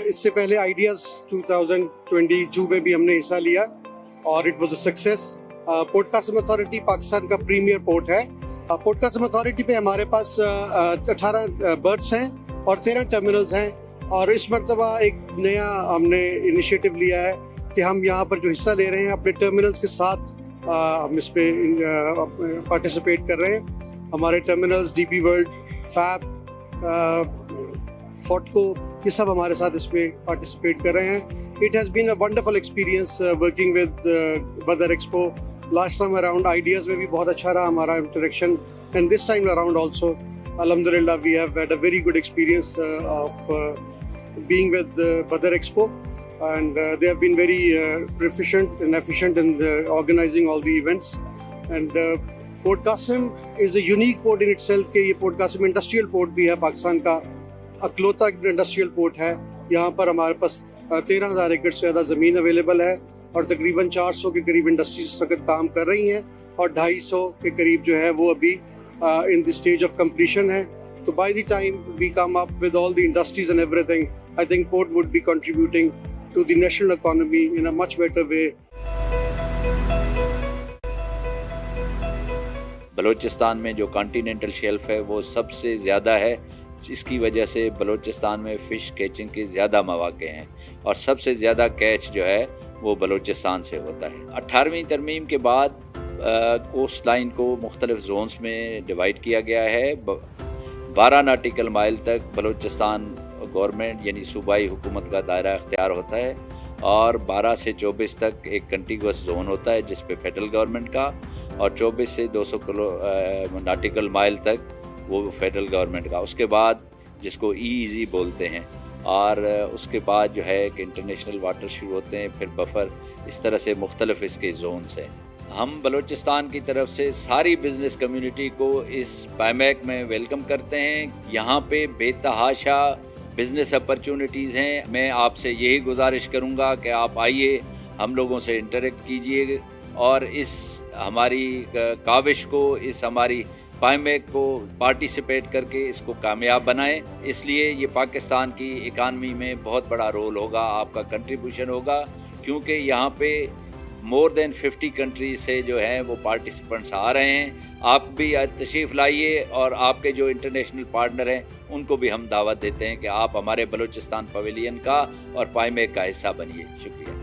इससे पहले आइडियाज़ 2022 में भी हमने हिस्सा लिया और it was a success. Port Qasim authority Pakistan का प्रीमियर पोर्ट है. पोर्ट कासिम अथॉरिटी पे हमारे पास 18 बर्थ्स हैं और 13 टर्मिनल्स हैं, और इस मरतबा एक नया हमने इनिशिएटिव लिया है कि हम यहाँ पर जो हिस्सा ले रहे हैं अपने टर्मिनल्स के साथ हम इस पे पार्टिसिपेट कर रहे हैं. हमारे टर्मिनल्स डीपी वर्ल्ड, फैब, फोर्टको, ये सब हमारे साथ इसमें पार्टिसिपेट कर रहे हैं. It has been a wonderful experience working with Badar Expo. Last time around ideas में भी बहुत अच्छा रहा हमारा interaction, and this time around also, alhamdulillah, we have had a very good experience of being with Badar Expo, and they have been very proficient and efficient in organizing all the events. And Port Qasim is a unique port in itself कि ये Port Qasim industrial port भी है, पाकिस्तान का अकलौता industrial port है. यहाँ पर हमारे पास 13,000 एकड़ से ज़्यादा ज़मीन अवेलेबल है और तकरीबन 400 के करीब इंडस्ट्रीज इस वक्त काम कर रही हैं, और 250 के करीब जो है वो अभी in the stage of completion है. तो by the time we come up with all the industries and everything, I think port would be contributing to the national economy in a much better way. Balochistan में जो continental shelf है वो सबसे ज़्यादा है. इसकी वजह से बलूचिस्तान में फ़िश कैचिंग के ज़्यादा मौक़े हैं और सबसे ज़्यादा कैच जो है वो बलूचिस्तान से होता है. 18वीं तरमीम के बाद कोस्ट लाइन को मुख्तलिफ जोन्स में डिवाइड किया गया है. 12 नाटिकल माइल तक बलूचिस्तान गवर्नमेंट यानी सूबाई हुकूमत का दायरा इख्तियार होता है, और 12 से 24 तक एक कंटिगुअस जोन होता है जिस पे फेडरल गवर्नमेंट का, और 24 से 200 नाटिकल माइल तक वो फेडरल गवर्नमेंट का. उसके बाद जिसको ईईजी बोलते हैं, और उसके बाद जो है कि इंटरनेशनल वाटर शुरू होते हैं, फिर बफर, इस तरह से मुख्तलिफ इसके जोन्स हैं. हम बलूचिस्तान की तरफ से सारी बिज़नेस कम्युनिटी को इस पाइमैक में वेलकम करते हैं. यहाँ पे बेतहाशा बिज़नेस अपॉर्चुनिटीज़ हैं. मैं आपसे यही गुजारिश करूँगा कि आप आइए, हम लोगों से इंटरेक्ट कीजिए और इस हमारी काविश को, इस हमारी पाइमैक को पार्टिसिपेट करके इसको कामयाब बनाएं. इसलिए ये पाकिस्तान की इकानमी में बहुत बड़ा रोल होगा, आपका कंट्रीब्यूशन होगा, क्योंकि यहाँ पे मोर देन 50 कंट्रीज से जो हैं वो पार्टिसिपेंट्स आ रहे हैं. आप भी तशरीफ़ लाइए, और आपके जो इंटरनेशनल पार्टनर हैं उनको भी हम दावत देते हैं कि आप हमारे बलूचिस्तान पवेलियन का और पाइमैक का हिस्सा बनिए. शुक्रिया.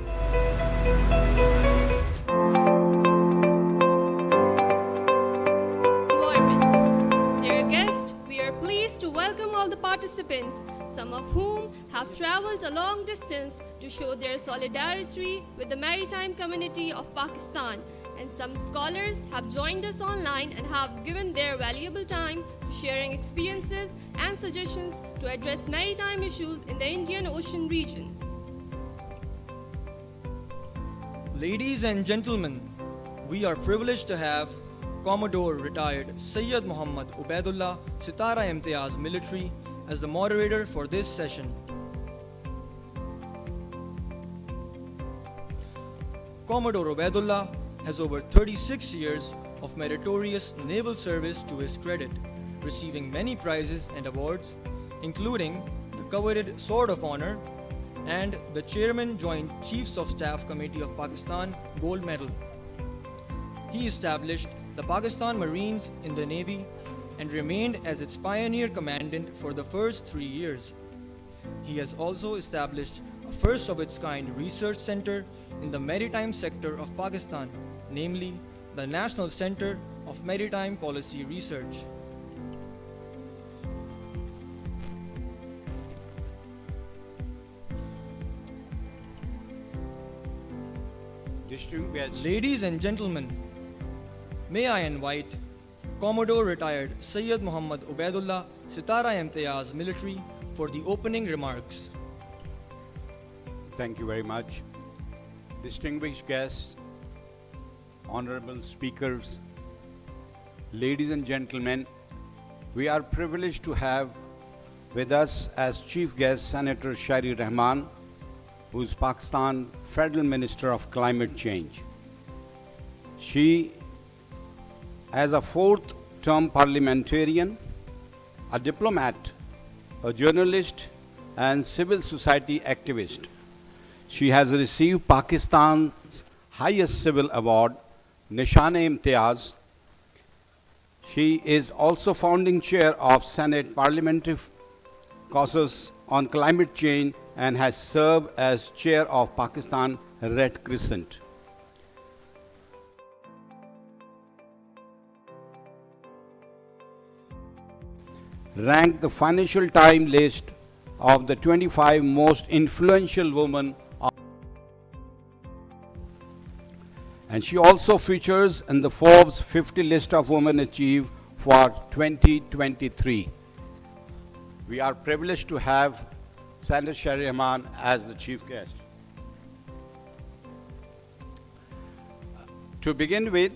participants, some of whom have traveled a long distance to show their solidarity with the maritime community of Pakistan, and some scholars have joined us online and have given their valuable time to sharing experiences and suggestions to address maritime issues in the Indian Ocean region. Ladies and gentlemen, we are privileged to have Commodore retired Sayyid Muhammad Ubaidullah Sitara Imtiaz Military as the moderator for this session. Commodore Ubaidullah has over 36 years of meritorious naval service to his credit, receiving many prizes and awards, including the coveted Sword of Honor and the Chairman Joint Chiefs of Staff Committee of Pakistan Gold Medal. He established the Pakistan Marines in the Navy and remained as its pioneer commandant for the first 3 years. He has also established a first of its kind research center in the maritime sector of Pakistan, namely the National Center of Maritime Policy Research. Ladies and gentlemen, may I invite Commodore retired Sayyid Muhammad Ubaidullah Sitara Imtiaz Military for the opening remarks. Thank you very much. Distinguished guests, honorable speakers, ladies and gentlemen, we are privileged to have with us as chief guest Senator Shari Rahman, who is Pakistan Federal Minister of Climate Change. She, as a fourth-term parliamentarian, a diplomat, a journalist, and civil society activist, she has received Pakistan's highest civil award, Nishan-e-Imtiaz. She is also founding chair of Senate Parliamentary Caucus on Climate Change and has served as chair of Pakistan Red Crescent. Ranked the Financial Times list of the 25 most influential women, and she also features in the Forbes 50 list of women achieved for 2023. We are privileged to have Senator Shari Rahman as the chief guest. To begin with,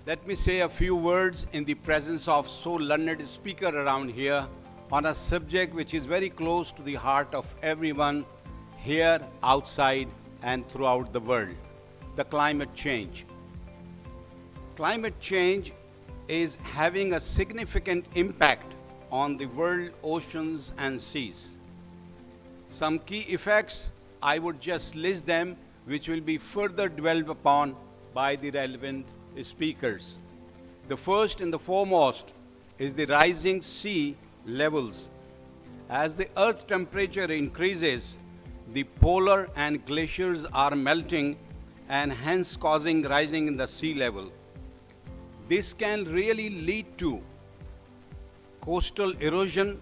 let me say a few words in the presence of so learned a speaker around here on a subject which is very close to the heart of everyone here, outside, and throughout the world, the climate change. Climate change is having a significant impact on the world oceans and seas. Some key effects, I would just list them, which will be further dwelled upon by the relevant speakers. The first and the foremost is the rising sea levels. As the earth temperature increases, the polar and glaciers are melting and hence causing rising in the sea level. This can really lead to coastal erosion,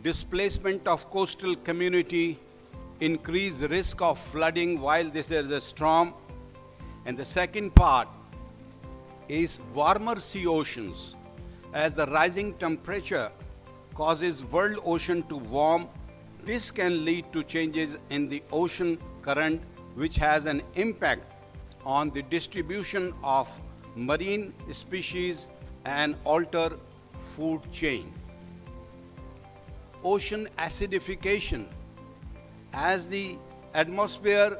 displacement of coastal community, increased risk of flooding while there is a storm. And the second part is warmer sea oceans. As the rising temperature causes world ocean to warm, this can lead to changes in the ocean current, which has an impact on the distribution of marine species and alter food chain. Ocean acidification. As the atmosphere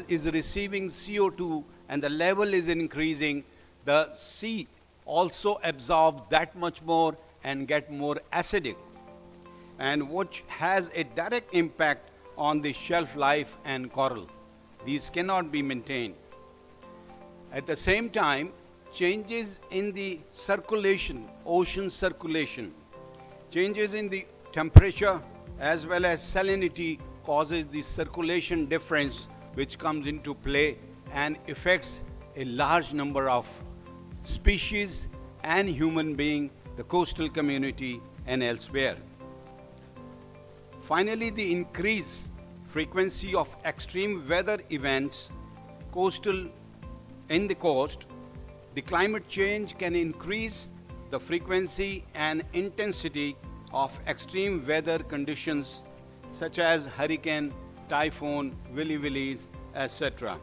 is receiving CO2 and the level is increasing, the sea also absorbs that much more and get more acidic, and which has a direct impact on the shelf life and coral. These cannot be maintained. At the same time, changes in the circulation, ocean circulation, changes in the temperature as well as salinity causes the circulation difference, which comes into play and affects a large number of species and human being, the coastal community and elsewhere. Finally, the increased frequency of extreme weather events in the coast, the climate change can increase the frequency and intensity of extreme weather conditions such as hurricane, typhoon, willies, etc.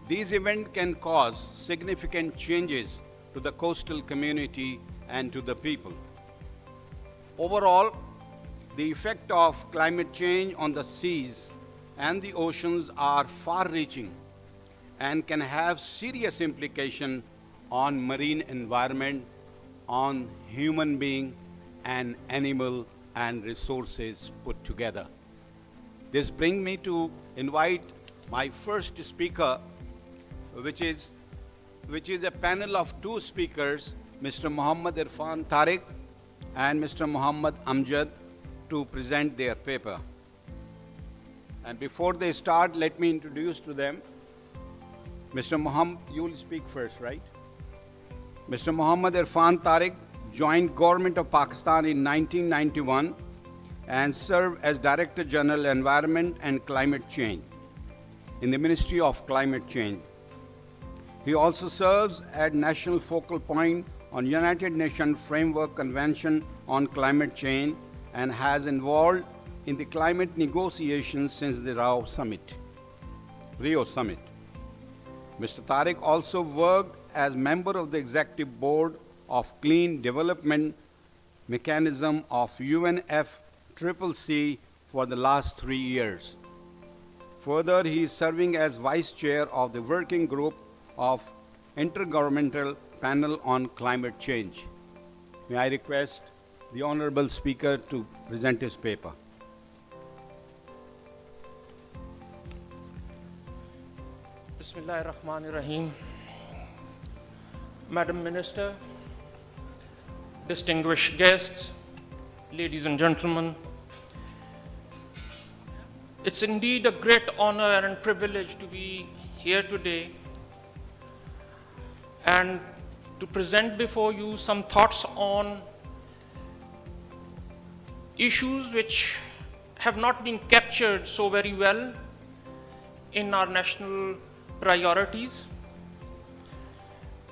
These events can cause significant changes to the coastal community and to the people. Overall, the effect of climate change on the seas and the oceans are far-reaching and can have serious implications on marine environment, on human being and animal and resources put together. This brings me to invite my first speaker, which is a panel of two speakers, Mr. Mohammad Irfan Tariq and Mr. Mohammad Amjad, to present their paper. And before they start, let me introduce to them Mr. Mohammad, you will speak first, right? Mr. Mohammad Irfan Tariq joined Government of Pakistan in 1991 and served as Director General Environment and Climate Change in the Ministry of Climate Change. He also serves as National Focal Point on United Nations Framework Convention on Climate Change and has involved in the climate negotiations since the Rio Summit. Mr. Tariq also worked as member of the Executive Board of Clean Development Mechanism of 𝗏𝐹CCC for the last 3 years. Further, he is serving as Vice Chair of the Working Group of Intergovernmental Panel on Climate Change. May I request the Honorable Speaker to present his paper. Bismillahirrahmanirrahim. Madam Minister, distinguished guests, ladies and gentlemen, it's indeed a great honor and privilege to be here today and to present before you some thoughts on issues which have not been captured so very well in our national priorities,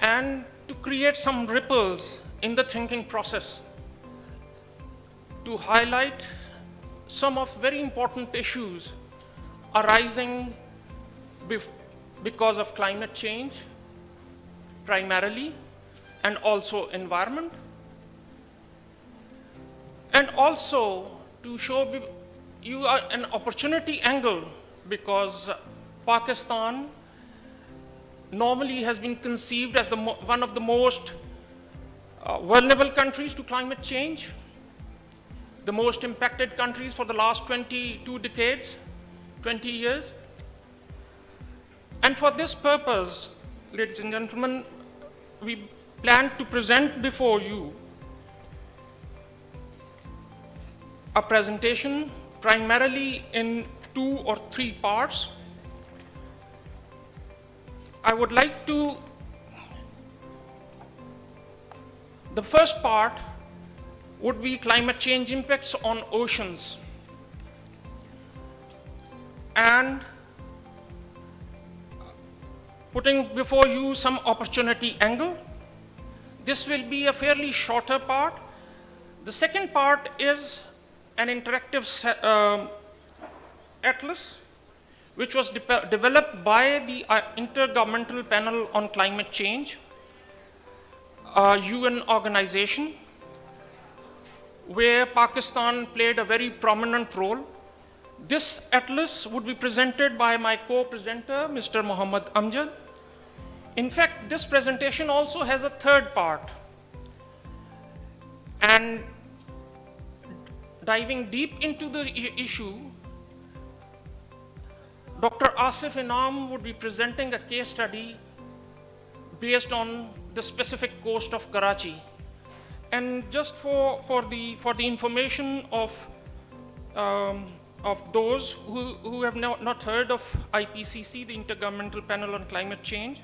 and to create some ripples in the thinking process, to highlight some of very important issues arising because of climate change primarily, and also environment, and also to show you an opportunity angle, because Pakistan normally has been conceived as one of the most vulnerable countries to climate change, the most impacted countries for the last 22 decades, 20 years. And for this purpose, ladies and gentlemen, we plan to present before you a presentation primarily in 2 or 3 parts. I would like to, the first part would be climate change impacts on oceans, and putting before you some opportunity angle. This will be a fairly shorter part. The second part is an interactive atlas which was developed by the Intergovernmental Panel on Climate Change, a UN organization where Pakistan played a very prominent role. This atlas would be presented by my co-presenter, Mr. Mohammad Amjad. In fact, this presentation also has a third part. And diving deep into the issue, Dr. Asif Inam would be presenting a case study based on the specific coast of Karachi. And just for the information of those who have not heard of IPCC, the Intergovernmental Panel on Climate Change,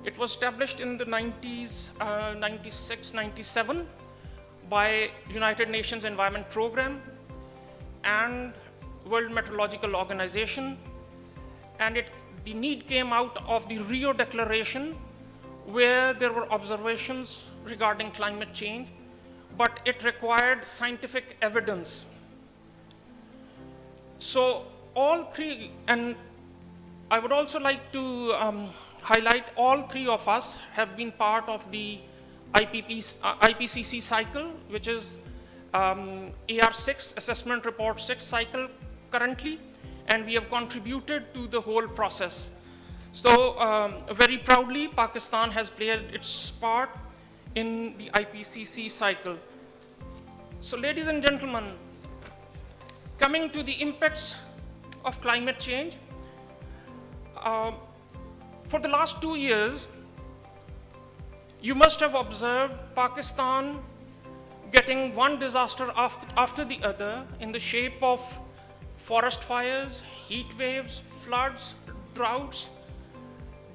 it was established in the 90s, 96, 97 by United Nations Environment Program and World Meteorological Organization, and the need came out of the Rio Declaration, where there were observations regarding climate change, but it required scientific evidence. So all three, and I would also like to highlight all three of us have been part of the IPCC cycle, which is AR6, Assessment Report 6 cycle currently, and we have contributed to the whole process. So very proudly, Pakistan has played its part in the IPCC cycle. So ladies and gentlemen, coming to the impacts of climate change, for the last 2 years, you must have observed Pakistan getting one disaster after the other in the shape of forest fires, heat waves, floods, droughts,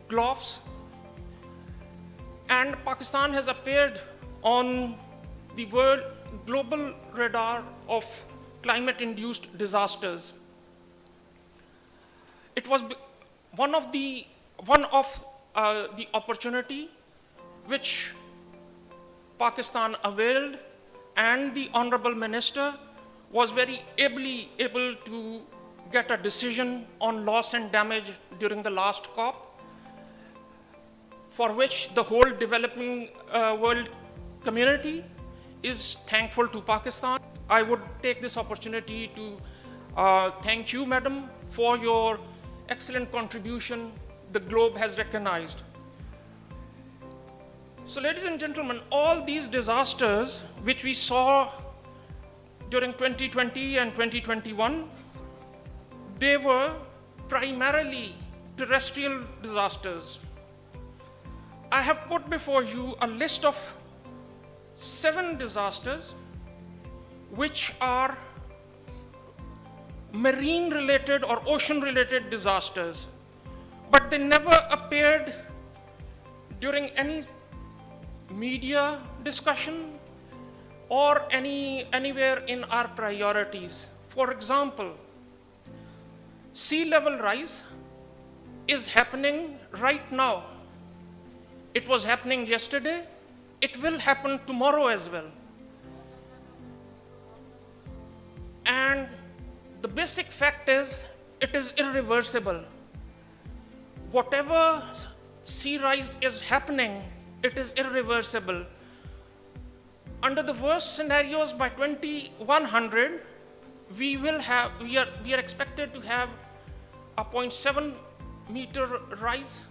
gulfs, and Pakistan has appeared on the global radar of climate-induced disasters. It was one of the opportunity which Pakistan availed, and the Honorable Minister was very ably able to get a decision on loss and damage during the last COP, for which the whole developing world community is thankful to Pakistan. I would take this opportunity to thank you, Madam, for your excellent contribution the globe has recognized. So ladies and gentlemen, all these disasters which we saw during 2020 and 2021, they were primarily terrestrial disasters. I have put before you a list of 7 disasters which are marine related or ocean related disasters, but they never appeared during any media discussion or anywhere in our priorities. For example, sea level rise is happening right now. It was happening yesterday. It will happen tomorrow as well. And the basic fact is, it is irreversible. Whatever sea rise is happening, it is irreversible. Under the worst scenarios, by 2100, we are expected to have a 0.7 meter rise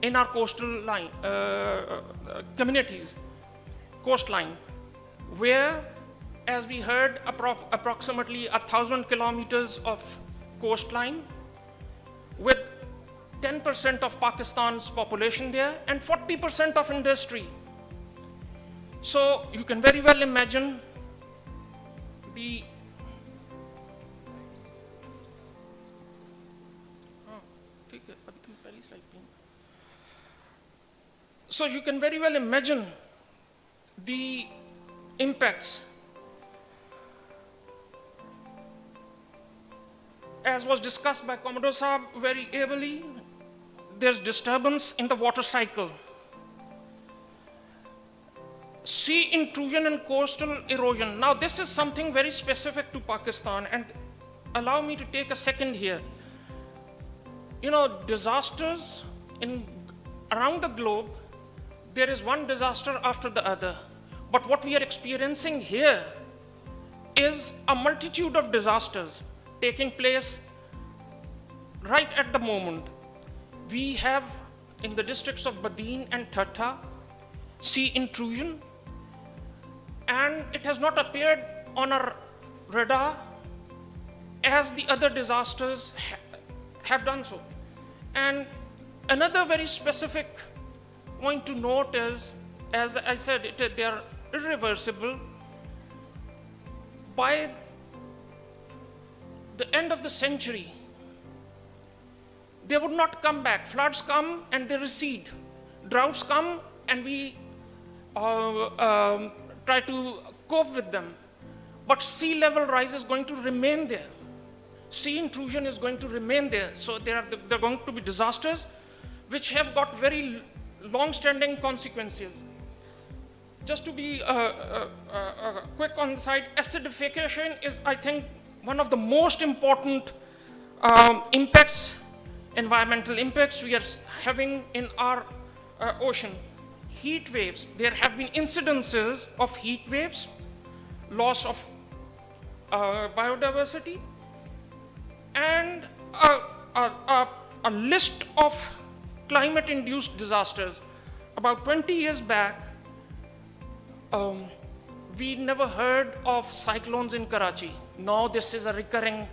in our coastal line communities, coastline, where, as we heard, approximately 1,000 kilometers of coastline, with 10% of Pakistan's population there and 40% of industry. So you can very well imagine the impacts. As was discussed by Commodore Saab very ably, there's disturbance in the water cycle. Sea intrusion and coastal erosion. Now this is something very specific to Pakistan, and allow me to take a second here. You know, disasters around the globe, there is one disaster after the other. But what we are experiencing here is a multitude of disasters taking place right at the moment. We have in the districts of Badin and 𝗏𝗏 sea intrusion, and it has not appeared on our radar as the other disasters have done so. And another very specific point to note is, as I said, they are irreversible. By the end of the century, they would not come back. Floods come and they recede. Droughts come and we try to cope with them. But sea level rise is going to remain there. Sea intrusion is going to remain there. So there are going to be disasters which have got very long-standing consequences. Just to be quick on the side, acidification is, I think, one of the most important impacts, environmental impacts we are having in our ocean. Heat waves, there have been incidences of heat waves, loss of biodiversity, and a list of climate-induced disasters. About 20 years back, we never heard of cyclones in Karachi. Now this is a recurring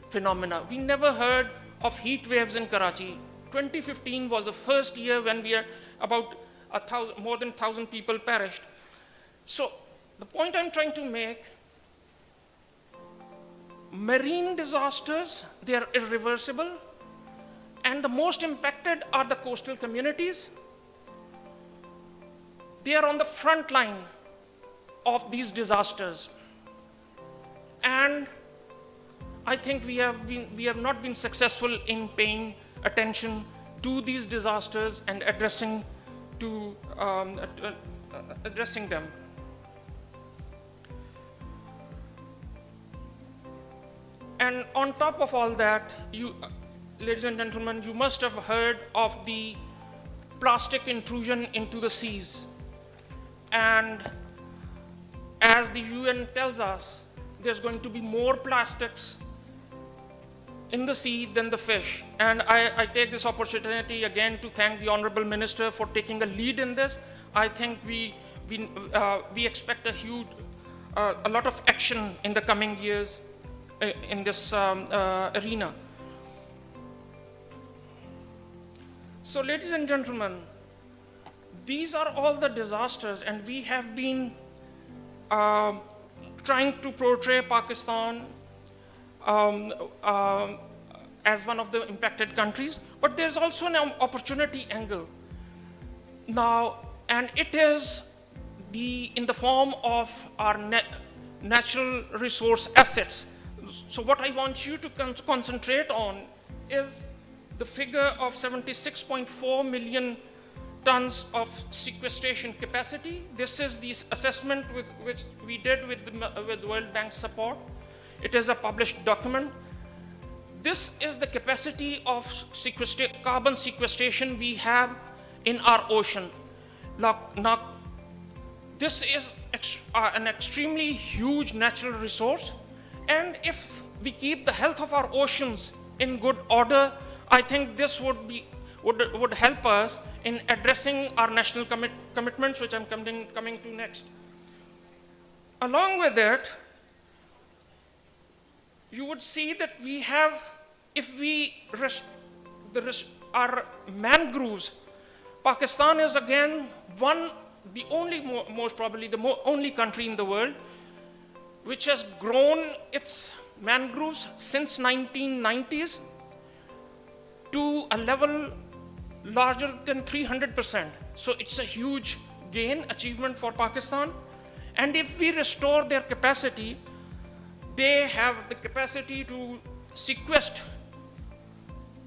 phenomena. We never heard of heat waves in Karachi. 2015 was the first year when we are about more than 1,000 people perished. So the point I'm trying to make, marine disasters, they are irreversible, and the most impacted are the coastal communities. They are on the front line of these disasters. And I think we have not been successful in paying attention to these disasters and addressing them. And on top of all that, ladies and gentlemen, you must have heard of the plastic intrusion into the seas. And as the UN tells us, there's going to be more plastics in the sea than the fish. And I take this opportunity again to thank the Honorable Minister for taking a lead in this. I think we expect a lot of action in the coming years in this arena. So ladies and gentlemen, these are all the disasters, and we have been trying to portray Pakistan as one of the impacted countries, but there's also an opportunity angle now, and it is in the form of our natural resource assets. So what I want you to concentrate on is the figure of 76.4 million tons of sequestration capacity. This is the assessment which we did with the World Bank's support. It is a published document. This is the capacity of carbon sequestration we have in our ocean. Now, this is an extremely huge natural resource, and if we keep the health of our oceans in good order, I think this would help us in addressing our national commitments, which I'm coming to next. Along with it, you would see that we have, if we our mangroves, Pakistan is again most probably the only country in the world which has grown its mangroves since 1990s to a level larger than 300%. So it's a huge achievement for Pakistan. And if we restore their capacity, they have the capacity to sequester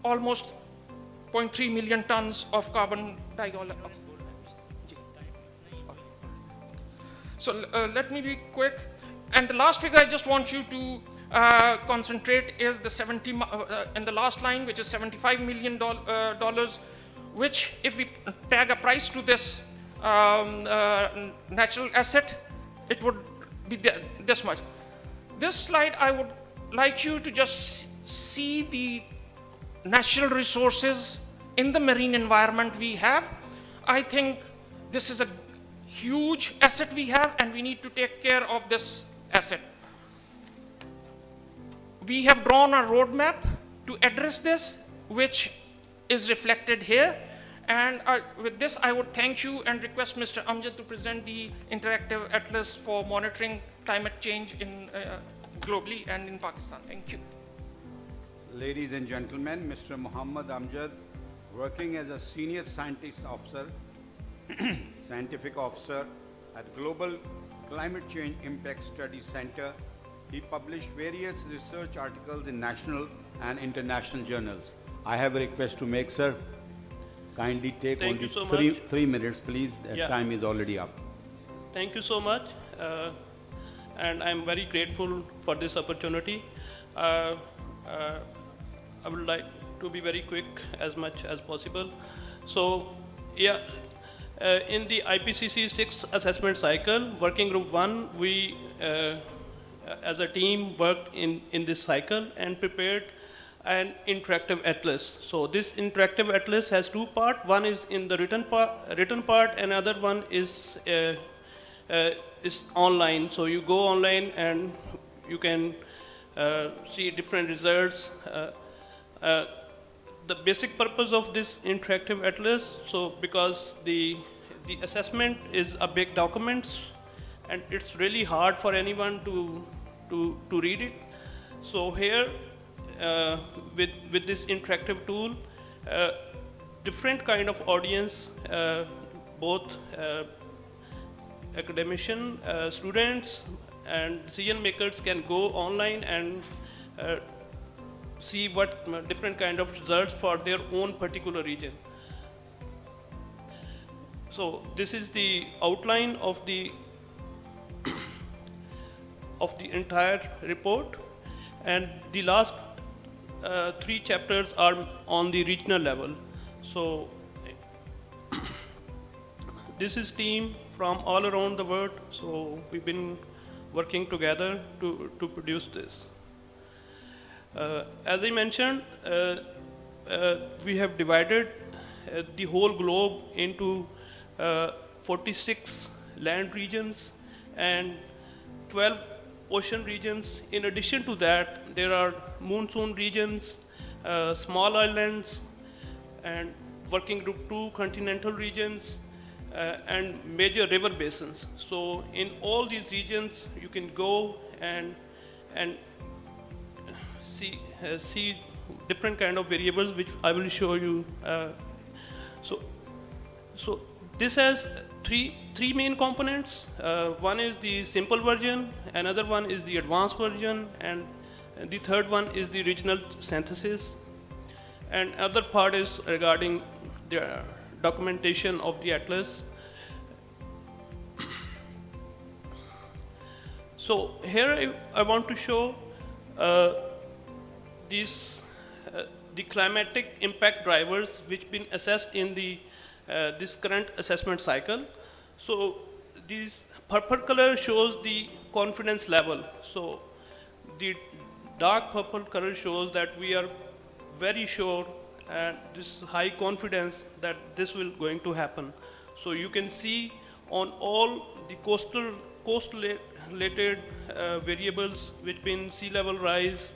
almost 0.3 million tons of carbon dioxide. So let me be quick. And the last figure I just want you to concentrate is the in the last line, which is $75 million, which if we tag a price to this natural asset, it would be this much. This slide, I would like you to just see the natural resources in the marine environment we have. I think this is a huge asset we have, and we need to take care of this asset. We have drawn a roadmap to address this, which is reflected here. And with this, I would thank you and request Mr. Amjad to present the interactive atlas for monitoring climate change globally and in Pakistan. Thank you. Ladies and gentlemen, Mr. Muhammad Amjad, working as a senior scientific officer at Global Climate Change Impact Study Center. He published various research articles in national and international journals. I have a request to make, sir. Kindly take Thank only you so three minutes, please. The time is already up. Thank you so much. And I'm very grateful for this opportunity. I would like to be very quick as much as possible. So, yeah, in the IPCC 6th assessment cycle, working group 1, we as a team worked in this cycle and prepared an interactive atlas. So this interactive atlas has two parts. One is in the written part, another one is online. So you go online and you can see different results. The basic purpose of this interactive atlas, so because the assessment is a big document and it's really hard for anyone to read it. So here with this interactive tool, different kind of audience, both academician, students and decision makers can go online and see what different kind of results for their own particular region. So this is the outline of the entire report, and the last 3 chapters are on the regional level. So this is team from all around the world, so we've been working together to produce this. As I mentioned, we have divided the whole globe into 46 land regions and 12 ocean regions. In addition to that, there are monsoon regions, small islands, and working group 2 continental regions, and major river basins. So in all these regions, you can go and see different kind of variables, which I will show you. So this has three main components. One is the simple version, another one is the advanced version, and the third one is the regional synthesis. And other part is regarding the documentation of the atlas. So here I want to show the climatic impact drivers which been assessed in the this current assessment cycle. So this purple color shows the confidence level. So the dark purple color shows that we are very sure and this high confidence that this will going to happen. So you can see on all the coast related variables, which been sea level rise,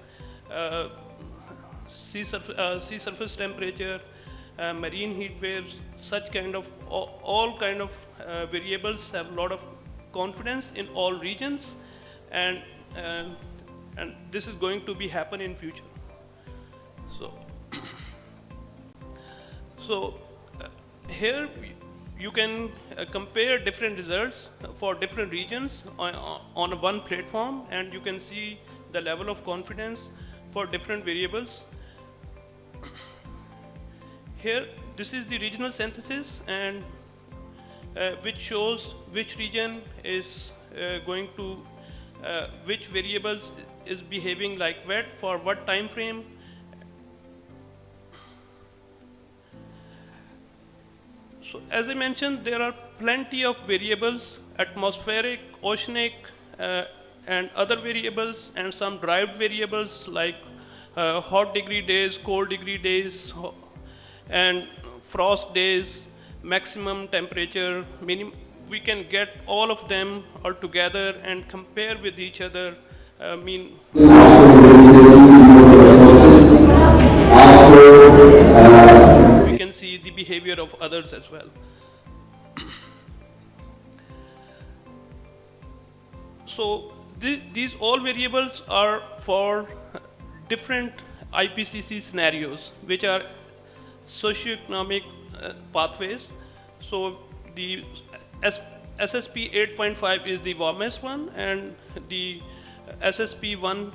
sea surface temperature, marine heat waves, such kind of all kind of variables have a lot of confidence in all regions, and this is going to be happen in future. So here you can compare different results for different regions on one platform, and you can see the level of confidence for different variables. Here, this is the regional synthesis, and which shows which region is going to, which variables is behaving like what for what time frame. So as I mentioned, there are plenty of variables, atmospheric, oceanic, and other variables, and some derived variables like hot degree days, cold degree days, and frost days, maximum temperature, minimum. We can get all of them all together and compare with each other. We can see the behavior of others as well. So these all variables are for different IPCC scenarios, which are socioeconomic pathways. So SSP 8.5 is the warmest one, and the SSP 1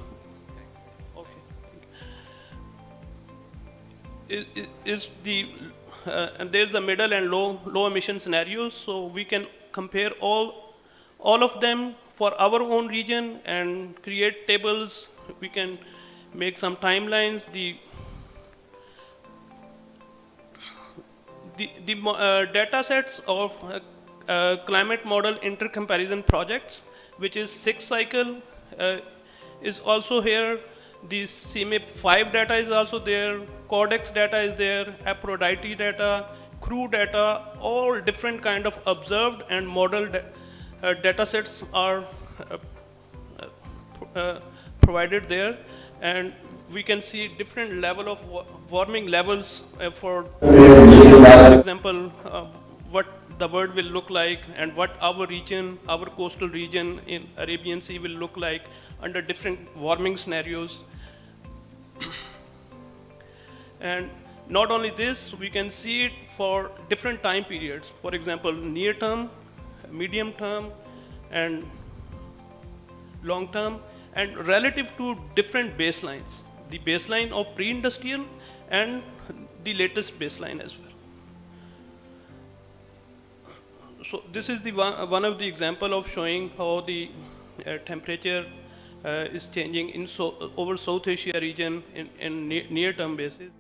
is the and there's a middle and low emission scenarios, so we can compare all of them for our own region and create tables. We can make some timelines. The data sets of climate model intercomparison projects, which is 6 cycle, is also here. The CMIP 5 data is also there, Codex data is there, 𝗏𝗏𝗏𝐷 data, CRU data, all different kind of observed and model data sets are provided there, and we can see different level of warming levels for example, what the world will look like and what our region, our coastal region in Arabian Sea will look like under different warming scenarios. And not only this, we can see it for different time periods. For example, near term, medium term, and long term, and relative to different baselines. The baseline of pre-industrial and the latest baseline as well. So this is the one of the example of showing how the temperature is changing in over South Asia region in near-term basis.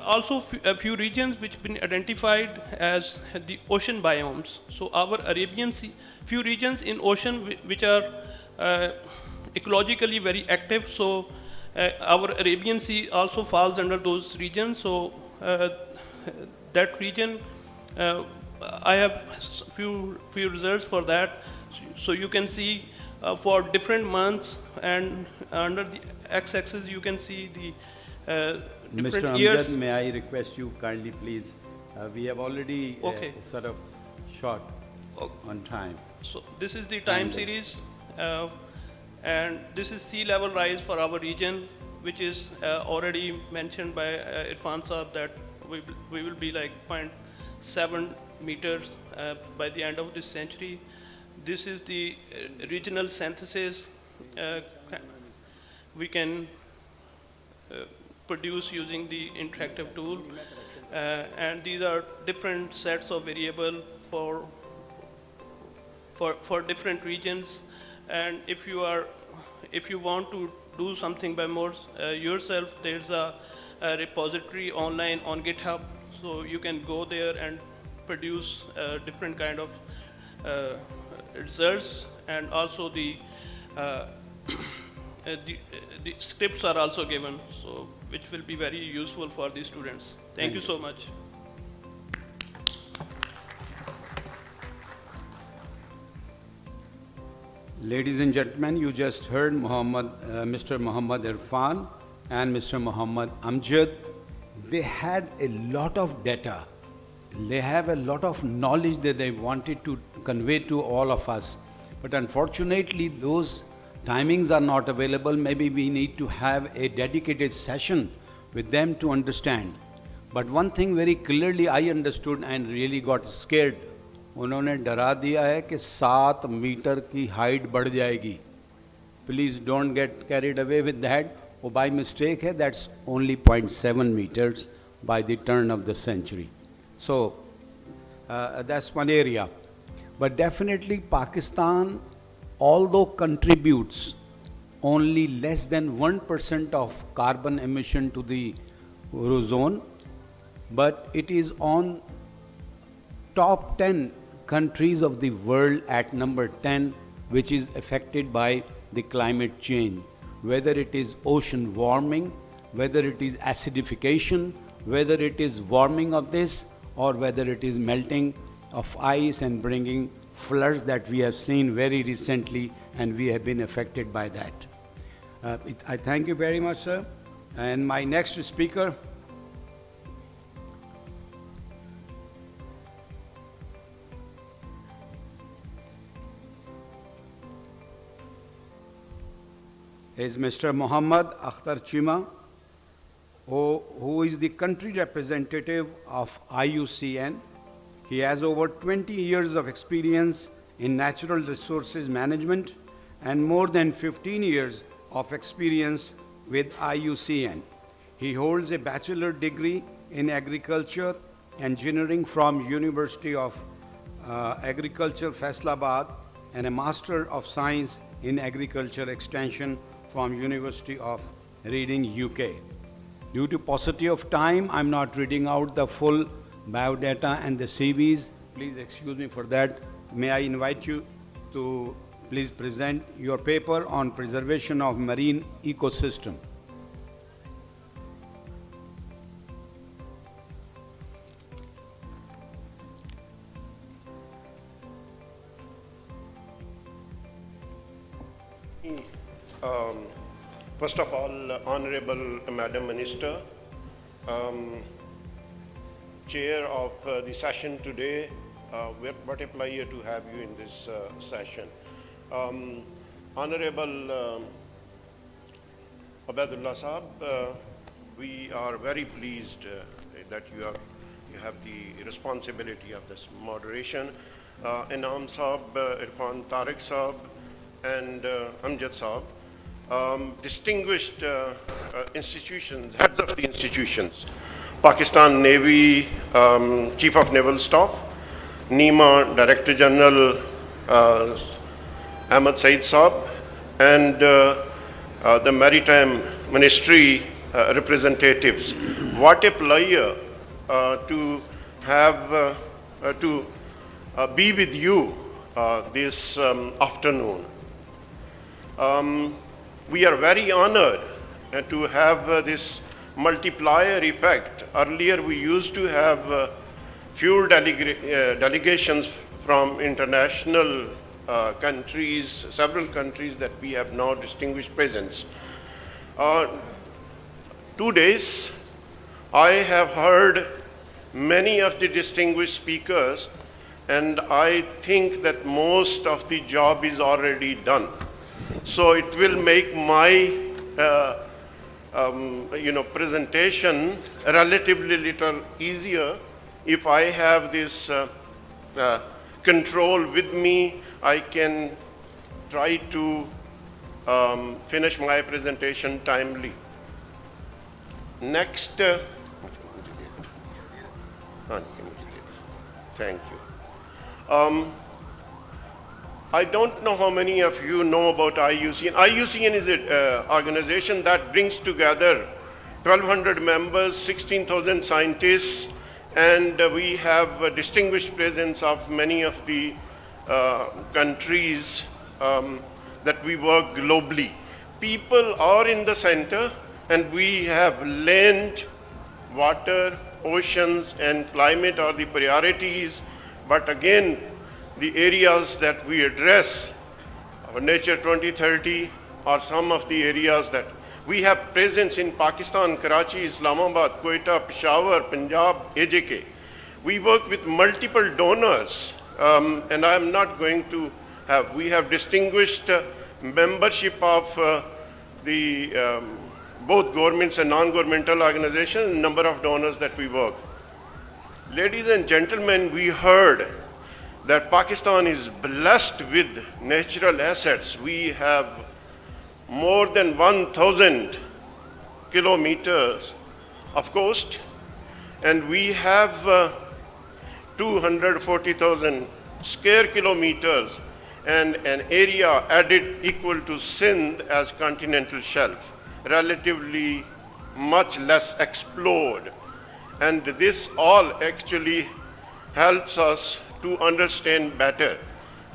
Also, a few regions which have been identified as the ocean biomes. So our Arabian Sea, few regions in ocean which are ecologically very active. So our Arabian Sea also falls under those regions. So that region, I have few results for that. So you can see for different months, and under the x-axis you can see the different Mr. years. Amjad, may I request you kindly, please? We have already sort of shot on time. So this is the time series, and this is sea level rise for our region, which is already mentioned by Irfan Saab that we will be like 0.7 meters by the end of this century. This is the regional synthesis we can produce using the interactive tool, and these are different sets of variable for different regions. And if you want to do something by more yourself, there's a repository online on GitHub, so you can go there and produce different kind of results, and also the scripts are also given, so which will be very useful for the students. Thank you so much. Ladies and gentlemen, you just heard Mr. Muhammad Irfan and Mr. Muhammad Amjad. They had a lot of data. They have a lot of knowledge that they wanted to convey to all of us. But unfortunately, those timings are not available. Maybe we need to have a dedicated session with them to understand. But one thing very clearly I understood and really got scared. उन्होंने डरा दिया है कि 7 metre की height बढ़ जाएगी. Please don't get carried away with that. वो by mistake है, that's only 0.7 meters by the turn of the century. So that's one area. But definitely Pakistan, although contributes only less than 1% of carbon emission to the Eurozone, but it is on top 10 countries of the world at number 10, which is affected by the climate change. Whether it is ocean warming, whether it is acidification, whether it is warming of this, or whether it is melting of ice and bringing floods that we have seen very recently, and we have been affected by that. I thank you very much, sir. And my next speaker is Mr. Mohammad Akhtar Chima, who is the country representative of IUCN. He has over 20 years of experience in natural resources management and more than 15 years of experience with IUCN. He holds a bachelor degree in agriculture engineering from University of Agriculture, Faisalabad, and a Master of Science in Agriculture Extension from University of Reading, UK. Due to paucity of time, I'm not reading out the full biodata and the CVs. Please excuse me for that. May I invite you to please present your paper on preservation of marine ecosystem. First of all, Honorable Madam Minister, Chair of the session today, what a pleasure to have you in this session. Honorable 𝗞𝗿𝗰 Sahab, we are very pleased that you have the responsibility of this moderation. Inam Sahab, 𝐼𝗲𝐻𝐿𝐼𝐿 Sahab, and Amjad Sahab, distinguished institutions, heads of the institutions, Pakistan Navy Chief of Naval Staff, NEMA Director General 𝐼𝐻𝐿𝐼𝐿 Sahab, and the Maritime Ministry representatives. What a pleasure to have to be with you this afternoon. We are very honored to have this multiplier effect. Earlier we used to have few delegations from international countries, several countries that we have now distinguished presence. 2 days, I have heard many of the distinguished speakers, and I think that most of the job is already done. So it will make my presentation relatively little easier if I have this control with me. I can try to finish my presentation timely. Next, thank you. I don't know how many of you know about IUCN. IUCN is an organization that brings together 1,200 members, 16,000 scientists, and we have a distinguished presence of many of the countries that we work globally. People are in the center, and we have land, water, oceans, and climate are the priorities, but again, the areas that we address, our Nature 2030, are some of the areas that we have presence in Pakistan, Karachi, Islamabad, Quetta, Peshawar, Punjab, AJK. We work with multiple donors, and I am not going to have, we have distinguished membership of the both governments and non-governmental organizations, number of donors that we work. Ladies and gentlemen, we heard that Pakistan is blessed with natural assets. We have more than 1,000 kilometers of coast, and we have 240,000 square kilometers and an area added equal to Sindh as continental shelf, relatively much less explored. And this all actually helps us to understand better,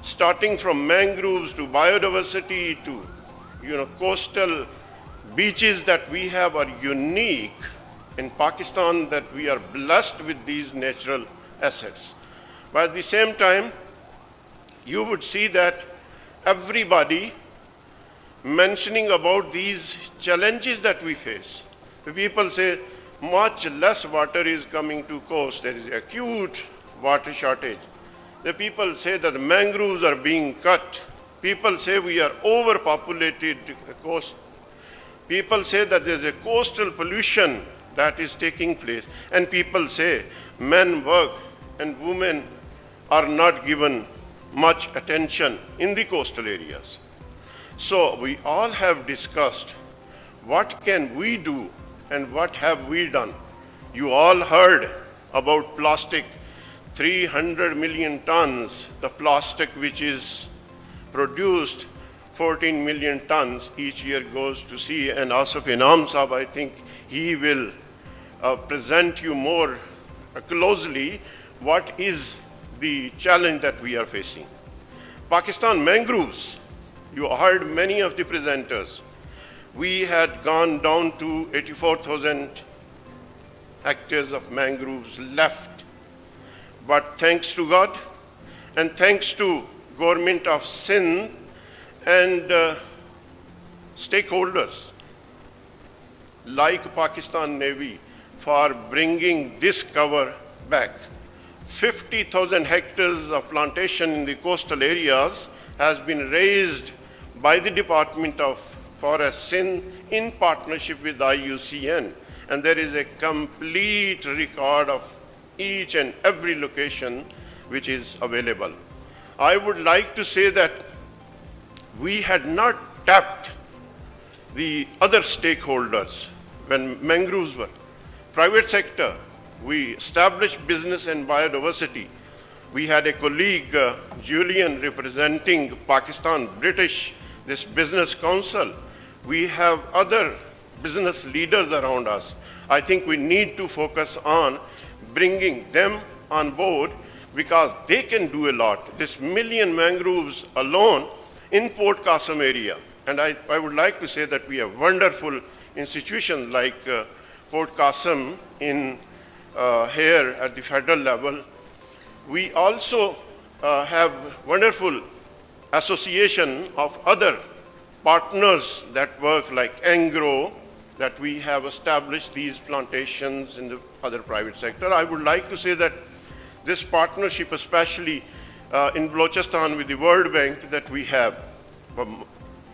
starting from mangroves to biodiversity to coastal beaches that we have are unique in Pakistan, that we are blessed with these natural assets. But at the same time, you would see that everybody mentioning about these challenges that we face. The people say much less water is coming to coast. There is acute water shortage. The people say that the mangroves are being cut. People say we are overpopulated coast. People say that there's a coastal pollution that is taking place. And people say men work and women are not given much attention in the coastal areas. So we all have discussed what can we do and what have we done. You all heard about plastic, 300 million tons, the plastic which is produced, 14 million tons each year goes to sea, and 𝐼𝐕𝐄𝐲 Sahab, I think he will present you more closely what is the challenge that we are facing. Pakistan mangroves, you heard many of the presenters. We had gone down to 84,000 hectares of mangroves left. But thanks to God and thanks to government of Sindh and stakeholders like Pakistan Navy for bringing this cover back. 50,000 hectares of plantation in the coastal areas has been raised by the Department of Forest Sindh in partnership with IUCN, and there is a complete record of each and every location which is available. I would like to say that we had not tapped the other stakeholders when mangroves were. Private sector, we established business and biodiversity. We had a colleague, Julian, representing Pakistan British, this business council. We have other business leaders around us. I think we need to focus on bringing them on board because they can do a lot. This million mangroves alone in Port Qasim area. And I would like to say that we have wonderful institutions like Port Qasim in here at the federal level. We also have wonderful association of other partners that work like 𝐷𝐴ngro, that we have established these plantations in the other private sector. I would like to say that this partnership, especially in Balochistan with the World Bank that we have,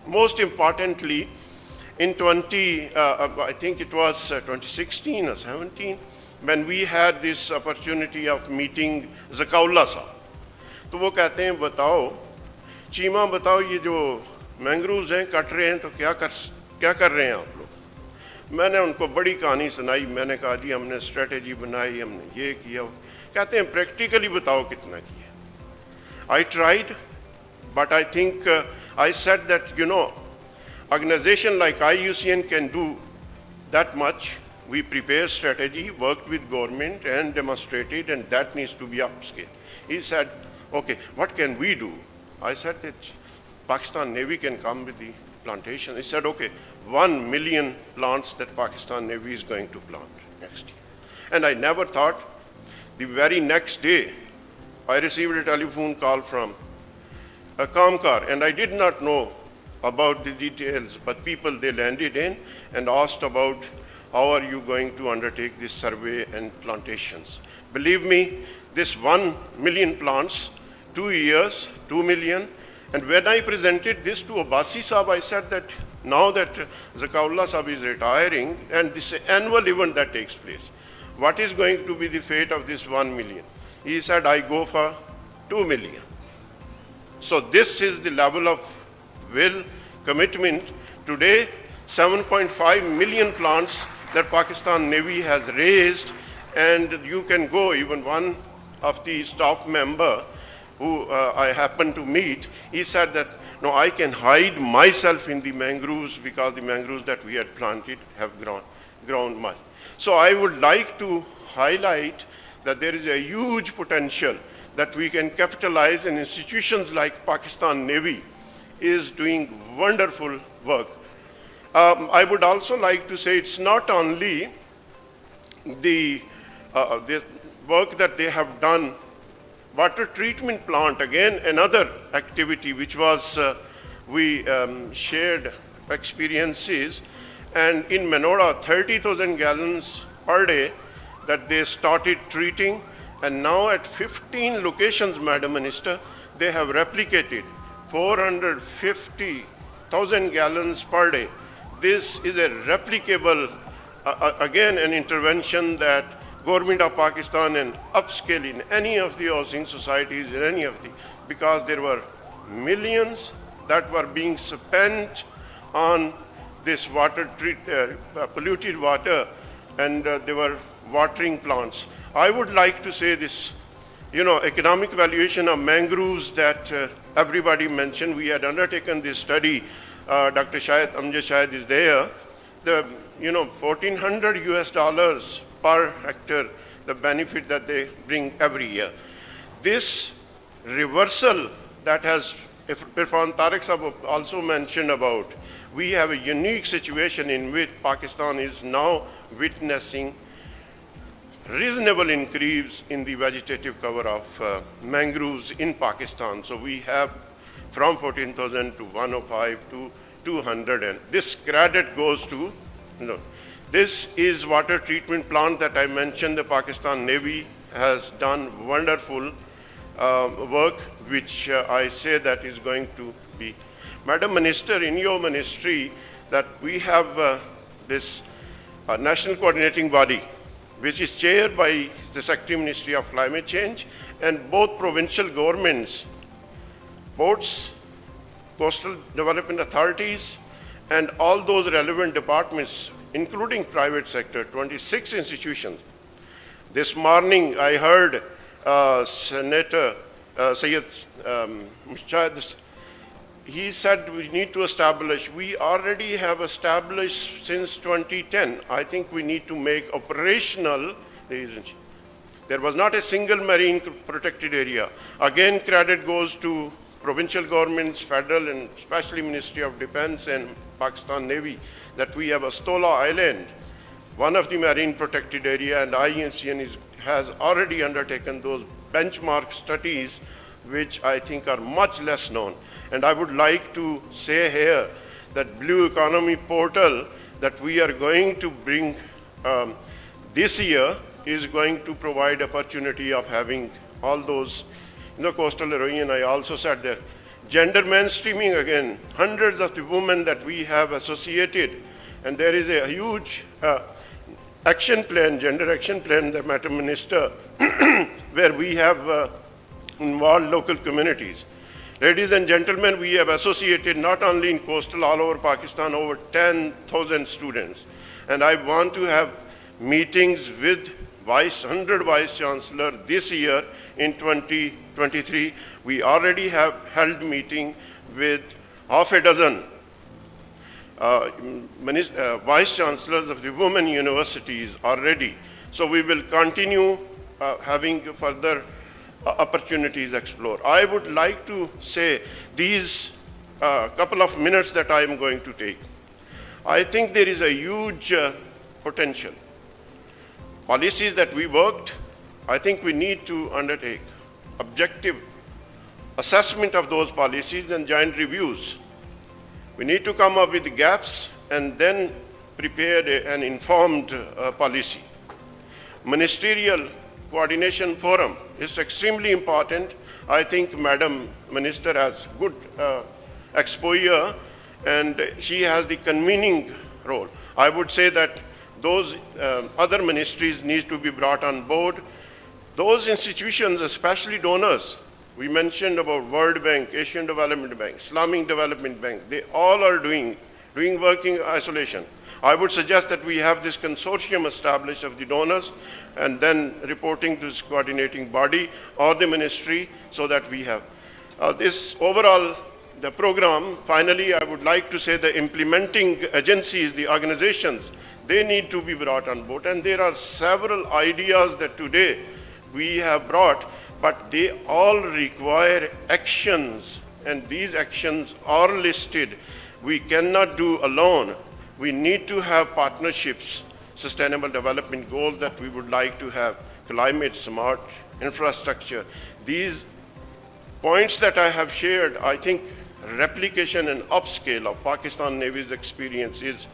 most importantly, in I think it was 2016 or 17, when we had this opportunity of meeting Zakaullah साहब, तो वो कहते हैं बताओ चीमा बताओ ये जो mangroves हैं कट रहे हैं तो क्या कर रहे हैं आप लोग. मैंने उनको बड़ी कहानी सुनाई. मैंने कहा जी हमने स्ट्रेटेजी बनाई, हमने ये किया. कहते हैं प्रैक्टिकली बताओ कितना किया. I tried, but I think I said that, you know, organization like IUCN can do that much. We prepare strategy, worked with government and demonstrated, and that needs to be upscaled. He said, okay, what can we do? I said that Pakistan Navy can come with the plantation. He said, okay, 1 million plants that Pakistan Navy is going to plant next year. And I never thought, the very next day, I received a telephone call from a Kamkar, and I did not know about the details, but people, they landed in and asked about how are you going to undertake this survey and plantations. Believe me, this 1 million plants, 2 years, 2 million. And when I presented this to Abbasi Sahab, I said that now that Zakaullah Sahab is retiring and this annual event that takes place, what is going to be the fate of this 1 million? He said, I go for 2 million. So this is the level of will, commitment. Today, 7.5 million plants that Pakistan Navy has raised, and you can go, even one of the staff member who I happened to meet, he said that, no, I can hide myself in the mangroves because the mangroves that we had planted have grown much. So I would like to highlight that there is a huge potential that we can capitalize, and institutions like Pakistan Navy is doing wonderful work. I would also like to say it's not only the work that they have done. Water treatment plant, again, another activity which was, we shared experiences, and in Menoda, 30,000 gallons per day that they started treating, and now at 15 locations, Madam Minister, they have replicated 450,000 gallons per day. This is a replicable, again, an intervention that government of Pakistan and upscale in any of the housing societies, in any of the, because there were millions that were being spent on this polluted water, and there were watering plants. I would like to say this, economic valuation of mangroves that everybody mentioned. We had undertaken this study. Dr. 𝐏𝐈𝐕𝐄 is there. The, $1,400 per hectare, the benefit that they bring every year. This reversal that has Irfan Tariq Sahab also mentioned about, we have a unique situation in which Pakistan is now witnessing reasonable increase in the vegetative cover of mangroves in Pakistan. So we have from 14,000 to 105 to 200, and this credit goes to, this is water treatment plant that I mentioned. The Pakistan Navy has done wonderful work, which I say that is going to be. Madam Minister, in your ministry, that we have this national coordinating body, which is chaired by the Secretary Ministry of Climate Change, and both provincial governments, ports, coastal development authorities, and all those relevant departments, including private sector, 26 institutions. This morning I heard Senator Syed Mujahid, he said we need to establish, we already have established since 2010. I think we need to make operational, there was not a single marine protected area. Again, credit goes to provincial governments, federal, and especially Ministry of Defense and Pakistan Navy, that we have Astola Island, one of the marine protected area, and IUCN has already undertaken those benchmark studies, which I think are much less known. And I would like to say here that Blue Economy portal that we are going to bring this year is going to provide opportunity of having all those, coastal heroine. I also said that gender mainstreaming, again, hundreds of the women that we have associated, and there is a huge action plan, gender action plan, the Madam Minister, where we have involved local communities. Ladies and gentlemen, we have associated not only in coastal, all over Pakistan, over 10,000 students. And I want to have meetings with 100 Vice Chancellor this year in 2023. We already have held meeting with half a dozen Vice Chancellors of the women universities already. So we will continue having further opportunities explore. I would like to say these couple of minutes that I am going to take. I think there is a huge potential. Policies that we worked, I think we need to undertake objective assessment of those policies and joint reviews. We need to come up with the gaps and then prepare an informed policy. Ministerial coordination forum is extremely important. I think Madam Minister has good exposure and she has the convening role. I would say that those other ministries need to be brought on board. Those institutions, especially donors, we mentioned about World Bank, Asian Development Bank, Islamic Development Bank, they all are doing work in isolation. I would suggest that we have this consortium established of the donors and then reporting to this coordinating body or the ministry so that we have this overall, the program. Finally, I would like to say the implementing agencies, the organizations, they need to be brought on board. And there are several ideas that today we have brought, but they all require actions, and these actions are listed. We cannot do alone. We need to have partnerships, sustainable development goals that we would like to have, climate, smart infrastructure. These points that I have shared, I think replication and upscale of Pakistan Navy's experience is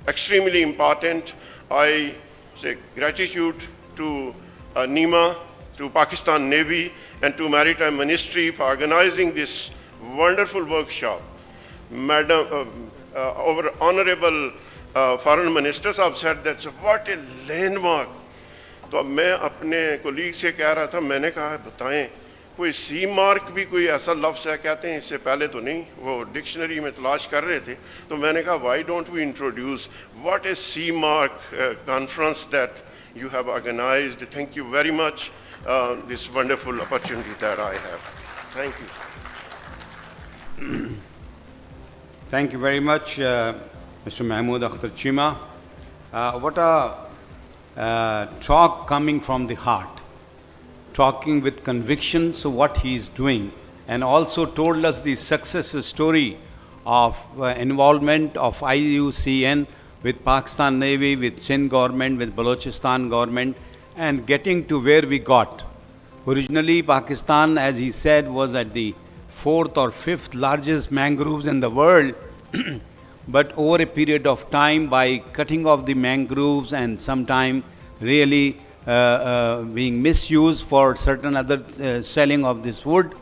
extremely important. I say gratitude to NEMA, to Pakistan Navy, and to Maritime Ministry for organizing this wonderful workshop. Madam, our Honorable Foreign Ministers have said that's what a landmark. तो अब मैं अपने colleague से कह रहा था, मैंने कहा बताएं कोई सी मार्क भी कोई ऐसा लफ्ज़ है, कहते हैं इससे पहले तो नहीं, वो डिक्शनरी में तलाश कर रहे थे, तो मैंने कहा why don't we introduce what is sea mark conference that you have organized. Thank you very much this wonderful opportunity that I have. Thank you. Thank you very much, Mr. Mahmood Akhtar Chima. What a talk coming from the heart, talking with conviction, so what he is doing, and also told us the success story of involvement of IUCN with Pakistan Navy, with Sindh government, with Balochistan government, and getting to where we got. Originally, Pakistan, as he said, was at the 4th or 5th largest mangroves in the world. But over a period of time, by cutting off the mangroves and sometime really being misused for certain other selling of this wood,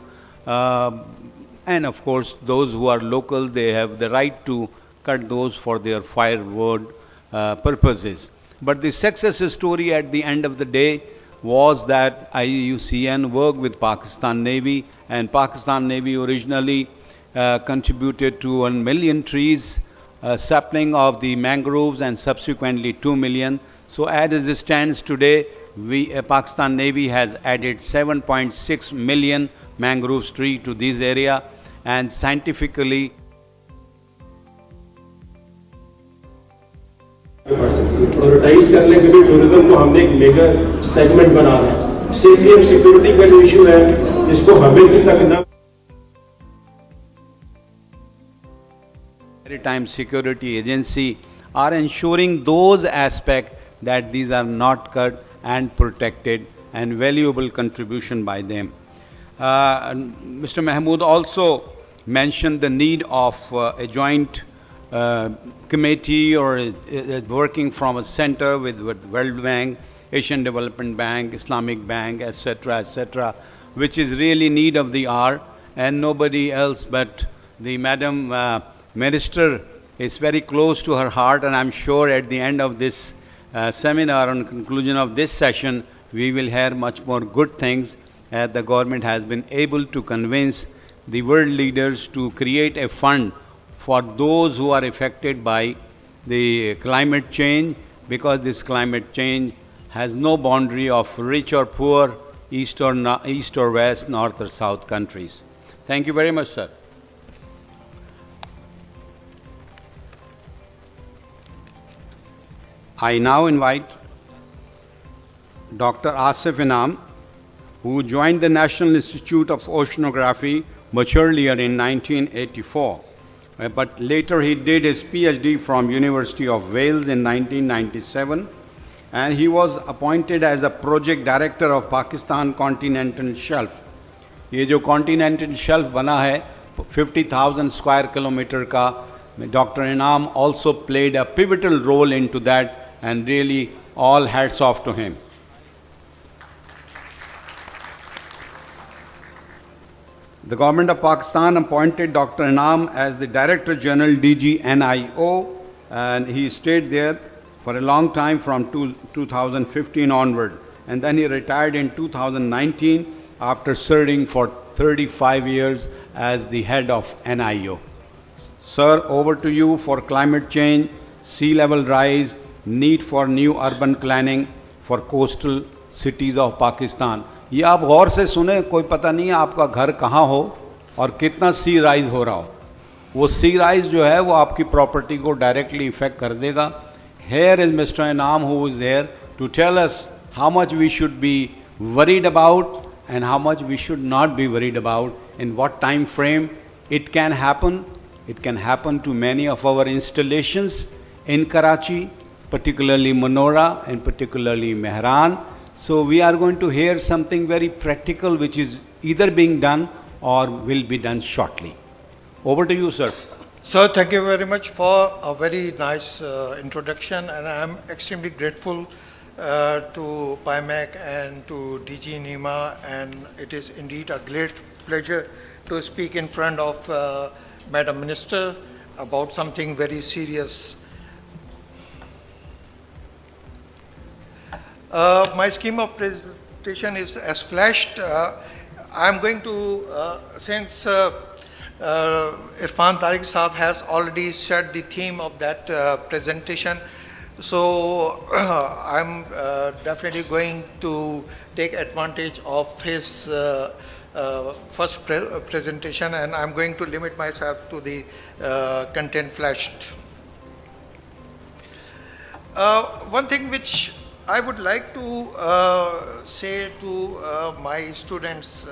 and of course, those who are local, they have the right to cut those for their firewood purposes. But the success story at the end of the day was that IUCN worked with Pakistan Navy, and Pakistan Navy originally contributed to 1 million trees, sapling of the mangroves, and subsequently 2 million. So as it stands today, Pakistan Navy has added 7.6 million mangrove tree to this area, and scientifically prioritise करने के लिए tourism को हमने एक mega segment बना रहे हैं। Safety and security का जो इशू है, इसको हमें भी तक ना Maritime Security Agency are ensuring those aspects that these are not cut and protected, and valuable contribution by them. Mr. Mahmood also mentioned the need of a joint committee or working from a center with World Bank, Asian Development Bank, Islamic Bank, etc., which is really need of the hour, and nobody else but the Madam Minister is very close to her heart, and I'm sure at the end of this seminar, on conclusion of this session, we will hear much more good things, as the government has been able to convince the world leaders to create a fund for those who are affected by the climate change, because this climate change has no boundary of rich or poor, east or west, north or south countries. Thank you very much, sir. I now invite Dr. Asif Inam, who joined the National Institute of Oceanography much earlier in 1984. But later he did his PhD from University of Wales in 1997, and he was appointed as a project director of Pakistan Continental Shelf. ये जो continental shelf बना है 50,000 square kilometer का, Dr. Inam also played a pivotal role into that, and really all hats off to him. The government of Pakistan appointed Dr. Inam as the Director General DG NIO, and he stayed there for a long time from 2015 onward, and then he retired in 2019 after serving for 35 years as the head of NIO. Sir, over to you for climate change, sea level rise, need for new urban planning for coastal cities of Pakistan. ये आप गौर से सुने, कोई पता नहीं है आपका घर कहाँ हो और कितना सी राइज हो रहा हो। वो सी राइज जो है वो आपकी प्रॉपर्टी को डायरेक्टली इफेक्ट कर देगा। Here is Mr. Inam, who is here to tell us how much we should be worried about and how much we should not be worried about, in what time frame it can happen. It can happen to many of our installations in Karachi, particularly Manora and particularly Mehran. So we are going to hear something very practical, which is either being done or will be done shortly. Over to you, sir. Sir, thank you very much for a very nice introduction, and I am extremely grateful to PIMAC and to DG NEMA, and it is indeed a great pleasure to speak in front of Madam Minister about something very serious. My scheme of presentation is as flashed. I'm going to, since 𝟏💏th 𝐅𝐞𝐛𝐫𝐮 has already set the theme of that presentation, so I'm definitely going to take advantage of his first presentation, and I'm going to limit myself to the content flashed. One thing which I would like to say to my students,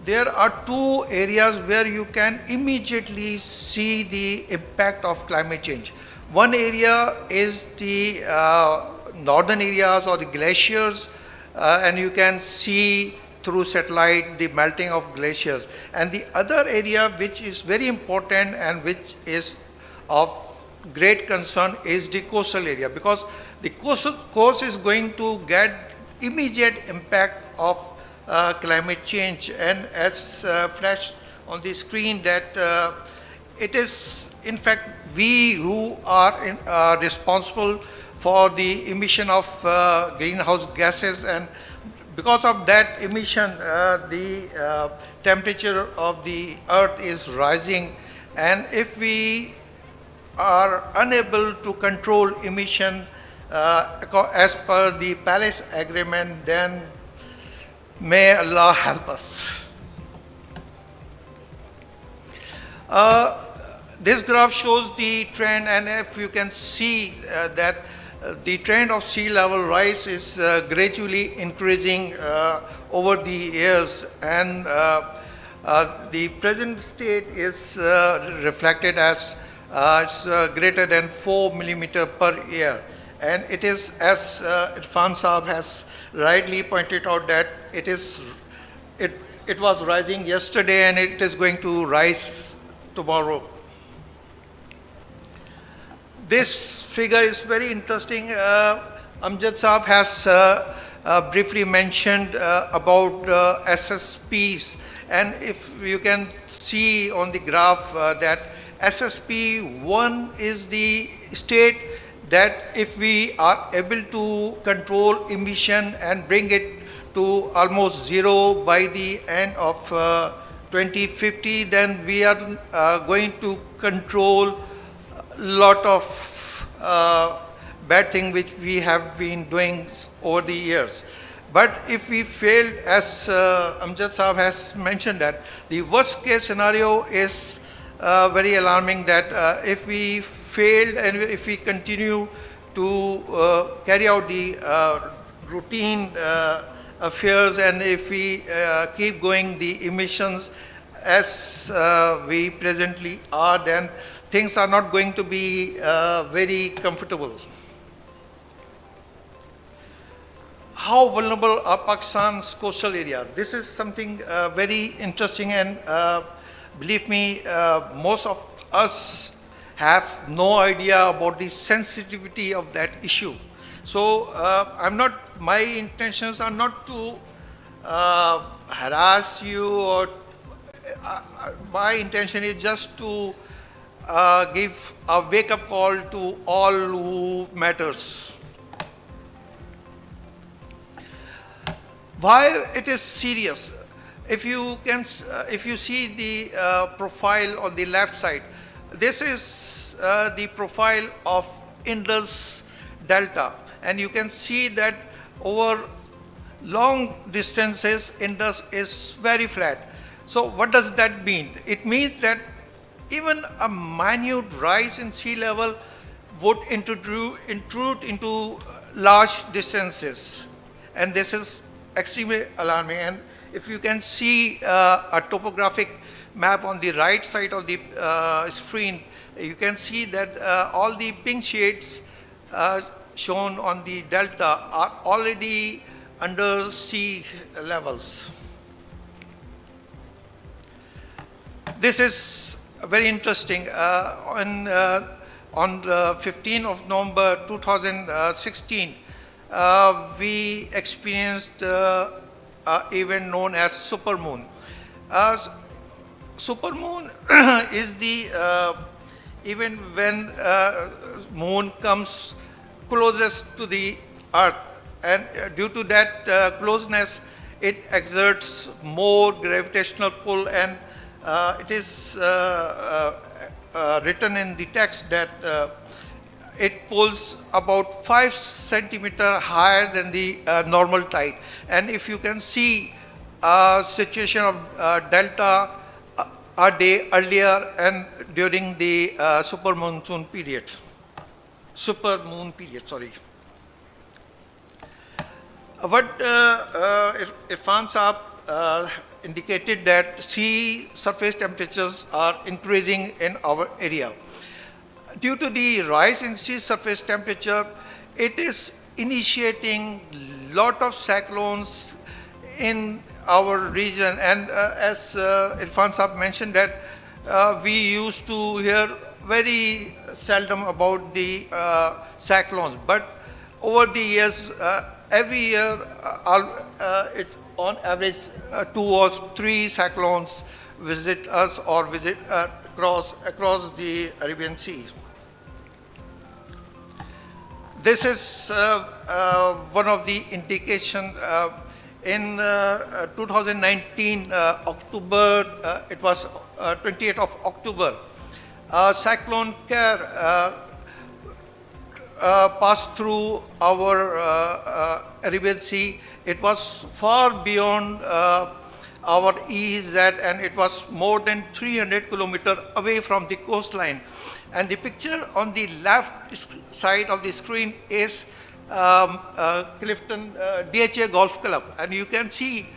there are two areas where you can immediately see the impact of climate change. One area is the northern areas or the glaciers, and you can see through satellite the melting of glaciers. And the other area which is very important and which is of great concern is the coastal area, because the coast is going to get immediate impact of climate change. And as flashed on the screen, that it is in fact we who are responsible for the emission of greenhouse gases, and because of that emission the temperature of the earth is rising, and if we are unable to control emission as per the Paris Agreement, then may Allah help us. This graph shows the trend, and if you can see that the trend of sea level rise is gradually increasing over the years, and the present state is reflected as it's greater than 4 millimeter per year. And it is, as Irfan Saab has rightly pointed out, that it was rising yesterday and it is going to rise tomorrow. This figure is very interesting. Amjad Saab has briefly mentioned about SSPs, and if you can see on the graph that SSP 1 is the state that if we are able to control emission and bring it to almost zero by the end of 2050, then we are going to control a lot of bad things which we have been doing over the years. But if we fail, as Amjad Saab has mentioned, that the worst case scenario is very alarming, that if we fail and if we continue to carry out the routine affairs, and if we keep going the emissions as we presently are, then things are not going to be very comfortable. How vulnerable are Pakistan's coastal area? This is something very interesting, and believe me, most of us have no idea about the sensitivity of that issue. So my intentions are not to harass you, or my intention is just to give a wake-up call to all who matters. Why it is serious? If you see the profile on the left side, this is the profile of Indus Delta, and you can see that over long distances Indus is very flat. So what does that mean? It means that even a minute rise in sea level would intrude into large distances, and this is extremely alarming. And if you can see a topographic map on the right side of the screen, you can see that all the pink shades shown on the delta are already under sea levels. This is very interesting. On the 15th of November 2016, we experienced an event known as supermoon. Supermoon is the event when moon comes closest to the earth. and due to that closeness, it exerts more gravitational pull, and it is written in the text that it pulls about 5 centimeters higher than the normal tide. And if you can see a situation of delta a day earlier and during the super moon period, sorry. What Irfan Saab indicated that sea surface temperatures are increasing in our area. Due to the rise in sea surface temperature, it is initiating lot of cyclones in our region, and as Irfan Saab mentioned that we used to hear very seldom about the cyclones, but over the years, every year it on average 2 or 3 cyclones visit us or visit across the Arabian Sea. This is one of the indication. In 2019 October, it was 28th of October, cyclone 𝐾𝐈𝐕𝐄 passed through our Arabian Sea. It was far beyond our 𝐿𝐸𝐷, and it was more than 300 kilometers away from the coastline. And the picture on the left side of the screen is Clifton 𝐷HA Golf Club, and you can see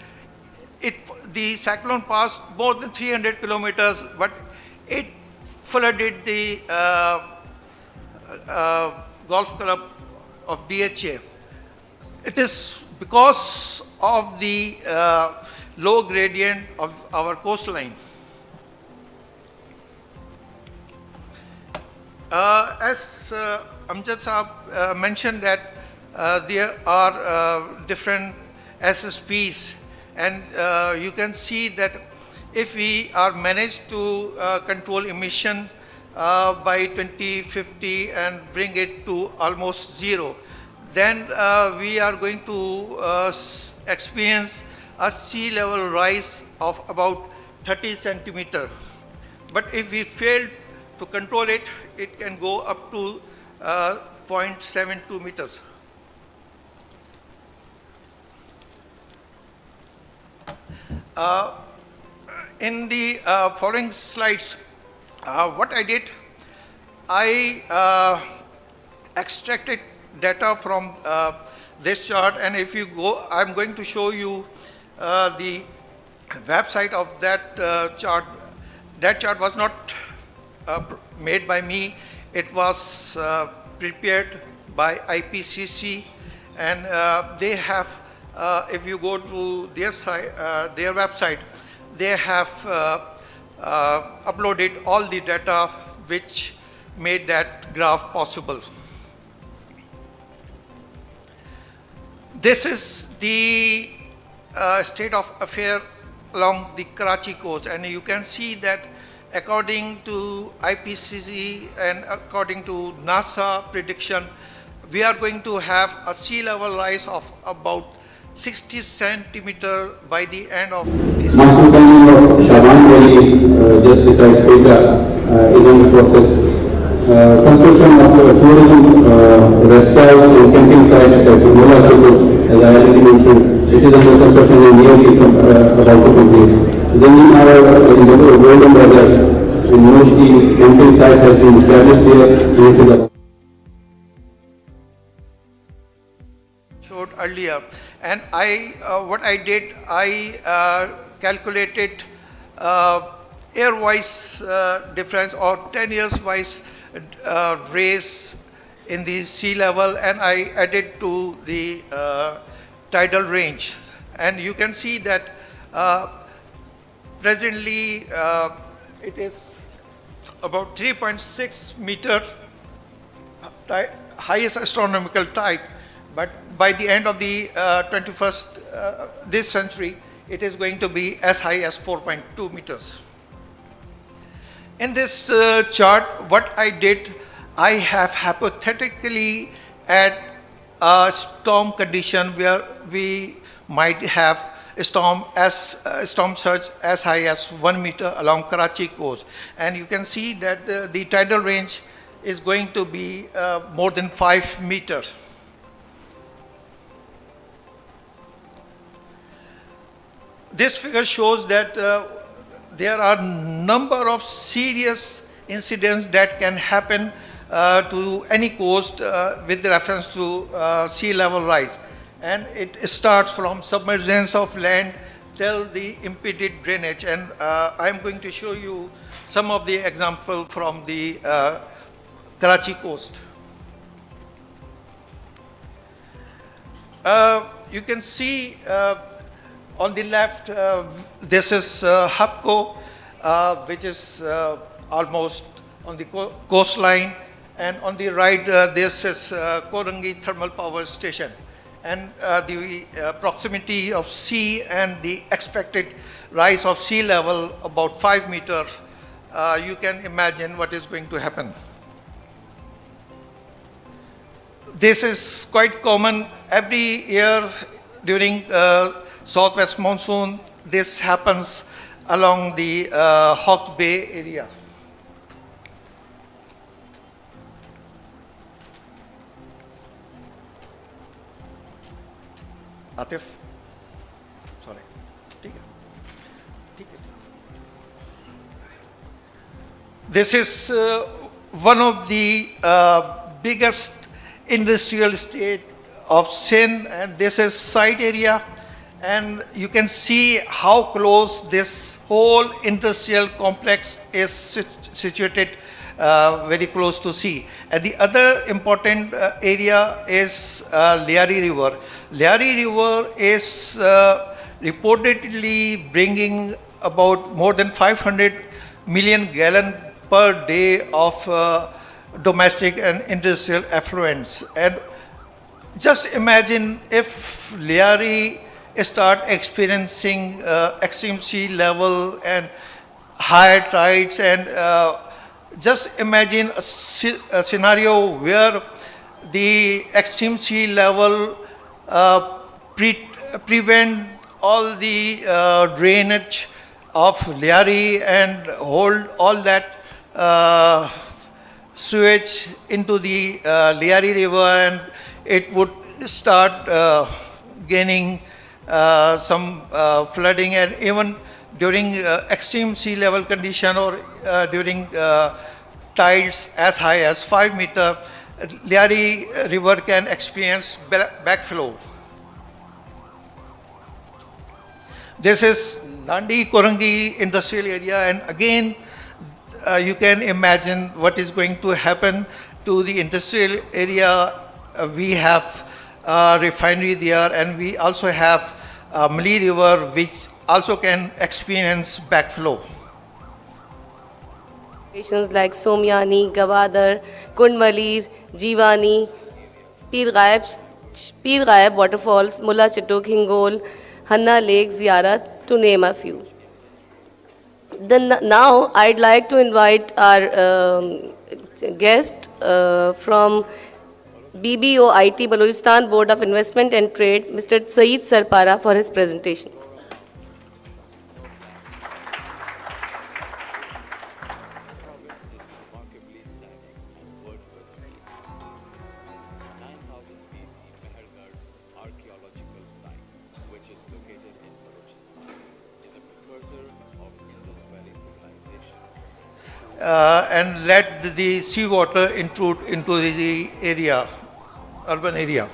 it. The cyclone passed more than 300 kilometers, but it flooded the golf club of 𝐷HA. It is because of the low gradient of our coastline. As Amjad Saab mentioned that there are different SSPs, and you can see that if we are managed to control emission by 2050 and bring it to almost zero, then we are going to experience a sea level rise of about 30 centimeters. But if we fail to control it, it can go up to 0.72 meters. In the following slides, what I did, I extracted data from this chart, and if you go, I'm going to show you the website of that chart. That chart was not made by me. It was prepared by IPCC, and they have, if you go to their site, their website, they have uploaded all the data which made that graph possible. This is the state of affair along the Karachi coast, and you can see that according to IPCC and according to NASA prediction, we are going to have a sea level rise of about 60 centimeters by the end of this year. Master planning of Shaban Valley, just beside Quetta, is in the process. Construction of tourism rest house and camping site at 𝗏𝗏𝐿𝐸𝐷, as I already mentioned, it is under construction and nearly about to complete. Then in our golden desert, in Moshki, camping site has been established there, and it is a showed earlier. And what I did, I calculated year-wise difference or 10 years wise raise in the sea level, and I added to the tidal range. And you can see that presently it is about 3.6 meters highest astronomical tide, but by the end of the 21st this century, it is going to be as high as 4.2 meters. In this chart, what I did, I have hypothetically add a storm condition where we might have a storm surge as high as 1 meter along Karachi coast. And you can see that the tidal range is going to be more than 5 meters. This figure shows that there are a number of serious incidents that can happen to any coast with reference to sea level rise. And it starts from submergence of land till the impeded drainage. And I'm going to show you some of the examples from the Karachi coast. You can see on the left, this is 𝐏𝐈𝐕𝐄, which is almost on the coastline. And on the right, this is 𝐾𝐈𝐕𝐄 thermal power station. And the proximity of sea and the expected rise of sea level about 5 meters, you can imagine what is going to happen. This is quite common every year during southwest monsoon. This happens along the Hawke's Bay area. Atif, sorry. This is one of the biggest industrial estate of Sindh, and this is site area. And you can see how close this whole industrial complex is situated, very close to sea. And the other important area is 𝐿ِيارِي River. 𝐿ِيارِي River is reportedly bringing about more than 500 million gallons per day of domestic and industrial effluents. And just imagine if 𝐿ِiarِي start experiencing extreme sea level and higher tides, and just imagine a scenario where the extreme sea level prevent all the drainage of 𝐿ِiarِi and hold all that sewage into the 𝐿ِiarِi River, and it would start gaining some flooding. And even during extreme sea level condition or during tides as high as 5 meters, 𝐿ِiarِi River can experience backflow. This is Landi Korangi industrial area, and again you can imagine what is going to happen to the industrial area. We have a refinery there, and we also have Mali River, which also can experience backflow. Stations like Somyani, Gavadar, Kundmalir, Jivani, 𝗏𝗏 waterfalls, Mulla Chittuk, Hingol, Hanna Lake, Ziyarat, to name a few. Then now I'd like to invite our guest from BBOIT, Balochistan Board of Investment and Trade, Mr. Saeed Sarpara, for his presentation. archaeological site, which is located in Balochistan, is a precursor of Indus Valley civilization. And let the seawater intrude into the area, urban area.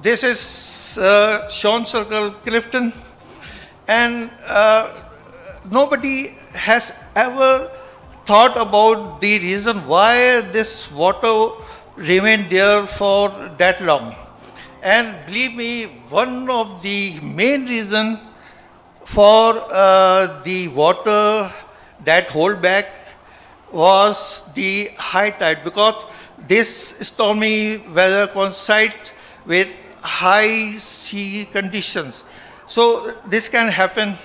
This is Sean Circle, Clifton, and nobody has ever thought about the reason why this water remained there for that long. And believe me, one of the main reasons for the water that hold back was the high tide, because this stormy weather coincides with high sea conditions. So this can happen.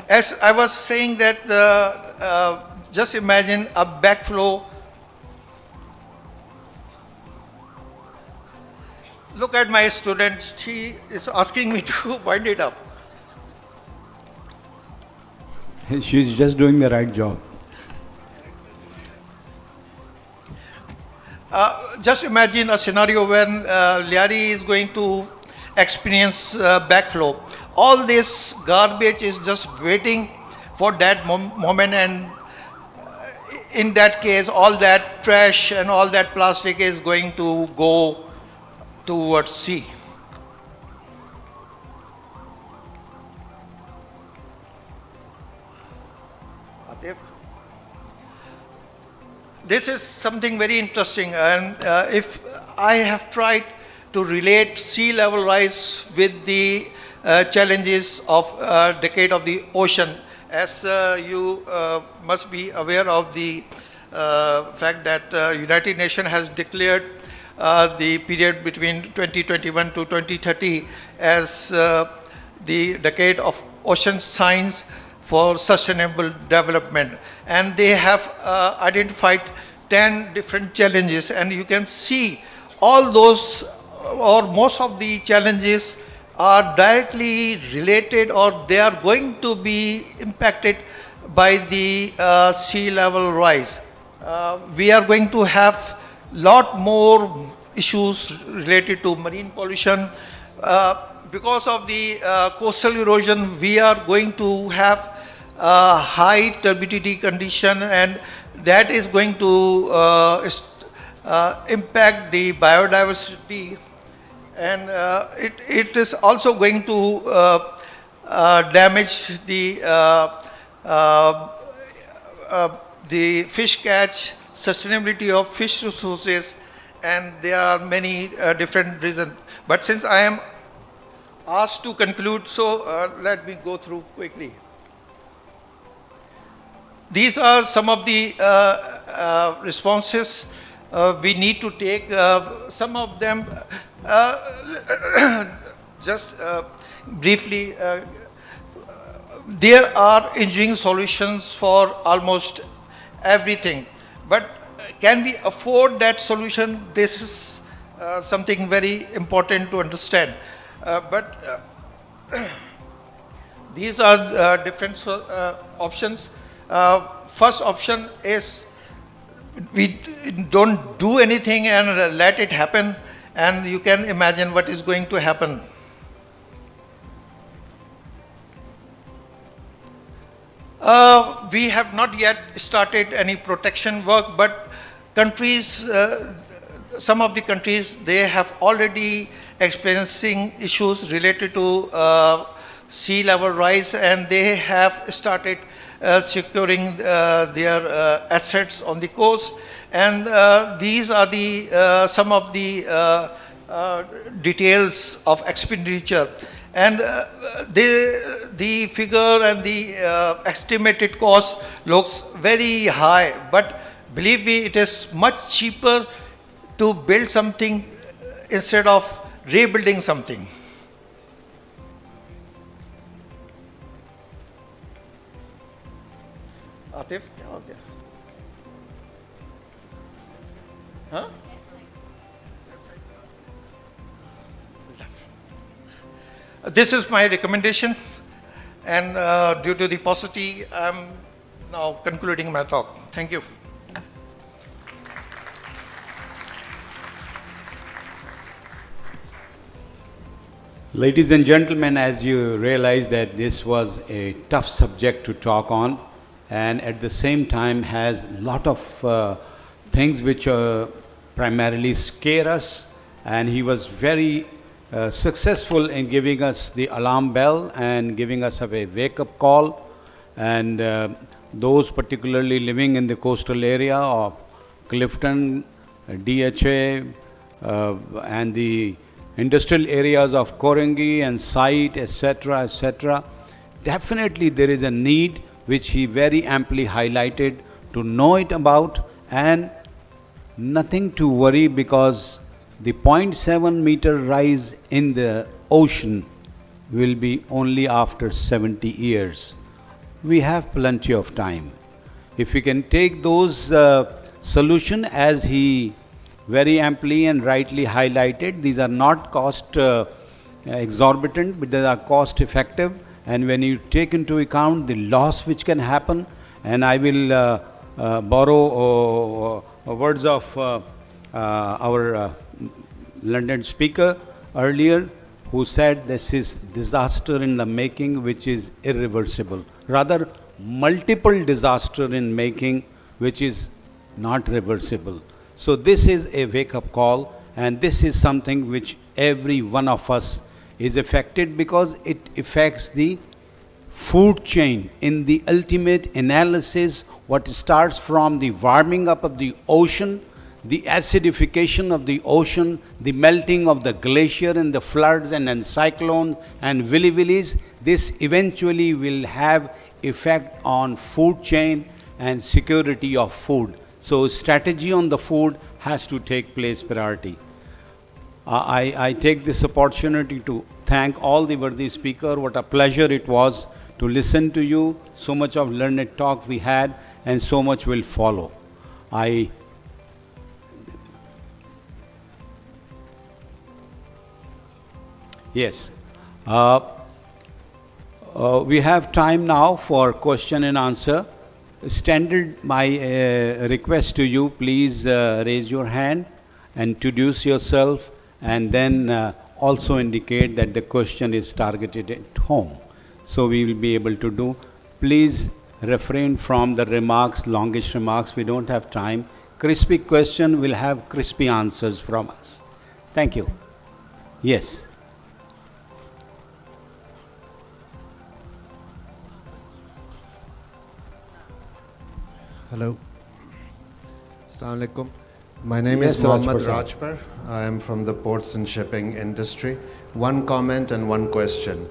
As I was saying that, just imagine a backflow. Look at my student, she is asking me to wind it up. She's just doing the right job. Just imagine a scenario when Lyari is going to experience backflow. All this garbage is just waiting for that moment, and in that case, all that trash and all that plastic is going to go towards sea. This is something very interesting, and if I have tried to relate sea level rise with the challenges of decade of the ocean, as you must be aware of the fact that United Nations has declared the period between 2021 to 2030 as the decade of ocean science for sustainable development, and they have identified 10 different challenges, and you can see all those or most of the challenges are directly related, or they are going to be impacted by the sea level rise. We are going to have lot more issues related to marine pollution. Because of the coastal erosion, we are going to have high turbidity condition, and that is going to impact the biodiversity, and it is also going to damage the fish catch, sustainability of fish resources, and there are many different reasons. But since I am asked to conclude, so let me go through quickly. These are some of the responses we need to take. Some of them, just briefly, there are engineering solutions for almost everything. But can we afford that solution? This is something very important to understand. These are different options. First option is we don't do anything and let it happen, and you can imagine what is going to happen. We have not yet started any protection work, but countries, some of the countries, they have already experiencing issues related to sea level rise, and they have started securing their assets on the coast, and these are the some of the details of expenditure, and the figure and the estimated cost looks very high, but believe me, it is much cheaper to build something instead of rebuilding something. Atif क्या हो गया? हाँ? This is my recommendation, and due to the paucity, I am now concluding my talk. Thank you. Ladies and gentlemen, as you realize that this was a tough subject to talk on, and at the same time has a lot of things which primarily scare us, and he was very successful in giving us the alarm bell and giving us a wake-up call, and those particularly living in the coastal area of Clifton, DHA, and the industrial areas of Korangi and site, etc., etc. Definitely there is a need which he very amply highlighted to know it about, and nothing to worry, because the 0.7 meter rise in the ocean will be only after 70 years. we have plenty of time. If we can take those solution as he very amply and rightly highlighted, these are not cost exorbitant, but they are cost effective. And when you take into account the loss which can happen, and I will borrow words of our London speaker earlier, who said this is disaster in the making which is irreversible. Rather, multiple disaster in making which is not reversible. So this is a wake-up call, and this is something which every one of us is affected, because it affects the food chain. In the ultimate analysis, what starts from the warming up of the ocean, the acidification of the ocean, the melting of the glacier and the floods and then cyclones and willy-willies, this eventually will have effect on food chain and security of food. So strategy on the food has to take place priority. I take this opportunity to thank all the worthy speakers. What a pleasure it was to listen to you. So much of learned talk we had, and so much will follow. Yes. We have time now for question and answer. Standard, my request to you, please raise your hand, introduce yourself, and then also indicate that the question is targeted at home. So we will be able to do. Please refrain from the remarks, longish remarks. We don't have time. Crispy question will have crispy answers from us. Thank you. Yes. Hello. Assalamu alaikum. My name is Mohammad Rajpar. I am from the ports and shipping industry. One comment and one question.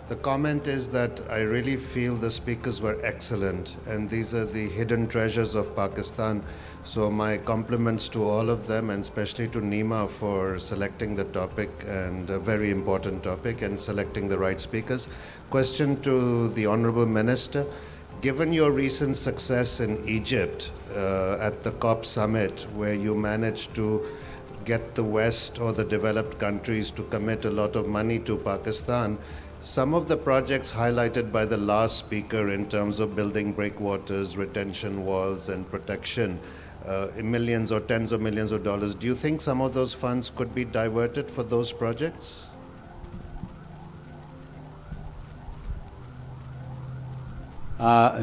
The comment is that I really feel the speakers were excellent, and these are the hidden treasures of Pakistan. So my compliments to all of them, and especially to Nima for selecting the topic, and a very important topic, and selecting the right speakers. Question to the Honorable Minister. Given your recent success in Egypt at the COP summit, where you managed to get the West or the developed countries to commit a lot of money to Pakistan, some of the projects highlighted by the last speaker in terms of building breakwaters, retention walls, and protection, millions or tens of millions of dollars, do you think some of those funds could be diverted for those projects?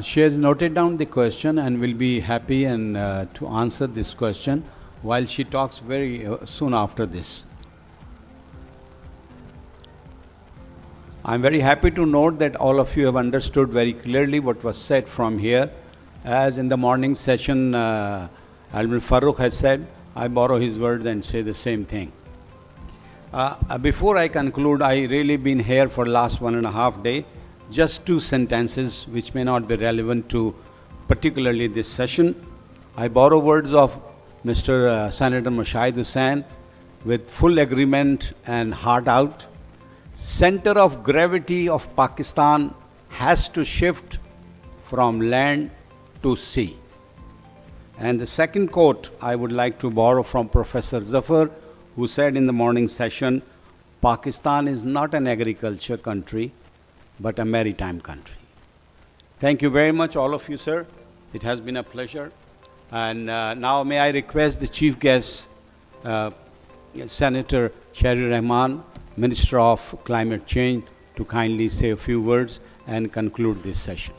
She has noted down the question and will be happy and to answer this question while she talks very soon after this. I'm very happy to note that all of you have understood very clearly what was said from here. As in the morning session, 𝐴𝐕𝐄 has said, I borrow his words and say the same thing. Before I conclude, I really been here for last 1.5 days. Just 2 sentences which may not be relevant to particularly this session. I borrow words of Mr. Senator Mushaid Hussain with full agreement and heart out. Center of gravity of Pakistan has to shift from land to sea. And the second quote I would like to borrow from Professor Zafar, who said in the morning session, Pakistan is not an agriculture country, but a maritime country. Thank you very much, all of you, sir. It has been a pleasure. And now may I request the chief guest, Senator Sharif Rahman, Minister of Climate Change, to kindly say a few words and conclude this session.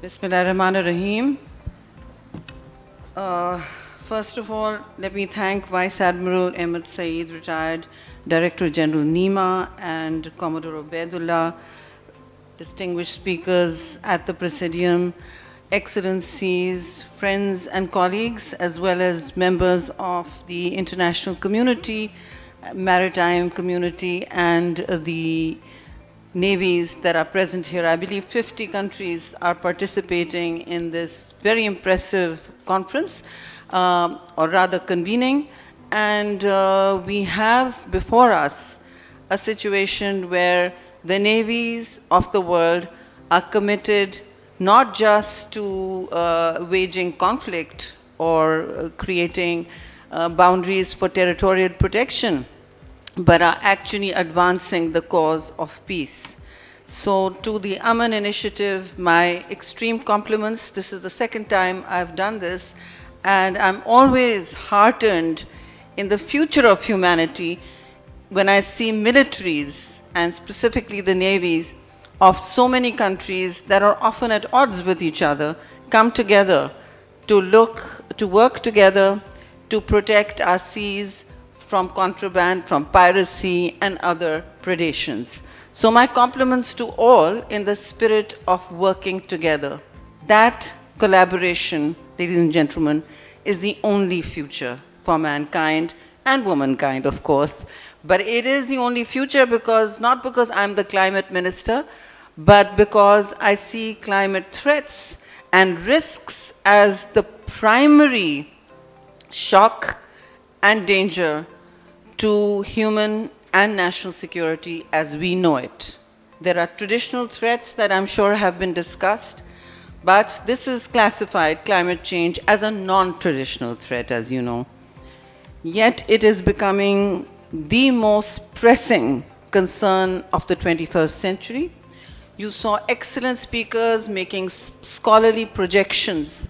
Bismillahirrahmanirrahim. First of all, let me thank Vice Admiral Ahmed Saeed, retired Director General NEMA, and Commodore Ubaidullah, distinguished speakers at the Presidium, Excellencies, friends and colleagues, as well as members of the international community, maritime community and the navies that are present here. I believe 50 countries are participating in this very impressive conference, or rather convening. And we have before us a situation where the navies of the world are committed not just to waging conflict or creating boundaries for territorial protection, but are actually advancing the cause of peace. So to the Aman initiative, my extreme compliments. This is the second time I've done this, and I'm always heartened in the future of humanity when I see militaries, and specifically the navies, of so many countries that are often at odds with each other, come together to work together to protect our seas from contraband, from piracy and other predations. So my compliments to all in the spirit of working together. That collaboration, ladies and gentlemen, is the only future for mankind and womankind, of course. But it is the only future because, not because I'm the climate minister, but because I see climate threats and risks as the primary shock and danger to human and national security as we know it. There are traditional threats that I'm sure have been discussed, but this is classified, climate change, as a non-traditional threat, as you know. Yet it is becoming the most pressing concern of the 21st century. You saw excellent speakers making scholarly projections,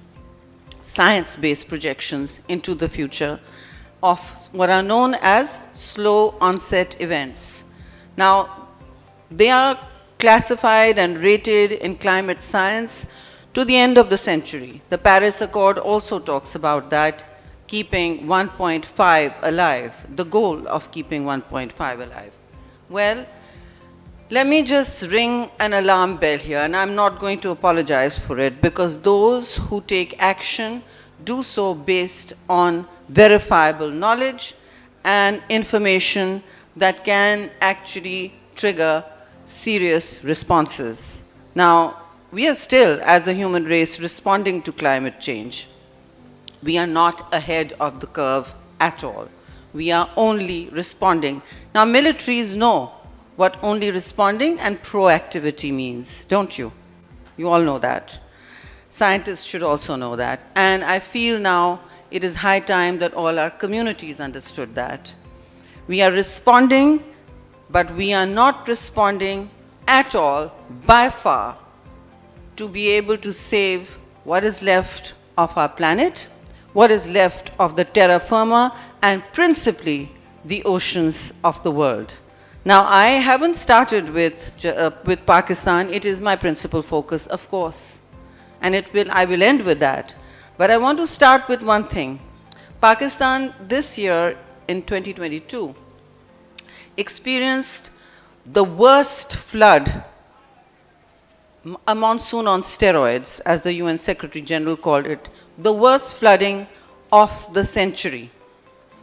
science-based projections into the future of what are known as slow onset events. Now, they are classified and rated in climate science to the end of the century. The Paris Accord also talks about that, keeping 1.5 alive, the goal of keeping 1.5 alive. Well, let me just ring an alarm bell here, and I'm not going to apologize for it, because those who take action do so based on verifiable knowledge and information that can actually trigger serious responses. Now, we are still, as a human race, responding to climate change. We are not ahead of the curve at all. We are only responding. Now, militaries know what only responding and proactivity means, don't you? You all know that. Scientists should also know that. And I feel now it is high time that all our communities understood that. We are responding, but we are not responding at all, by far, to be able to save what is left of our planet, what is left of the terra firma, and principally the oceans of the world. Now, I haven't started with Pakistan. It is my principal focus, of course, and I will end with that. But I want to start with one thing. Pakistan this year, in 2022, experienced the worst flood, a monsoon on steroids, as the UN Secretary General called it, the worst flooding of the century.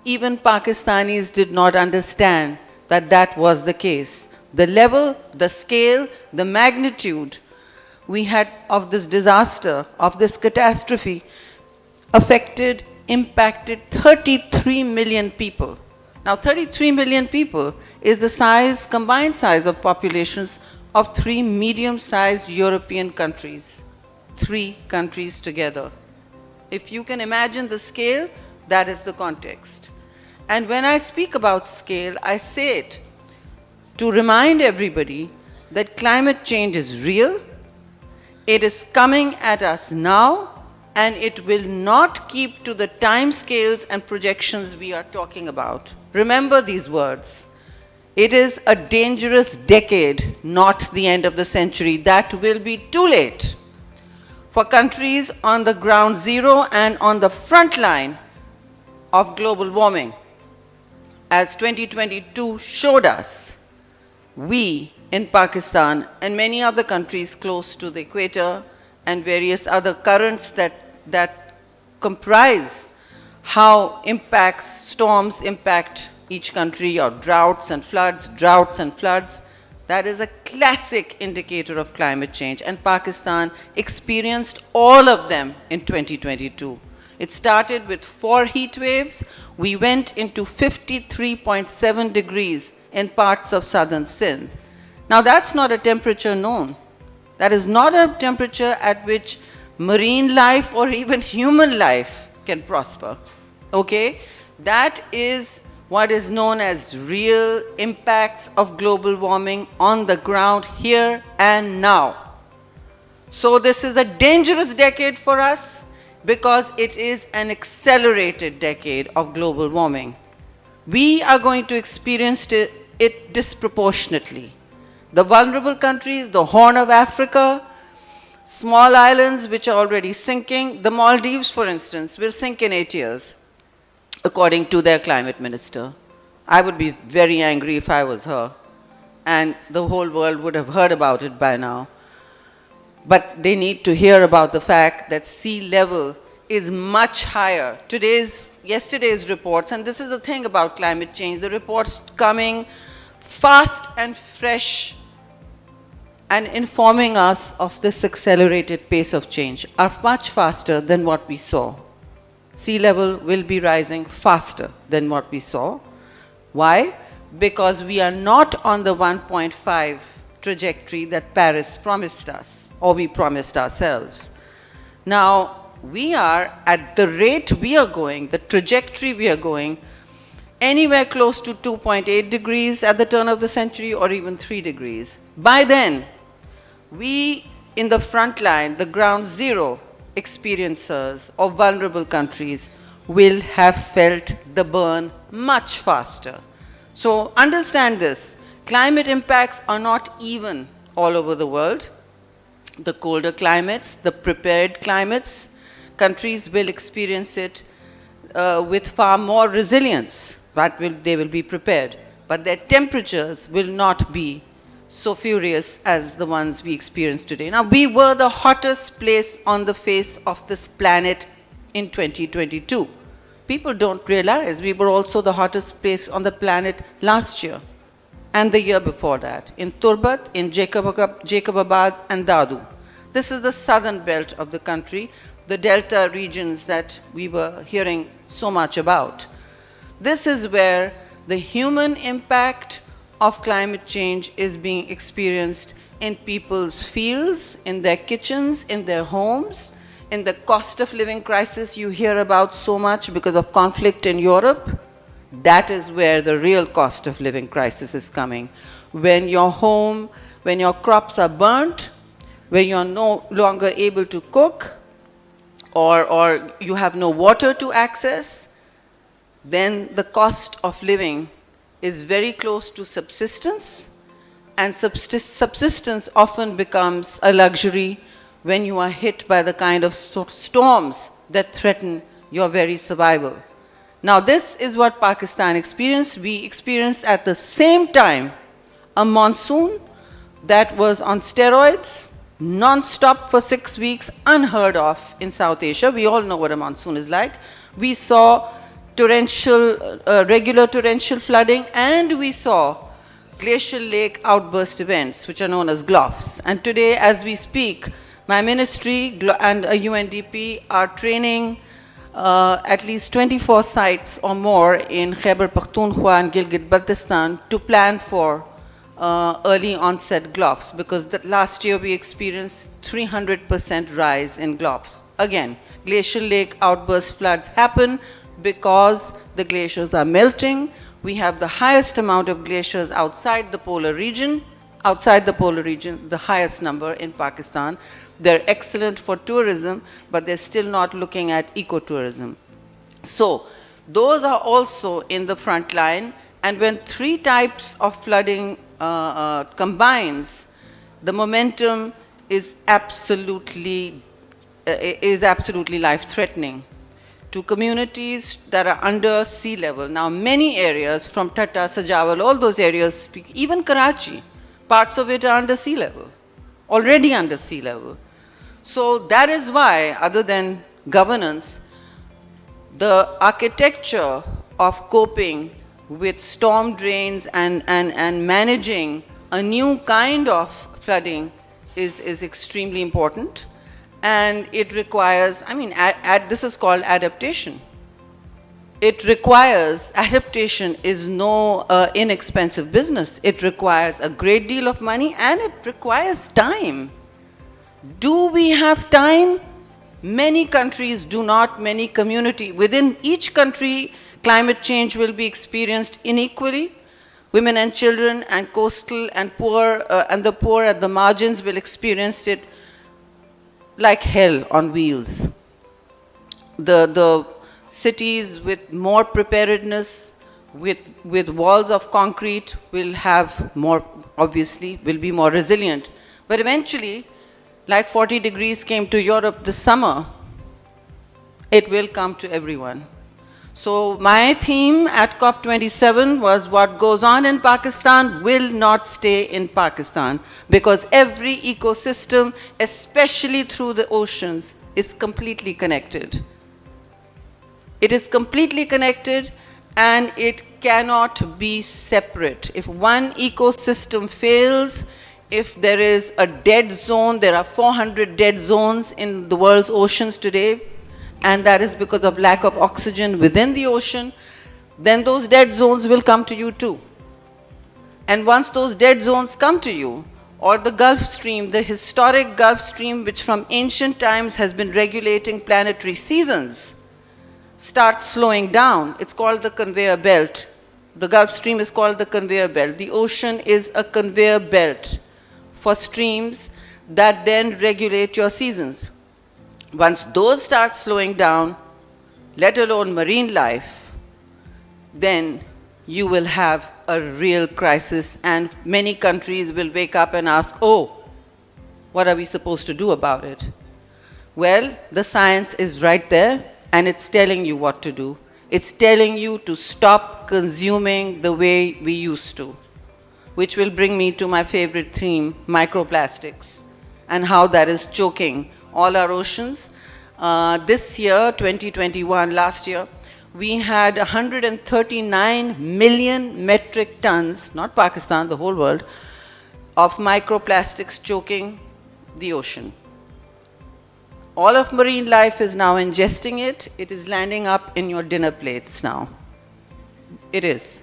Even Pakistanis did not understand that that was the case. The level, the scale, the magnitude we had of this disaster, of this catastrophe, impacted 33 million people. Now, 33 million people is the size, combined size of populations of 3 medium-sized European countries. 3 countries together. If you can imagine the scale, that is the context. And when I speak about scale, I say it to remind everybody that climate change is real, it is coming at us now, and it will not keep to the time scales and projections we are talking about. Remember these words. It is a dangerous decade, not the end of the century. That will be too late for countries on the ground zero and on the front line of global warming. As 2022 showed us, we in Pakistan and many other countries close to the equator and various other currents that comprise how storms impact each country, or droughts and floods, droughts and floods. That is a classic indicator of climate change, and Pakistan experienced all of them in 2022. It started with 4 heat waves. We went into 53.7 degrees in parts of southern Sindh. Now that's not a temperature known. That is not a temperature at which marine life or even human life can prosper. Okay? That is what is known as real impacts of global warming on the ground here and now. So this is a dangerous decade for us because it is an accelerated decade of global warming. We are going to experience it disproportionately. The vulnerable countries, the Horn of Africa, small islands which are already sinking, the Maldives, for instance, will sink in 8 years, according to their climate minister. I would be very angry if I was her, and the whole world would have heard about it by now. But they need to hear about the fact that sea level is much higher. Yesterday's reports, and this is the thing about climate change, the reports coming fast and fresh and informing us of this accelerated pace of change are much faster than what we saw. Sea level will be rising faster than what we saw. Why? Because we are not on the 1.5 trajectory that Paris promised us, or we promised ourselves. Now, we are at the rate we are going, the trajectory we are going, anywhere close to 2.8 degrees at the turn of the century, or even 3 degrees. By then, we in the front line, the ground zero experiencers of vulnerable countries will have felt the burn much faster. So understand this, climate impacts are not even all over the world. The colder climates, the prepared climates, countries will experience it with far more resilience. They will be prepared, but their temperatures will not be so furious as the ones we experience today. Now, we were the hottest place on the face of this planet in 2022. People don't realize we were also the hottest place on the planet last year and the year before that, in Turbat, in Jacobabad and Dadu. This is the southern belt of the country, the delta regions that we were hearing so much about. This is where the human impact of climate change is being experienced in people's fields, in their kitchens, in their homes, in the cost of living crisis you hear about so much because of conflict in Europe. That is where the real cost of living crisis is coming. When your home, when your crops are burnt, when you're no longer able to cook, or you have no water to access, then the cost of living is very close to subsistence, and subsistence often becomes a luxury when you are hit by the kind of storms that threaten your very survival. Now, this is what Pakistan experienced. We experienced at the same time a monsoon that was on steroids, non-stop for 6 weeks, unheard of in South Asia. We all know what a monsoon is like. We saw regular torrential flooding, and we saw glacial lake outburst events, which are known as 𝐿𝐲s. And today, as we speak, my ministry and UNDP are training at least 24 sites or more in 𝐏𝐈𝐕𝐄 and Gilgit-Baltistan to plan for early onset 𝐿𝐲s, because last year we experienced 300% rise in 𝐿𝐲s. Again, glacial lake outburst floods happen because the glaciers are melting. We have the highest amount of glaciers outside the polar region. Outside the polar region, the highest number in Pakistan. They're excellent for tourism, but they're still not looking at ecotourism. So those are also in the front line. And when 3 types of flooding combines, the momentum is absolutely life-threatening to communities that are under sea level. Now, many areas from Thatta, Sajawal, all those areas, even Karachi, parts of it are under sea level, already under sea level. So that is why, other than governance, the architecture of coping with storm drains and managing a new kind of flooding is extremely important. And it requires, I mean, this is called adaptation. It requires, adaptation is no inexpensive business. It requires a great deal of money and it requires time. Do we have time? Many countries do not, many community. Within each country, climate change will be experienced unequally. Women and children and coastal and poor and the poor at the margins will experience it like hell on wheels. The cities with more preparedness, with walls of concrete will have more, obviously, will be more resilient. But eventually, like 40 degrees came to Europe this summer, it will come to everyone. So my theme at COP27 was what goes on in Pakistan will not stay in Pakistan, because every ecosystem, especially through the oceans, is completely connected. It is completely connected and it cannot be separate. If one ecosystem fails, if there is a dead zone, there are 400 dead zones in the world's oceans today, and that is because of lack of oxygen within the ocean, then those dead zones will come to you too. And once those dead zones come to you, or the Gulf Stream, the historic Gulf Stream which from ancient times has been regulating planetary seasons, starts slowing down. It's called the conveyor belt. The Gulf Stream is called the conveyor belt. The ocean is a conveyor belt for streams that then regulate your seasons. Once those start slowing down, let alone marine life, then you will have a real crisis, and many countries will wake up and ask, oh, what are we supposed to do about it? Well, the science is right there, and it's telling you what to do. It's telling you to stop consuming the way we used to, which will bring me to my favorite theme, microplastics, and how that is choking all our oceans. This year, 2021, last year, we had 139 million metric tons, not Pakistan, the whole world, of microplastics choking the ocean. All of marine life is now ingesting it. It is landing up in your dinner plates now. It is.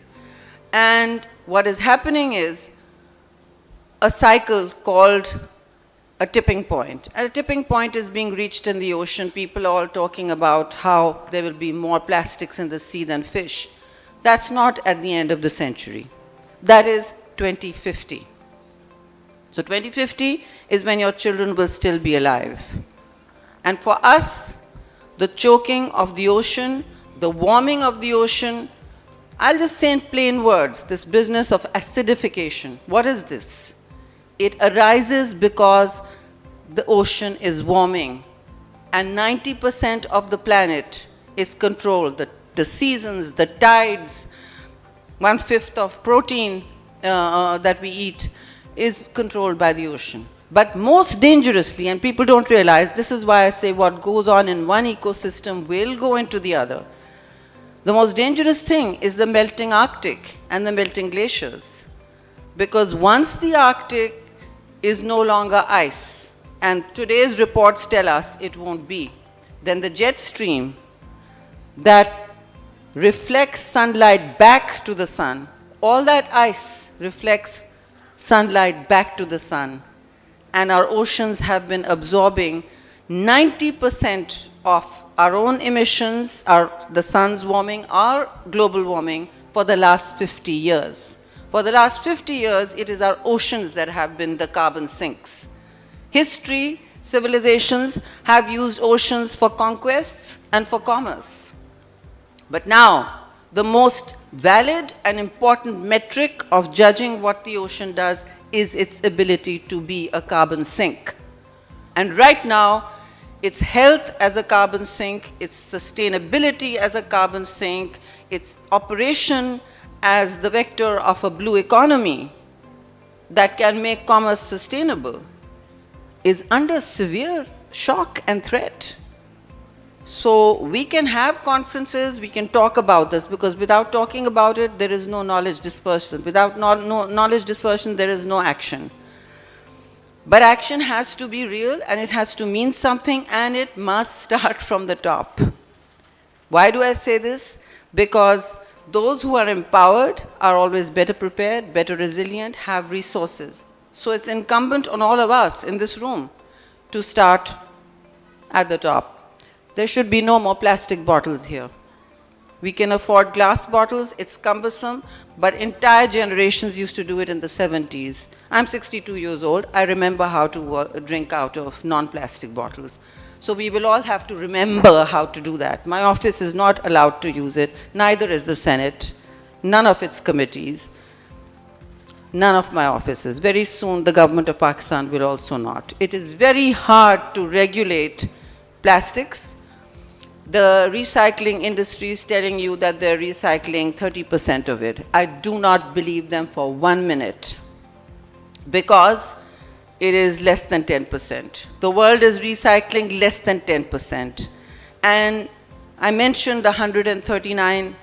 And what is happening is a cycle called a tipping point. And a tipping point is being reached in the ocean. People are all talking about how there will be more plastics in the sea than fish. That's not at the end of the century. That is 2050. So 2050 is when your children will still be alive. And for us, the choking of the ocean, the warming of the ocean, I'll just say in plain words, this business of acidification. What is this? It arises because the ocean is warming, and 90% of the planet is controlled. The seasons, the tides, 1/5 of protein that we eat is controlled by the ocean. But most dangerously, and people don't realize, this is why I say what goes on in one ecosystem will go into the other. The most dangerous thing is the melting Arctic and the melting glaciers. Because once the Arctic is no longer ice, and today's reports tell us it won't be, then the jet stream that reflects sunlight back to the sun, all that ice reflects sunlight back to the sun. And our oceans have been absorbing 90% of our own emissions, the sun's warming, our global warming, for the last 50 years. For the last 50 years, it is our oceans that have been the carbon sinks. History, civilizations have used oceans for conquests and for commerce. But now, the most valid and important metric of judging what the ocean does is its ability to be a carbon sink. And right now, its health as a carbon sink, its sustainability as a carbon sink, its operation as the vector of a blue economy that can make commerce sustainable is under severe shock and threat. So we can have conferences, we can talk about this, because without talking about it, there is no knowledge dispersion. Without no knowledge dispersion, there is no action. But action has to be real, and it has to mean something, and it must start from the top. Why do I say this? Because those who are empowered are always better prepared, better resilient, have resources. So it's incumbent on all of us in this room to start at the top. There should be no more plastic bottles here. We can afford glass bottles, it's cumbersome, but entire generations used to do it in the 70s. I'm 62 years old, I remember how to drink out of non-plastic bottles. So we will all have to remember how to do that. My office is not allowed to use it, neither is the Senate, none of its committees, none of my offices. Very soon the government of Pakistan will also not. It is very hard to regulate plastics. The recycling industry is telling you that they're recycling 30% of it. I do not believe them for 1 minute, because it is less than 10%. The world is recycling less than 10%. And I mentioned the 139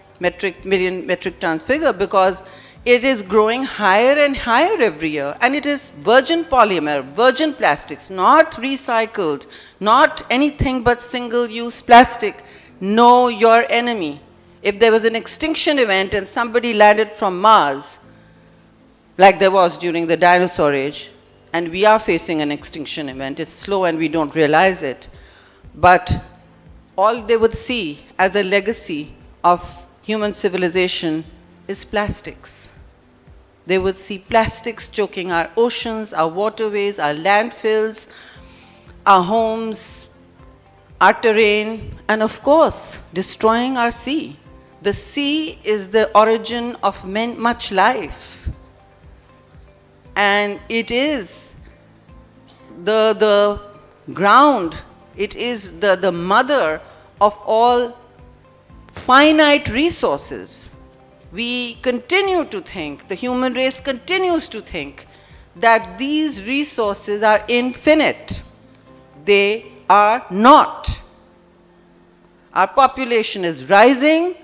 million metric tons figure because it is growing higher and higher every year. And it is virgin polymer, virgin plastics, not recycled, not anything but single-use plastic. Know your enemy. If there was an extinction event and somebody landed from Mars, like there was during the dinosaur age, and we are facing an extinction event. It's slow and we don't realize it. But all they would see as a legacy of human civilization is plastics. They would see plastics choking our oceans, our waterways, our landfills, our homes, our terrain, and of course, destroying our sea. The sea is the origin of much life. And it is the ground, it is the mother of all finite resources. We continue to think, the human race continues to think, that these resources are infinite. They are not. Our population is rising,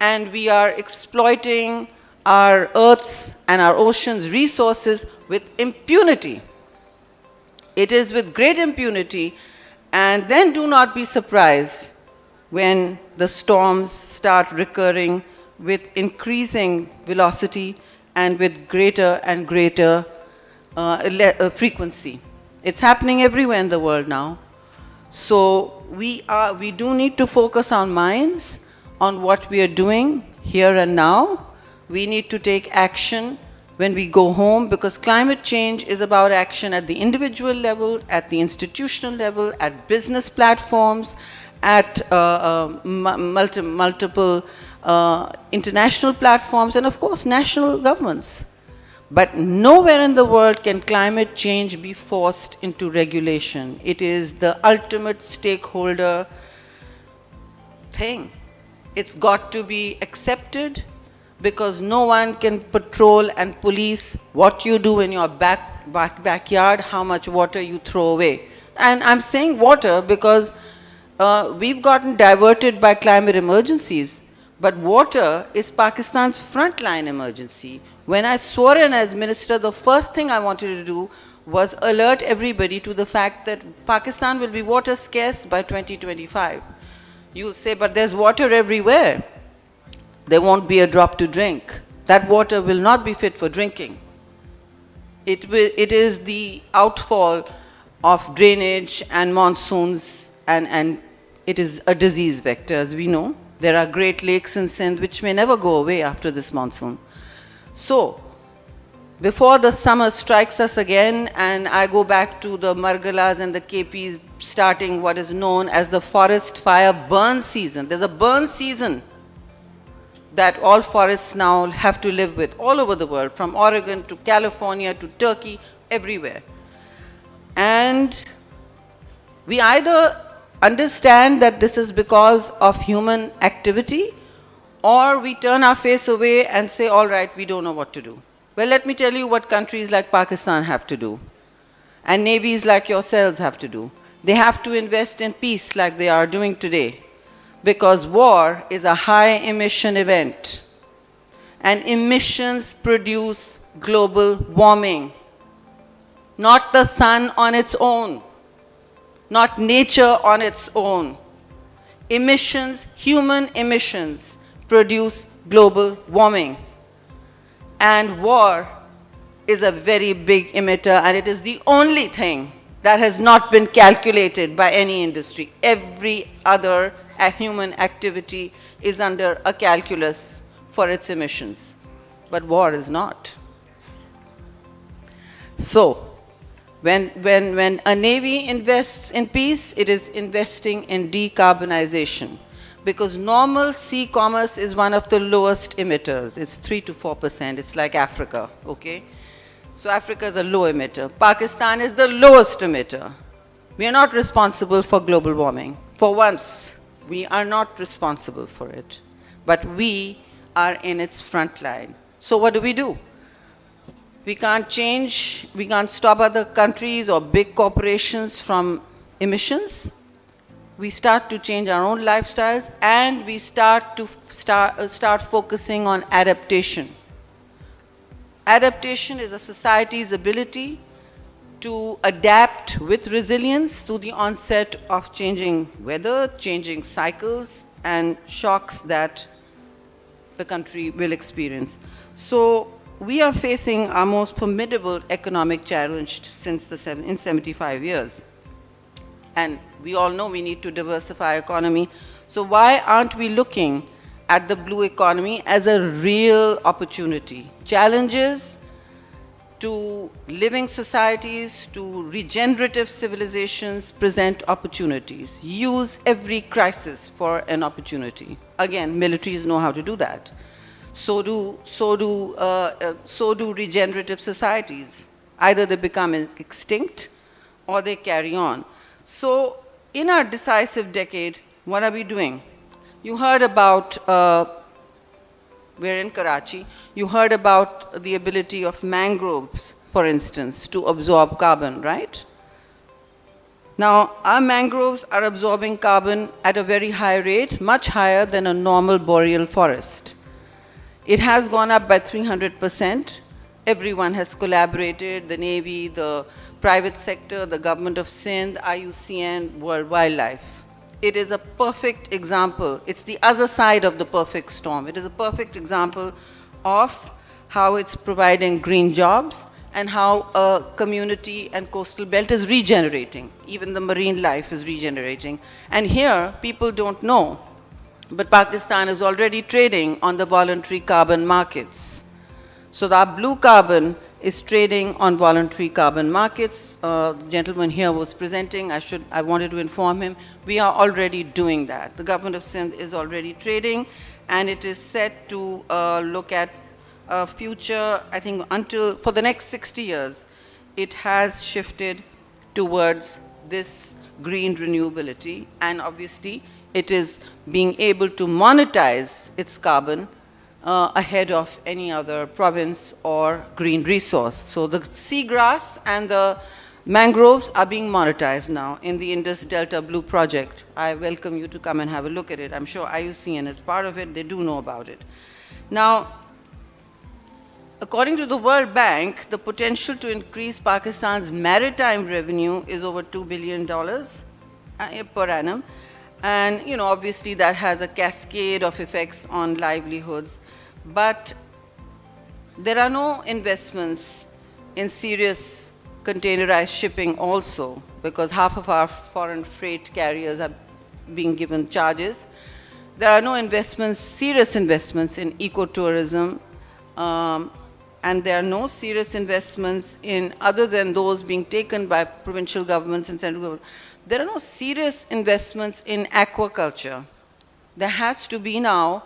and we are exploiting our Earth's and our ocean's resources with impunity. It is with great impunity, and then do not be surprised when the storms start recurring with increasing velocity and with greater and greater frequency. It's happening everywhere in the world now. So we do need to focus our minds on what we are doing here and now. We need to take action when we go home, because climate change is about action at the individual level, at the institutional level, at business platforms, at multiple international platforms, and of course national governments. But nowhere in the world can climate change be forced into regulation. It is the ultimate stakeholder thing. It's got to be accepted, because no one can patrol and police what you do in your backyard, how much water you throw away. And I'm saying water because we've gotten diverted by climate emergencies, but water is Pakistan's frontline emergency. When I swore in as minister, the first thing I wanted to do was alert everybody to the fact that Pakistan will be water scarce by 2025. You'll say, but there's water everywhere. There won't be a drop to drink. That water will not be fit for drinking. It is the outfall of drainage and monsoons, and it is a disease vector, as we know. There are great lakes in Sindh which may never go away after this monsoon. So, before the summer strikes us again, and I go back to the Margalas and the KPs starting what is known as the forest fire burn season. There's a burn season that all forests now have to live with all over the world, from Oregon to California to Turkey, everywhere. And we either understand that this is because of human activity, or we turn our face away and say, all right, we don't know what to do. Well, let me tell you what countries like Pakistan have to do, and navies like yourselves have to do. They have to invest in peace like they are doing today, because war is a high emission event. And emissions produce global warming. Not the sun on its own, not nature on its own. Emissions, human emissions, produce global warming. And war is a very big emitter, and it is the only thing that has not been calculated by any industry. Every other human activity is under a calculus for its emissions, but war is not. So, when a navy invests in peace, it is investing in decarbonization, because normal sea commerce is one of the lowest emitters. It's 3 to 4%. It's like Africa, okay? So Africa is a low emitter. Pakistan is the lowest emitter. We are not responsible for global warming. For once, we are not responsible for it. But we are in its front line. So what do? We can't change, we can't stop other countries or big corporations from emissions. We start to change our own lifestyles, and we start focusing on adaptation. Adaptation is a society's ability to adapt with resilience to the onset of changing weather, changing cycles, and shocks that the country will experience. So we are facing our most formidable economic challenge since in 75 years. And we all know we need to diversify economy. So why aren't we looking at the blue economy as a real opportunity? Challenges to living societies, to regenerative civilizations present opportunities. Use every crisis for an opportunity. Again, militaries know how to do that. So do regenerative societies. Either they become extinct or they carry on. So in our decisive decade, what are we doing? You heard about, we're in Karachi, you heard about the ability of mangroves, for instance, to absorb carbon, right? Now, our mangroves are absorbing carbon at a very high rate, much higher than a normal boreal forest. It has gone up by 300%. Everyone has collaborated, the Navy, the private sector, the government of Sindh, IUCN, World Wildlife. It is a perfect example. It's the other side of the perfect storm. It is a perfect example of how it's providing green jobs and how a community and coastal belt is regenerating. Even the marine life is regenerating. And here, people don't know, but Pakistan is already trading on the voluntary carbon markets. So our blue carbon is trading on voluntary carbon markets. The gentleman here was presenting, I wanted to inform him, we are already doing that. The government of Sindh is already trading, and it is set to look at a future, I think for the next 60 years, it has shifted towards this green renewability, and obviously it is being able to monetize its carbon ahead of any other province or green resource. So the seagrass and the mangroves are being monetized now in the Indus Delta Blue project. I welcome you to come and have a look at it. I'm sure IUCN is part of it. They do know about it. Now, according to the World Bank, the potential to increase Pakistan's maritime revenue is over $2 billion per annum. And, obviously that has a cascade of effects on livelihoods. But there are no investments in serious containerized shipping also, because half of our foreign freight carriers are being given charges. There are no investments, serious investments in ecotourism, and there are no serious investments in, other than those being taken by provincial governments and central government, there are no serious investments in aquaculture. There has to be now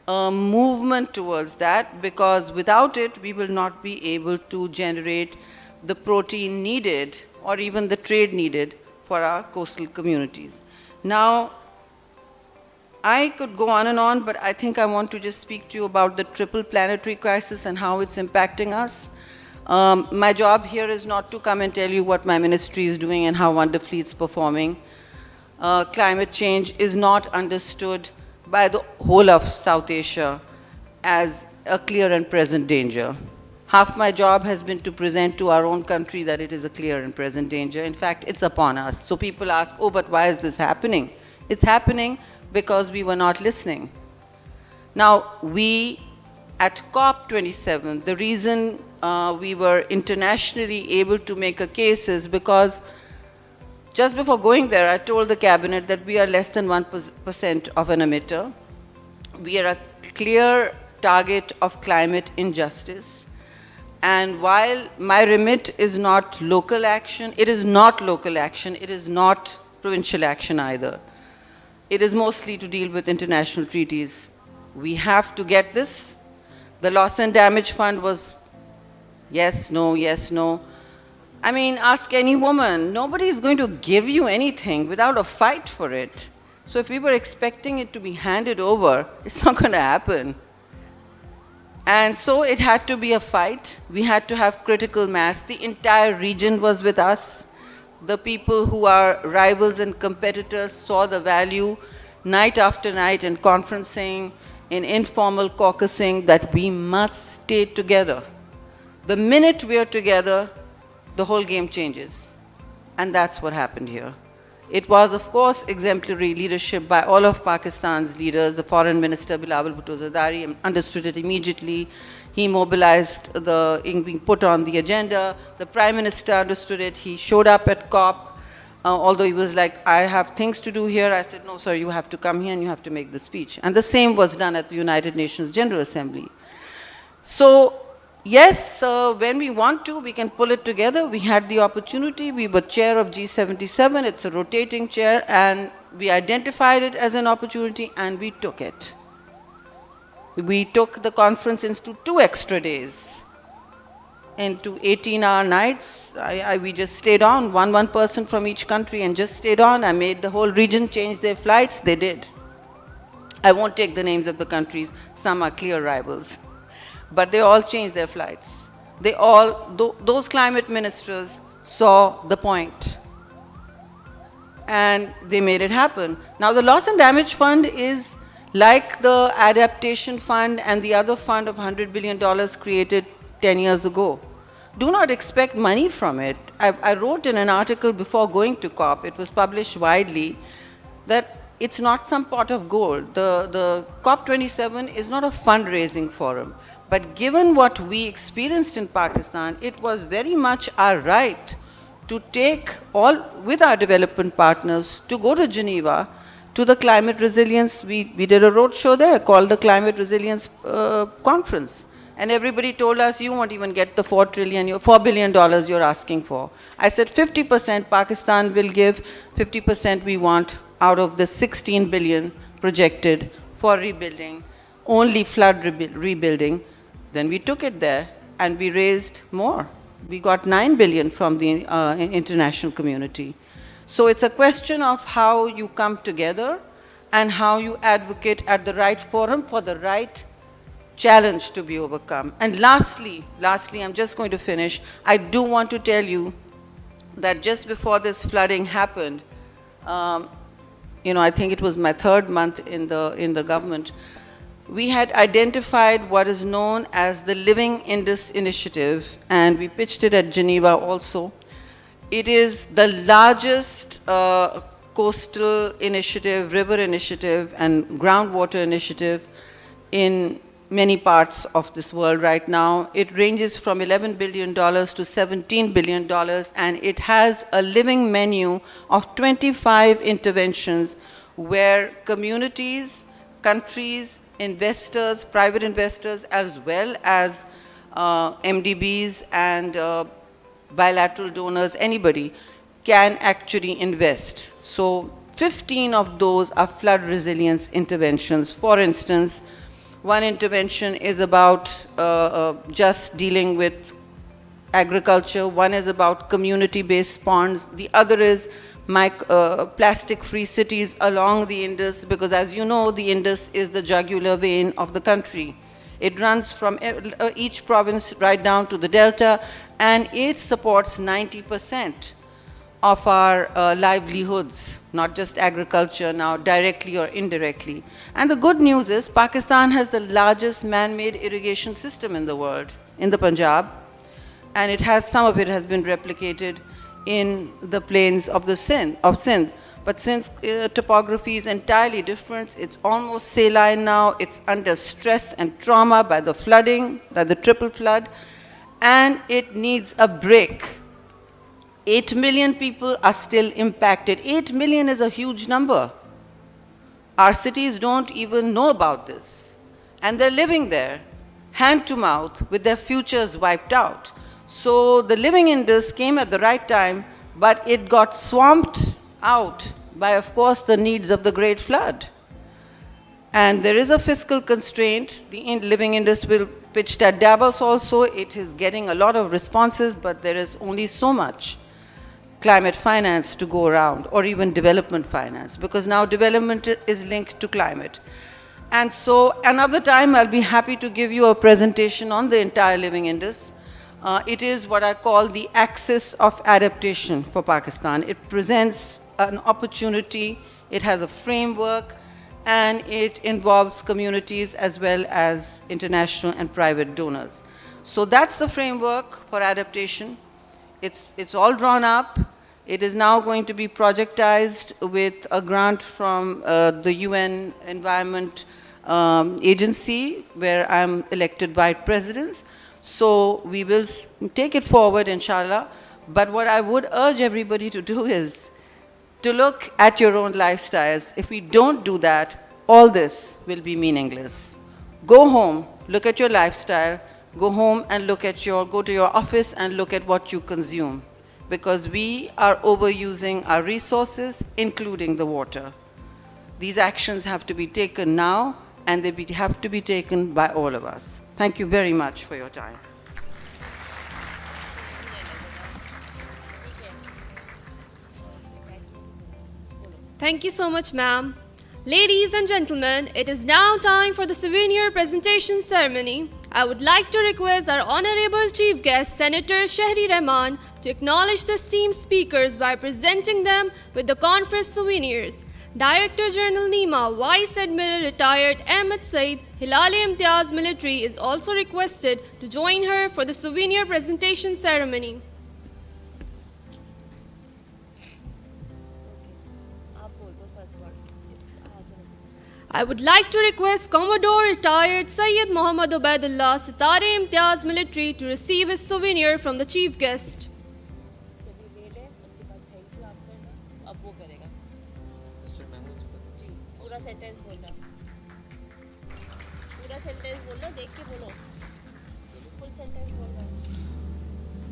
a movement towards that, because without it, we will not be able to generate the protein needed or even the trade needed for our coastal communities. Now, I could go on and on, but I think I want to just speak to you about the triple planetary crisis and how it's impacting us. My job here is not to come and tell you what my ministry is doing and how wonderfully it's performing. Climate change is not understood by the whole of South Asia as a clear and present danger. Half my job has been to present to our own country that it is a clear and present danger. In fact, it's upon us. So people ask, oh, but why is this happening? It's happening because we were not listening. Now, we at COP27, the reason we were internationally able to make a case is because just before going there, I told the cabinet that we are less than 1% of an emitter. We are a clear target of climate injustice. And while my remit is not local action, it is not local action, it is not provincial action either. It is mostly to deal with international treaties. We have to get this. The loss and damage fund was yes, no, yes, no. I mean, ask any woman. Nobody is going to give you anything without a fight for it. So if we were expecting it to be handed over, it's not going to happen. And so it had to be a fight. We had to have critical mass. The entire region was with us. The people who are rivals and competitors saw the value night after night in conferencing, in informal caucusing, that we must stay together. The minute we are together, the whole game changes. And that's what happened here. It was, of course, exemplary leadership by all of Pakistan's leaders. The Foreign Minister, Bilawal Bhutto Zardari, understood it immediately. He mobilized being put on the agenda. The Prime Minister understood it. He showed up at COP, although he was like, I have things to do here. I said, no, sir, you have to come here and you have to make the speech. And the same was done at the United Nations General Assembly. So, yes, when we want to, we can pull it together. We had the opportunity. We were chair of G77. It's a rotating chair, and we identified it as an opportunity, and we took it. We took the conference into 2 extra days, into 18-hour nights. We just stayed on, one person from each country, and just stayed on. I made the whole region change their flights. They did. I won't take the names of the countries. Some are clear rivals. But they all changed their flights. They all, those climate ministers saw the point. And they made it happen. Now the loss and damage fund is like the adaptation fund and the other fund of $100 billion created 10 years ago. Do not expect money from it. I wrote in an article before going to COP, it was published widely, that it's not some pot of gold. The COP27 is not a fundraising forum. But given what we experienced in Pakistan, it was very much our right to take all, with our development partners, to go to Geneva, to the climate resilience. We did a roadshow there called the Climate Resilience Conference. And everybody told us, you won't even get the $4 billion you're asking for. I said 50% Pakistan will give, 50% we want out of the 16 billion projected for rebuilding, only flood rebuilding. Then we took it there and we raised more. We got 9 billion from the international community. So it's a question of how you come together and how you advocate at the right forum for the right challenge to be overcome. And lastly, I'm just going to finish. I do want to tell you that just before this flooding happened, I think it was my 3rd month in the government, we had identified what is known as the Living Indus Initiative, and we pitched it at Geneva also. It is the largest coastal initiative, river initiative, and groundwater initiative in many parts of this world right now. It ranges from $11 billion to $17 billion, and it has a living menu of 25 interventions where communities, countries, investors, private investors, as well as MDBs and bilateral donors, anybody can actually invest. So 15 of those are flood resilience interventions. For instance, one intervention is about just dealing with agriculture. One is about community-based ponds. The other is plastic-free cities along the Indus, because as you know, the Indus is the jugular vein of the country. It runs from each province right down to the Delta, and it supports 90% of our livelihoods, not just agriculture now, directly or indirectly. And the good news is Pakistan has the largest man-made irrigation system in the world, in the Punjab, and it has, some of it has been replicated in the plains of the Sindh. But since topography is entirely different, it's almost saline now, it's under stress and trauma by the flooding, by the triple flood, and it needs a break. 8 million people are still impacted. 8 million is a huge number. Our cities don't even know about this. And they're living there, hand to mouth, with their futures wiped out. So the living in this came at the right time, but it got swamped out by, of course, the needs of the Great Flood. And there is a fiscal constraint. The living in this will pitched at Davos also. It is getting a lot of responses, but there is only so much climate finance to go around, or even development finance, because now development is linked to climate. And so another time I'll be happy to give you a presentation on the entire living in this. It is what I call the axis of adaptation for Pakistan. It presents an opportunity, it has a framework, and it involves communities as well as international and private donors. So that's the framework for adaptation. It's all drawn up. It is now going to be projectized with a grant from the UN Environment Agency, where I'm elected vice president. So we will take it forward, inshallah. But what I would urge everybody to do is to look at your own lifestyles. If we don't do that, all this will be meaningless. Go home, look at your lifestyle, go home and go to your office and look at what you consume, because we are overusing our resources, including the water. These actions have to be taken now, and they have to be taken by all of us. Thank you very much for your time. Thank you so much, ma'am. Ladies and gentlemen, it is now time for the souvenir presentation ceremony. I would like to request our Honorable Chief Guest, Senator 𝐥𝐈𝐈𝐿, to acknowledge the esteemed speakers by presenting them with the conference souvenirs. Director General NEMA, Vice Admiral Retired 𝐿𝐴 𝐻𝐈𝐿𝐴 Military is also requested to join her for the souvenir presentation ceremony. I would like to request Commodore Retired Syed Mohammad Ubaidullah, 𝐷𝐴 Military, to receive his souvenir from the chief guest.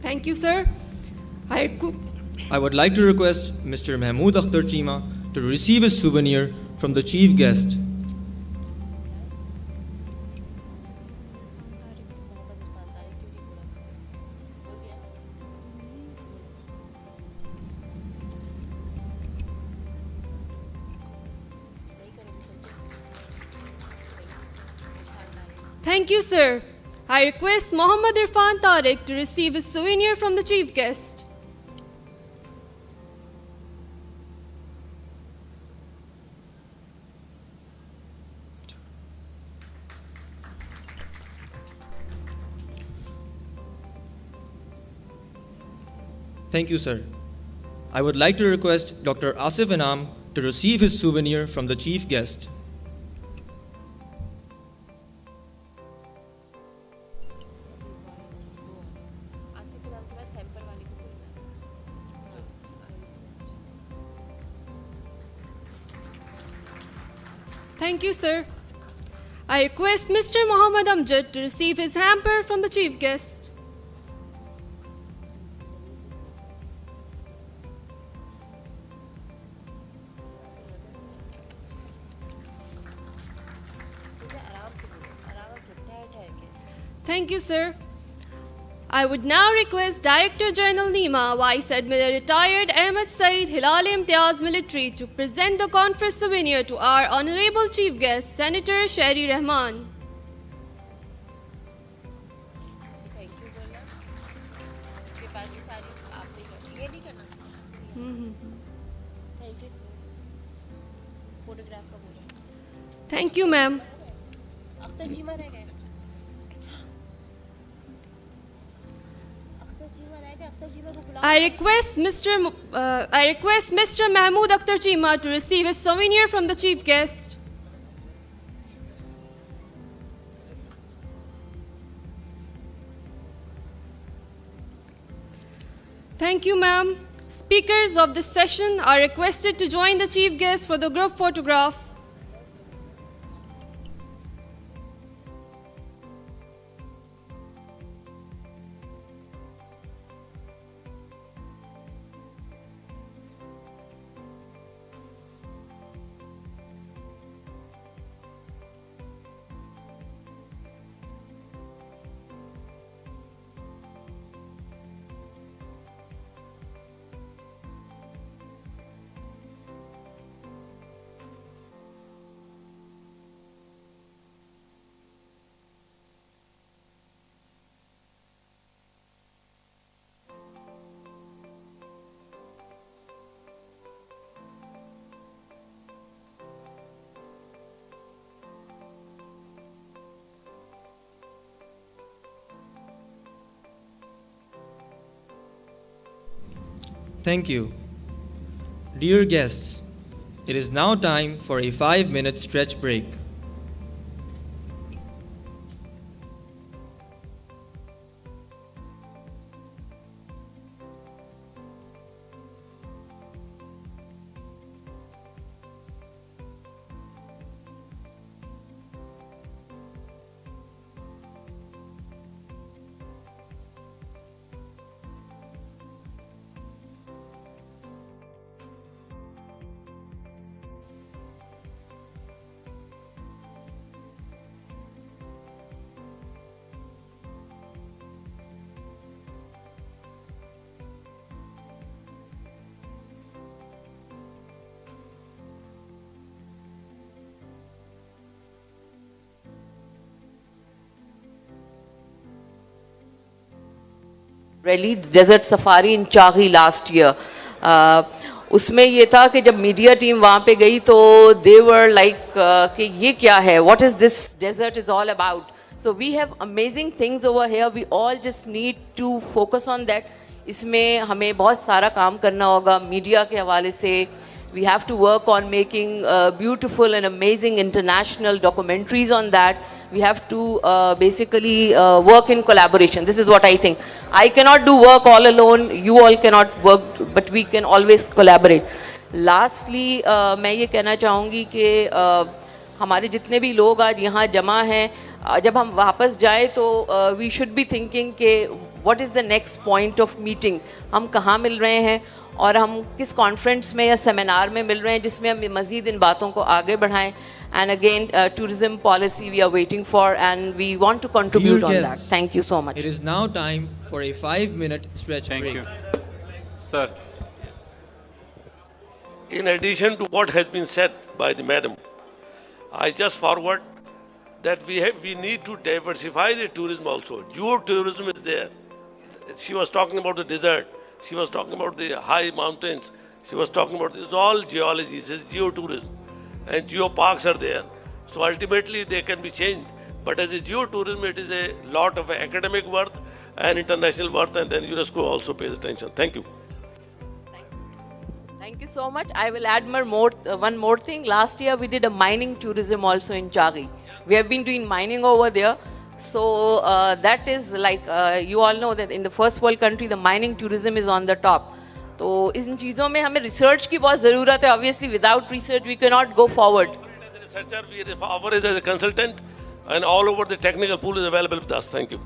Thank you, sir. I would like to request Mr. Mahmood Akhtar Cheema to receive his souvenir from the chief guest. Thank you, sir. I request Mohammad Irfan Tariq to receive his souvenir from the chief guest. Thank you, sir. I would like to request Dr. Asif Inam to receive his souvenir from the chief guest. Thank you, sir. I request Mr. Muhammad Amjad to receive his hamper from the chief guest. Thank you, sir. I would now request Director General NEMA, Vice Admiral Retired 𝐿𝐴 𝐻𝐈𝐿𝐴 Military, to present the conference souvenir to our Honorable Chief Guest, Senator 𝐥𝐈𝐿𝐴. Thank you, sir. Photograph का बोलो. Thank you, ma'am. Akhtar Cheema रह गए. I request Mr. Mahmood Akhtar Cheema to receive a souvenir from the chief guest. Thank you, ma'am. Speakers of this session are requested to join the chief guest for the group photograph. Thank you. Dear guests, it is now time for a 5-minute stretch break. Rally desert safari in Chagai last year उसमें ये था कि जब media team वहाँ पे गई तो दे were like कि ये क्या है, what is this desert is all about. So we have amazing things over here, we all just need to focus on that. इसमें हमें बहुत सारा काम करना होगा मीडिया के हवाले से. We have to work on making beautiful and amazing international documentaries on that. We have to basically work in collaboration. This is what I think. I cannot do work all alone. You all cannot work, but we can always collaborate. Lastly, मैं ये कहना चाहूँगी कि हमारे जितने भी लोग आज यहाँ जमा हैं, जब हम वापस जाएँ तो we should be thinking कि what is the next point of meeting? हम कहाँ मिल रहे हैं और हम किस कॉन्फ्रेंस में या सेमिनार में मिल रहे हैं जिसमें हम मज़ीद इन बातों को आगे बढ़ाएं. And again, tourism policy we are waiting for and we want to contribute on that. Thank you so much. It is now time for a 5-minute stretch break. Thank you. Sir. In addition to what has been said by the madam, I just forward that we need to diversify the tourism also. Geotourism is there. She was talking about the desert. She was talking about the high mountains. She was talking about it's all geology. It's geotourism. And geoparks are there. So ultimately they can be changed. But as a geotourism, it is a lot of academic worth and international worth, and then UNESCO also pays attention. Thank you. Thank you so much. I will add one more thing. Last year we did a mining tourism also in Chagi. We have been doing mining over there. So that is like, you all know that in the first world country, the mining tourism is on the top. तो इन चीज़ों में हमें research की बहुत ज़रूरत है. Obviously, without research, we cannot go forward. As a researcher, we offer as a consultant, and all over the technical pool is available with us. Thank you.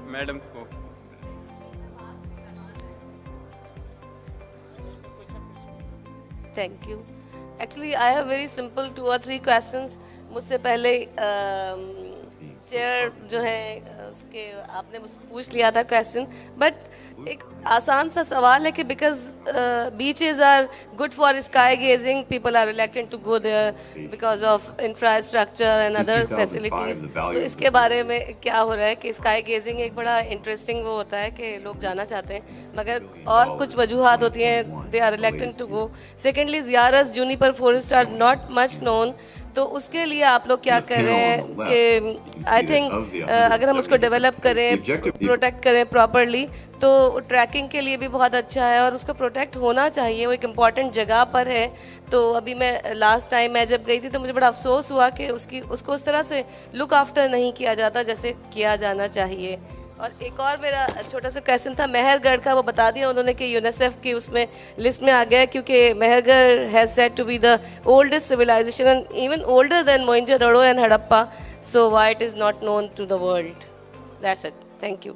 Madam. Thank you. Actually, I have very simple 2 or 3 questions. مجھ سے پہلے chair جو ہے اس کے آپ نے مجھ سے پوچھ لیا تھا کویسچن, بٹ ایک آسان سا سوال ہے کہ because beaches are good for sky gazing, people are reluctant to go there because of infrastructure and other facilities. تو اس کے بارے میں کیا ہو رہا ہے کہ اسکائی گیزنگ ایک بڑا انٹرسٹنگ وہ ہوتا ہے کہ لوگ جانا چاہتے ہیں مگر اور کچھ وجوہات ہوتی ہیں, they are reluctant to go. Secondly Ziarat juniper forest are not much known, تو اس کے لیے آپ لوگ کیا کر رہے ہیں کہ آئی تھنک اگر ہم اس کو ڈیولپ کریں, پروٹیکٹ کریں پراپرلی تو ٹریکنگ کے لیے بھی بہت اچھا ہے اور اس کو پروٹیکٹ ہونا چاہیے, وہ ایک امپورٹنٹ جگہ پر ہے. تو ابھی میں لاسٹ ٹائم میں جب گئی تھی تو مجھے بڑا افسوس ہوا کہ اس کو اس طرح سے لک آفٹر نہیں کیا جاتا جیسے کیا جانا چاہیے. اور ایک اور میرا چھوٹا سا کویسچن تھا مہر گڑھ کا, وہ بتا دیا انہوں نے کہ یونیسیف کی اس میں لسٹ میں آ گیا کیونکہ Mehrgarh has said to be the oldest civilization and even older than Mohenjo Daro and Harappa, so why it is not known to the world. That's it, thank you.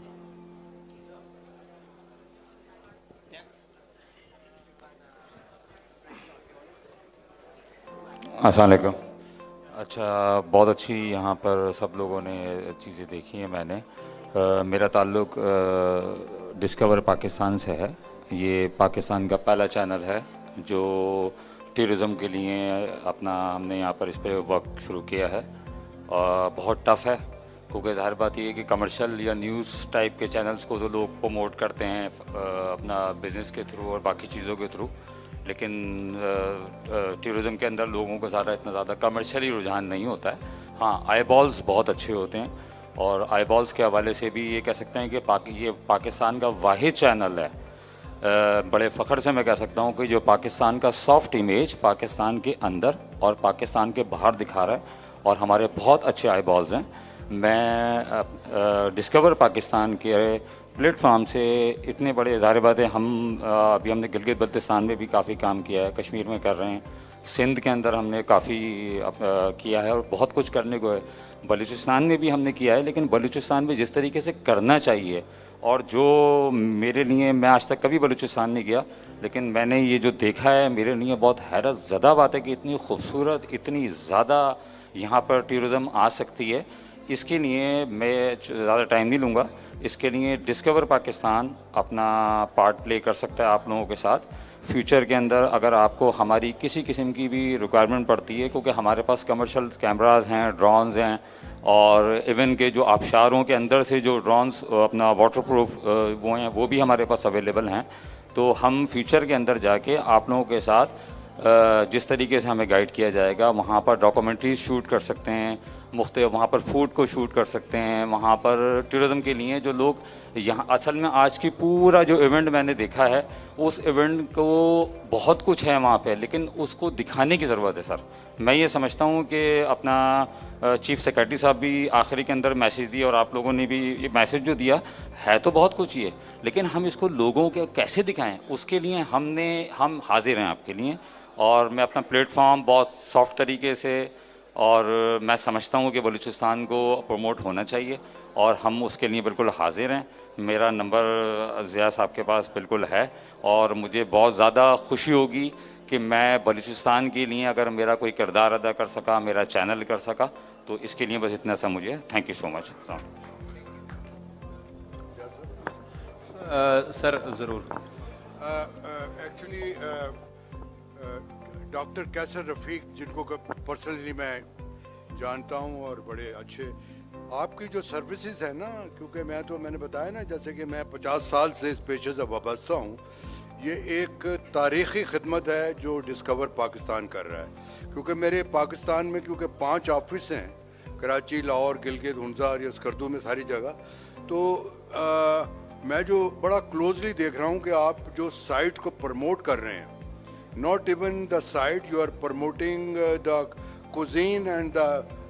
السلام علیکم. اچھا, بہت اچھی یہاں پر سب لوگوں نے چیزیں دیکھی ہیں. میں نے میرا تعلق ڈسکور پاکستان سے ہے. یہ پاکستان کا پہلا چینل ہے جو ٹورزم کے لیے اپنا ہم نے یہاں پر اس پہ ورک شروع کیا ہے. اور بہت ٹف ہے کیونکہ ظاہر بات یہ ہے کہ کمرشل یا نیوز ٹائپ کے چینلز کو تو لوگ پروموٹ کرتے ہیں اپنا بزنس کے تھرو اور باقی چیزوں کے تھرو, لیکن ٹورزم کے اندر لوگوں کو اتنا زیادہ کمرشلی رجحان نہیں ہوتا ہے. ہاں, آئی بالز بہت اچھے ہوتے ہیں اور آئی بالز کے حوالے سے بھی یہ کہہ سکتے ہیں کہ یہ پاکستان کا واحد چینل ہے. بڑے فخر سے میں کہہ سکتا ہوں کہ جو پاکستان کا سافٹ امیج پاکستان کے اندر اور پاکستان کے باہر دکھا رہا ہے, اور ہمارے بہت اچھے آئی بالز ہیں. میں ڈسکور پاکستان کے پلیٹ فارم سے اتنے بڑے ظاہر بات ہے, ابھی ہم نے گلگت بلتستان میں بھی کافی کام کیا ہے, کشمیر میں کر رہے ہیں, سندھ کے اندر ہم نے کافی کیا ہے اور بہت کچھ کرنے کو ہے, بلوچستان میں بھی ہم نے کیا ہے. لیکن بلوچستان میں جس طریقے سے کرنا چاہیے اور جو میرے لیے, میں آج تک کبھی بلوچستان نہیں گیا, لیکن میں نے یہ جو دیکھا ہے میرے لیے بہت حیرت زدہ بات ہے کہ اتنی خوبصورت, اتنی زیادہ یہاں پر ٹورزم آ سکتی ہے. اس کے لیے میں زیادہ ٹائم نہیں لوں گا, اس کے لیے ڈسکور پاکستان اپنا پارٹ پلے کر سکتا ہے آپ لوگوں کے ساتھ. فیوچر کے اندر اگر آپ کو ہماری کسی قسم کی بھی ریکوائرمنٹ پڑتی ہے, کیونکہ ہمارے پاس کمرشل کیمراز ہیں, ڈرونز ہیں, اور ایون کے جو آبشاروں کے اندر سے جو ڈرونز اپنا واٹر پروف وہ ہیں وہ بھی ہمارے پاس اویلیبل ہیں. تو ہم فیوچر کے اندر جا کے آپ لوگوں کے ساتھ جس طریقے سے ہمیں گائیڈ کیا جائے گا وہاں پر ڈاکومنٹریز شوٹ کر سکتے ہیں, مختلف وہاں پر فوڈ کو شوٹ کر سکتے ہیں. وہاں پر ٹورزم کے لیے جو لوگ یہاں اصل میں آج کی پورا جو ایونٹ میں نے دیکھا ہے اس ایونٹ کو بہت کچھ ہے وہاں پہ, لیکن اس کو دکھانے کی ضرورت ہے. سر میں یہ سمجھتا ہوں کہ اپنا چیف سیکرٹری صاحب بھی آخری کے اندر میسیج دیا اور آپ لوگوں نے بھی یہ میسیج جو دیا ہے تو بہت کچھ ہی ہے, لیکن ہم اس کو لوگوں کے کیسے دکھائیں اس کے لیے ہم حاضر ہیں آپ کے لیے. اور میں اپنا پلیٹ فارم بہت سافٹ طریقے سے, اور میں سمجھتا ہوں کہ بلوچستان کو پروموٹ ہونا چاہیے اور ہم اس کے لیے بالکل حاضر ہیں. میرا نمبر ضیاء صاحب کے پاس بالکل ہے, اور مجھے بہت زیادہ خوشی ہوگی کہ میں بلوچستان کے لیے اگر میرا کوئی کردار ادا کر سکا, میرا چینل کر سکا, تو اس کے لیے بس اتنا سا مجھے. تھینک یو سو مچ. سر ضرور. ایکچولی ڈاکٹر کیسر رفیق, جن کو پرسنلی میں جانتا ہوں اور بڑے اچھے, آپ کی جو سروسز ہیں نا, کیونکہ میں نے بتایا نا جیسے کہ میں 50 سال سے اس پیشے سے وابستہ ہوں, یہ ایک تاریخی خدمت ہے جو ڈسکور پاکستان کر رہا ہے. کیونکہ میرے پاکستان میں 5 آفس ہیں, کراچی, لاہور, گلگت, ہنزا, یا اسکردو میں ساری جگہ. تو میں جو بڑا کلوزلی دیکھ رہا ہوں کہ آپ جو سائٹ کو پروموٹ کر رہے ہیں, not even the site, you are promoting the cuisine and the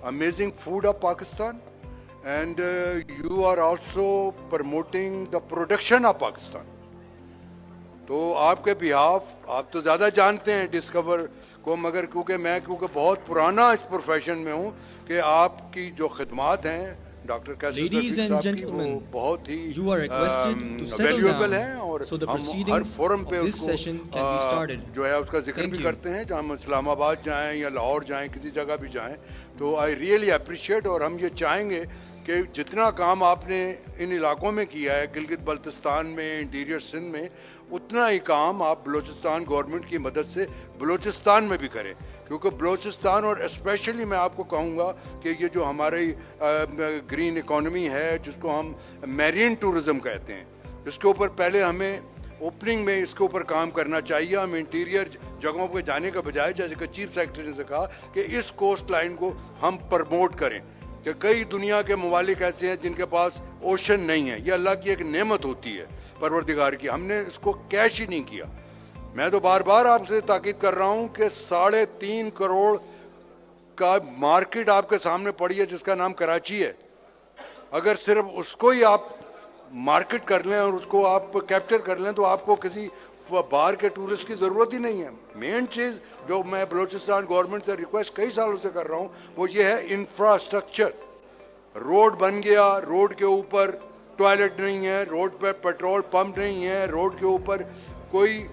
amazing food of Pakistan, and you are also promoting the production of Pakistan. تو آپ کے بیہاف, آپ تو زیادہ جانتے ہیں ڈسکور کو, مگر کیونکہ بہت پرانا اس پروفیشن میں ہوں کہ آپ کی جو خدمات ہیں ڈاکٹر کیسر Ladies and صاحب کی وہ gentlemen, بہت ہی you are requested to settle valuable down ہیں اور so the ہم ہر proceedings فورم پہ of اس this کو session can be started. جو ہے اس کا ذکر Thank بھی you. کرتے ہیں. جہاں ہم اسلام آباد جائیں یا لاہور جائیں کسی جگہ بھی جائیں تو آئی ریئلی اپریشیٹ. اور ہم یہ چاہیں گے کہ جتنا کام آپ نے ان علاقوں میں کیا ہے گلگت بلتستان میں انٹیریئر سندھ میں اتنا ہی کام آپ بلوچستان گورنمنٹ کی مدد سے بلوچستان میں بھی کریں. کیونکہ بلوچستان اور اسپیشلی میں آپ کو کہوں گا کہ یہ جو ہماری گرین اکانومی ہے جس کو ہم میرین ٹورزم کہتے ہیں اس کے اوپر پہلے ہمیں اوپننگ میں اس کے اوپر کام کرنا چاہیے. ہم انٹیریئر جگہوں پہ جانے کا بجائے جیسے کہ چیف سیکرٹری نے کہا کہ اس کوسٹ لائن کو ہم پرموٹ کریں کہ کئی دنیا کے ممالک ایسے ہیں جن کے پاس اوشن نہیں ہے. یہ اللہ کی ایک نعمت ہوتی ہے پروردگار کی. ہم نے اس کو کیش ہی نہیں کیا. میں تو بار بار آپ سے تاکید کر رہا ہوں کہ 3.5 کروڑ کا مارکیٹ آپ کے سامنے پڑی ہے جس کا نام کراچی ہے. اگر صرف اس کو ہی آپ مارکیٹ کر لیں اور اس کو آپ کیپچر کر لیں تو آپ کو کسی باہر کے ٹورسٹ کی ضرورت ہی نہیں ہے. مین چیز جو میں بلوچستان گورنمنٹ سے ریکویسٹ کئی سالوں سے کر رہا ہوں وہ یہ ہے انفراسٹرکچر. روڈ بن گیا, روڈ کے اوپر ٹوائلٹ نہیں ہے, روڈ پہ پیٹرول پمپ نہیں ہے, روڈ کے اوپر کوئی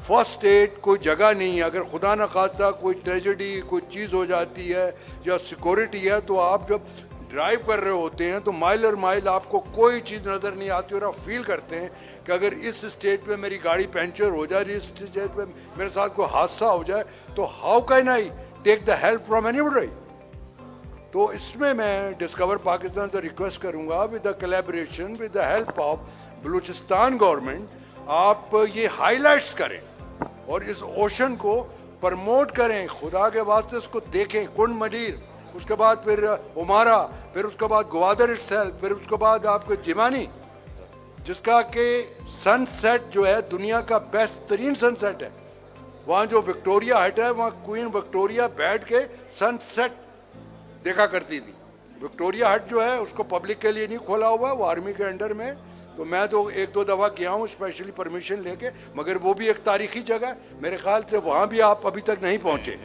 فرسٹ ایڈ کوئی جگہ نہیں ہے. اگر خدا نخواستہ کوئی ٹریجڈی کوئی چیز ہو جاتی ہے یا سیکورٹی ہے تو آپ جب ڈرائیو کر رہے ہوتے ہیں تو مائل اور مائل آپ کو کوئی چیز نظر نہیں آتی اور آپ فیل کرتے ہیں کہ اگر اس اسٹیٹ پہ میری گاڑی پنچر ہو جائے, اس اسٹیٹ پہ میرے ساتھ کوئی حادثہ ہو جائے تو how can I take the help from اینی باڈی. تو اس میں ڈسکور پاکستان سے ریکویسٹ کروں گا with the collaboration with the help of Balochistan government آپ یہ ہائی لائٹس کریں اور اس اوشن کو پرموٹ کریں. خدا کے واسطے اس کو دیکھیں. کنڈ مدیر, اس کے بعد پھر عمارہ, پھر اس کے بعد گوادر اٹسیلف, پھر اس کے بعد آپ کو جیمانی جس کا کہ سن سیٹ جو ہے دنیا کا بیسٹ ترین سن سیٹ ہے. وہاں جو وکٹوریا ہٹ ہے وہاں کوئین وکٹوریا بیٹھ کے سن سیٹ دیکھا کرتی تھی. وکٹوریا ہٹ جو ہے اس کو پبلک کے لیے نہیں کھولا ہوا, وہ آرمی کے انڈر میں. تو میں تو 1-2 دفعہ گیا ہوں اسپیشلی پرمیشن لے کے, مگر وہ بھی ایک تاریخی جگہ ہے. میرے خیال سے وہاں بھی آپ ابھی تک نہیں پہنچے.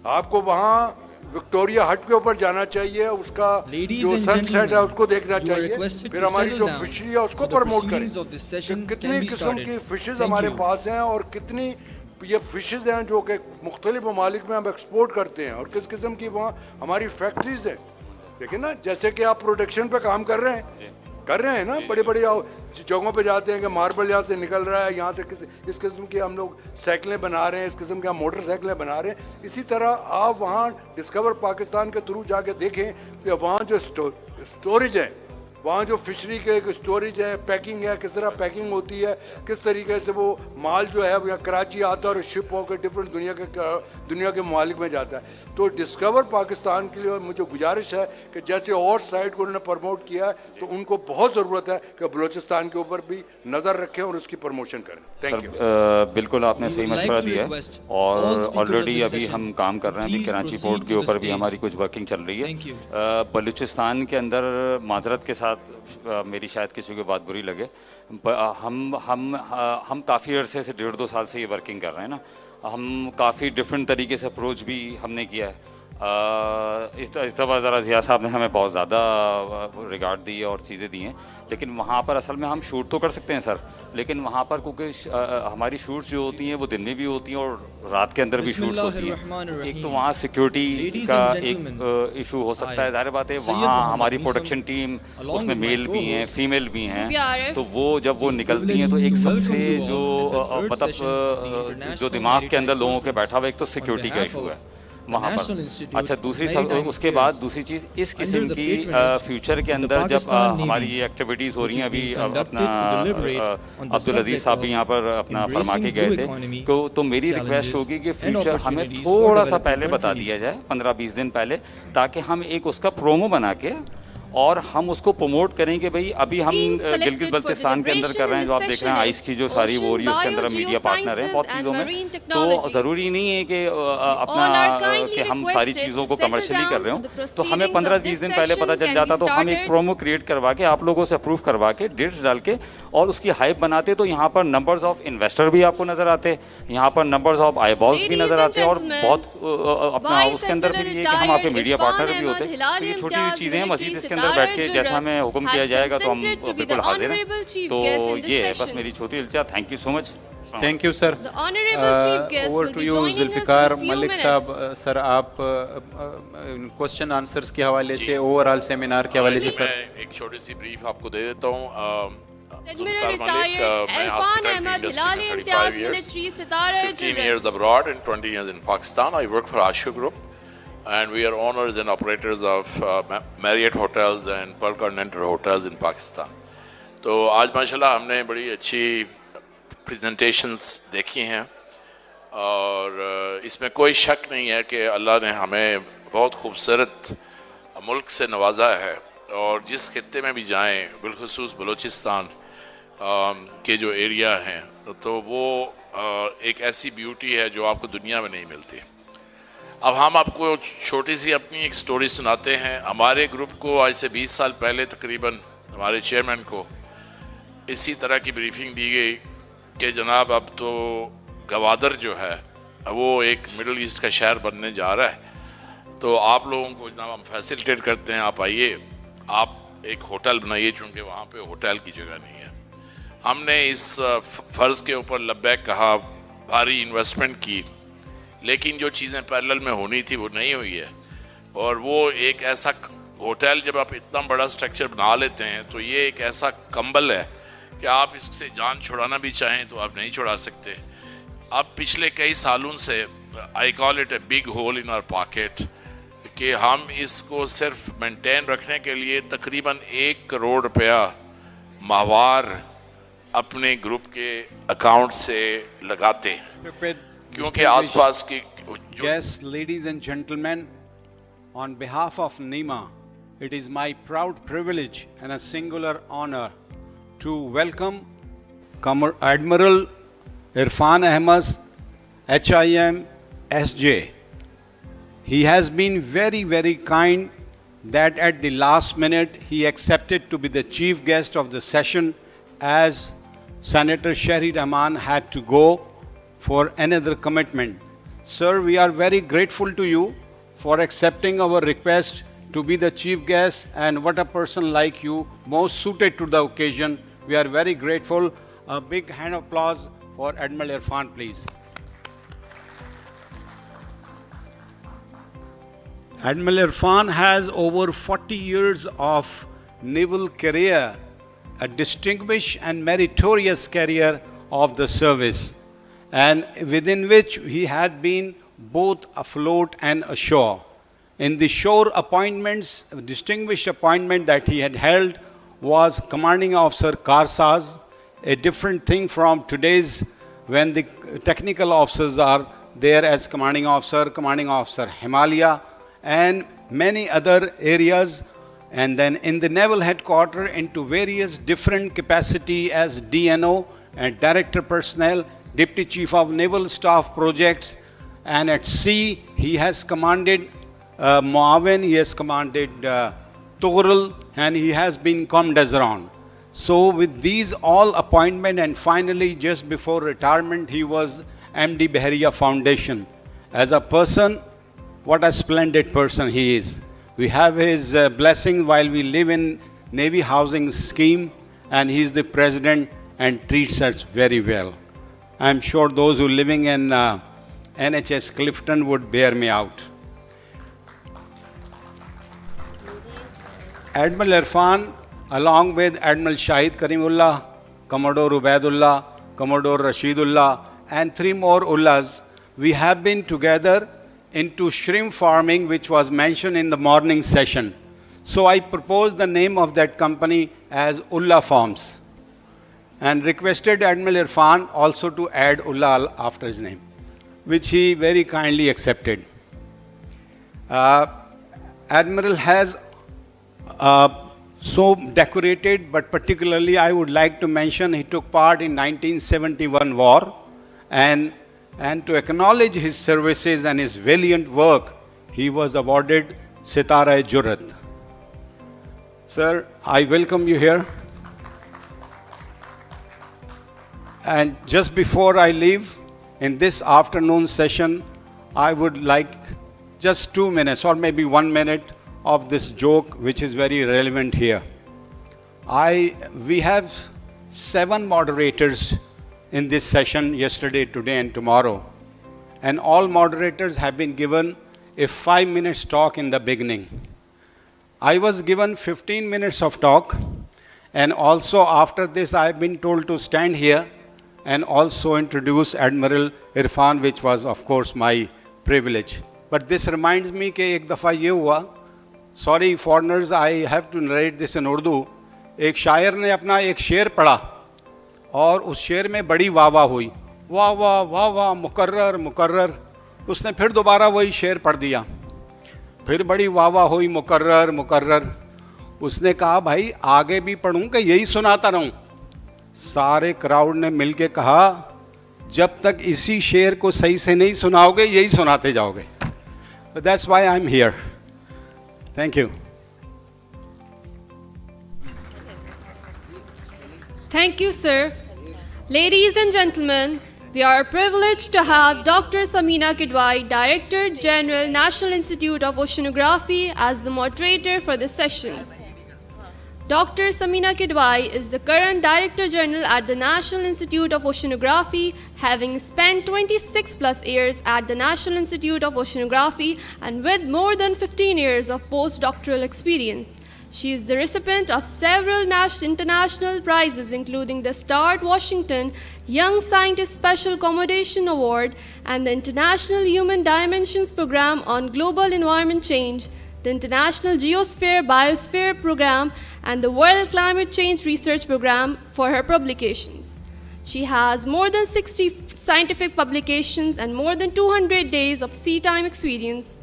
آپ کو وہاں وکٹوریا ہٹ کے اوپر جانا چاہیے, اس کا جو سن سیٹ ہے اس کو دیکھنا چاہیے. پھر ہماری جو فشری ہے اس کو پرموٹ کریں. کتنی قسم کی فشز ہمارے پاس ہیں اور کتنی یہ فشز ہیں جو کہ مختلف ممالک میں ہم ایکسپورٹ کرتے ہیں اور کس قسم کی وہاں ہماری فیکٹریز ہیں. دیکھیں نا جیسے کہ آپ پروڈکشن پہ کام کر رہے ہیں نا, بڑی بڑی جگہوں پہ جاتے ہیں کہ ماربل یہاں سے نکل رہا ہے, یہاں سے اس قسم کی ہم لوگ سائیکلیں بنا رہے ہیں, اس قسم کی ہم موٹر سائیکلیں بنا رہے ہیں. اسی طرح آپ وہاں ڈسکور پاکستان کے تھرو جا کے دیکھیں کہ وہاں جو اسٹوریج ہے, وہاں جو فشری کے اسٹوریج ہے, پیکنگ ہے, کس طرح پیکنگ ہوتی ہے, کس طریقے سے وہ مال جو ہے وہ کراچی آتا ہے اور شپ ہو کے ڈفرینٹ دنیا کے ممالک میں جاتا ہے. تو ڈسکور پاکستان کے لیے مجھے گزارش ہے کہ جیسے اور سائٹ کو انہوں نے پرموٹ کیا ہے تو ان کو بہت ضرورت ہے کہ بلوچستان کے اوپر بھی نظر رکھیں اور اس کی پروموشن کریں. Thank you. بالکل آپ نے صحیح مشورہ دیا ہے اور آلریڈی ابھی ہم کام کر رہے ہیں. ابھی کراچی پورٹ کے اوپر بھی ہماری کچھ ورکنگ چل رہی ہے. بلوچستان کے اندر معذرت کے ساتھ میری شاید کسی کو بات بری لگے, ہم کافی عرصے سے 1.5-2 سال سے یہ ورکنگ کر رہے ہیں نا. ہم کافی ڈفرینٹ طریقے سے اپروچ بھی ہم نے کیا ہے. اس دفعہ ذرا ضیاء صاحب نے ہمیں بہت زیادہ ریگارڈ دی ہے اور چیزیں دی ہیں, لیکن وہاں پر اصل میں ہم شوٹ تو کر سکتے ہیں سر, لیکن وہاں پر کیونکہ ہماری شوٹس جو ہوتی ہیں وہ دن میں بھی ہوتی ہیں اور رات کے اندر بھی شوٹس ہوتی ہیں. ایک تو وہاں سیکیورٹی کا ایک ایشو ہو سکتا ہے, ظاہر بات ہے وہاں ہماری پروڈکشن ٹیم اس میں میل بھی ہیں فیمیل بھی ہیں, تو وہ جب وہ نکلتی ہیں تو ایک سب سے جو مطلب جو دماغ کے اندر لوگوں کے بیٹھا ہوا ایک تو سیکیورٹی کا ایشو ہے وہاں پر. اچھا دوسری اس کے بعد دوسری چیز اس قسم کی فیوچر کے اندر جب ہماری یہ ایکٹیویٹیز ہو رہی ہیں, ابھی اپنا عبدالعزیز صاحب بھی یہاں پر اپنا فرما کے گئے تھے, تو میری ریکویسٹ ہوگی کہ فیوچر ہمیں تھوڑا سا پہلے بتا دیا جائے, 15-20 دن پہلے, تاکہ ہم ایک اس کا پرومو بنا کے اور ہم اس کو پروموٹ کریں کہ بھئی ابھی ہم گلگت بلتستان کے اندر کر رہے ہیں, جو آپ دیکھ رہے ہیں آئس کی جو ساری وہ ہو رہی ہے اس کے اندر ہم میڈیا پارٹنر ہیں بہت چیزوں میں, تو ضروری نہیں ہے کہ اپنا کہ ہم ساری چیزوں کو کمرشلی کر رہے ہوں. تو ہمیں 15-20 دن پہلے پتہ چل جاتا تو ہم ایک پرومو کریٹ کروا کے آپ لوگوں سے اپروو کروا کے ڈیٹس ڈال کے اور اس کی ہائپ بناتے, تو یہاں پر نمبرز آف انویسٹر بھی آپ کو نظر آتے, یہاں پر نمبرز آف آئی بالز بھی نظر آتے, اور بہت اپنا اس کے اندر بھی یہ کہ ہم آپ کے میڈیا پارٹنر بھی ہوتے. یہ چھوٹی سی چیزیں ہیں, مزید اس کے अंदर बैठ के जैसा 𝐷𝗅𝐿𝐴 हमें हुक्म किया जाएगा तो हम consented to be बिल्कुल the हाजिर हैं। honorable chief तो guest in this ये है बस session. मेरी छोटी इल्तिजा। Thank you so much. Thank you sir. The honorable chief guest over will to be you joining us in Zulfikar a few Malik minutes. Sahab. Sir आप क्वेश्चन आंसर्स के हवाले से ओवरऑल सेमिनार के हवाले से सर मैं एक छोटी सी ब्रीफ आपको दे देता हूँ। Admiral retired 𝐼𝐴 Ahmed Hilali Imtiaz Military Sitara 15 years abroad and 20 years in Pakistan. I work for Ashok Group and we are owners and operators of Marriott hotels and Pearl Continental hotels in Pakistan. तो आज माशाल्लाह हमने बड़ी अच्छी presentations देखी हैं और इसमें कोई शक नहीं है कि अल्लाह ने हमें बहुत खूबसूरत मुल्क से नवाजा है और जिस खत्ते में भी जाएं, बिलखुसूस बलूचिस्तान के जो एरिया हैं तो वो एक ऐसी ब्यूटी है जो आपको दुनिया में नहीं मिलती। अब हम आपको छोटी सी अपनी एक स्टोरी सुनाते हैं। हमारे ग्रुप को आज से 20 साल पहले तकरीबन हमारे चेयरमैन को इसी तरह की ब्रीफिंग दी गई कि जनाब अब तो गवादर जो है वो एक मिडल ईस्ट का शहर बनने जा रहा है, तो आप लोगों को जनाब हम फैसिलिटेट करते हैं, आप आइए, आप एक होटल बनाइए, चूँकि वहाँ पे होटल की जगह नहीं है। हमने इस फ़र्ज़ के ऊपर लब्बैक कहा, भारी इन्वेस्टमेंट की, लेकिन जो चीज़ें पैरेलल में होनी थी वो नहीं हुई है। और वो एक ऐसा होटल जब आप इतना बड़ा स्ट्रक्चर बना लेते हैं तो ये एक ऐसा कंबल है कि आप इससे जान छुड़ाना भी चाहें तो आप नहीं छुड़ा सकते। अब पिछले कई सालों से I call it a big hole in our pocket कि हम इसको सिर्फ मेंटेन रखने के लिए तकरीबन 1 करोड़ रुपया माहवार अपने ग्रुप के अकाउंट से लगाते हैं, क्योंकि आसपास की Guests, ladies and gentlemen, on behalf of NEMA, it is my proud privilege and a singular honor to welcome Admiral Irfan Ahmed, HIM SJ. He has been very, very kind that at the last minute he accepted to be the chief guest of the session as Senator Sherry Rahman had to go for another commitment. Sir, we are very grateful to you for accepting our request to be the chief guest, and what a person like you, most suited to the occasion. We are very grateful. A big hand of applause for Admiral Irfan, please. Admiral Irfan has over 40 years of naval career, a distinguished and meritorious career of the service, and within which he had been both afloat and ashore. In the shore appointments, a distinguished appointment that he had held was commanding officer Karsaz, a different thing from today's when the technical officers are there as commanding officer Himalaya, and many other areas. And then in the naval headquarters into various different capacity as DNO and director personnel, deputy chief of naval staff projects, and at sea he has commanded Muawin, he has commanded Toghrul, and he has been Commandant. So with these all appointment, and finally just before retirement he was MD Bahariya Foundation. As a person, what a splendid person he is. We have his blessing while we live in Navy housing scheme, and he is the president and treats us very well. I am sure those who are living in NHS Clifton would bear me out. Admiral Irfan, along with Admiral Shahid Karimullah, Commodore Ubaidullah, Commodore Rashidullah, and 3 more Ullahs, we have been together into shrimp farming, which was mentioned in the morning session. So I proposed the name of that company as Ullah Farms, and requested Admiral Irfan also to add Ullah after his name, which he very kindly accepted. Admiral has so decorated, but particularly I would like to mention he took part in 1971 war, and to acknowledge his services and his valiant work, he was awarded Sitara Jurat. Sir, I welcome you here. And just before I leave, in this afternoon session, I would like just 2 minutes or maybe 1 minute of this joke which is very relevant here. We have 7 moderators in this session yesterday, today and tomorrow. And all moderators have been given a 5 minutes talk in the beginning. I was given 15 minutes of talk, and also after this I have been told to stand here and also introduce Admiral Irfan, which was of course my privilege. But this reminds me कि एक दफ़ा ये हुआ, sorry foreigners, I have to narrate this in Urdu, एक शायर ने अपना एक शेर पढ़ा और उस शेर में बड़ी वाह वाह हुई, वाह वाह वाह वाह मुकर्रर मुकर्रर। उसने फिर दोबारा वही शेर पढ़ दिया, फिर बड़ी वाह वाह हुई मुकर्रर मुकर्रर। उसने कहा भाई आगे भी पढ़ूं कि यही सुनाता रहूं? सारे क्राउड ने मिलके कहा जब तक इसी शेर को सही से नहीं सुनाओगे यही सुनाते जाओगे। That's why I'm here. Thank you. Thank you, sir. Ladies and gentlemen, we are privileged to have Dr. Samina Kidwai, Director General, National Institute of Oceanography, as the moderator for this session. Dr. Samina Kidwai is the current Director General at the National Institute of Oceanography, having spent 26 plus years at the National Institute of Oceanography and with more than 15 years of postdoctoral experience. She is the recipient of several international prizes, including the Start Washington Young Scientist Special Commendation Award and the International Human Dimensions Program on Global Environment Change, the International Geosphere Biosphere Program, and the World Climate Change Research Program for her publications. She has more than 60 scientific publications and more than 200 days of sea time experience.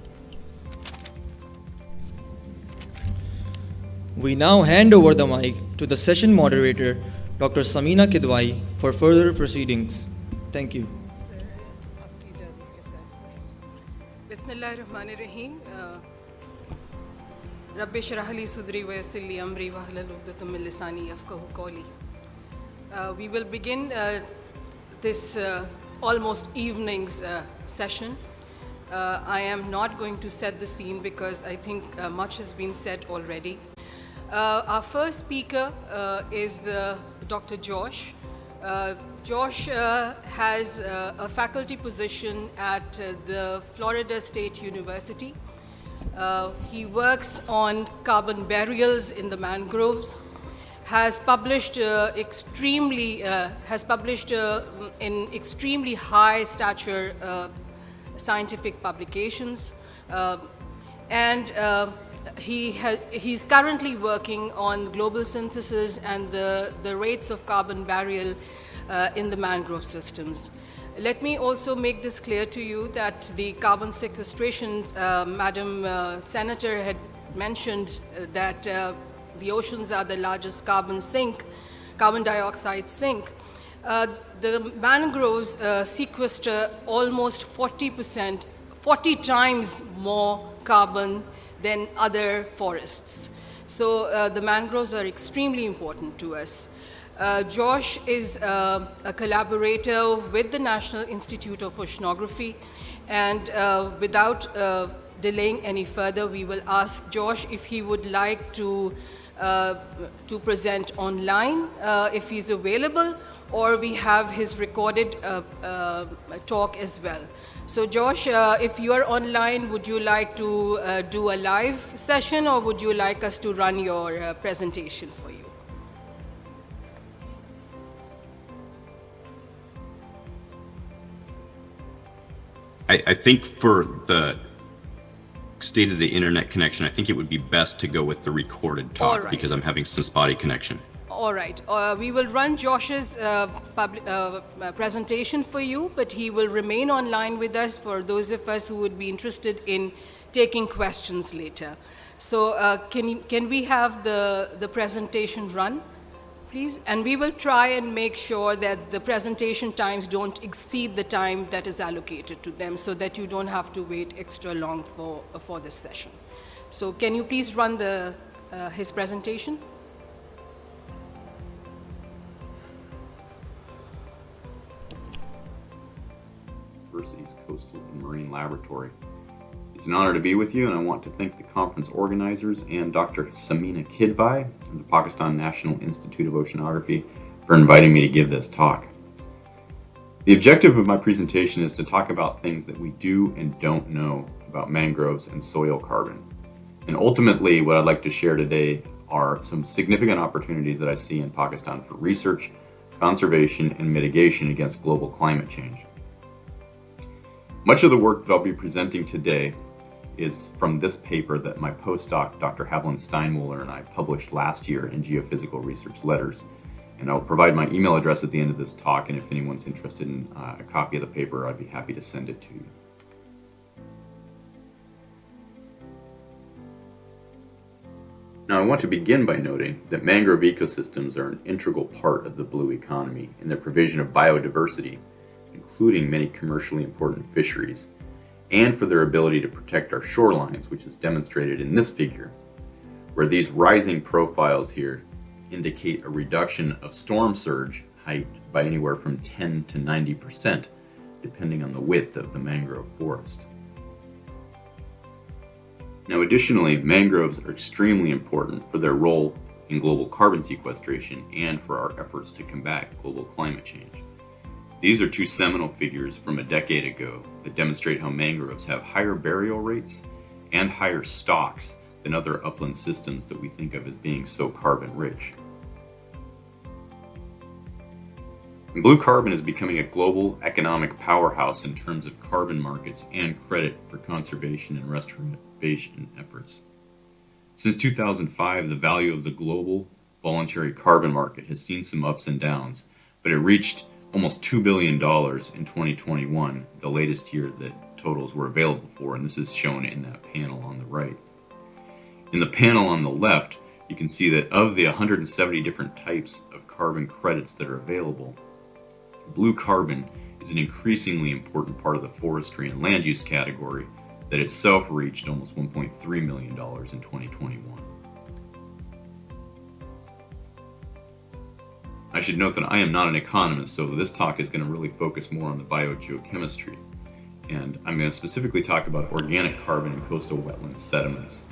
We now hand over the mic to the session moderator, Dr. Samina Kidwai, for further proceedings. Thank you. Bismillahirrahmanirrahim. Rabbi shrah li sadri wa yassir li amri wahlul 'uqdatam min lisani yafqahu qawli. We will begin this almost evening's session. I am not going to set the scene because I think much has been said already. Our first speaker is Dr. Josh. Josh has a faculty position at the Florida State University. He works on carbon burials in the mangroves, has published in extremely high stature scientific publications, and he's currently working on global synthesis and the rates of carbon burial in the mangrove systems. Let me also make this clear to you that the carbon sequestration, Madam Senator had mentioned that the oceans are the largest carbon dioxide sink. The mangroves sequester almost 40 times more carbon than other forests. So the mangroves are extremely important to us. Josh is a collaborator with the National Institute of Oceanography, and without delaying any further, we will ask Josh if he would like to present online, if he's available, or we have his recorded talk as well. So Josh, if you are online, would you like to do a live session, or would you like us to run your presentation for you? I think for the state of the internet connection, I think it would be best to go with the recorded talk because I'm having some spotty connection. All right, we will run Josh's presentation for you, but he will remain online with us for those of us who would be interested in taking questions later. So can we have the presentation run, please? And we will try and make sure that the presentation times don't exceed the time that is allocated to them, so that you don't have to wait extra long for this session. So can you please run his presentation? University's Coastal and Marine Laboratory It's an honor to be with you, and I want to thank the conference organizers and Dr. Samina Kidbai of the Pakistan National Institute of Oceanography for inviting me to give this talk. The objective of my presentation is to talk about things that we do and don't know about mangroves and soil carbon. And ultimately, what I'd like to share today are some significant opportunities that I see in Pakistan for research, conservation, and mitigation against global climate change. Much of the work that I'll be presenting today is from this paper that my postdoc, Dr. Haviland Steinmuller, and I published last year in Geophysical Research Letters. And I'll provide my email address at the end of this talk, and if anyone's interested in a copy of the paper, I'd be happy to send it to you. Now, I want to begin by noting that mangrove ecosystems are an integral part of the blue economy in the provision of biodiversity, including many commercially important fisheries, and for their ability to protect our shorelines, which is demonstrated in this figure, where these rising profiles here indicate a reduction of storm surge height by anywhere from 10 to 90%, depending on the width of the mangrove forest. Now, additionally, mangroves are extremely important for their role in global carbon sequestration and for our efforts to combat global climate change. These are two seminal figures from a decade ago that demonstrate how mangroves have higher burial rates and higher stocks than other upland systems that we think of as being so carbon rich. And blue carbon is becoming a global economic powerhouse in terms of carbon markets and credit for conservation and restoration efforts. Since 2005, the value of the global voluntary carbon market has seen some ups and downs, but it reached almost $2 billion in 2021, the latest year that totals were available for, and this is shown in that panel on the right. In the panel on the left, you can see that of the 170 different types of carbon credits that are available, blue carbon is an increasingly important part of the forestry and land use category that itself reached almost $1.3 million in 2021. I should note that I am not an economist, so this talk is going to really focus more on the biogeochemistry. And I'm going to specifically talk about organic carbon in coastal wetland sediments.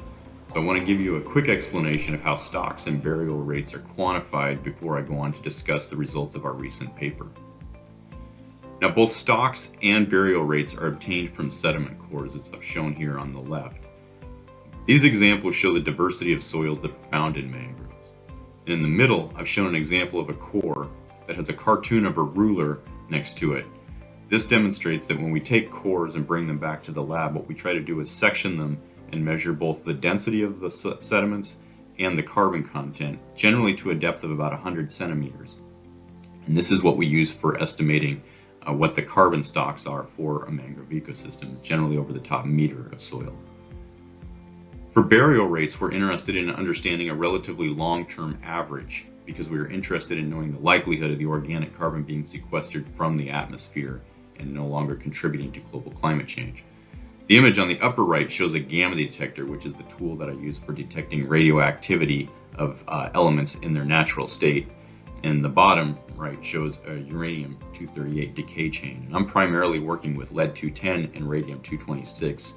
So I want to give you a quick explanation of how stocks and burial rates are quantified before I go on to discuss the results of our recent paper. Now, both stocks and burial rates are obtained from sediment cores, as I've shown here on the left. These examples show the diversity of soils that are found in mangroves. And in the middle, I've shown an example of a core that has a cartoon of a ruler next to it. This demonstrates that when we take cores and bring them back to the lab, what we try to do is section them and measure both the density of the sediments and the carbon content, generally to a depth of about 100 centimeters. And this is what we use for estimating what the carbon stocks are for a mangrove ecosystem, generally over the top meter of soil. For burial rates, we're interested in understanding a relatively long-term average because we are interested in knowing the likelihood of the organic carbon being sequestered from the atmosphere and no longer contributing to global climate change. The image on the upper right shows a gamma detector, which is the tool that I use for detecting radioactivity of elements in their natural state. And the bottom right shows a uranium-238 decay chain. And I'm primarily working with lead-210 and radium-226,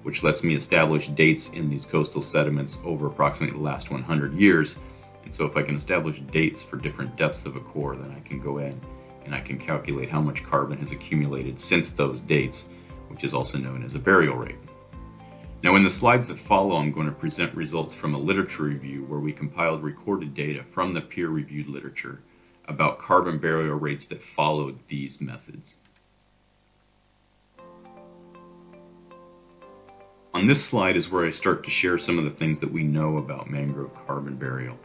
which lets me establish dates in these coastal sediments over approximately the last 100 years. And so if I can establish dates for different depths of a core, then I can go in and I can calculate how much carbon has accumulated since those dates, which is also known as a burial rate. Now, in the slides that follow, I'm going to present results from a literature review where we compiled recorded data from the peer-reviewed literature about carbon burial rates that followed these methods. On this slide is where I start to share some of the things that we know about mangrove carbon burial.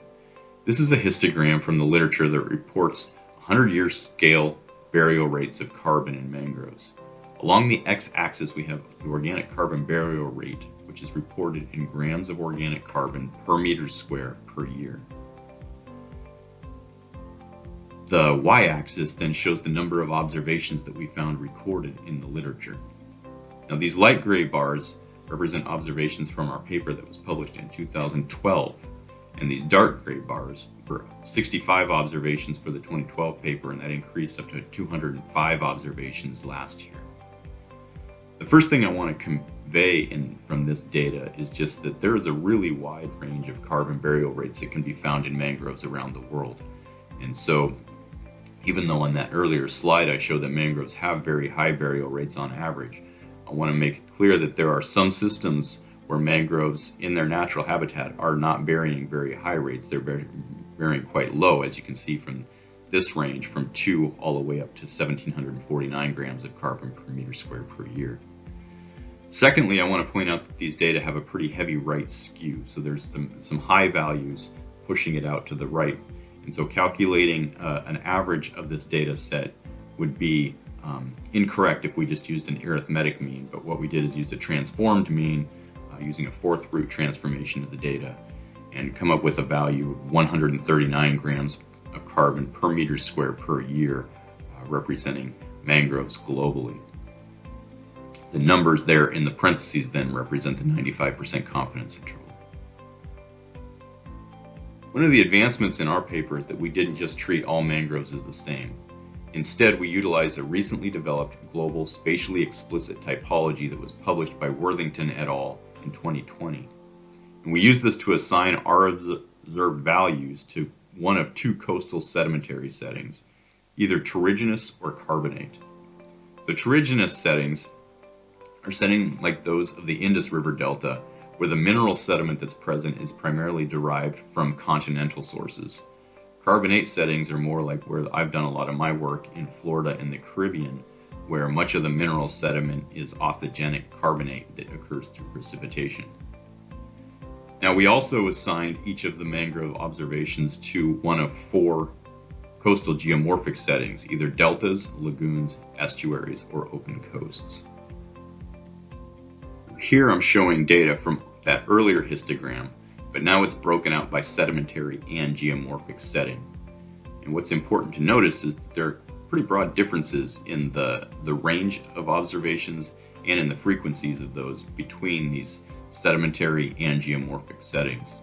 This is a histogram from the literature that reports 100-year scale burial rates of carbon in mangroves. Along the x-axis, we have the organic carbon burial rate, which is reported in grams of organic carbon per meter square per year. The y-axis then shows the number of observations that we found recorded in the literature. Now, these light gray bars represent observations from our paper that was published in 2012, and these dark gray bars were 65 observations for the 2012 paper, and that increased up to 205 observations last year. The first thing I want to convey from this data is just that there is a really wide range of carbon burial rates that can be found in mangroves around the world. And so, even though on that earlier slide I showed that mangroves have very high burial rates on average, I want to make it clear that there are some systems where mangroves in their natural habitat are not burying very high rates. They're burying quite low, as you can see from this range, from 2 all the way up to 1,749 grams of carbon per meter square per year. Secondly, I want to point out that these data have a pretty heavy right skew. So there's some high values pushing it out to the right. And so calculating an average of this data set would be incorrect if we just used an arithmetic mean. But what we did is used a transformed mean using a 4th root transformation of the data and come up with a value of 139 grams of carbon per meter square per year, representing mangroves globally. The numbers there in the parentheses then represent the 95% confidence interval. One of the advancements in our paper is that we didn't just treat all mangroves as the same. Instead, we utilized a recently developed global spatially explicit typology that was published by Worthington et al. In 2020. And we used this to assign our observed values to one of 2 coastal sedimentary settings, either terrigenous or carbonate. The terrigenous settings are settings like those of the Indus River Delta, where the mineral sediment that's present is primarily derived from continental sources. Carbonate settings are more like where I've done a lot of my work in Florida and the Caribbean, where much of the mineral sediment is authigenic carbonate that occurs through precipitation. Now, we also assigned each of the mangrove observations to one of 4 coastal geomorphic settings, either deltas, lagoons, estuaries, or open coasts. Here I'm showing data from that earlier histogram, but now it's broken out by sedimentary and geomorphic setting. And what's important to notice is that there are pretty broad differences in the range of observations and in the frequencies of those between these sedimentary and geomorphic settings.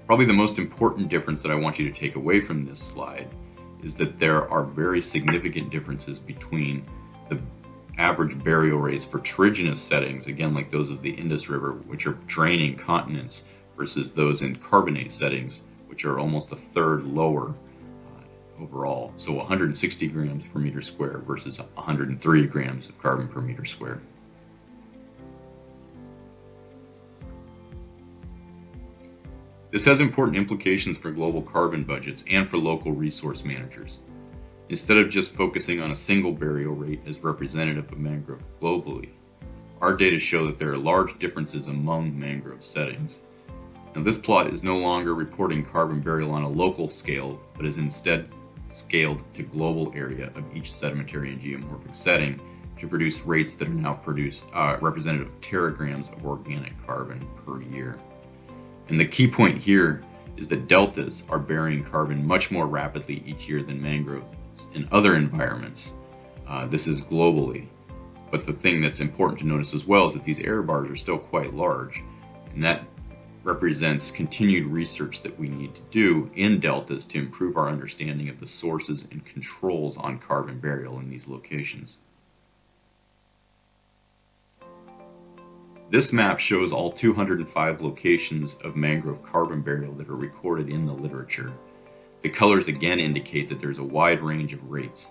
Probably the most important difference that I want you to take away from this slide is that there are very significant differences between the average burial rates for terrigenous settings, again like those of the Indus River, which are draining continents, versus those in carbonate settings, which are almost a third lower overall. So 160 grams per meter square versus 103 grams of carbon per meter square. This has important implications for global carbon budgets and for local resource managers. Instead of just focusing on a single burial rate as representative of mangrove globally, our data show that there are large differences among mangrove settings. Now, this plot is no longer reporting carbon burial on a local scale, but is instead scaled to global area of each sedimentary and geomorphic setting to produce rates that are now representative of teragrams of organic carbon per year. And the key point here is that deltas are burying carbon much more rapidly each year than mangroves in other environments. This is globally. But the thing that's important to notice as well is that these error bars are still quite large, and that represents continued research that we need to do in deltas to improve our understanding of the sources and controls on carbon burial in these locations. This map shows all 205 locations of mangrove carbon burial that are recorded in the literature. The colors again indicate that there's a wide range of rates,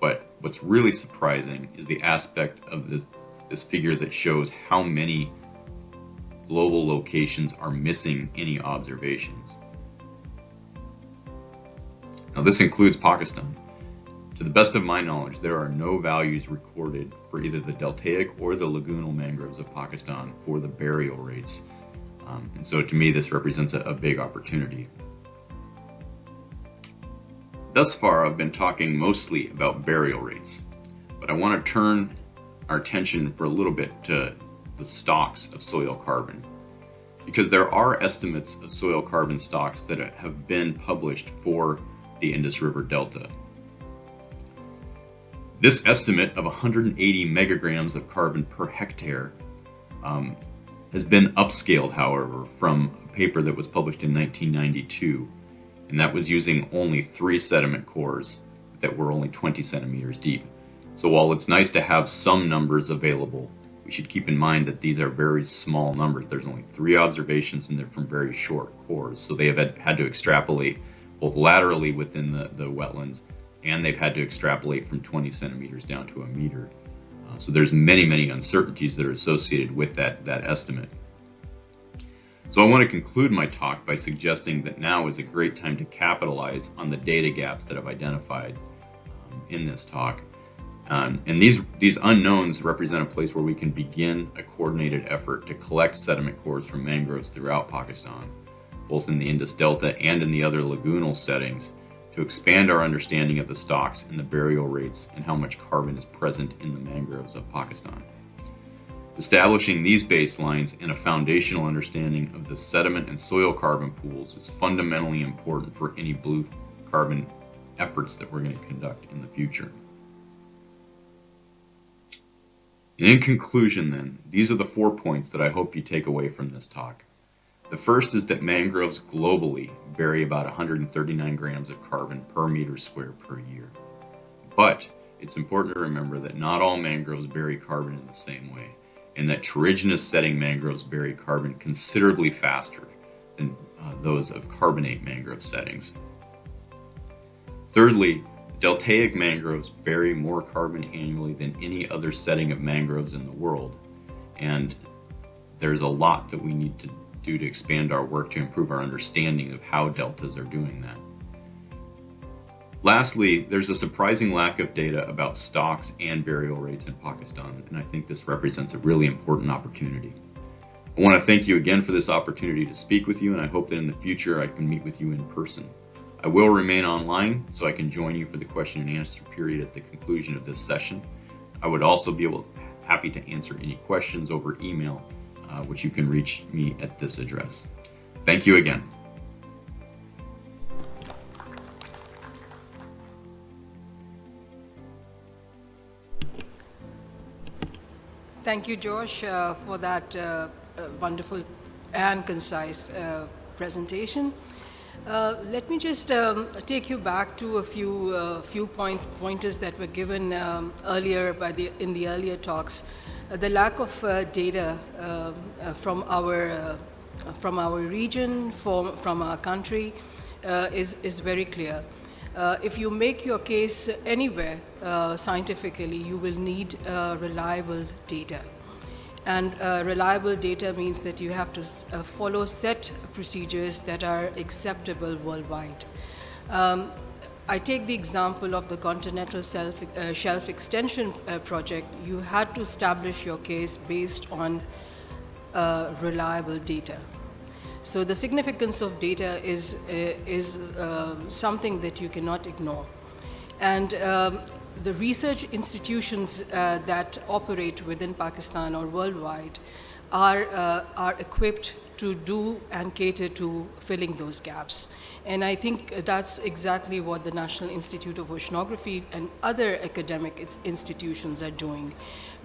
but what's really surprising is the aspect of this figure that shows how many global locations are missing any observations. Now, this includes Pakistan. To the best of my knowledge, there are no values recorded for either the deltaic or the lagoonal mangroves of Pakistan for the burial rates. And so to me, this represents a big opportunity. Thus far, I've been talking mostly about burial rates, but I want to turn our attention for a little bit to the stocks of soil carbon, because there are estimates of soil carbon stocks that have been published for the Indus River Delta. This estimate of 180 megagrams of carbon per hectare has been upscaled, however, from a paper that was published in 1992, and that was using only 3 sediment cores that were only 20 centimeters deep. So while it's nice to have some numbers available, we should keep in mind that these are very small numbers. There's only 3 observations and they're from very short cores. So they have had to extrapolate both laterally within the wetlands, and they've had to extrapolate from 20 centimeters down to a meter. So there's many uncertainties that are associated with that estimate. So I want to conclude my talk by suggesting that now is a great time to capitalize on the data gaps that I've identified in this talk. And these unknowns represent a place where we can begin a coordinated effort to collect sediment cores from mangroves throughout Pakistan, both in the Indus Delta and in the other lagoonal settings, to expand our understanding of the stocks and the burial rates and how much carbon is present in the mangroves of Pakistan. Establishing these baselines and a foundational understanding of the sediment and soil carbon pools is fundamentally important for any blue carbon efforts that we're going to conduct in the future. And in conclusion then, these are the 4 points that I hope you take away from this talk. The first is that mangroves globally bury about 139 grams of carbon per meter square per year. But it's important to remember that not all mangroves bury carbon in the same way, and that terrigenous setting mangroves bury carbon considerably faster than those of carbonate mangrove settings. Thirdly, deltaic mangroves bury more carbon annually than any other setting of mangroves in the world, and there's a lot that we need to do to expand our work to improve our understanding of how deltas are doing that. Lastly, there's a surprising lack of data about stocks and burial rates in Pakistan, and I think this represents a really important opportunity. I want to thank you again for this opportunity to speak with you, and I hope that in the future I can meet with you in person. I will remain online so I can join you for the question and answer period at the conclusion of this session. I would also be happy to answer any questions over email, which you can reach me at this address. Thank you again. Thank you, Josh, for that wonderful and concise presentation. Let me just take you back to a few pointers that were given earlier in the earlier talks. The lack of data from our region, from our country, is very clear. If you make your case anywhere scientifically, you will need reliable data. And reliable data means that you have to follow set procedures that are acceptable worldwide. I take the example of the Continental Shelf Extension project. You had to establish your case based on reliable data. So the significance of data is something that you cannot ignore. And the research institutions that operate within Pakistan or worldwide are equipped to do and cater to filling those gaps. And I think that's exactly what the National Institute of Oceanography and other academic institutions are doing.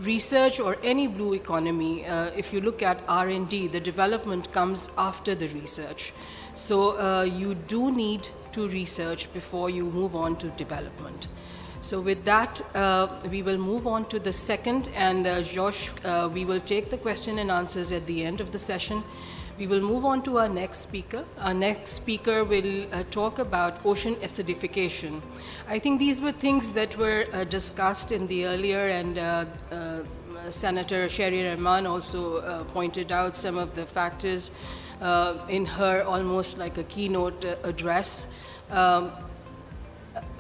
Research or any blue economy, if you look at R&D, the development comes after the research. So you do need to research before you move on to development. So with that, we will move on to the second, and Josh, we will take the question and answers at the end of the session. We will move on to our next speaker. Our next speaker will talk about ocean acidification. I think these were things that were discussed in the earlier, and Senator Sherry Rahman also pointed out some of the factors in her almost like a keynote address.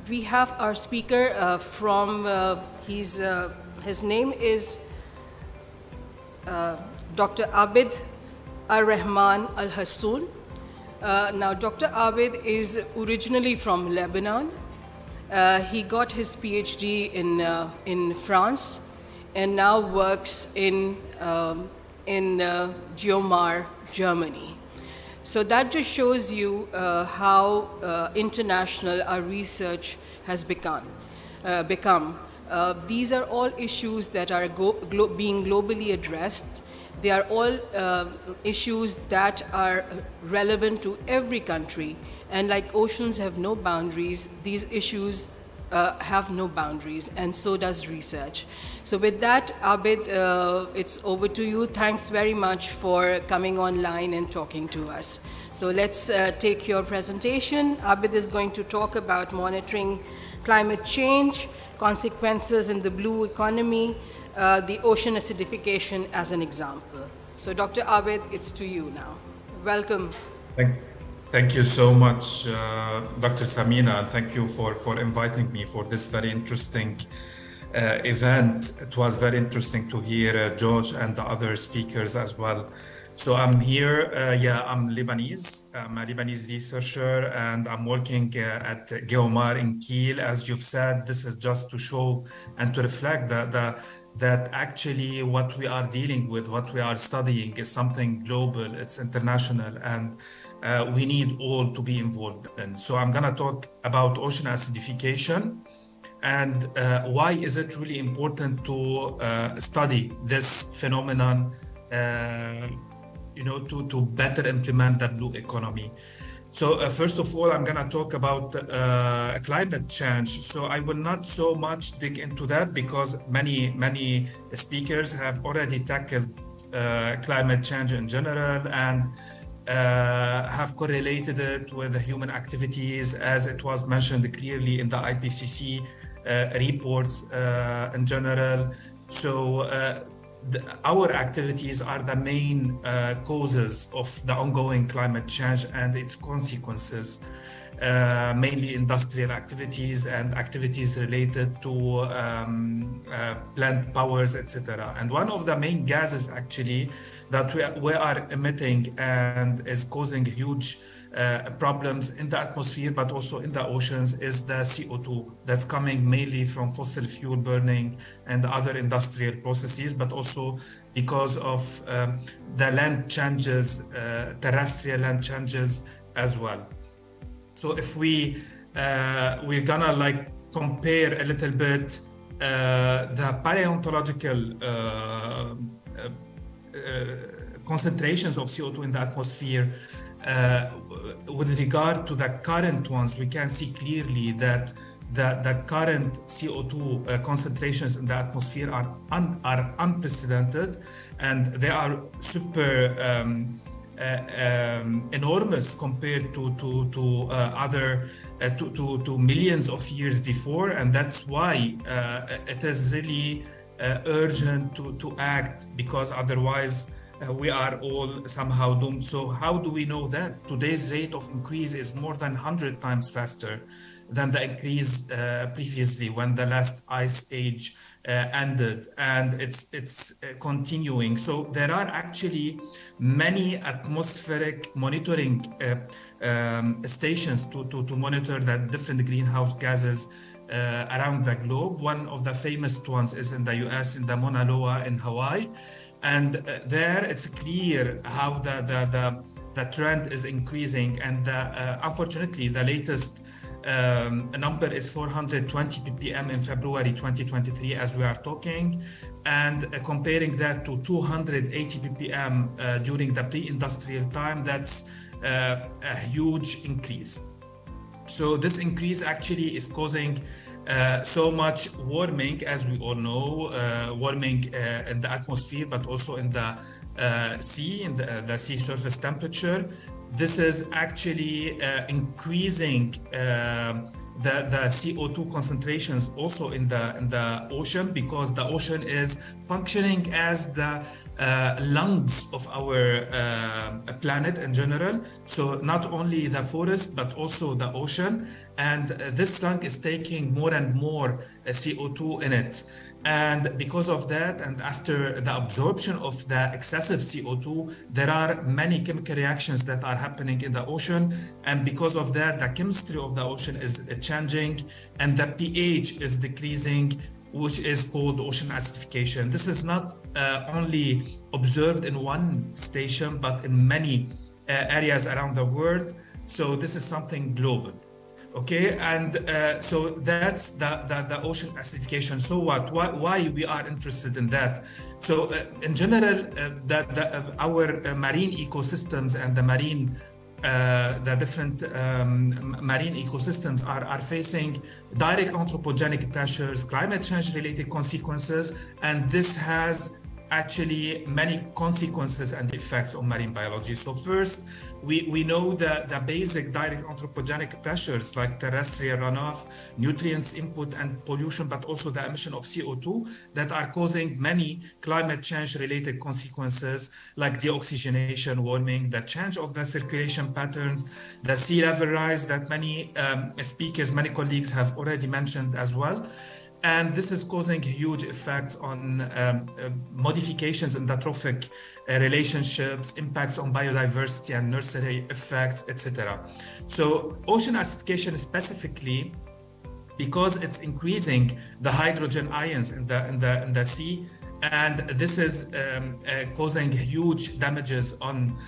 We have our speaker from, his name is Dr. Abid Ar-Rahman Al-Hassoun. Now, Dr. Abid is originally from Lebanon. He got his PhD in France and now works in GeoMar, Germany. So that just shows you how international our research has become. These are all issues that are being globally addressed. They are all issues that are relevant to every country. And like oceans have no boundaries, these issues have no boundaries, and so does research. So with that, Abid, it's over to you. Thanks very much for coming online and talking to us. So let's take your presentation. Abid is going to talk about monitoring climate change, consequences in the blue economy, the ocean acidification as an example. So Dr. Abid, it's to you now. Welcome. Thank you so much, Dr. Samina, and thank you for inviting me for this very interesting event. It was very interesting to hear Josh and the other speakers as well. So I'm here, I'm Lebanese. I'm a Lebanese researcher, and I'm working at 𝐏𝐈𝐈𝐄𝐻 in Kiel. As you've said, this is just to show and to reflect that actually what we are dealing with, what we are studying is something global, it's international, and we need all to be involved in. So I'm gonna talk about ocean acidification and why is it really important to study this phenomenon, to better implement the blue economy. So first of all, I'm gonna talk about climate change. So I will not so much dig into that because many speakers have already tackled climate change in general and have correlated it with the human activities, as it was mentioned clearly in the IPCC reports in general. So our activities are the main causes of the ongoing climate change and its consequences, mainly industrial activities and activities related to plant powers, etc. And one of the main gases actually that we are emitting and is causing huge problems in the atmosphere, but also in the oceans, is the CO2 that's coming mainly from fossil fuel burning and other industrial processes, but also because of the land changes, terrestrial land changes as well. So if we're gonna compare a little bit the paleontological concentrations of CO2 in the atmosphere with regard to the current ones, we can see clearly that the current CO2 concentrations in the atmosphere are unprecedented, and they are super enormous compared to other to millions of years before, and that's why it is really urgent to act, because otherwise we are all somehow doomed. So how do we know that? Today's rate of increase is more than 100 times faster than the increase previously when the last ice age ended, and it's continuing. So there are actually many atmospheric monitoring stations to monitor the different greenhouse gases around the globe. One of the famous ones is in the US, in the Mauna Loa in Hawaii. And there it's clear how the trend is increasing. And unfortunately, the latest number is 420 ppm in February 2023 as we are talking. And comparing that to 280 ppm during the pre-industrial time, that's a huge increase. So this increase actually is causing so much warming, as we all know, warming in the atmosphere, but also in the sea, in the sea surface temperature. This is actually increasing the CO2 concentrations also in the ocean, because the ocean is functioning as the lungs of our planet in general. So not only the forest, but also the ocean. And this lung is taking more and more CO2 in it. And because of that, and after the absorption of the excessive CO2, there are many chemical reactions that are happening in the ocean. And because of that, the chemistry of the ocean is changing and the pH is decreasing, which is called ocean acidification. This is not only observed in one station, but in many areas around the world. So this is something global. Okay, and so that's the ocean acidification. So why we are interested in that? So in general, our marine ecosystems and the marine the different marine ecosystems are facing direct anthropogenic pressures, climate change related consequences, and this has actually many consequences and effects on marine biology. So first, we know the basic direct anthropogenic pressures like terrestrial runoff, nutrients input and pollution, but also the emission of CO2 that are causing many climate change related consequences like deoxygenation, warming, the change of the circulation patterns, the sea level rise that many speakers, many colleagues have already mentioned as well. And this is causing huge effects on modifications in the trophic relationships, impacts on biodiversity and nursery effects, etc. So ocean acidification specifically, because it's increasing the hydrogen ions in the sea, and this is causing huge damages on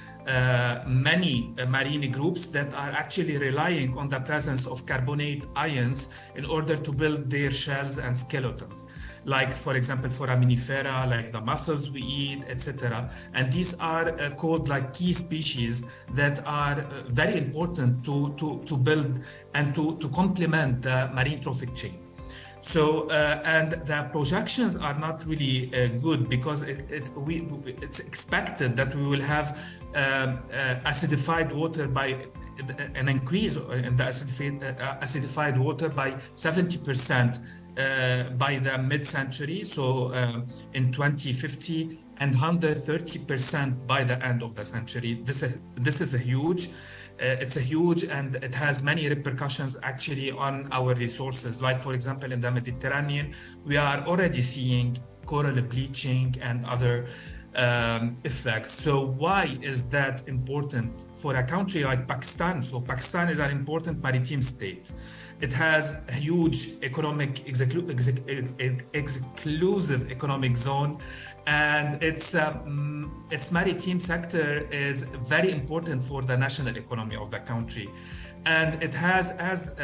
many marine groups that are actually relying on the presence of carbonate ions in order to build their shells and skeletons. Like, for example, foraminifera, like the mussels we eat, etc. And these are called like key species that are very important to build and to complement the marine trophic chain. So, and the projections are not really good because it's expected that we will have acidified water by an increase in the acidified water by 70% by the mid-century, so in 2050, and 130% by the end of the century. This is a huge. It's a huge, and it has many repercussions actually on our resources. Like, for example, in the Mediterranean, we are already seeing coral bleaching and other effects. So why is that important for a country like Pakistan? So Pakistan is an important maritime state. It has a huge economic exclusive economic zone, and its maritime sector is very important for the national economy of the country. And it has, as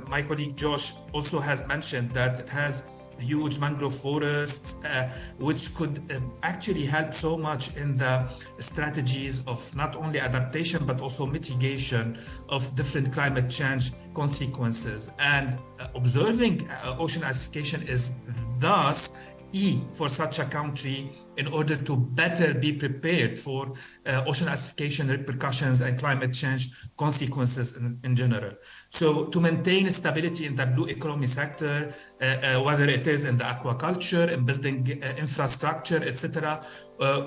my colleague Josh also has mentioned, that it has huge mangrove forests, which could actually help so much in the strategies of not only adaptation, but also mitigation of different climate change consequences. And observing ocean acidification is thus key for such a country in order to better be prepared for ocean acidification repercussions and climate change consequences in general. So to maintain stability in the blue economy sector, whether it is in the aquaculture, in building infrastructure, etc.,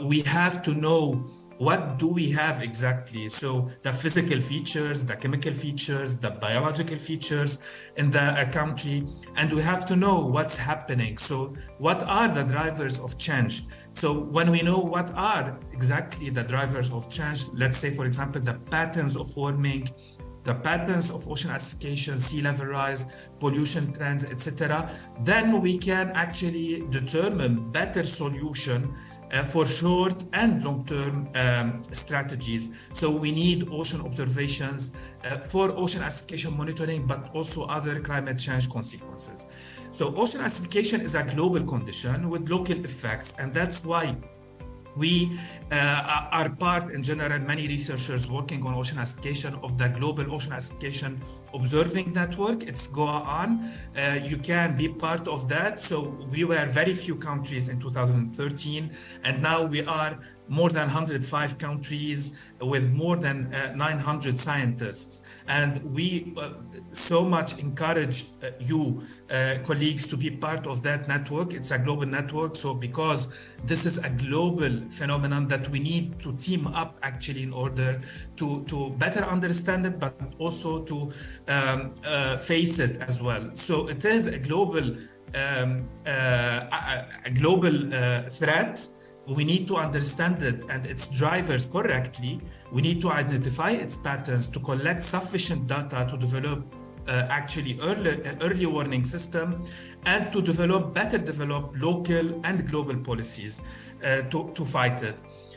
we have to know what do we have exactly. So the physical features, the chemical features, the biological features in the country, and we have to know what's happening. So what are the drivers of change? So when we know what are exactly the drivers of change, let's say, for example, the patterns of warming, the patterns of ocean acidification, sea level rise, pollution trends, etc., then we can actually determine better solution for short and long-term strategies. So we need ocean observations for ocean acidification monitoring, but also other climate change consequences. So ocean acidification is a global condition with local effects, and that's why we are part, in general, many researchers working on ocean acidification of the Global Ocean Acidification Observing Network. It's GOAN. You can be part of that. So we were very few countries in 2013, and now we are more than 105 countries with more than 900 scientists. And we so much encourage you, colleagues, to be part of that network. It's a global network. So because this is a global phenomenon that we need to team up actually in order to better understand it, but also to face it as well. So it is a global threat. We need to understand it and its drivers correctly. We need to identify its patterns, to collect sufficient data to develop actually early warning system, and to better develop local and global policies to fight it.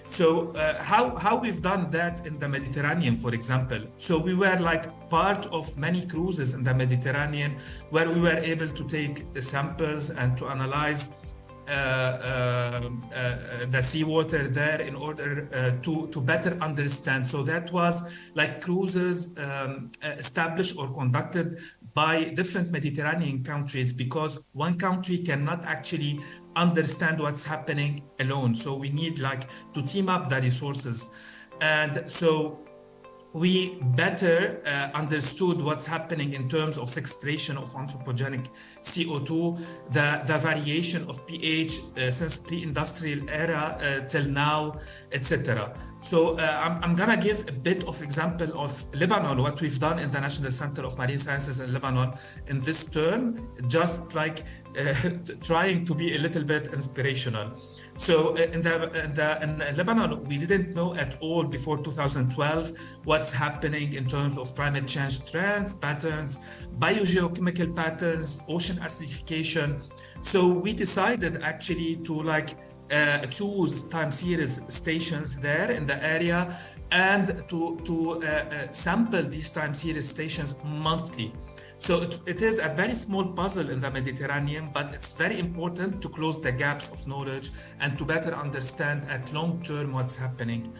So how we've done that in the Mediterranean, for example. So we were like part of many cruises in the Mediterranean where we were able to take samples and to analyze the seawater there in order to better understand. So that was like cruises established or conducted by different Mediterranean countries, because one country cannot actually understand what's happening alone. So we need like to team up the resources. And so we better understood what's happening in terms of sequestration of anthropogenic CO2, the variation of pH since pre-industrial era till now, etc. So I'm gonna give a bit of example of Lebanon, what we've done in the National Center of Marine Sciences in Lebanon in this term, just like trying to be a little bit inspirational. So in Lebanon, we didn't know at all before 2012 what's happening in terms of climate change trends, patterns, biogeochemical patterns, ocean acidification. So we decided actually to choose time series stations there in the area and to sample these time series stations monthly. So it is a very small puzzle in the Mediterranean, but it's very important to close the gaps of knowledge and to better understand at long term what's happening.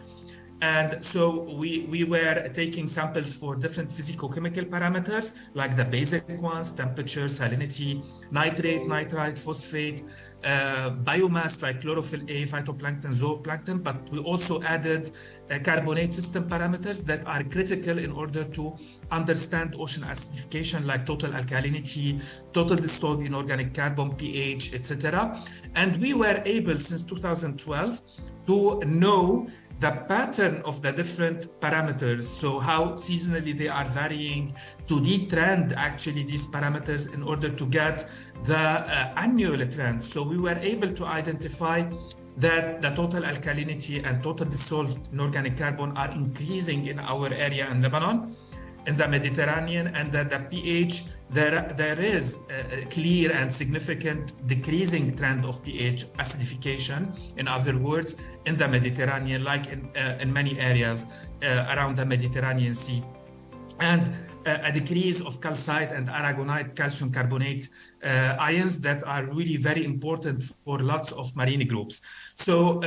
And so we were taking samples for different physicochemical parameters, like the basic ones, temperature, salinity, nitrate, nitrite, phosphate, biomass like chlorophyll A, phytoplankton, zooplankton, but we also added carbonate system parameters that are critical in order to understand ocean acidification, like total alkalinity, total dissolved inorganic carbon, pH, etc. And we were able since 2012 to know the pattern of the different parameters, so how seasonally they are varying, to detrend actually these parameters in order to get the annual trends. So we were able to identify that the total alkalinity and total dissolved inorganic carbon are increasing in our area in Lebanon, in the Mediterranean, and that the pH, there is a clear and significant decreasing trend of pH acidification, in other words, in the Mediterranean, like in many areas around the Mediterranean Sea. And a decrease of calcite and aragonite calcium carbonate ions that are really very important for lots of marine groups. So,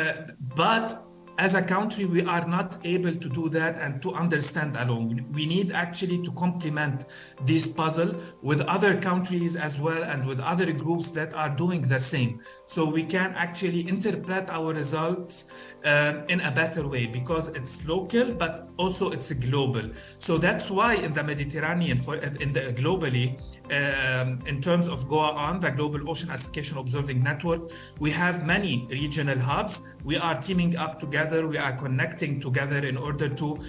but as a country, we are not able to do that and to understand alone. We need actually to complement this puzzle with other countries as well and with other groups that are doing the same. So we can actually interpret our results in a better way, because it's local, but also it's global. So that's why in the Mediterranean, globally, in terms of GOA, the Global Ocean Acidification Observing Network, we have many regional hubs. We are teaming up together. We are connecting together in order to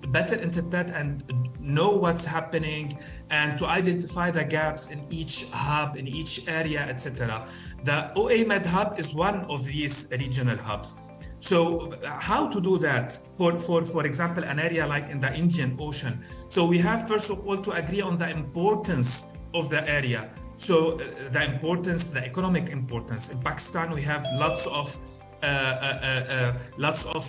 better interpret and know what's happening and to identify the gaps in each hub, in each area, etc. The OA Med Hub is one of these regional hubs. So how to do that for example, an area like in the Indian Ocean? So we have, first of all, to agree on the importance of the area. So the importance, the economic importance. In Pakistan, we have lots of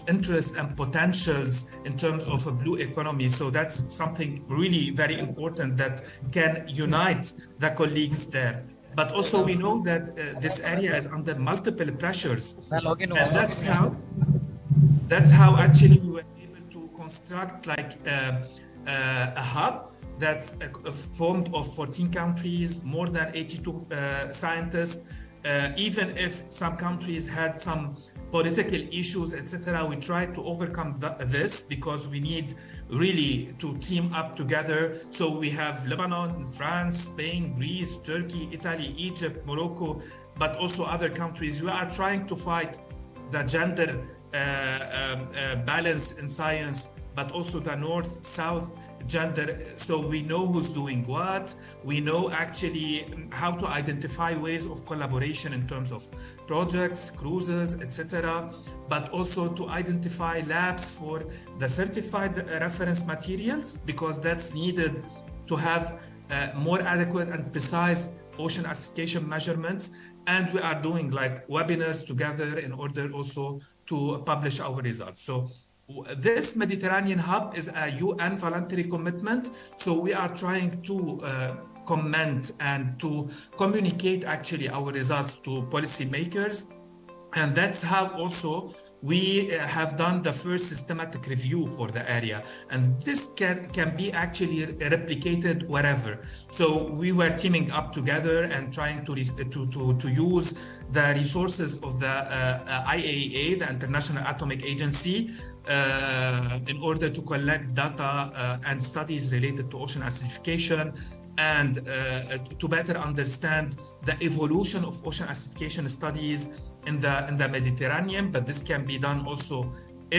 interest and potentials in terms of a blue economy. So that's something really very important that can unite the colleagues there. But also we know that this area is under multiple pressures. And that's how actually we were able to construct like a hub that's formed of 14 countries, more than 82 scientists. Even if some countries had some political issues, etc., we tried to overcome this because we need really to team up together. So we have Lebanon, France, Spain, Greece, Turkey, Italy, Egypt, Morocco, but also other countries. We are trying to fight the gender balance in science, but also the north-south gender, so we know who's doing what. We know actually how to identify ways of collaboration in terms of projects, cruises, etc., but also to identify labs for the certified reference materials, because that's needed to have more adequate and precise ocean acidification measurements. And we are doing like webinars together in order also to publish our results. So this Mediterranean hub is a UN voluntary commitment. So we are trying to comment and to communicate actually our results to policymakers. And that's how also we have done the first systematic review for the area, and this can be actually replicated wherever. So we were teaming up together and trying to use the resources of the IAEA, the International Atomic Agency, in order to collect data and studies related to ocean acidification, and to better understand the evolution of ocean acidification studies in the Mediterranean, but this can be done also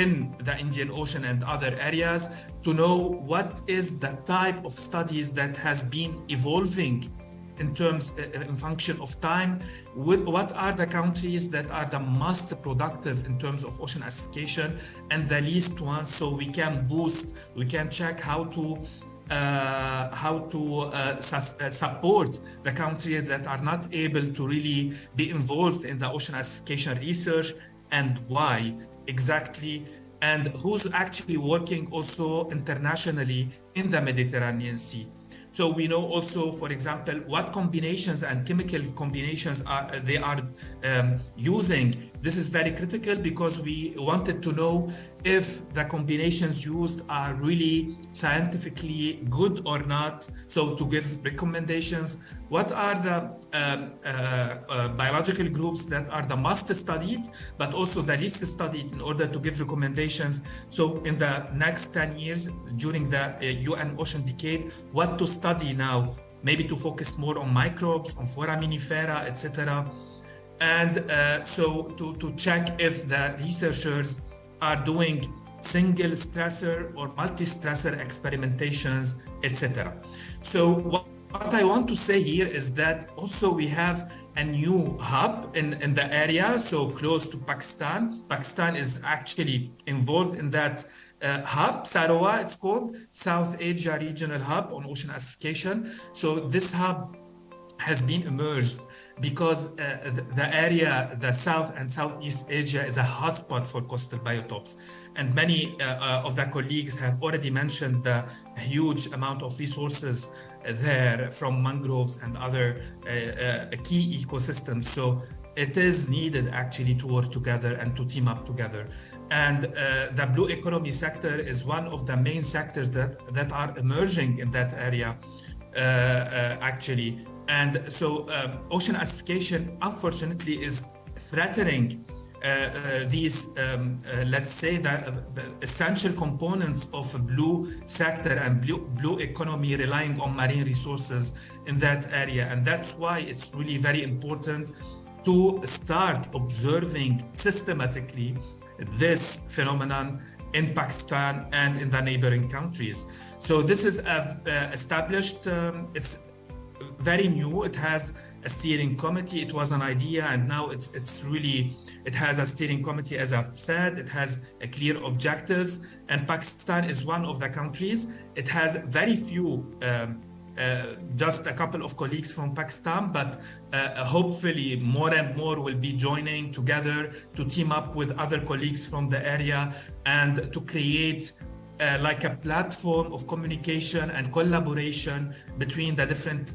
in the Indian Ocean and other areas, to know what is the type of studies that has been evolving in terms, in function of time. What are the countries that are the most productive in terms of ocean acidification and the least ones, so we can boost, we can check how to support the countries that are not able to really be involved in the ocean acidification research, and why exactly, and who's actually working also internationally in the Mediterranean Sea. So we know also, for example, what combinations and chemical combinations they are using. This is very critical because we wanted to know if the combinations used are really scientifically good or not. So to give recommendations, what are the biological groups that are the most studied, but also the least studied, in order to give recommendations. So in the next 10 years, during the UN Ocean Decade, what to study now, maybe to focus more on microbes, on foraminifera, etc. And so to check if the researchers are doing single stressor or multi-stressor experimentations, etc. So what I want to say here is that also we have a new hub in the area, so close to Pakistan. Pakistan is actually involved in that hub, SAROA, it's called, South Asia Regional Hub on Ocean Acidification. So this hub has been emerged because the area, the South and Southeast Asia, is a hotspot for coastal biotopes. And many of the colleagues have already mentioned the huge amount of resources there from mangroves and other key ecosystems. So it is needed actually to work together and to team up together. And the blue economy sector is one of the main sectors that are emerging in that area, actually. And so ocean acidification, unfortunately, is threatening these, let's say, the essential components of a blue sector and blue economy relying on marine resources in that area. And that's why it's really very important to start observing systematically this phenomenon in Pakistan and in the neighboring countries. So this is established, it's very new. It has a steering committee. It was an idea, and now it's really, it has a steering committee, as I've said. It has a clear objectives, and Pakistan is one of the countries. It has very few, just a couple of colleagues from Pakistan, but hopefully more and more will be joining together to team up with other colleagues from the area and to create like a platform of communication and collaboration between the different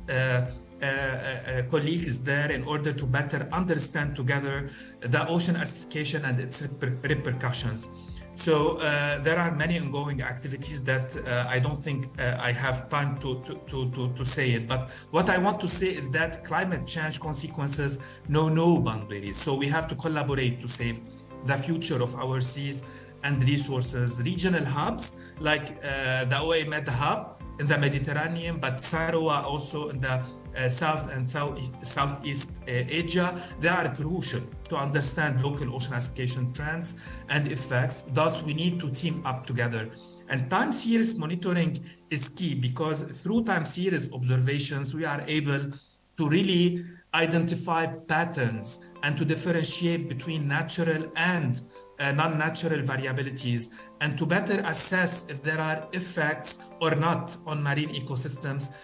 colleagues there, in order to better understand together the ocean acidification and its repercussions. So there are many ongoing activities that I don't think I have time to say it. But what I want to say is that climate change consequences know no boundaries. So we have to collaborate to save the future of our seas and resources. Regional hubs like the OA Med hub in the Mediterranean, but SAROA also in the South and Southeast Asia, they are crucial to understand local ocean acidification trends and effects. Thus, we need to team up together. And time series monitoring is key, because through time series observations, we are able to really identify patterns and to differentiate between natural and non-natural variabilities, and to better assess if there are effects or not on marine ecosystems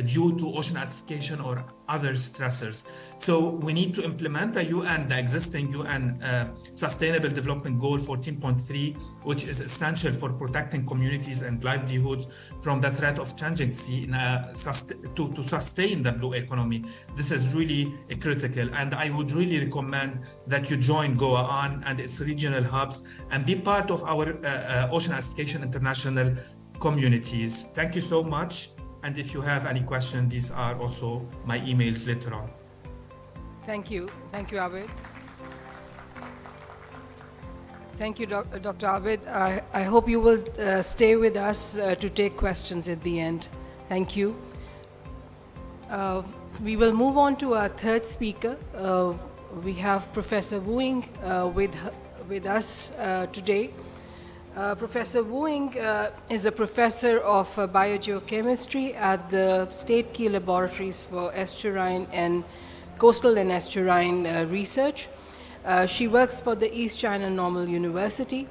due to ocean acidification or other stressors. So we need to implement the existing UN Sustainable Development Goal 14.3, which is essential for protecting communities and livelihoods from the threat of changing sea to sustain the blue economy. This is really critical, and I would really recommend that you join GOA and its regional hubs and be part of our Ocean Acidification International communities. Thank you so much. And if you have any questions, these are also my emails later on. Thank you. Thank you, Abid. Thank you, Dr. Abid. I hope you will stay with us to take questions at the end. Thank you. We will move on to our third speaker. We have Professor Wu with us today. Professor Wu is a professor of biogeochemistry at the State Key Laboratories for Estuarine and Coastal and Estuarine Research. She works for the East China Normal University.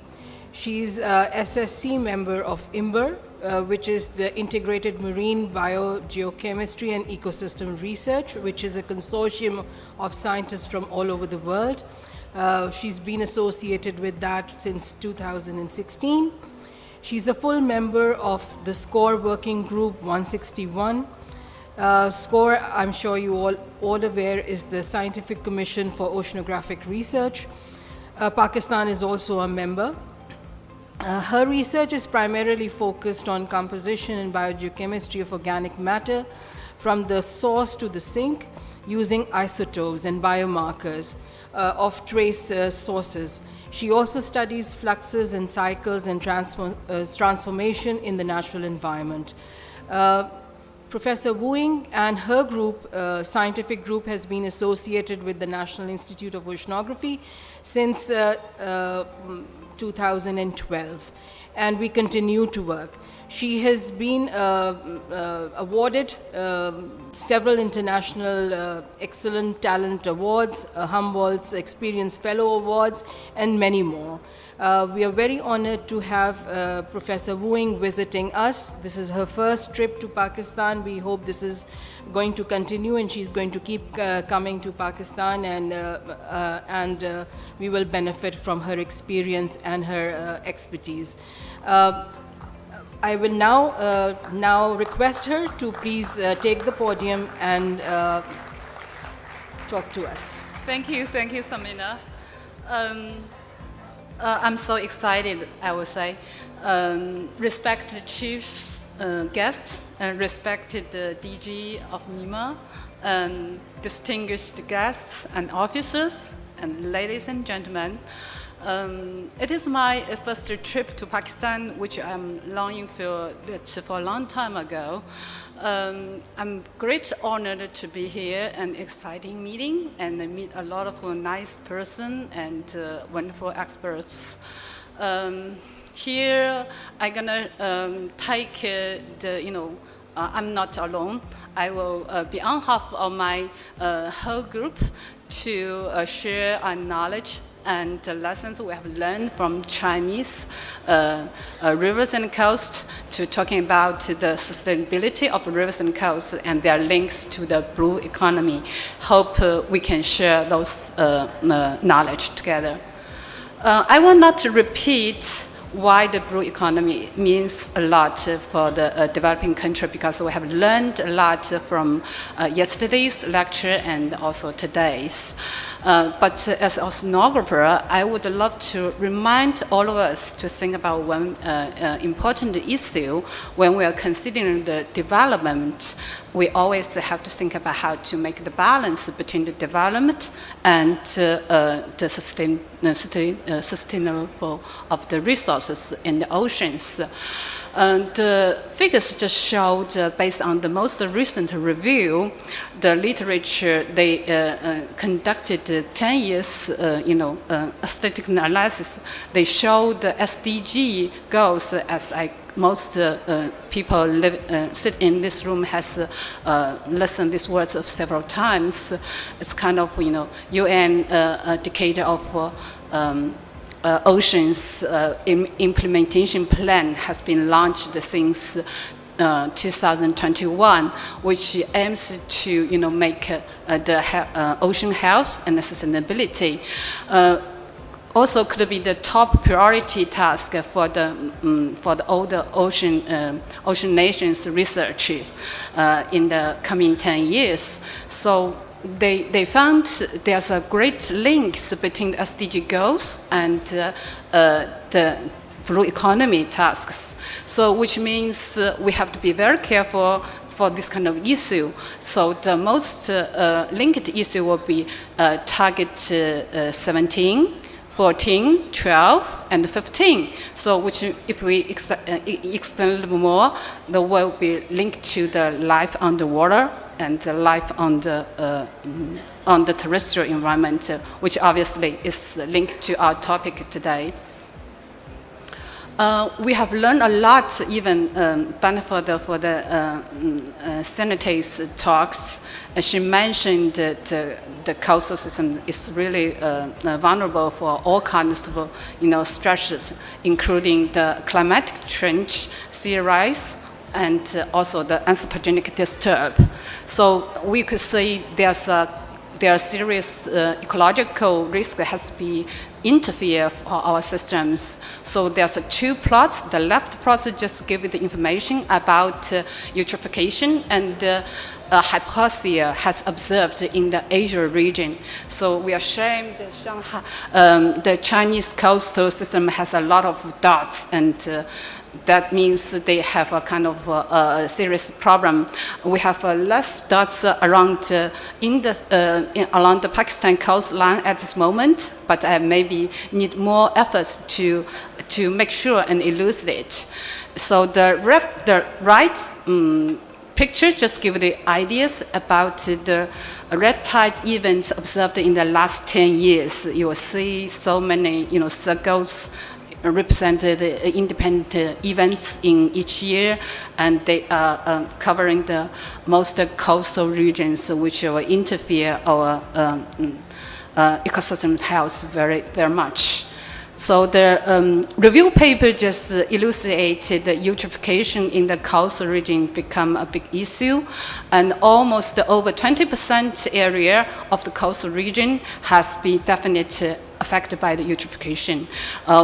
She's a SSC member of IMBER, which is the Integrated Marine Biogeochemistry and Ecosystem Research, which is a consortium of scientists from all over the world. She's been associated with that since 2016. She's a full member of the SCORE Working Group 161. SCORE, I'm sure you all aware, is the Scientific Commission for Oceanographic Research. Pakistan is also a member. Her research is primarily focused on composition and biogeochemistry of organic matter from the source to the sink using isotopes and biomarkers of trace sources. She also studies fluxes and cycles and transformation in the natural environment. Professor Wu and her group, scientific group, has been associated with the National Institute of Oceanography since 2012, and we continue to work. She has been awarded several international Excellent Talent Awards, Humboldt's Experience Fellow Awards, and many more. We are very honored to have Professor Wu visiting us. This is her first trip to Pakistan. We hope this is going to continue and she's going to keep coming to Pakistan, and we will benefit from her experience and her expertise. I will now request her to please take the podium and talk to us. Thank you, Samina. I'm so excited, I would say. Respected chiefs, guests, and respected DG of NEMA, distinguished guests and officers, and ladies and gentlemen. It is my first trip to Pakistan, which I'm longing for a long time ago. I'm great honored to be here, an exciting meeting, and I meet a lot of nice person and wonderful experts. Here, I'm gonna take I'm not alone. I will be on behalf of my whole group to share our knowledge and the lessons we have learned from Chinese rivers and coasts, to talking about the sustainability of rivers and coasts and their links to the blue economy. Hope we can share those knowledge together. I will not repeat why the blue economy means a lot for the developing country, because we have learned a lot from yesterday's lecture and also today's. But as an oceanographer, I would love to remind all of us to think about one important issue when we are considering the development. We always have to think about how to make the balance between the development and the sustainable of the resources in the oceans. The figures just showed, based on the most recent review, the literature, they conducted 10 years, static analysis. They showed the SDG goals, as most people sit in this room has listened these words of several times. It's kind of, UN indicator of oceans implementation plan has been launched since 2021, which aims to make the ocean health and sustainability. Also could be the top priority task for all the ocean nations research in the coming 10 years. So they found there's a great links between the SDG goals and the blue economy tasks. So which means we have to be very careful for this kind of issue. So the most linked issue will be target 17, 14, 12, and 15. So which, if we explain a little more, the will be linked to the life underwater and the life on the terrestrial environment, which obviously is linked to our topic today. We have learned a lot, even benefit for the Senate's talks. She mentioned that the coastal system is really vulnerable for all kinds of stresses, including the climatic change, sea rise, and also the anthropogenic disturb. So we could say there are serious ecological risk that has to be interfere for our systems. So there's two plots. The left plot just give you the information about eutrophication and hypoxia has observed in the Asia region. So we are showing the Chinese coastal system has a lot of dots, and that means they have a kind of a serious problem. We have less dots around along the Pakistan coastline at this moment, but I maybe need more efforts to make sure and elucidate. So the right picture just give the ideas about the red tide events observed in the last 10 years. You will see so many circles represented independent events in each year, and they are covering the most coastal regions, which will interfere our ecosystem health very, very much. So the review paper just elucidated that eutrophication in the coastal region become a big issue, and almost over 20% area of the coastal region has been definitely affected by the eutrophication.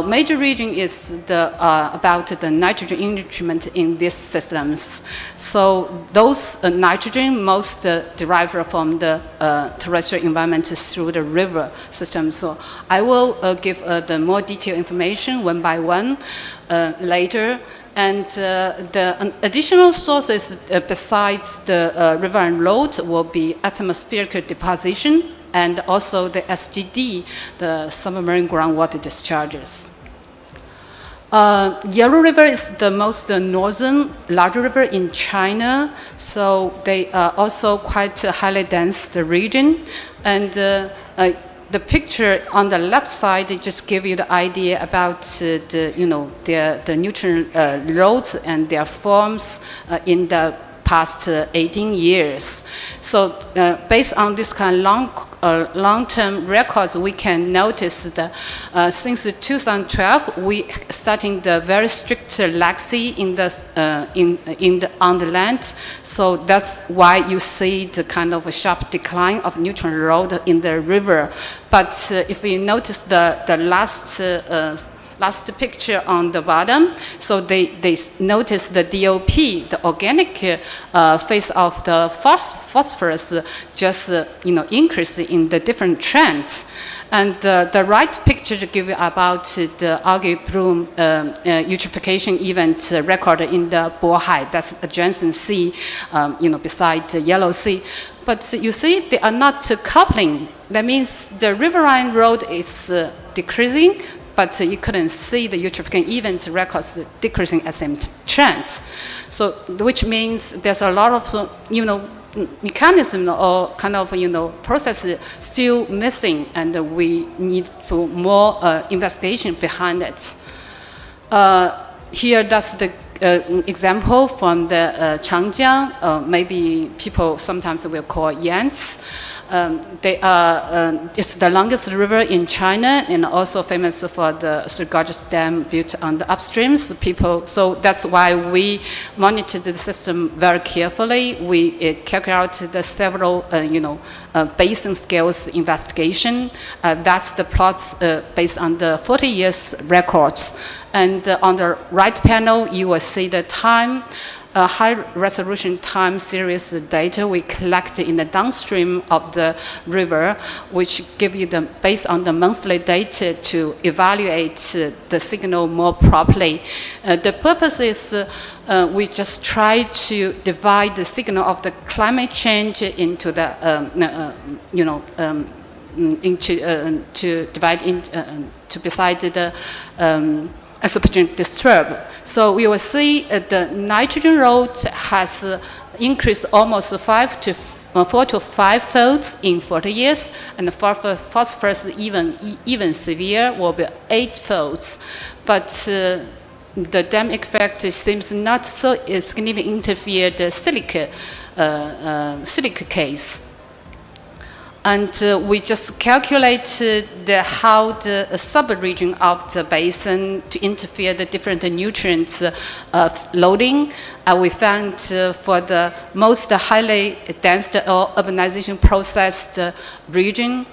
Major region is about the nitrogen enrichment in these systems. So those nitrogen most derived from the terrestrial environment through the river system. So I will give the more detailed information one by one later. And the additional sources besides the river and road will be atmospheric deposition, and also the SGD, the submarine groundwater discharges. Yellow River is the most northern large river in China, so they are also quite highly dense the region. And the picture on the left side, they just give you the idea about the nutrient loads and their forms in the past 18 years. So based on this kind of long-term records, we can notice that since 2012, we starting the very strict legacy on the land. So that's why you see the kind of a sharp decline of nutrient load in the river. But if you notice the last picture on the bottom, so they notice the DOP, the organic phase of the phosphorus just increase in the different trends. And the right picture to give you about the algae bloom eutrophication event recorded in the 𝗏𝗏, that's the Johnson Sea, beside the Yellow Sea. But you see, they are not coupling. That means the riverine road is decreasing, but you couldn't see the eutrophication event records decreasing at the same trend. So, which means there's a lot of, mechanism or kind of, process still missing, and we need more investigation behind it. Here, that's the example from the Changjiang, maybe people sometimes will call Yans. It's the longest river in China and also famous for the 3 Dam built on the upstreams. So that's why we monitored the system very carefully. We carried out the several, basin scales investigation. That's the plots based on the 40 years records. And on the right panel, you will see the time. High resolution time series data we collect in the downstream of the river, which give you based on the monthly data to evaluate the signal more properly. The purpose is we just try to divide the signal of the climate change into the, to beside the exogenous disturb. So we will see the nitrogen load has increased almost 4 to 5 folds in 40 years, and for phosphorus even severe will be 8 folds. But the dam effect seems not so significantly interfere the silica case. And we just calculated how the sub-region of the basin to interfere the different nutrients loading. We found for the most highly dense or urbanization processed region,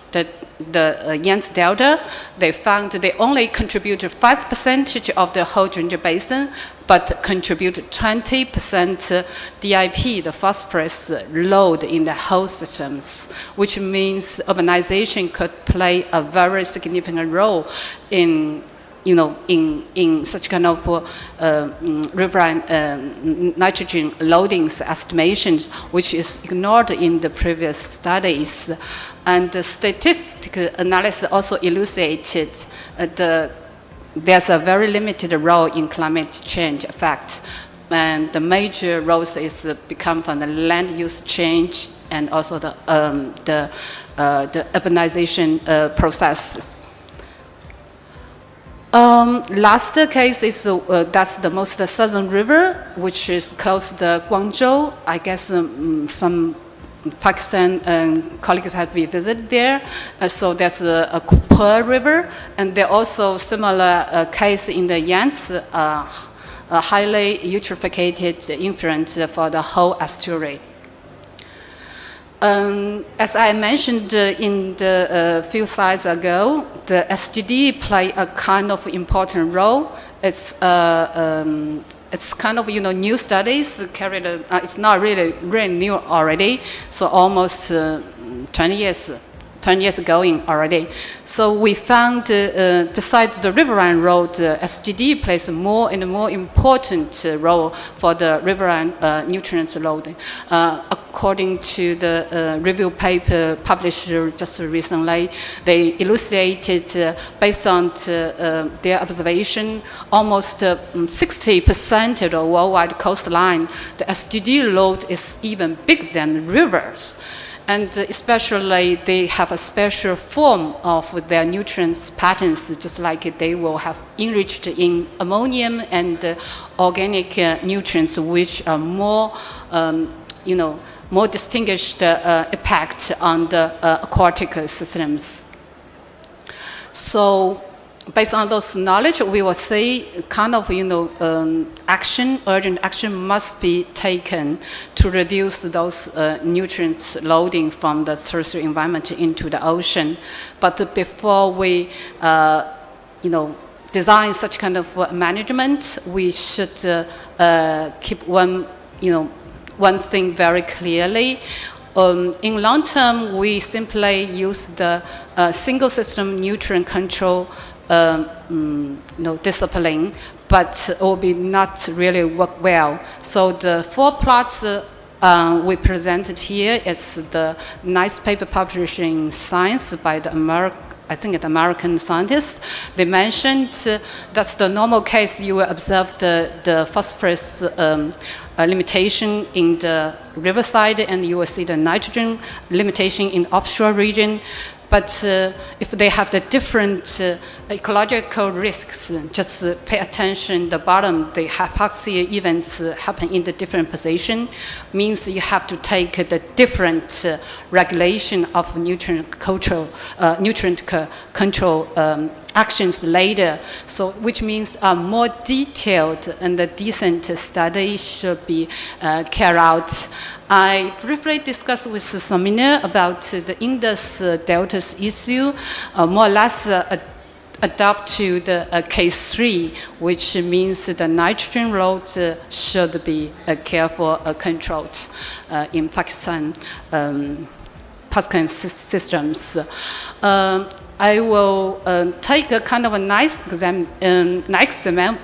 the Yangtze Delta, they found they only contribute 5% of the whole Zhejiang Basin, but contribute 20% DIP, the phosphorus load in the whole systems, which means urbanization could play a very significant role in such kind of riverine nitrogen loadings estimations, which is ignored in the previous studies. And the statistical analysis also elucidated there's a very limited role in climate change effect. And the major roles is become from the land use change and also the urbanization processes. Last case is that's the most southern river, which is close to Guangzhou. I guess some Pakistan colleagues have been visited there. So there's a 𝗞𝗿 River, and there also similar case in the Yangtze, highly eutrophicated influence for the whole estuary. As I mentioned in the few slides ago, the SGD play a kind of important role. It's kind of new studies carried. It's not really new already. So almost 20 years going already. So we found, besides the riverine road, SGD plays a more and more important role for the riverine nutrients loading. According to the review paper published just recently, they elucidated, based on their observation, almost 60% of the worldwide coastline, the SGD load is even bigger than rivers. And especially they have a special form of their nutrients patterns, just like they will have enriched in ammonium and organic nutrients, which are more, more distinguished impact on the aquatic systems. So, based on those knowledge, we will see kind of, urgent action must be taken to reduce those nutrients loading from the terrestrial environment into the ocean. But before we, design such kind of management, we should keep one thing very clearly. In long term, we simply use the single system nutrient control discipline, but it will be not really work well. So the 4 plots we presented here is the nice paper published in Science by the American scientists. They mentioned that's the normal case. You will observe the phosphorus limitation in the riverside, and you will see the nitrogen limitation in the offshore region. But if they have the different ecological risks, just pay attention. The bottom, the hypoxia events happen in the different position, means you have to take the different regulation of nutrient control actions later. So, which means a more detailed and a decent study should be carried out. I briefly discussed with Samina about the Indus deltas issue, more or less adapt to the case 3, which means the nitrogen load should be careful controlled in Pakistan systems. I will take a kind of a nice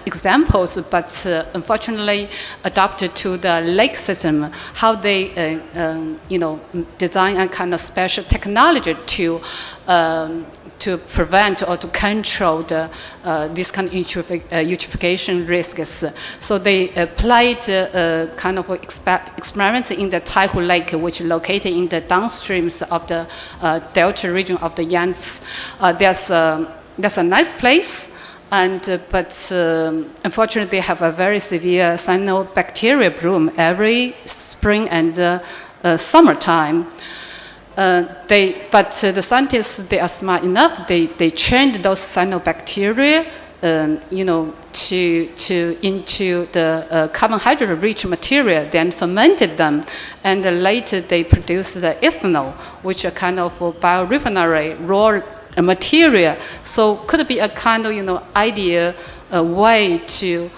examples, but unfortunately adapted to the lake system, how they design a kind of special technology to prevent or to control this kind of eutrophication risks. So they applied kind of experiments in the Taihu Lake, which is located in the downstreams of the delta region of the Yangtze. There's a nice place, but unfortunately they have a very severe cyanobacteria bloom every spring and summertime. But the scientists, they are smart enough. They trained those cyanobacteria, into the carbohydrate-rich material, then fermented them, and later they produced the ethanol, which are kind of biorefinery raw material. So could be a kind of idea, a way to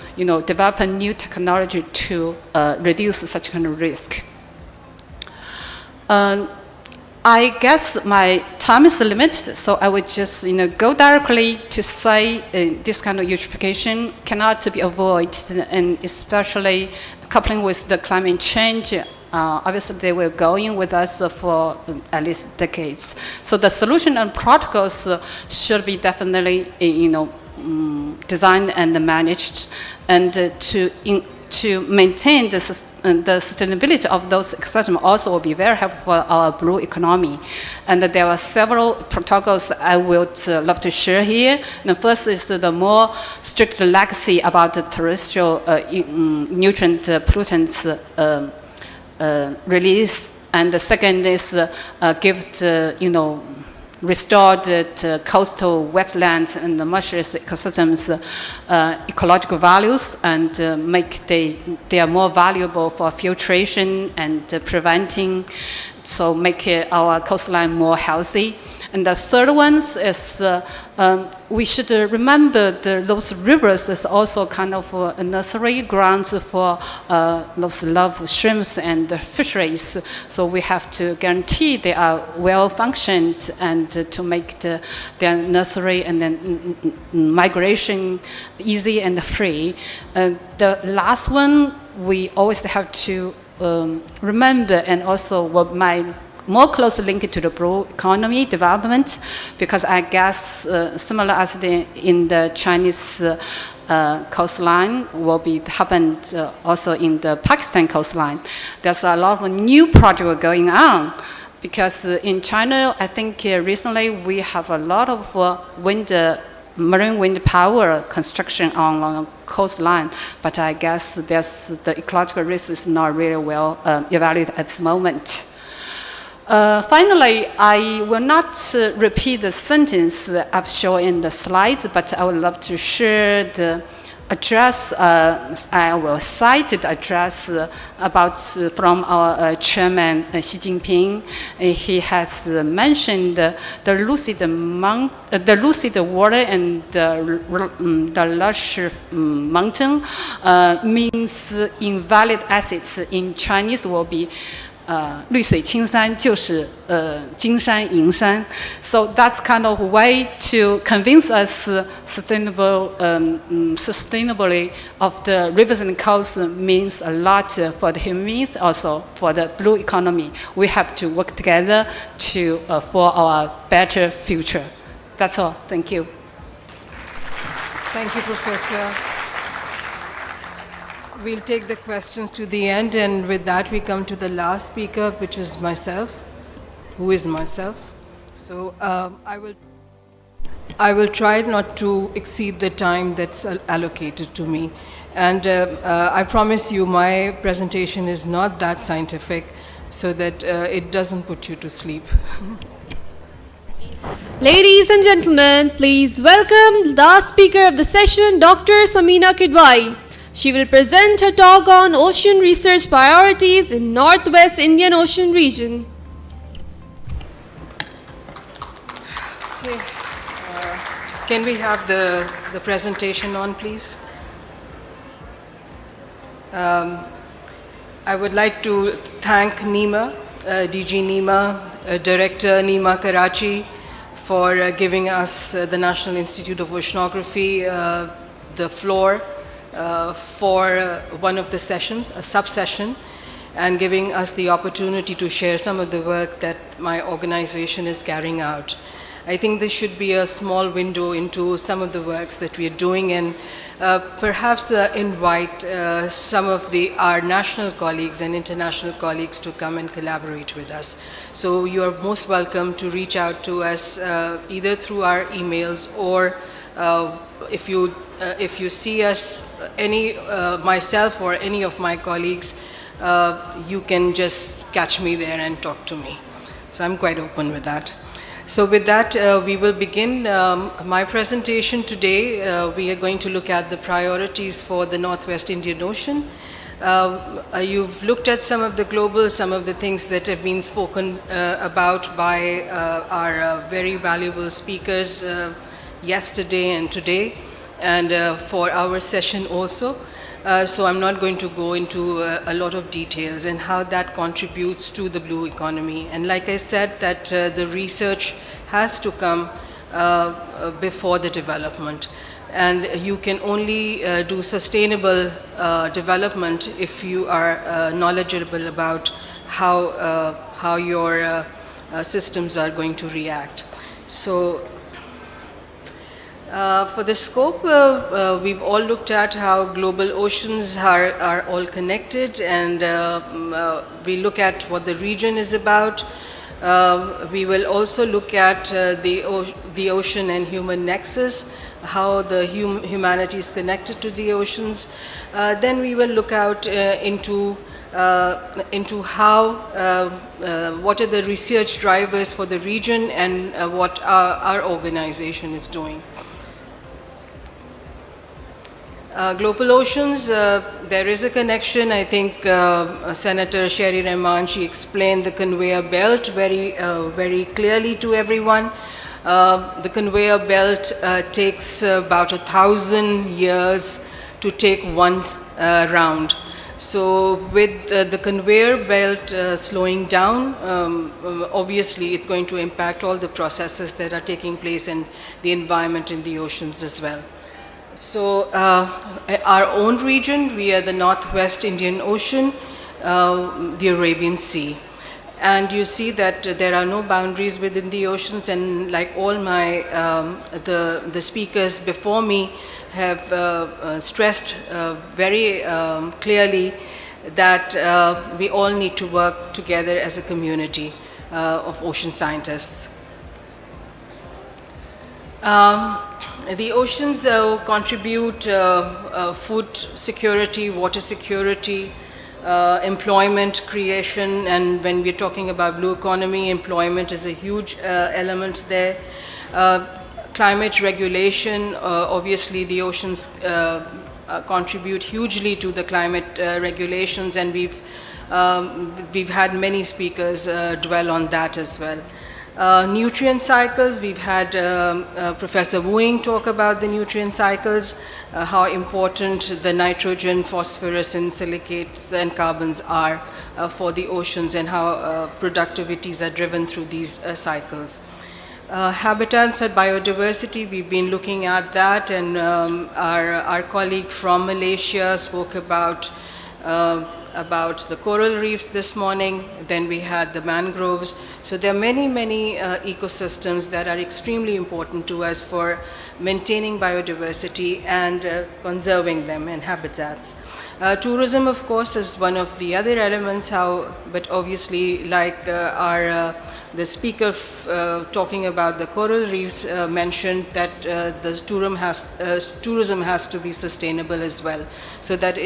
develop a new technology to reduce such kind of risk. I guess my time is limited, so I would just go directly to say this kind of eutrophication cannot be avoided, and especially coupling with the climate change. Obviously, they were going with us for at least decades. So the solution and protocols should be definitely designed and managed, and to maintain the sustainability of those systems also will be very helpful for our blue economy. And there are several protocols I would love to share here. The first is the more strict legacy about the terrestrial nutrient pollutants release. And the second is restored coastal wetlands and the marshes ecosystems ecological values, and make they are more valuable for filtration and preventing, so make our coastline more healthy. And the third one is we should remember those rivers is also kind of a nursery grounds for those love shrimps and fisheries. So we have to guarantee they are well functioned, and to make their nursery and then migration easy and free. The last one we always have to remember, and also what my more closely linked to the blue economy development, because I guess similar as in the Chinese coastline will be happened also in the Pakistan coastline. There's a lot of new projects going on, because in China, I think recently we have a lot of marine wind power construction on coastline, but I guess the ecological risk is not really well evaluated at this moment. Finally, I will not repeat the sentence that I've shown in the slides, but I would love to share the address. I will cite the address from our chairman, Xi Jinping. He has mentioned the lucid water and the lush mountain means invalid assets in Chinese will be 绿水青山就是金山银山. So that's kind of a way to convince us sustainably of the rivers and coasts means a lot for the human beings, also for the blue economy. We have to work together for our better future. That's all. Thank you. Thank you, Professor. We'll take the questions to the end, and with that we come to the last speaker, which is myself, who is myself. So I will try not to exceed the time that's allocated to me. And I promise you my presentation is not that scientific so that it doesn't put you to sleep. Ladies and gentlemen, please welcome the last speaker of the session, Dr. Samina Kidwai. She will present her talk on ocean research priorities in Northwest Indian Ocean region. Can we have the presentation on, please? I would like to thank NEMA, DG NEMA, Director NEMA Karachi, for giving us the National Institute of Oceanography the floor for one of the sessions, a sub-session, and giving us the opportunity to share some of the work that my organization is carrying out. I think this should be a small window into some of the works that we are doing, and perhaps invite some of our national colleagues and international colleagues to come and collaborate with us. So you are most welcome to reach out to us either through our emails, or if you see us, myself or any of my colleagues, you can just catch me there and talk to me. So I'm quite open with that. So with that, we will begin my presentation today. We are going to look at the priorities for the Northwest Indian Ocean. You've looked at some of the some of the things that have been spoken about by our very valuable speakers yesterday and today, and for our session also. So I'm not going to go into a lot of details and how that contributes to the blue economy. And like I said, that the research has to come before the development. And you can only do sustainable development if you are knowledgeable about how your systems are going to react. So for the scope, we've all looked at how global oceans are all connected, and we look at what the region is about. We will also look at the ocean and human nexus, how the humanity is connected to the oceans. Then we will look out into how, what are the research drivers for the region, and what our organization is doing. Global oceans, there is a connection. I think Senator Sherry Rahman, she explained the conveyor belt very clearly to everyone. The conveyor belt takes about 1,000 years to take one round. So with the conveyor belt slowing down, obviously it's going to impact all the processes that are taking place in the environment in the oceans as well. So our own region, we are the Northwest Indian Ocean, the Arabian Sea. And you see that there are no boundaries within the oceans, and like all my, the speakers before me have stressed very clearly that we all need to work together as a community of ocean scientists. The oceans contribute food security, water security, employment creation, and when we're talking about blue economy, employment is a huge element there. Climate regulation, obviously the oceans contribute hugely to the climate regulations, and we've had many speakers dwell on that as well. Nutrient cycles, we've had Professor Wu Ying talk about the nutrient cycles, how important the nitrogen, phosphorus, and silicates and carbons are for the oceans, and how productivities are driven through these cycles. Habitats and biodiversity, we've been looking at that, and our colleague from Malaysia spoke about about the coral reefs this morning, then we had the mangroves. So there are many, many ecosystems that are extremely important to us for maintaining biodiversity and conserving them and habitats. Tourism, of course, is one of the other elements, but obviously, like the speaker talking about the coral reefs mentioned that the tourism has to be sustainable as well, so that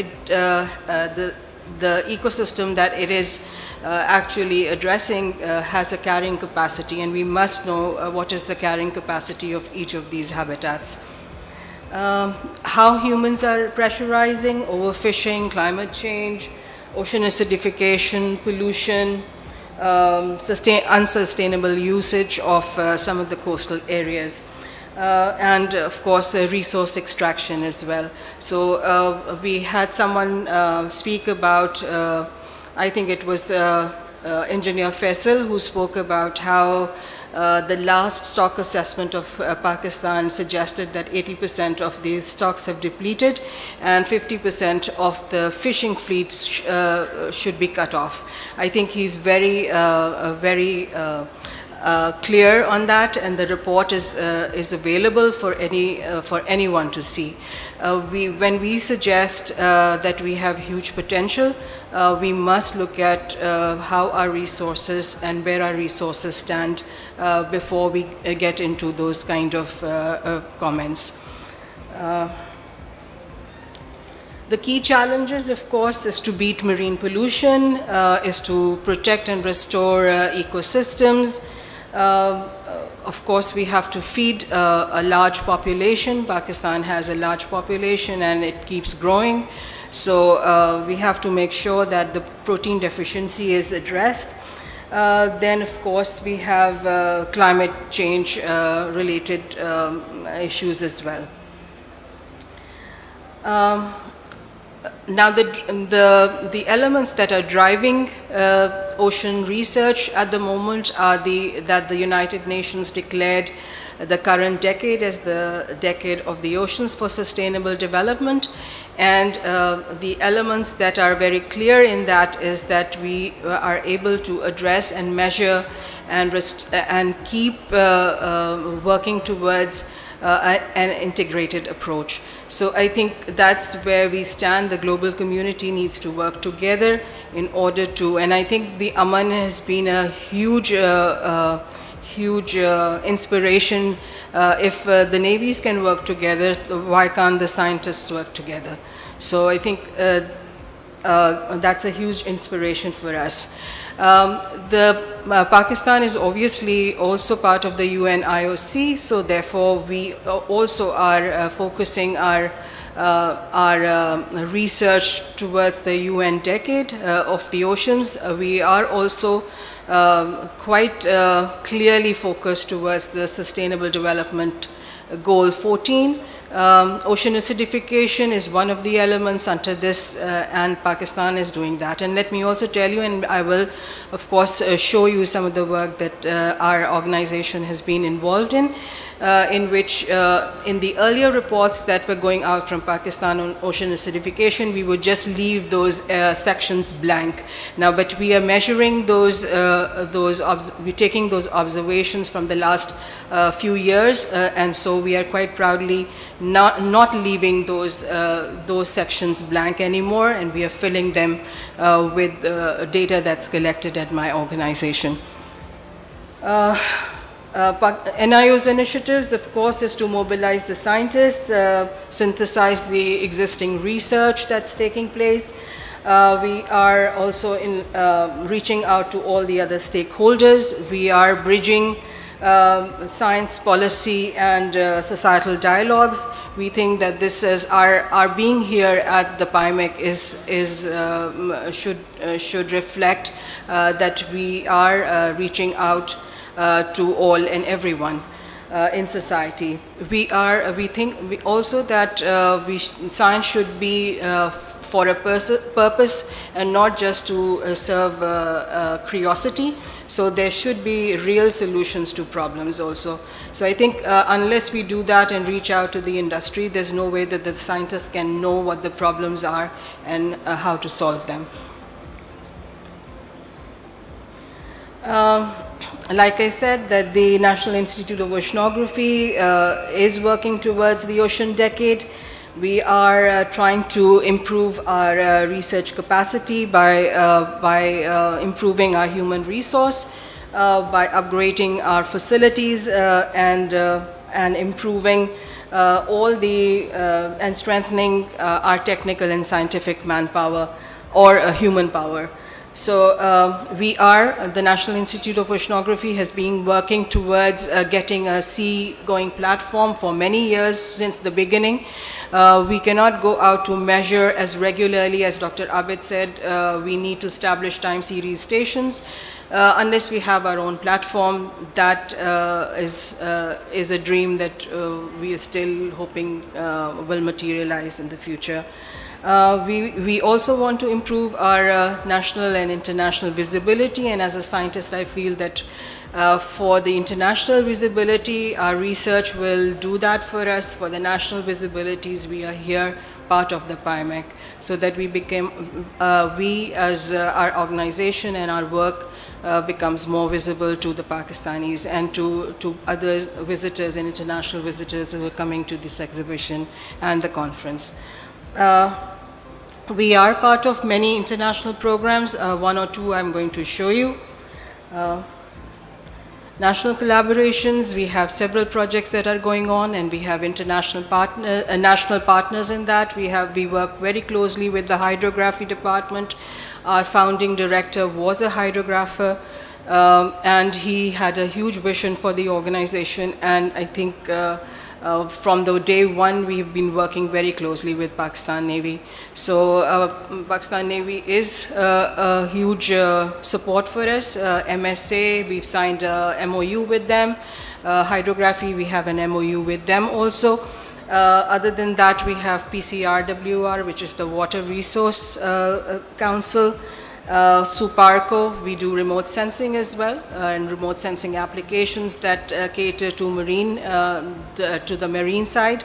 the ecosystem that it is actually addressing has a carrying capacity, and we must know what is the carrying capacity of each of these habitats. How humans are pressurizing, overfishing, climate change, ocean acidification, pollution, unsustainable usage of some of the coastal areas, and of course resource extraction as well. So we had someone speak about, I think it was Engineer Faisal, who spoke about how the last stock assessment of Pakistan suggested that 80% of these stocks have depleted and 50% of the fishing fleets should be cut off. I think he's very clear on that, and the report is available for anyone to see. When we suggest that we have huge potential, we must look at how our resources and where our resources stand before we get into those kind of comments. The key challenges, of course, is to beat marine pollution, is to protect and restore ecosystems. Of course, we have to feed a large population. Pakistan has a large population and it keeps growing. So we have to make sure that the protein deficiency is addressed. Then, of course, we have climate change related issues as well. Now, the elements that are driving ocean research at the moment are that the United Nations declared the current decade as the decade of the oceans for sustainable development. And the elements that are very clear in that is that we are able to address and measure and keep working towards an integrated approach. So I think that's where we stand. The global community needs to work together in order to, and I think the Aman has been a huge inspiration. If the navies can work together, why can't the scientists work together? So I think that's a huge inspiration for us. Pakistan is obviously also part of the UN IOC, so therefore we also are focusing our research towards the UN decade of the oceans. We are also quite clearly focused towards the Sustainable Development Goal 14. Ocean acidification is one of the elements under this, and Pakistan is doing that. And let me also tell you, and I will of course show you some of the work that our organization has been involved in which in the earlier reports that were going out from Pakistan on ocean acidification, we would just leave those sections blank. Now, but we are measuring we're taking those observations from the last few years, and so we are quite proudly not leaving those sections blank anymore, and we are filling them with data that's collected at my organization. NIO's initiatives, of course, is to mobilize the scientists, synthesize the existing research that's taking place. We are also reaching out to all the other stakeholders. We are bridging science, policy, and societal dialogues. We think that this is our being here at the PIMEC should reflect that we are reaching out to all and everyone in society. We think also that science should be for a purpose and not just to serve curiosity. So there should be real solutions to problems also. So I think unless we do that and reach out to the industry, there's no way that the scientists can know what the problems are and how to solve them. Like I said, that the National Institute of Oceanography is working towards the Ocean Decade. We are trying to improve our research capacity by improving our human resource, by upgrading our facilities and improving and strengthening our technical and scientific manpower or human power. So the National Institute of Oceanography has been working towards getting a sea-going platform for many years since the beginning. We cannot go out to measure as regularly as Dr. Abid said. We need to establish time series stations. Unless we have our own platform, that is a dream that we are still hoping will materialize in the future. We also want to improve our national and international visibility, and as a scientist I feel that for the international visibility, our research will do that for us. For the national visibilities, we are here, part of the PIMEC, so that we as our organization and our work becomes more visible to the Pakistanis and to other visitors and international visitors who are coming to this exhibition and the conference. We are part of many international programs. One or two I'm going to show you. National collaborations, we have several projects that are going on, and we have international national partners in that. We work very closely with the hydrography department. Our founding director was a hydrographer, and he had a huge vision for the organization, and I think from the day one, we've been working very closely with Pakistan Navy. So Pakistan Navy is a huge support for us. MSA, we've signed a MOU with them. Hydrography, we have an MOU with them also. Other than that, we have PCRWR, which is the Water Resource Council. SUPARCO, we do remote sensing as well, and remote sensing applications that cater to the marine side.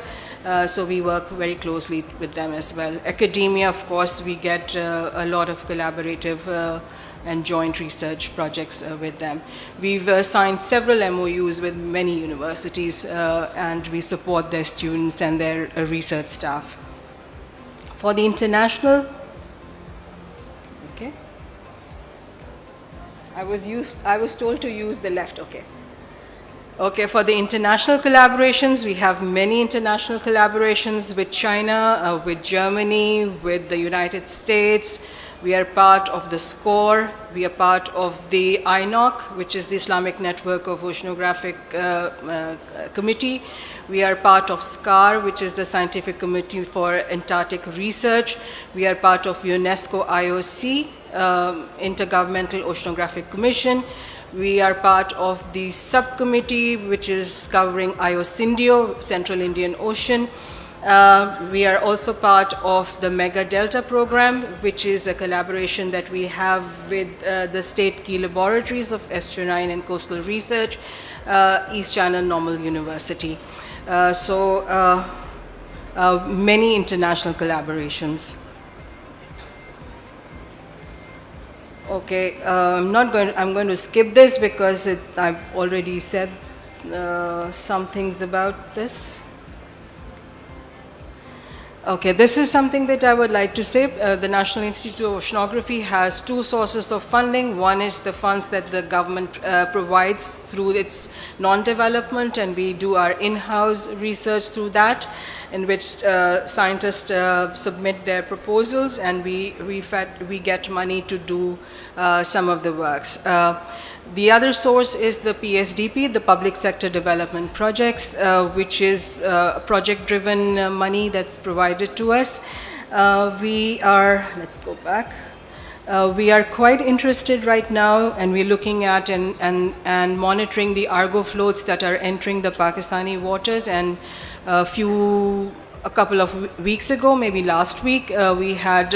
So we work very closely with them as well. Academia, of course, we get a lot of collaborative and joint research projects with them. We've signed several MOUs with many universities, and we support their students and their research staff. For the international, okay. I was told to use the left, okay. Okay, for the international collaborations, we have many international collaborations with China, with Germany, with the United States. We are part of the SCORE. We are part of the INOC, which is the Islamic Network of Oceanographic Committee. We are part of SCAR, which is the Scientific Committee for Antarctic Research. We are part of UNESCO IOC, Intergovernmental Oceanographic Commission. We are part of the subcommittee, which is covering IOCINDIO, Central Indian Ocean. We are also part of the Mega Delta program, which is a collaboration that we have with the state key laboratories of estuarine and coastal research, East Channel Normal University. Many international collaborations. Okay, I'm going to skip this because I've already said some things about this. Okay, this is something that I would like to say. The National Institute of Oceanography has two sources of funding. One is the funds that the government provides through its non-development, and we do our in-house research through that, in which scientists submit their proposals, and we get money to do some of the works. The other source is the PSDP, the Public Sector Development Projects, which is project-driven money that's provided to us. Let's go back. We are quite interested right now, and we're looking at and monitoring the Argo floats that are entering the Pakistani waters. And a couple of weeks ago, maybe last week, we had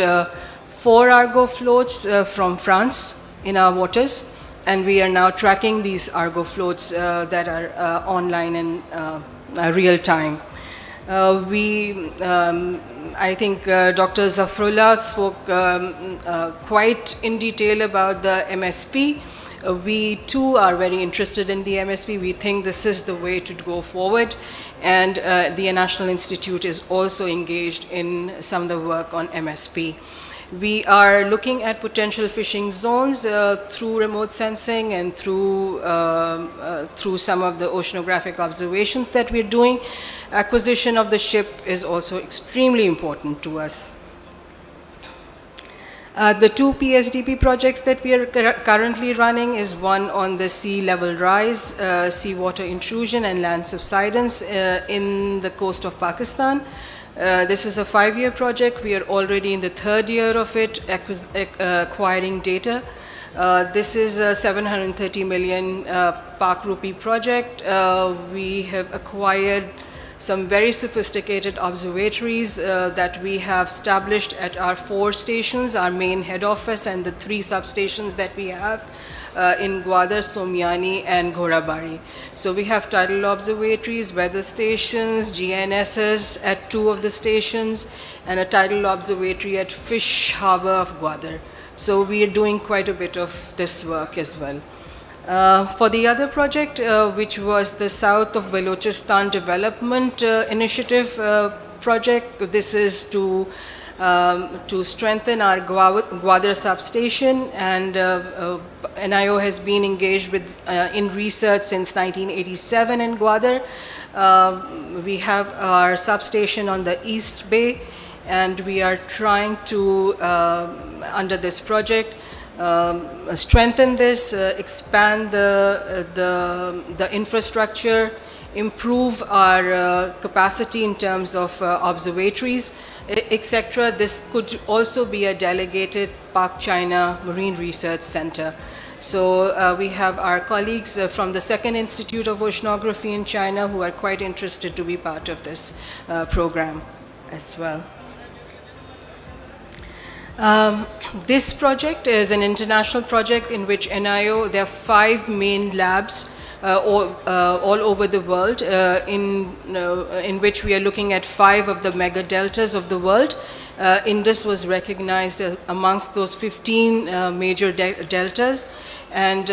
4 Argo floats from France in our waters. And we are now tracking these Argo floats that are online in real time. I think Dr. Zafrullah spoke quite in detail about the MSP. We too are very interested in the MSP. We think this is the way to go forward. And the National Institute is also engaged in some of the work on MSP. We are looking at potential fishing zones through remote sensing and through some of the oceanographic observations that we're doing. Acquisition of the ship is also extremely important to us. The two PSDP projects that we are currently running is one on the sea level rise, seawater intrusion and land subsidence in the coast of Pakistan. This is a 5-year project. We are already in the 3rd year of it, acquiring data. This is a 730 million Pak rupee project. We have acquired some very sophisticated observatories that we have established at our 4 stations, our main head office, and the 3 substations that we have in 𝐷𝐲𝐻, Somyani, and 𝐴𝐺𝐲. So we have tidal observatories, weather stations, GNSS at 2 of the stations, and a tidal observatory at Fish Harbour of 𝐷𝐲𝐻. So we are doing quite a bit of this work as well. For the other project, which was the South of Balochistan Development Initiative project, this is to strengthen our 𝐷𝐲𝐻 substation, and NIO has been engaged with in research since 1987 in 𝐷𝐲𝐻. We have our substation on the East Bay, and we are trying to, under this project, strengthen this, expand the infrastructure, improve our capacity in terms of observatories, etc. This could also be a delegated Pak China Marine Research Center. So we have our colleagues from the 2nd Institute of Oceanography in China who are quite interested to be part of this program as well. This project is an international project in which NIO, there are 5 main labs all over the world in which we are looking at 5 of the mega deltas of the world. Indus was recognized amongst those 15 major deltas, and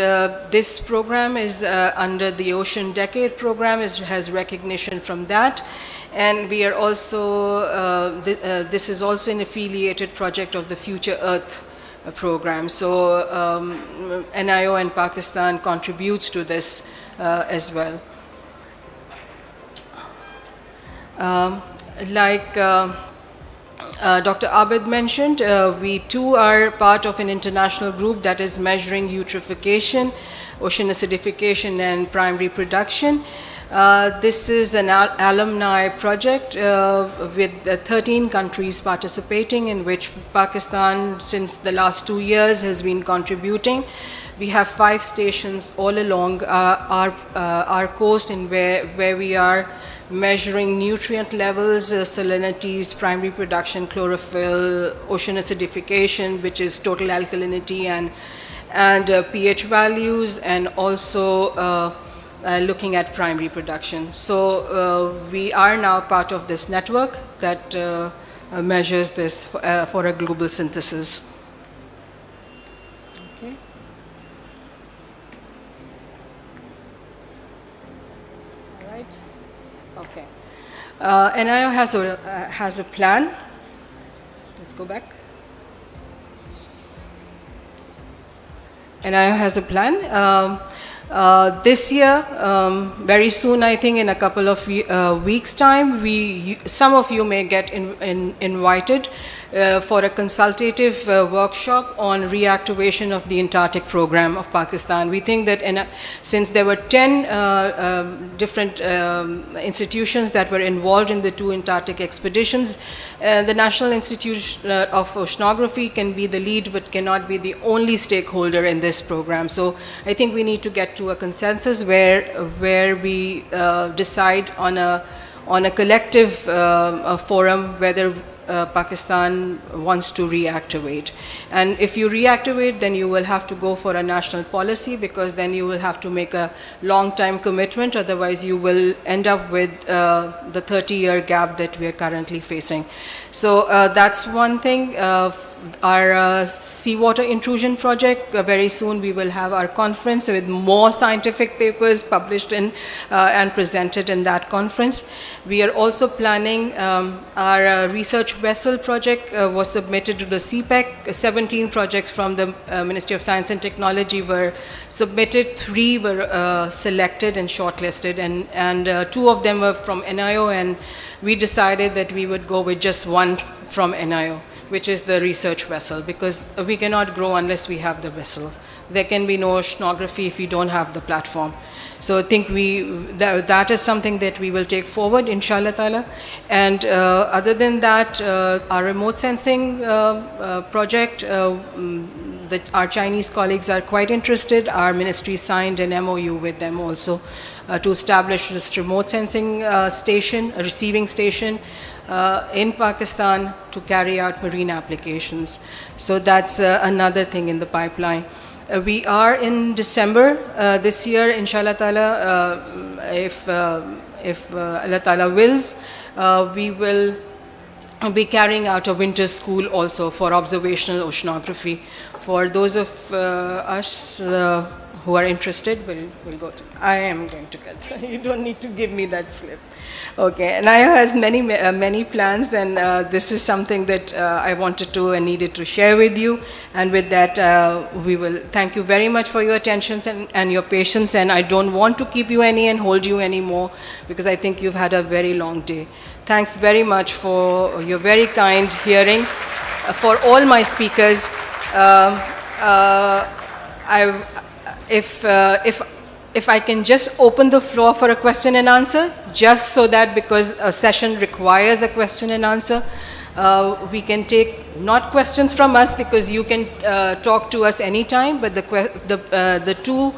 this program is under the Ocean Decade program, has recognition from that. And we are also, this is also an affiliated project of the Future Earth program. So NIO and Pakistan contributes to this as well. Like Dr. Abid mentioned, we too are part of an international group that is measuring eutrophication, ocean acidification, and primary production. This is an alumni project with 13 countries participating, in which Pakistan, since the last 2 years, has been contributing. We have 5 stations all along our coast, in where we are measuring nutrient levels, salinities, primary production, chlorophyll, ocean acidification, which is total alkalinity, and pH values, and also looking at primary production. So we are now part of this network that measures this for a global synthesis. Okay. All right. Okay. NIO has a plan. Let's go back. NIO has a plan. This year, very soon, I think in a couple of weeks' time, some of you may get invited for a consultative workshop on reactivation of the Antarctic program of Pakistan. We think that since there were 10 different institutions that were involved in the 2 Antarctic expeditions, the National Institute of Oceanography can be the lead but cannot be the only stakeholder in this program. So I think we need to get to a consensus where we decide on a collective forum whether Pakistan wants to reactivate. And if you reactivate, then you will have to go for a national policy, because then you will have to make a long-time commitment. Otherwise, you will end up with the 30-year gap that we are currently facing. So that's one thing. Our seawater intrusion project, very soon we will have our conference with more scientific papers published in and presented in that conference. We are also planning our research vessel project was submitted to the CPEC. 17 projects from the Ministry of Science and Technology were submitted. 3 were selected and shortlisted, and 2 of them were from NIO, and we decided that we would go with just one from NIO, which is the research vessel, because we cannot grow unless we have the vessel. There can be no oceanography if we don't have the platform. So I think that is something that we will take forward, inshallah ta'ala. And other than that, our remote sensing project, our Chinese colleagues are quite interested. Our ministry signed an MOU with them also to establish this remote sensing station, a receiving station, in Pakistan to carry out marine applications. So that's another thing in the pipeline. We are in December this year, inshallah ta'ala, if Allah ta'ala wills, we will be carrying out a winter school also for observational oceanography. For those of us who are interested, we'll go to. I am going to get. You don't need to give me that slip. Okay, and NIO has many plans, and this is something that I wanted to and needed to share with you. And with that, we will thank you very much for your attention and your patience. And I don't want to keep you and hold you anymore, because I think you've had a very long day. Thanks very much for your very kind hearing. For all my speakers, if I can just open the floor for a question and answer, just so that, because a session requires a question and answer, we can take not questions from us, because you can talk to us anytime, but the 2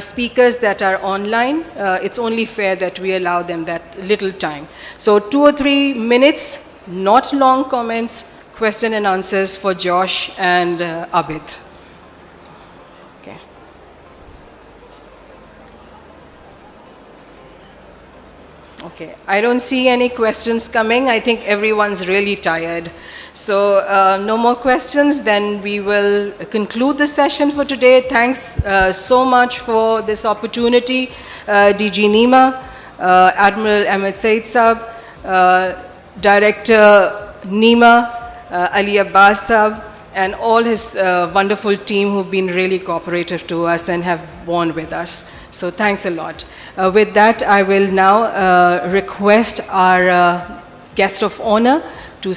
speakers that are online, it's only fair that we allow them that little time. So 2 or 3 minutes, not long comments, question and answers for Josh and Abid. Okay, I don't see any questions coming. I think everyone's really tired. So no more questions, then we will conclude the session for today. Thanks so much for this opportunity, DG NEMA, Admiral Ahmed Said Saab, Director NEMA, 𝐿𝐲𝐻𝐵 Saab, and all his wonderful team who've been really cooperative to us and have borne with us. So thanks a lot. With that, I will now request our guest of honor to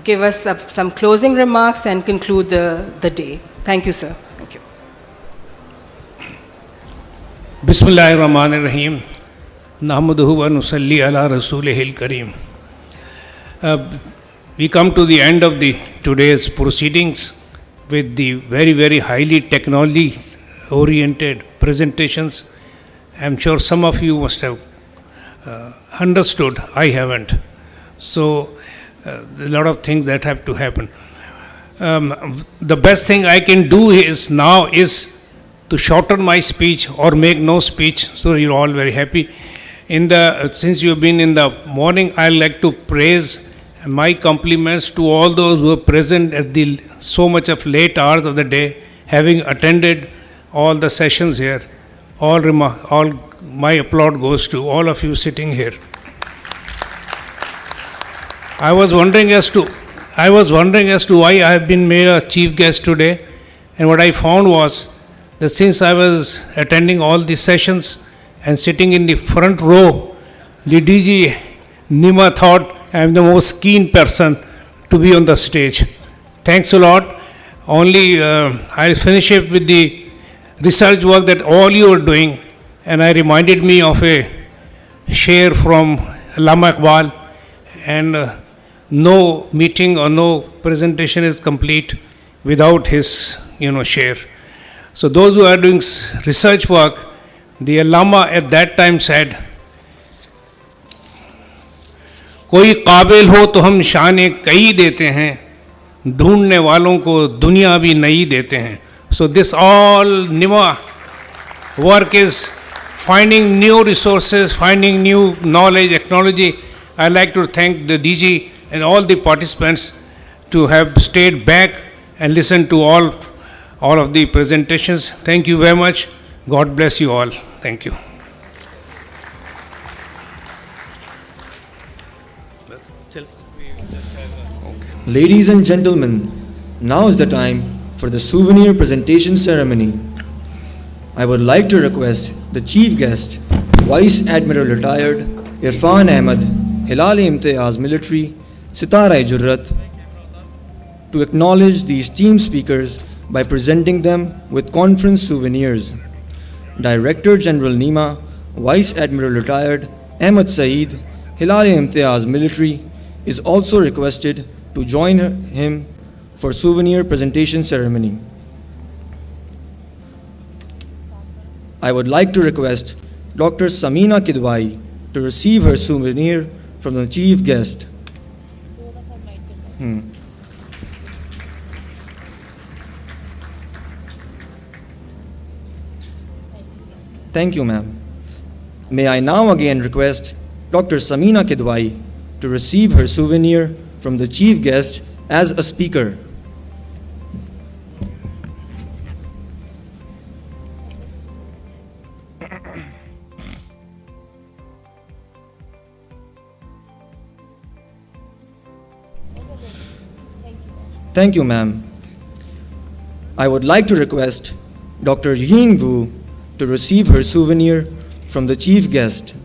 give us some closing remarks and conclude the day. Thank you, sir. Thank you. Bismillahirrahmanirrahim. Nahmaduhu wa nusalli ala rasulihil kareem. We come to the end of today's proceedings with the very, very highly technology-oriented presentations. I'm sure some of you must have understood. I haven't. So a lot of things that have to happen. The best thing I can do now is to shorten my speech or make no speech, so you're all very happy. Since you've been in the morning, I'd like to praise my compliments to all those who are present at the so much of late hours of the day, having attended all the sessions here. All my applaud goes to all of you sitting here. I was wondering as to why I have been made a chief guest today, and what I found was that since I was attending all the sessions and sitting in the front row, the DG NEMA thought I am the most keen person to be on the stage. Thanks a lot. I'll finish it with the research work that all you are doing, and I reminded me of a share from Allama Iqbal, and no meeting or no presentation is complete without his share. So those who are doing research work, the Allama at that time said, कोई काबिल हो तो हम शाने कई देते हैं, ढूंढने वालों को दुनिया भी नई देते हैं. So this all NEMA work is finding new resources, finding new knowledge, technology. I'd like to thank the DG and all the participants to have stayed back and listened to all of the presentations. Thank you very much. God bless you all. Thank you. Ladies and gentlemen, now is the time for the souvenir presentation ceremony. I would like to request the chief guest, Vice Admiral Retired Irfan Ahmed, 𝐏𝐈𝐕𝐄𝐲 military, 𝗘𝘅𝗽છી, to acknowledge these esteemed speakers by presenting them with conference souvenirs. Director General NEMA, Vice Admiral Retired Ahmed Saeed, 𝐏𝐈𝐕𝐄𝐲 military, is also requested to join him for souvenir presentation ceremony. I would like to request Dr. Samina Kidwai to receive her souvenir from the chief guest. Thank you, ma'am. May I now again request Dr. Samina Kidwai to receive her souvenir from the chief guest as a speaker. Thank you, ma'am. I would like to request Dr. Ying Wu to receive her souvenir from the chief guest.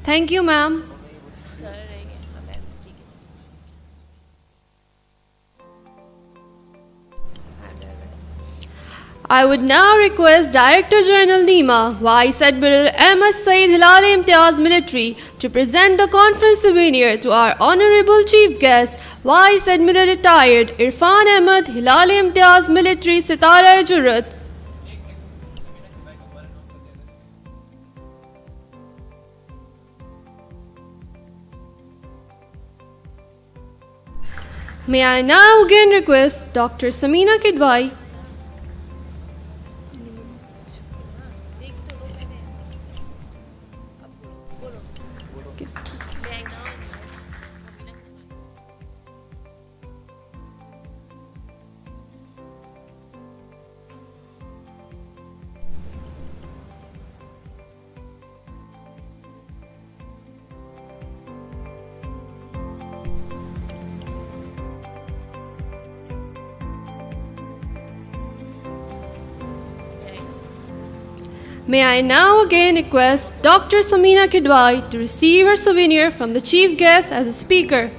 Thank you, ma'am. I would now request Director General NEMA, Vice Admiral Ahmed Saeed 𝐏𝐈𝐕𝐄𝐲 military, to present the conference souvenir to our honorable chief guest, Vice Admiral Retired Irfan Ahmed, 𝐏𝐈𝐕𝐄𝐲 military, 𝗘𝘅𝗽છી. May I now again request Dr. Samina Kidwai. May I now again request Dr. Samina Kidwai to receive her souvenir from the chief guest as a speaker.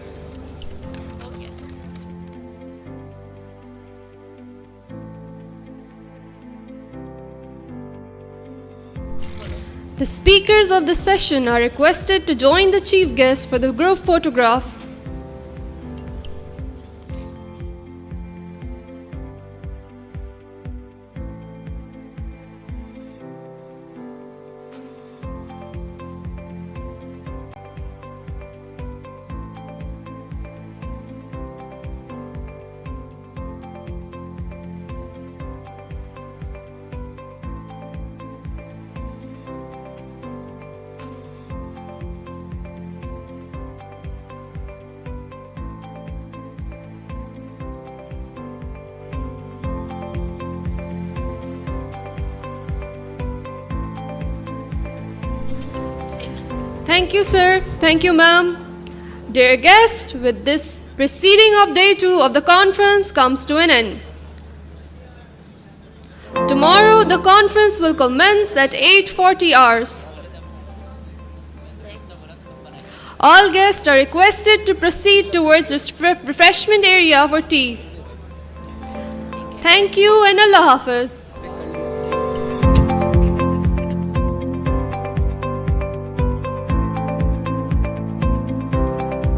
The speakers of the session are requested to join the chief guest for the group photograph. Thank you, sir. Thank you, ma'am. Dear guests, with this proceeding of day 2 of the conference comes to an end. Tomorrow, the conference will commence at 8:40 hours. All guests are requested to proceed towards the refreshment area for tea. Thank you and Allah Hafiz.